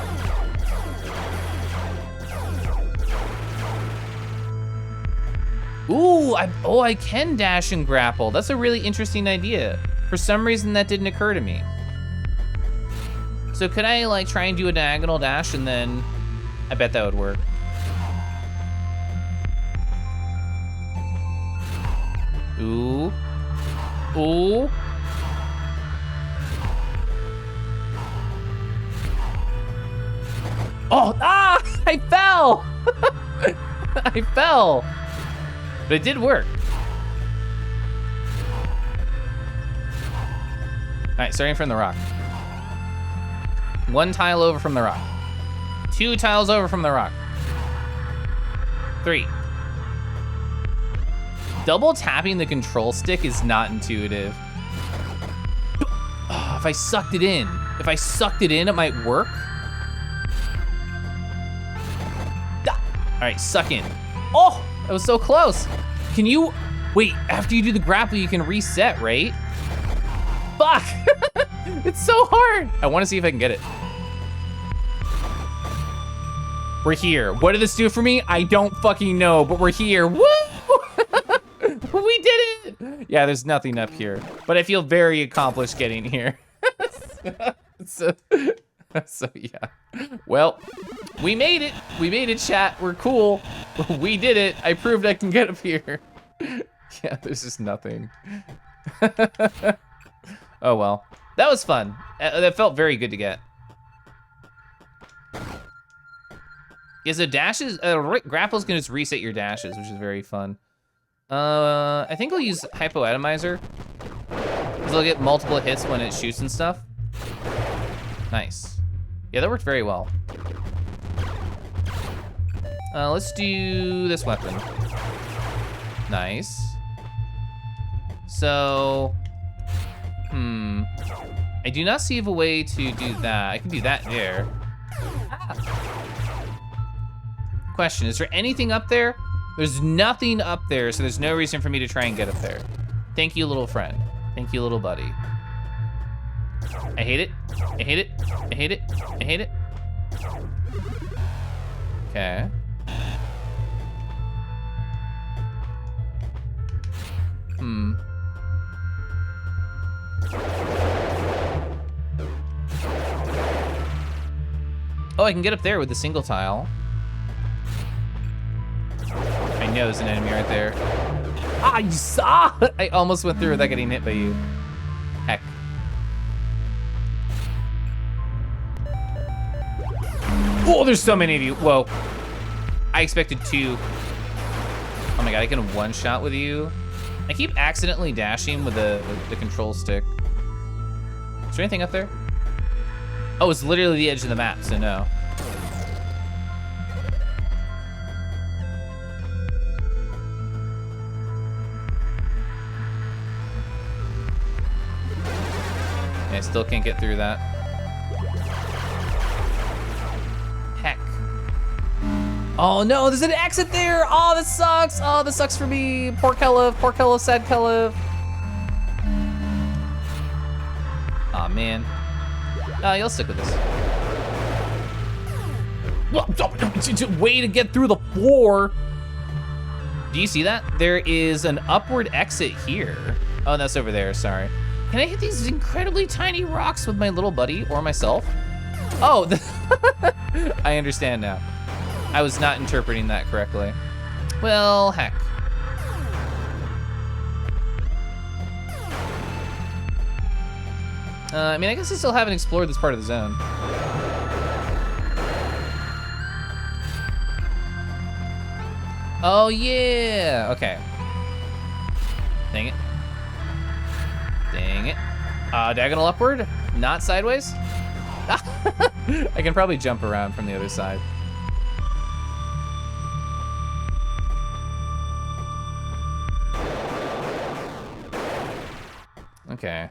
Speaker 1: Ooh, I can dash and grapple. That's a really interesting idea. For some reason that didn't occur to me. So could I like try and do a diagonal dash and then, I bet that would work. Ooh. Ooh. Oh, I fell. I fell. But it did work. All right, starting from the rock. 1 tile over from the rock. 2 tiles over from the rock. 3. Double tapping the control stick is not intuitive. Oh, if I sucked it in. If I sucked it in, it might work. All right, suck in. Oh, that was so close. Can you, wait, after you do the grapple, you can reset, right? Fuck, it's so hard. I wanna see if I can get it. We're here. What did this do for me? I don't fucking know, but we're here. Woo! We did it! Yeah, there's nothing up here, but I feel very accomplished getting here. So yeah. Well, we made it. We made it, chat. We're cool. We did it. I proved I can get up here. Yeah, there's just nothing. Oh well. That was fun. That felt very good to get. Yeah, so dashes, grapple's gonna just reset your dashes, which is very fun. I think I'll use hypoatomizer, because I'll get multiple hits when it shoots and stuff. Nice. Yeah, that worked very well. Let's do this weapon. Nice. So, I do not see a way to do that. I can do that there. Question, is there anything up there? There's nothing up there, so there's no reason for me to try and get up there. Thank you, little friend. Thank you, little buddy. I hate it. I hate it. I hate it. I hate it. Okay. Oh, I can get up there with the single tile. I know there's an enemy right there. Ah, you saw! I almost went through without getting hit by you. Heck. Oh, there's so many of you. Whoa. I expected 2. Oh my god, I can one-shot with you. I keep accidentally dashing with the control stick. Is there anything up there? Oh, it's literally the edge of the map, so no. Okay, still can't get through that. Heck. Oh no, there's an exit there! Oh, this sucks! Oh, this sucks for me. Poor Keliff, sad Keliff. Aw, man. You'll stick with this. Way to get through the floor. Do you see that? There is an upward exit here. Oh, that's over there, sorry. Can I hit these incredibly tiny rocks with my little buddy or myself? Oh, I understand now. I was not interpreting that correctly. Well, heck. I mean, I guess I still haven't explored this part of the zone. Oh, yeah, okay. Dang it. Dang it. Diagonal upward, not sideways. I can probably jump around from the other side. Okay.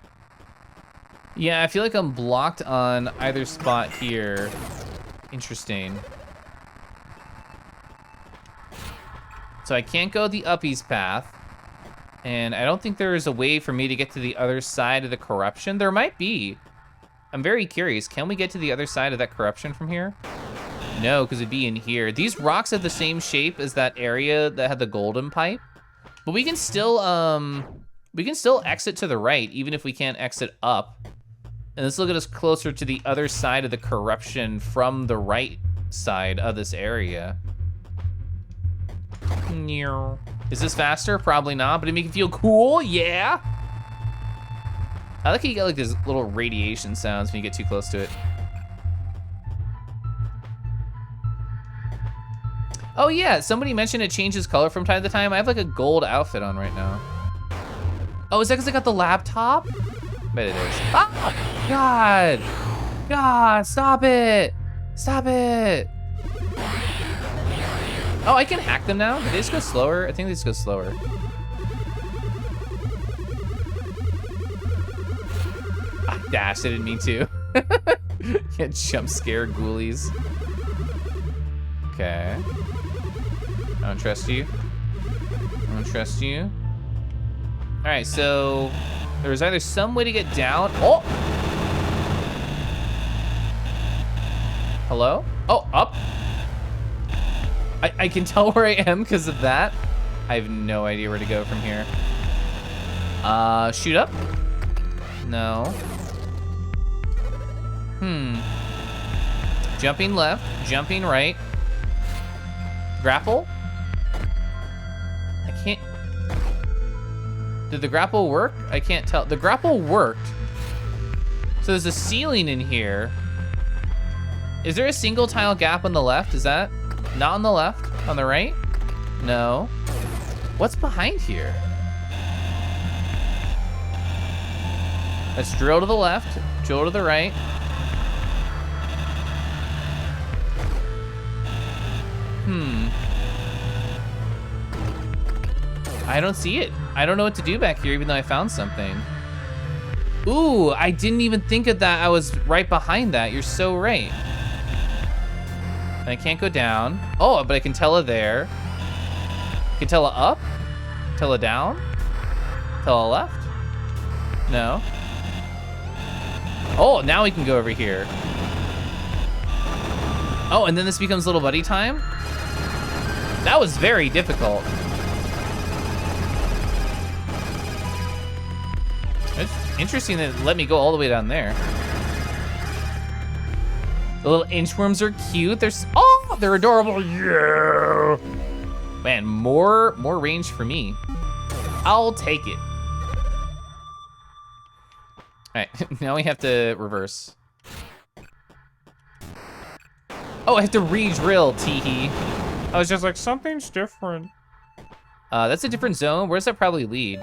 Speaker 1: Yeah, I feel like I'm blocked on either spot here. Interesting. So I can't go the uppies path. And I don't think there is a way for me to get to the other side of the corruption. There might be. I'm very curious. Can we get to the other side of that corruption from here? No, because it'd be in here. These rocks have the same shape as that area that had the golden pipe. But we can still exit to the right, even if we can't exit up. And this will get us closer to the other side of the corruption from the right side of this area. Is this faster? Probably not, but it make it feel cool, yeah. I like how you get like these little radiation sounds when you get too close to it. Oh yeah, somebody mentioned it changes color from time to time. I have like a gold outfit on right now. Oh, is that because I got the laptop? Bet it is. Ah, God. God, stop it. Stop it. Oh, I can hack them now? Did they just go slower? I think they just go slower. I dashed, I didn't mean to. Yeah, jump scare ghoulies. Okay. I don't trust you. I don't trust you. All right, so there's either some way to get down. Oh! Hello? Oh, up. I can tell where I am because of that. I have no idea where to go from here. Shoot up? No. Jumping left, jumping right. Grapple? I can't. Did the grapple work? I can't tell. The grapple worked. So there's a ceiling in here. Is there a single tile gap on the left? Is that not on the left? On the right? No. What's behind here? Let's drill to the left, drill to the right. I don't see it. I don't know what to do back here, even though I found something. Ooh, I didn't even think of that. I was right behind that. You're so right. And I can't go down. Oh, but I can tele there. I can tele up, tele down, tele left. No. Oh, now we can go over here. Oh, and then this becomes little buddy time? That was very difficult. It's interesting that it let me go all the way down there. The little inchworms are cute. They're adorable. Yeah. Man, more range for me. I'll take it. All right, now we have to reverse. Oh, I have to re-drill, teehee.
Speaker 3: I was just like, something's different.
Speaker 1: That's a different zone. Where does that probably lead?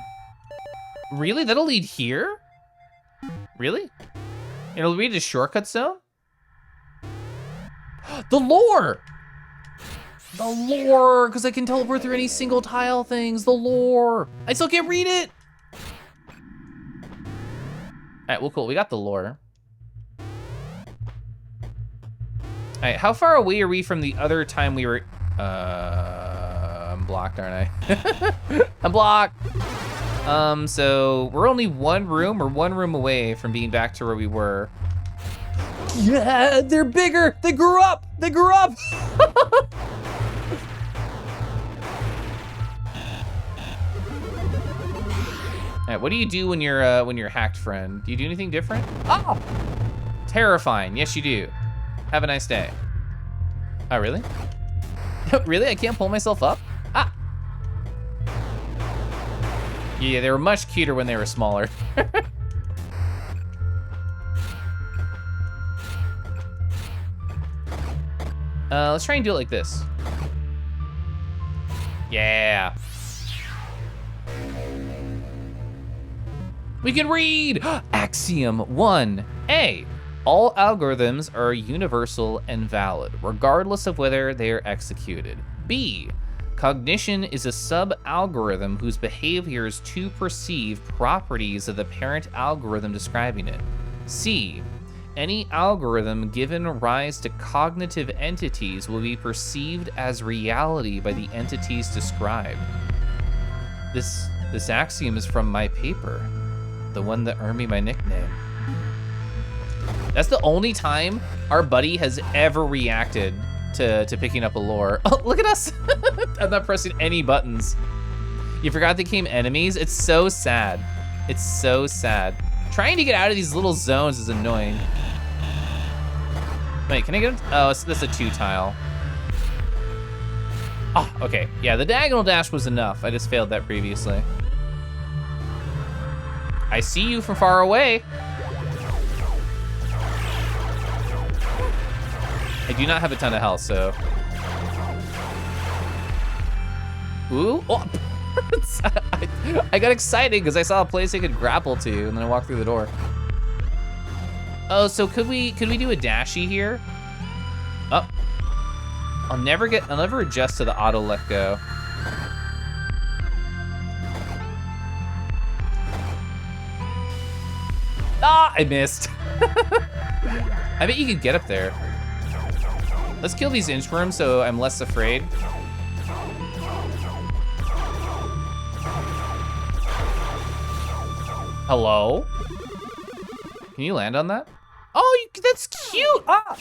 Speaker 1: Really? That'll lead here? Really? It'll lead to shortcut zone? The lore! The lore, because I can teleport through any single tile things. The lore. I still can't read it. right, well, cool. We got the lore. All right, how far away are we from the other time we were... I'm blocked, aren't I? I'm blocked. So we're only one room away from being back to where we were. Yeah, they're bigger. They grew up. They grew up. All right, what do you do when you're hacked, friend? Do you do anything different? Oh, terrifying. Yes, you do. Have a nice day. Oh, really? Really? I can't pull myself up? Ah. Yeah, they were much cuter when they were smaller. Let's try and do it like this. Yeah. We can read! Axiom 1A. All algorithms are universal and valid, regardless of whether they are executed. B. Cognition is a sub-algorithm whose behaviors to perceive properties of the parent algorithm describing it. C. Any algorithm given rise to cognitive entities will be perceived as reality by the entities described. This axiom is from my paper, the one that earned me my nickname. That's the only time our buddy has ever reacted to picking up a lore. Oh, look at us. I'm not pressing any buttons. You forgot they came enemies? It's so sad. It's so sad. Trying to get out of these little zones is annoying. Wait, can I get him? Oh, that's a 2 tile. Oh, okay. Yeah, the diagonal dash was enough. I just failed that previously. I see you from far away. I do not have a ton of health, so. Ooh, oh. I got excited because I saw a place I could grapple to, and then I walked through the door. Oh, so could we do a dashy here? Oh, I'll never adjust to the auto let go. Ah, I missed. I bet you could get up there. Let's kill these inchworms so I'm less afraid. Hello? Can you land on that? Oh, that's cute! Ah!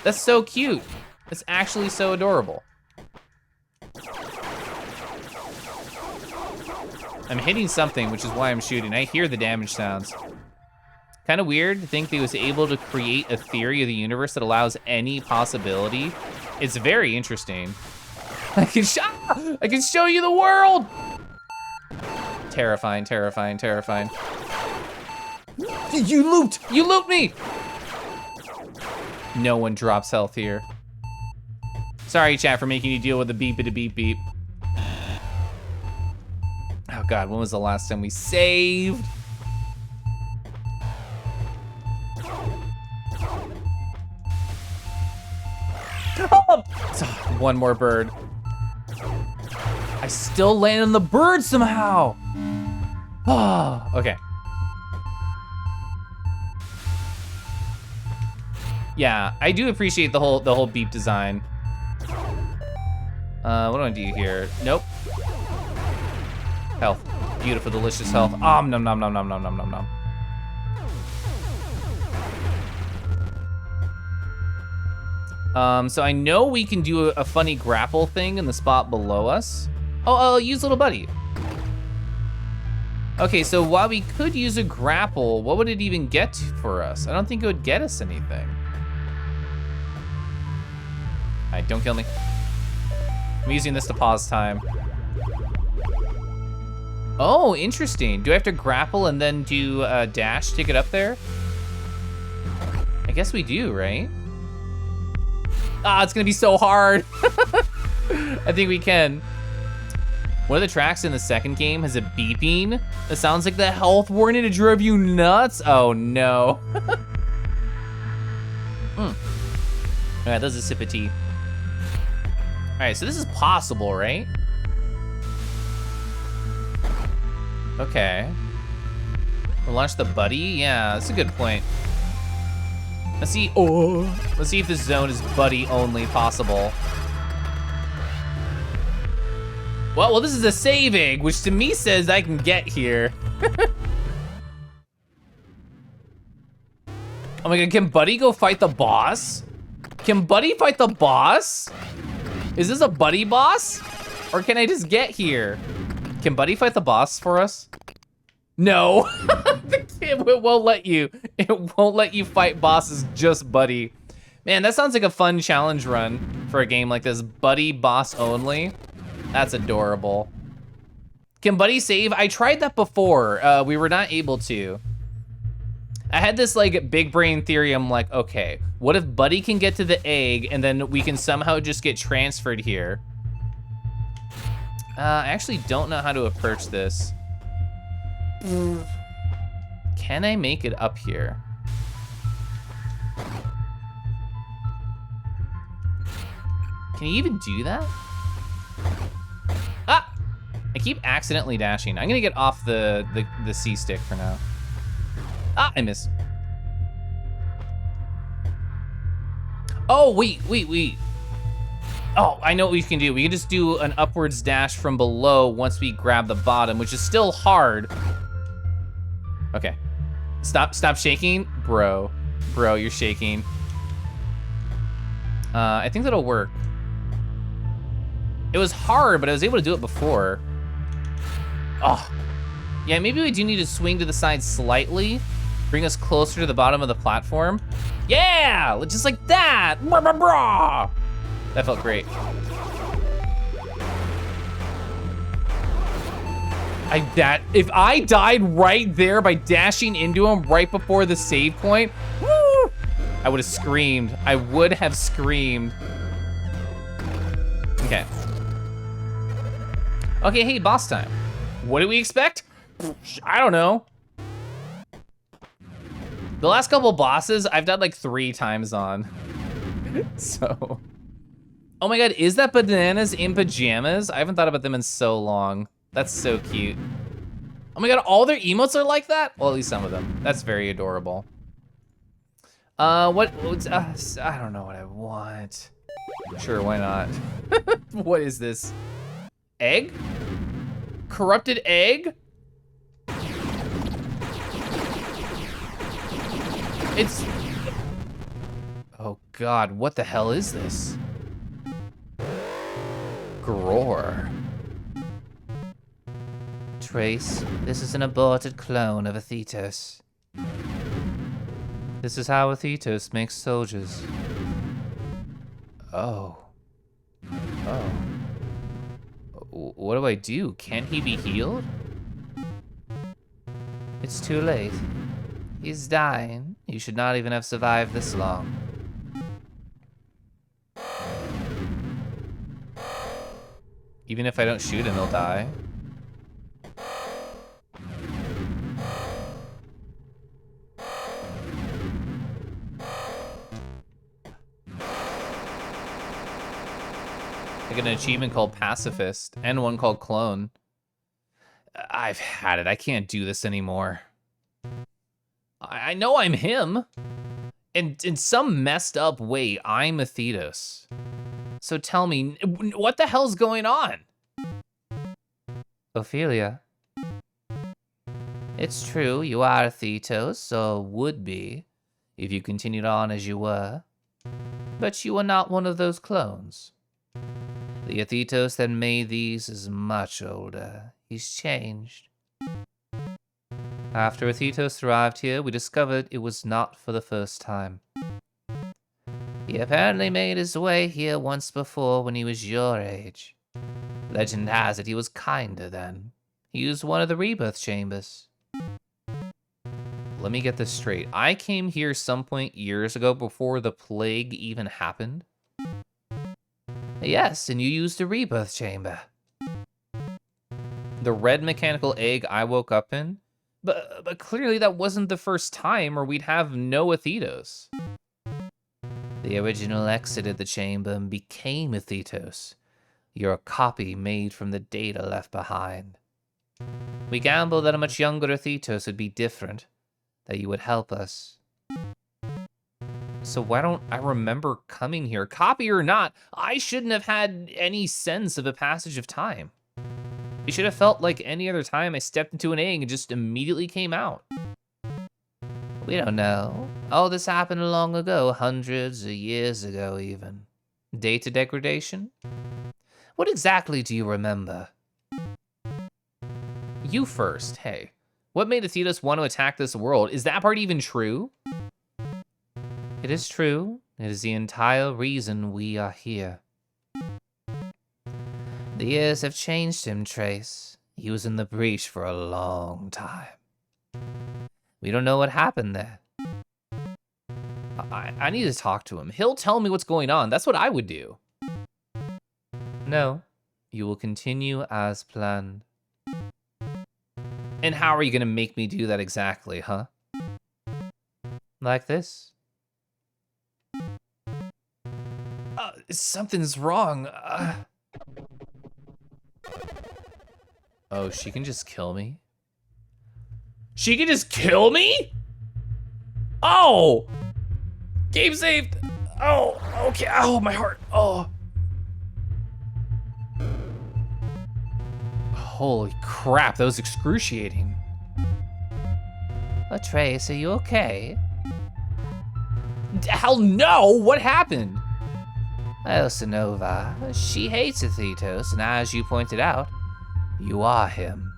Speaker 1: That's so cute. That's actually so adorable. I'm hitting something, which is why I'm shooting. I hear the damage sounds. Kind of weird to think they was able to create a theory of the universe that allows any possibility. It's very interesting. I can show you the world! Terrifying, terrifying, terrifying. You looped me! No one drops health here. Sorry, chat, for making you deal with the beep-a-beep-beep. Oh God, when was the last time we saved? Oh! One more bird. I still land on the bird somehow. Oh, okay. Yeah, I do appreciate the whole beep design. What do I do here? Nope. Health. Beautiful, delicious health. Nom nom nom nom nom nom nom nom. So I know we can do a funny grapple thing in the spot below us. Oh, I'll use little buddy. Okay, so while we could use a grapple, what would it even get for us? I don't think it would get us anything. All right, don't kill me. I'm using this to pause time. Oh, interesting. Do I have to grapple and then do a dash to get up there? I guess we do, right? Ah, it's gonna be so hard. I think we can. One of the tracks in the second game has a beeping that sounds like the health warning to drive you nuts. Oh no. All right, that's a sip of tea. All right, so this is possible, right? We'll launch the buddy? Yeah, that's a good point. Let's see. Oh, let's see if this zone is buddy only possible. Well, this is a saving, which to me says I can get here. Oh my god, can Buddy go fight the boss? Can Buddy fight the boss? Is this a Buddy boss? Or can I just get here? Can Buddy fight the boss for us? No, it won't let you. It won't let you fight bosses, just Buddy. Man, that sounds like a fun challenge run for a game like this. Buddy boss only. That's adorable. Can Buddy save? I tried that before. We were not able to. I had this like big brain theory. I'm like, okay, what if Buddy can get to the egg and then we can somehow just get transferred here? I actually don't know how to approach this. Can I make it up here? Can you even do that? Ah! I keep accidentally dashing. I'm gonna get off the C stick for now. Ah, I missed. Oh, wait. Oh, I know what we can do. We can just do an upwards dash from below once we grab the bottom, which is still hard. Okay. Stop shaking. Bro, you're shaking. I think that'll work. It was hard, but I was able to do it before. Oh. Yeah, maybe we do need to swing to the side slightly. Bring us closer to the bottom of the platform. Yeah, just like that. That felt great. If I died right there by dashing into him right before the save point, woo, I would have screamed. I would have screamed. Okay. Okay, hey, boss time. What do we expect? I don't know. The last couple bosses, I've died like 3 times on. So. Oh my god, is that bananas in pajamas? I haven't thought about them in so long. That's so cute. Oh my god, all their emotes are like that? Well, at least some of them. That's very adorable. I don't know what I want. Sure, why not? What is this? Egg? Corrupted egg? It's... Oh god, what the hell is this? Gror. Trace, this is an aborted clone of Athetos. This is how Athetos makes soldiers. Oh. Oh. What do I do? Can he be healed? It's too late. He's dying. You should not even have survived this long. Even if I don't shoot him, he'll die. I got an achievement called Pacifist and one called Clone. I've had it. I can't do this anymore. I know I'm him. And in some messed up way, I'm Athetos. So tell me, what the hell's going on? Ophelia. It's true, you are Athetos, or would be, if you continued on as you were. But you are not one of those clones. The Athetos that made these is much older. He's changed. After Athetos arrived here, we discovered it was not for the first time. He apparently made his way here once before when he was your age. Legend has it he was kinder then. He used one of the rebirth chambers. Let me get this straight. I came here some point years ago before the plague even happened? Yes, and you used a rebirth chamber. The red mechanical egg I woke up in? But clearly that wasn't the first time, or we'd have no Athetos. The original exited the chamber and became Athetos. You're a copy made from the data left behind. We gambled that a much younger Thetos would be different, that you would help us. So why don't I remember coming here? Copy or not, I shouldn't have had any sense of a passage of time. It should have felt like any other time I stepped into an egg and just immediately came out. We don't know. All this happened long ago, hundreds of years ago even. Data degradation? What exactly do you remember? You first, hey. What made Thetos want to attack this world? Is that part even true? It is true. It is the entire reason we are here. The years have changed him, Trace. He was in the breach for a long time. We don't know what happened there. I need to talk to him. He'll tell me what's going on. That's what I would do. No, you will continue as planned. And how are you gonna make me do that exactly, huh? Like this? Something's wrong. Oh, she can just kill me? She can just kill me? Oh! Game saved! Oh, okay. Oh, my heart. Oh. Holy crap, that was excruciating. Oh, Trace, are you okay? Hell no! What happened? Elsinova, she hates Thetos, and as you pointed out, you are him.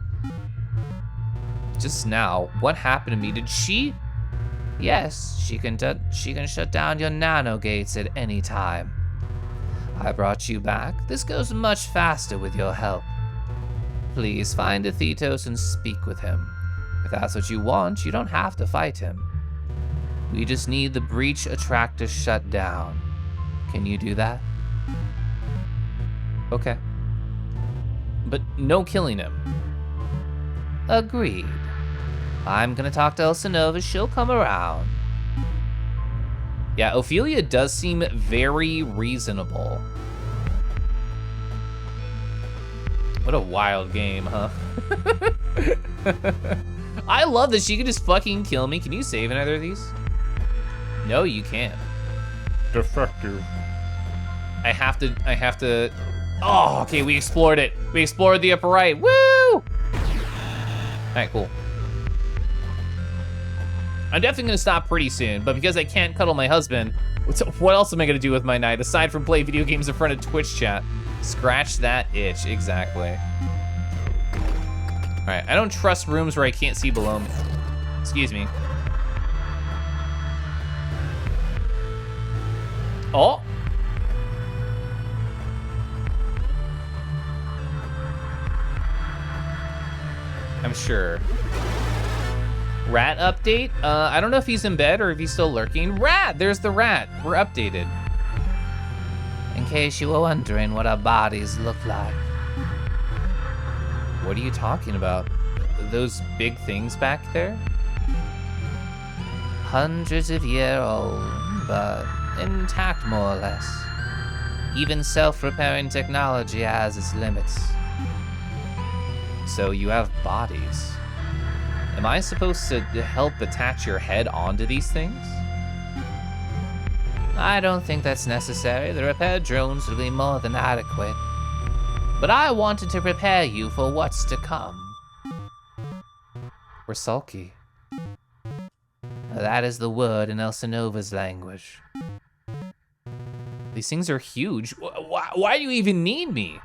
Speaker 1: Just now, what happened to me? Did she? Yes, she can shut down your nano gates at any time. I brought you back. This goes much faster with your help. Please find Thetos and speak with him. If that's what you want, you don't have to fight him. We just need the breach attractor shut down. Can you do that? Okay. But no killing him. Agreed. I'm gonna talk to Elsinova, she'll come around. Yeah, Ophelia does seem very reasonable. What a wild game, huh? I love that she can just fucking kill me. Can you save in either of these? No, you can't.
Speaker 3: Defective.
Speaker 1: I have to. Oh, okay, we explored it. We explored the upper right. Woo! All right, cool. I'm definitely gonna stop pretty soon, but because I can't cuddle my husband, what else am I gonna do with my night aside from play video games in front of Twitch chat? Scratch that itch, exactly. All right, I don't trust rooms where I can't see below me. Excuse me. Oh. I'm sure. Rat update? I don't know if he's in bed or if he's still lurking. Rat, there's the rat. We're updated. In case you were wondering what our bodies look like. What are you talking about? Those big things back there? Hundreds of year old, but intact more or less. Even self-repairing technology has its limits. So you have bodies. Am I supposed to help attach your head onto these things? I don't think that's necessary. The repair drones will be more than adequate. But I wanted to prepare you for what's to come. We're sulky. That is the word in Elsinova's language. These things are huge. Why do you even need me?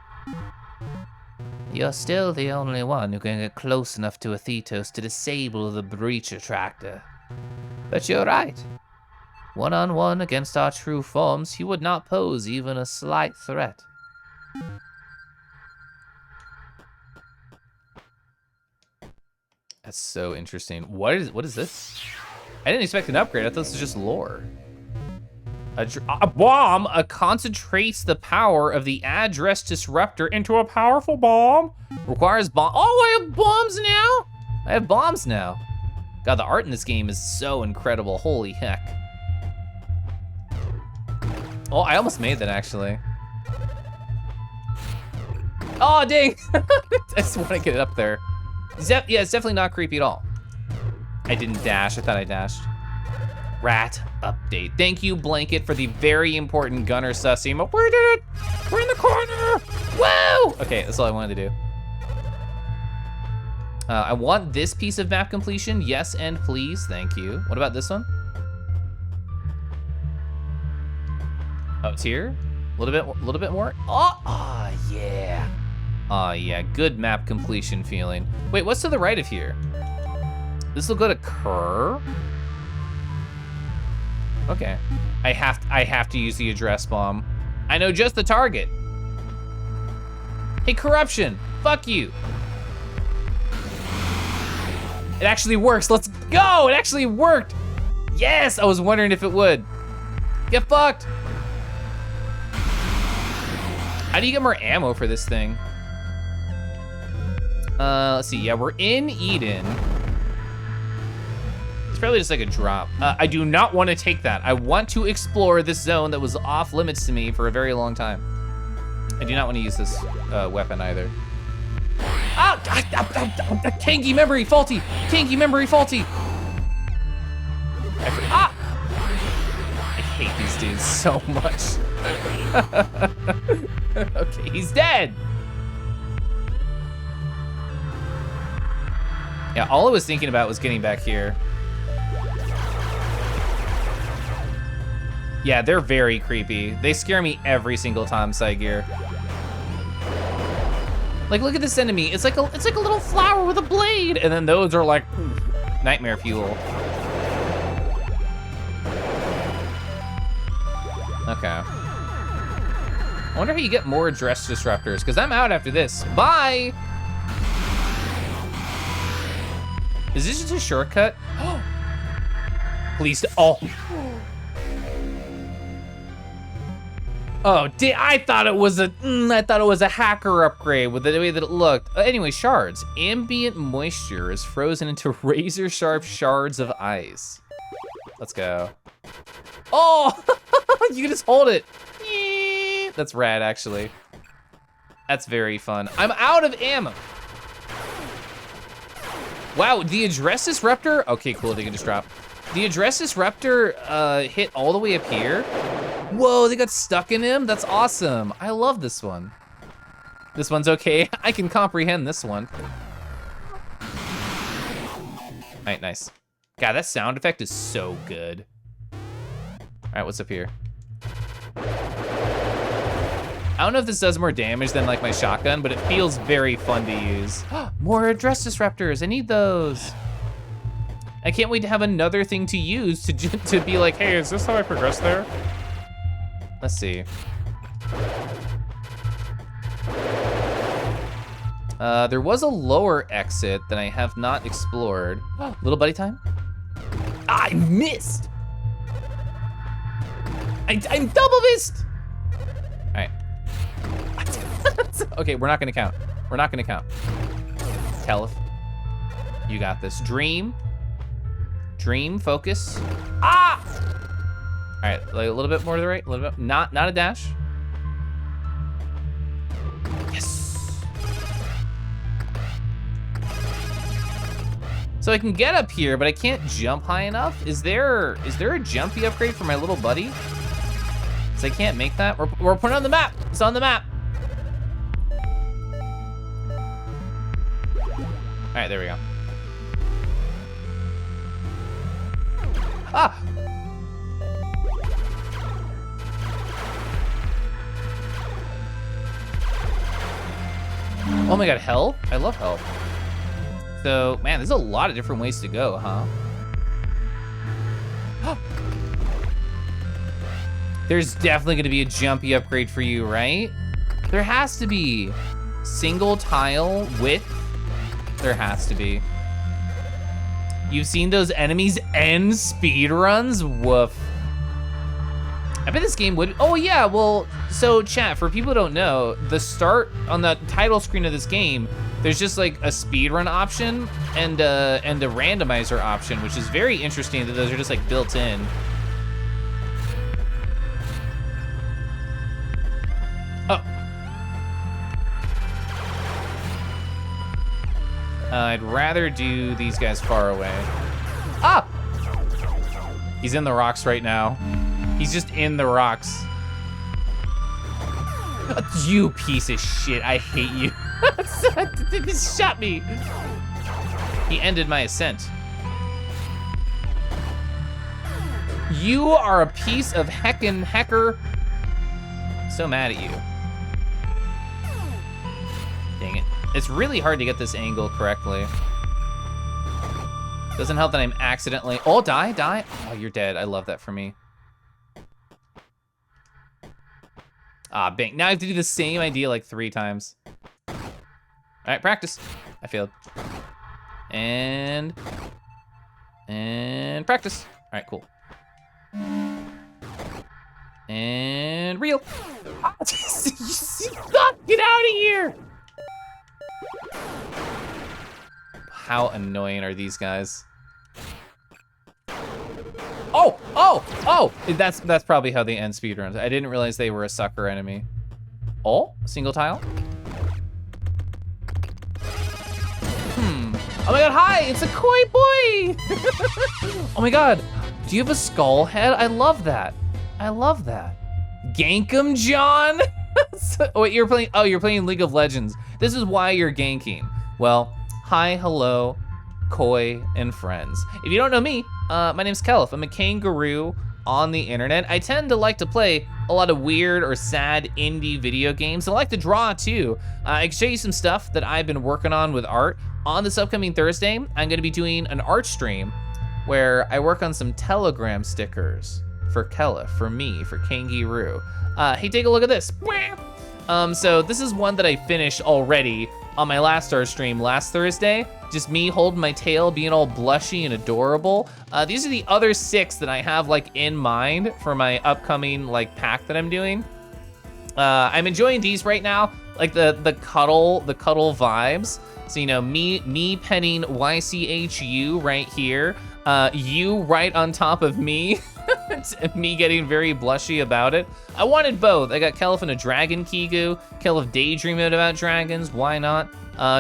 Speaker 1: You're still the only one who can get close enough to Thetos to disable the breach attractor. But you're right. One-on-one against our true forms, he would not pose even a slight threat. That's so interesting. What is this? I didn't expect an upgrade. I thought this was just lore. A bomb concentrates the power of the address disruptor into a powerful bomb. Requires bomb. Oh, I have bombs now. I have bombs now. God, the art in this game is so incredible. Holy heck. Oh, I almost made that actually. Oh, dang. I just want to get it up there. Yeah, it's definitely not creepy at all. I didn't dash. I thought I dashed. Rat update. Thank you, Blanket, for the very important gunner sussing. But we did it! We're in the corner! Woo! Okay, that's all I wanted to do. I want this piece of map completion. Yes, and please. Thank you. What about this one? Oh, it's here? A little bit more? Oh, yeah. Oh, yeah, good map completion feeling. Wait, what's to the right of here? This will go to Kerr? Okay. I have to use the address bomb. I know just the target. Hey, corruption, fuck you. It actually works, let's go, it actually worked. Yes, I was wondering if it would. Get fucked. How do you get more ammo for this thing? Let's see, yeah, we're in Eden. It's probably just like a drop. I do not want to take that. I want to explore this zone that was off limits to me for a very long time. I do not want to use this weapon either. Ah! Kangi memory faulty! Kangi memory faulty! Ah! I hate these dudes so much. Okay, he's dead! Yeah, all I was thinking about was getting back here. Yeah, they're very creepy. They scare me every single time, side gear. Like, look at this enemy. It's like a little flower with a blade, and then those are like nightmare fuel. Okay. I wonder how you get more address disruptors, because I'm out after this. Bye! Is this just a shortcut? Please, oh. Oh, I thought it was a hacker upgrade with the way that it looked. Anyway, shards. Ambient moisture is frozen into razor sharp shards of ice. Let's go. Oh, you can just hold it. That's rad, actually. That's very fun. I'm out of ammo. Wow, the address disruptor. Okay, cool, they can just drop. The address disruptor hit all the way up here. Whoa, they got stuck in him? That's awesome. I love this one. This one's okay. I can comprehend this one. All right, nice. God, that sound effect is so good. All right, what's up here? I don't know if this does more damage than like my shotgun, but it feels very fun to use. More address disruptors, I need those. I can't wait to have another thing to use to be like,
Speaker 3: Hey, is this how I progress there?
Speaker 1: let's see. There was a lower exit that I have not explored. Little buddy time? I missed! I'm double missed! All right. Okay, we're not gonna count. We're not gonna count. Keliff, you got this. Dream, focus. Ah! All right, like a little bit more to the right, a little bit, not a dash. Yes. So I can get up here, but I can't jump high enough. Is there a jumpy upgrade for my little buddy? So I can't make that. We're putting it on the map. It's on the map. All right, there we go. Ah! Oh my God, health? I love health. So, man, there's a lot of different ways to go, huh? There's definitely gonna be a jumpy upgrade for you, right? There has to be. Single tile width, there has to be. You've seen those enemies end speed runs? Woof. I bet this game would, oh yeah, well, so chat, for people who don't know, the start on the title screen of this game, there's just like a speedrun option and a randomizer option, which is very interesting that those are just like built in. Oh. I'd rather do these guys far away. Ah! He's in the rocks right now. He's just in the rocks. You piece of shit, I hate you. This shot me. He ended my ascent. You are a piece of heckin' hecker. So mad at you. Dang it. It's really hard to get this angle correctly. Doesn't help that I'm accidentally, oh, die. Oh, you're dead, I love that for me. Ah, bang, now I have to do the same idea like 3 times. All right, practice. I failed. And practice. All right, cool. And reel. Oh, stop, get out of here. How annoying are these guys? Oh! That's probably how they end speedruns. I didn't realize they were a sucker enemy. Oh, single tile. Oh my god, hi, it's a koi boy! Oh my god, do you have a skull head? I love that. I love that. Gank him, John? Oh, wait, you're playing League of Legends. This is why you're ganking. Well, hi, hello, koi, and friends. If you don't know me, my name's Keliff. I'm a kangaroo on the internet. I tend to like to play a lot of weird or sad indie video games. I like to draw too. I can show you some stuff that I've been working on with art. On this upcoming Thursday, I'm gonna be doing an art stream where I work on some Telegram stickers for Keliff, for me, for Kangaroo. Hey, take a look at this. So this is one that I finished already on my last art stream last Thursday. Just me holding my tail, being all blushy and adorable. These are the other 6 that I have like in mind for my upcoming like pack that I'm doing. I'm enjoying these right now, like the cuddle vibes. So, you know, me penning YCHU right here, you right on top of me, me getting very blushy about it. I wanted both. I got Keliff in a dragon Kigu, Keliff daydreaming about dragons, why not?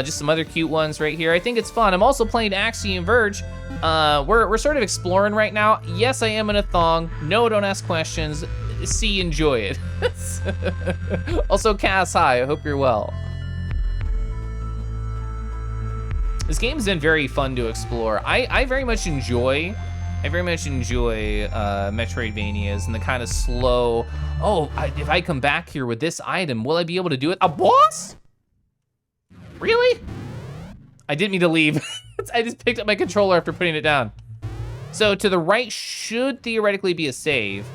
Speaker 1: Just some other cute ones right here. I think it's fun. I'm also playing Axiom Verge. We're sort of exploring right now. Yes, I am in a thong. No, don't ask questions. See, enjoy it. Also, Cass, hi, I hope you're well. This game's been very fun to explore. I very much enjoy Metroidvanias and the kind of slow, if I come back here with this item, will I be able to do it? A boss? Really? I didn't mean to leave. I just picked up my controller after putting it down. So to the right should theoretically be a save,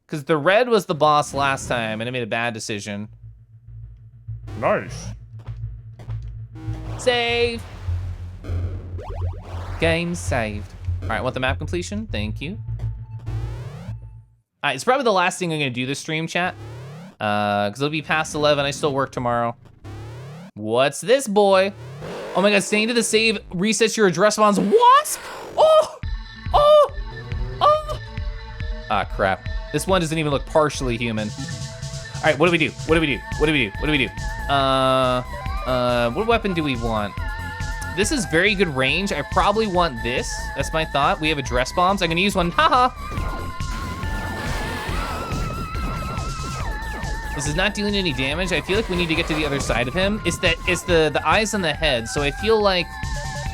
Speaker 1: because the red was the boss last time and I made a bad decision.
Speaker 3: Nice.
Speaker 1: Save. Game saved. All right, want the map completion? Thank you. All right, it's probably the last thing I'm gonna do this stream, chat. Because it'll be past 11, I still work tomorrow. What's this, boy? Oh my god, staying to the save resets your address bonds. Wasp! Oh! Ah, crap. This one doesn't even look partially human. All right, what do we do? What weapon do we want? This is very good range. I probably want this. That's my thought. We have address bombs. I'm gonna use one. Haha. This is not doing any damage. I feel like we need to get to the other side of him. It's the eyes on the head. So I feel like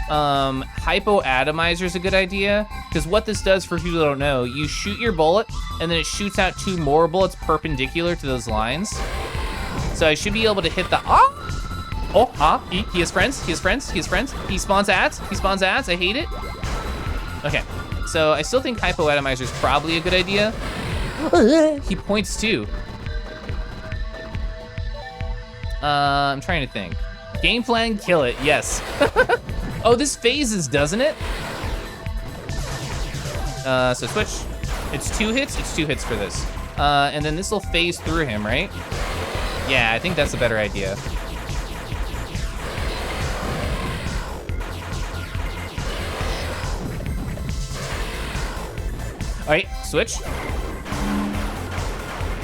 Speaker 1: hypoatomizer is a good idea, because what this does, for people who don't know, you shoot your bullet and then it shoots out 2 more bullets perpendicular to those lines. So I should be able to hit the he has friends. He spawns ads. I hate it. Okay, so I still think hypoatomizer is probably a good idea. He points too. I'm trying to think. Game plan, kill it, yes. Oh, this phases, doesn't it? So switch. It's 2 hits? It's 2 hits for this. And then this will phase through him, right? Yeah, I think that's a better idea. All right, switch.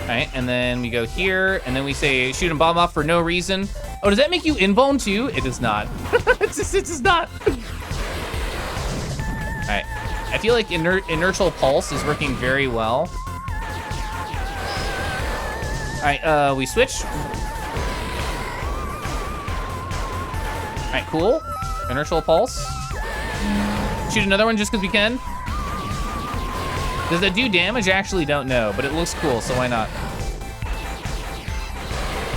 Speaker 1: right, and then we go here, and then we say shoot and bomb off for no reason. Oh, does that make you invuln too? It does not. It does not. All right, I feel like inertial pulse is working very well. All right, we switch. All right, cool. Inertial pulse. Shoot another one just because we can. Does that do damage? I actually don't know, but it looks cool, so why not?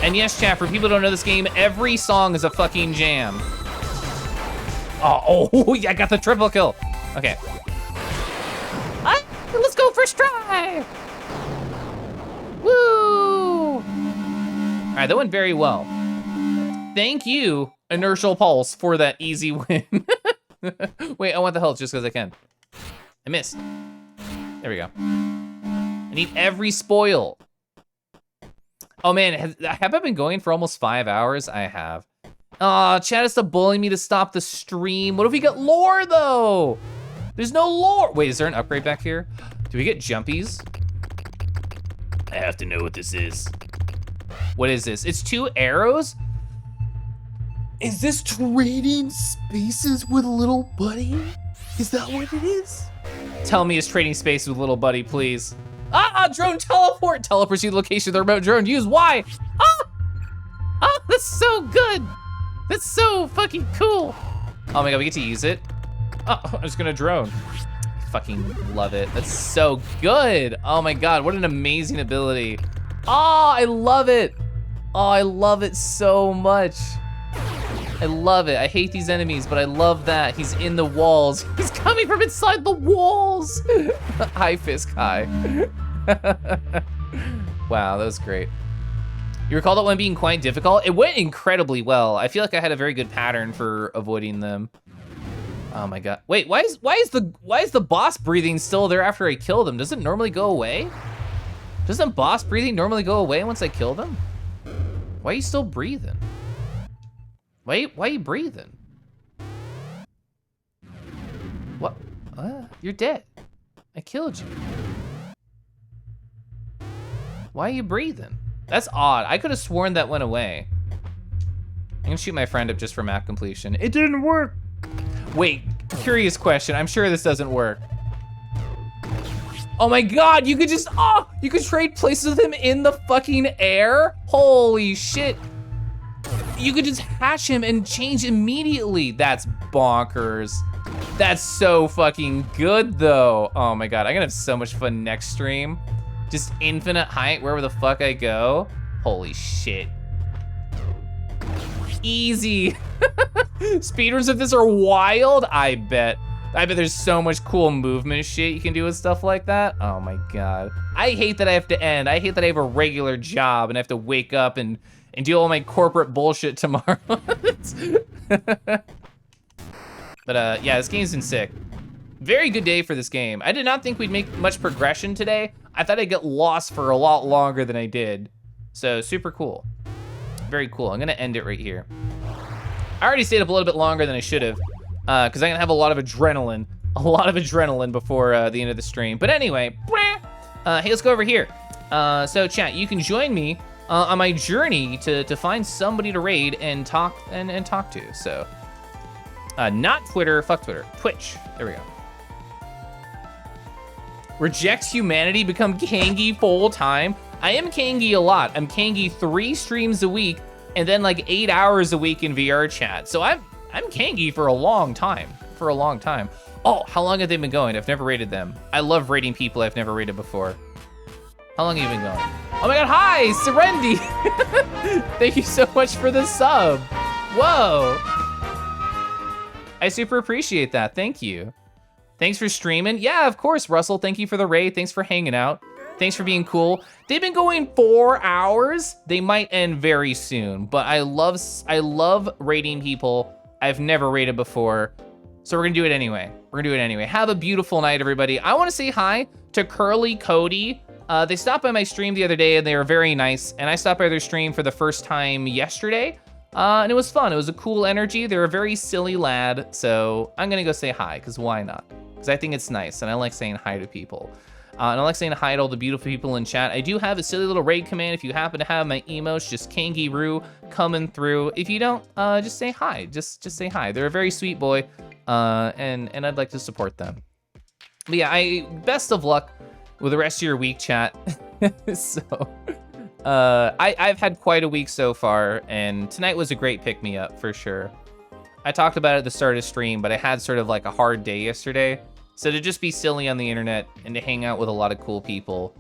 Speaker 1: And yes, chat, for people who don't know this game, every song is a fucking jam. Oh, yeah, I got the triple kill. Okay. Let's go first try. Woo! All right, that went very well. Thank you, Inertial Pulse, for that easy win. Wait, I want the health just because I can. I missed. There we go. I need every spoil. Oh man, have I been going for almost 5 hours? I have. Aw, chat is to bully me to stop the stream. What if we get lore though? There's no lore. Wait, is there an upgrade back here? Do we get jumpies? I have to know what this is. What is this? It's 2 arrows?
Speaker 4: Is this trading spaces with little buddy? Is that what it is?
Speaker 1: Tell me it's trading space with little buddy, please. Drone teleport. Teleports you to the location of the remote drone. Use Y. That's so good. That's so fucking cool. Oh my god, we get to use it. Oh, I'm just gonna drone. I fucking love it. That's so good. Oh my god, what an amazing ability. Oh, I love it. Oh, I love it so much. I love it. I hate these enemies, but I love that. He's in the walls. He's coming from inside the walls. Hi, Fisk, hi. Wow, that was great. You recall that one being quite difficult? It went incredibly well. I feel like I had a very good pattern for avoiding them. Oh my god. Wait, why is the boss breathing still there after I kill them? Does it normally go away? Doesn't boss breathing normally go away once I kill them? Why are you still breathing? Why are you breathing? What? You're dead. I killed you. Why are you breathing? That's odd. I could have sworn that went away. I'm gonna shoot my friend up just for map completion. It didn't work. Wait, curious question. I'm sure this doesn't work. Oh my god, you could just, you could trade places with him in the fucking air? Holy shit. You could just hatch him and change immediately. That's bonkers. That's so fucking good though. Oh my god, I'm gonna have so much fun next stream. Just infinite height wherever the fuck I go. Holy shit. Easy. Speedruns of this are wild, I bet. I bet there's so much cool movement shit you can do with stuff like that. Oh my god. I hate that I have to end. I hate that I have a regular job and I have to wake up and do all my corporate bullshit tomorrow. But yeah, this game's been sick. Very good day for this game. I did not think we'd make much progression today. I thought I'd get lost for a lot longer than I did. So super cool. Very cool. I'm gonna end it right here. I already stayed up a little bit longer than I should have, because I'm gonna have a lot of adrenaline. Before the end of the stream. But anyway, hey, let's go over here. So chat, you can join me on my journey to find somebody to raid and talk to. So not Twitter, fuck Twitter, Twitch. There we go. Reject humanity, become Kangi full time. I am Kangi a lot. I'm Kangi 3 streams a week and then like 8 hours a week in VR chat. So I'm Kangi for a long time. Oh, how long have they been going? I've never rated them. I love rating people I've never rated before. How long have you been going? Oh my god, hi, Serendi. Thank you so much for the sub. Whoa. I super appreciate that, thank you. Thanks for streaming. Yeah, of course, Russell, thank you for the raid. Thanks for hanging out. Thanks for being cool. They've been going 4 hours. They might end very soon, but I love rating people I've never rated before. So we're gonna do it anyway. Have a beautiful night, everybody. I wanna say hi to Curly Cody. They stopped by my stream the other day and they were very nice. And I stopped by their stream for the first time yesterday. And it was fun. It was a cool energy. They're a very silly lad. So I'm gonna go say hi, because why not? Because I think it's nice and I like saying hi to people. And I like saying hi to all the beautiful people in chat. I do have a silly little raid command. If you happen to have my emotes, just Kangaroo coming through. If you don't, just say hi. Just say hi. They're a very sweet boy, and I'd like to support them. But yeah, best of luck with the rest of your week, chat. So, I've had quite a week so far, and tonight was a great pick-me-up for sure. I talked about it at the start of stream, but I had sort of like a hard day yesterday. So to just be silly on the internet and to hang out with a lot of cool people,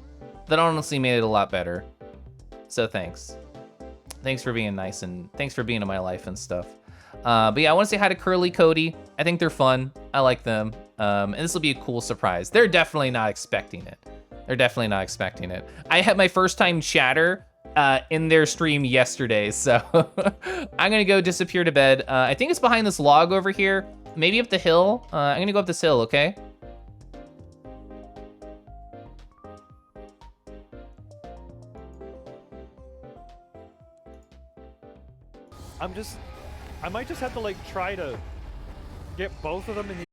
Speaker 1: that honestly made it a lot better. So thanks. Thanks for being nice, and thanks for being in my life and stuff. But yeah, I want to say hi to Curly, Cody. I think they're fun. I like them. And this will be a cool surprise. They're definitely not expecting it. They're definitely not expecting it. I had my first time chatter in their stream yesterday, so I'm gonna go disappear to bed. I think it's behind this log over here. Maybe up the hill. I'm gonna go up this hill, okay?
Speaker 5: I might just have to like try to get both of them in the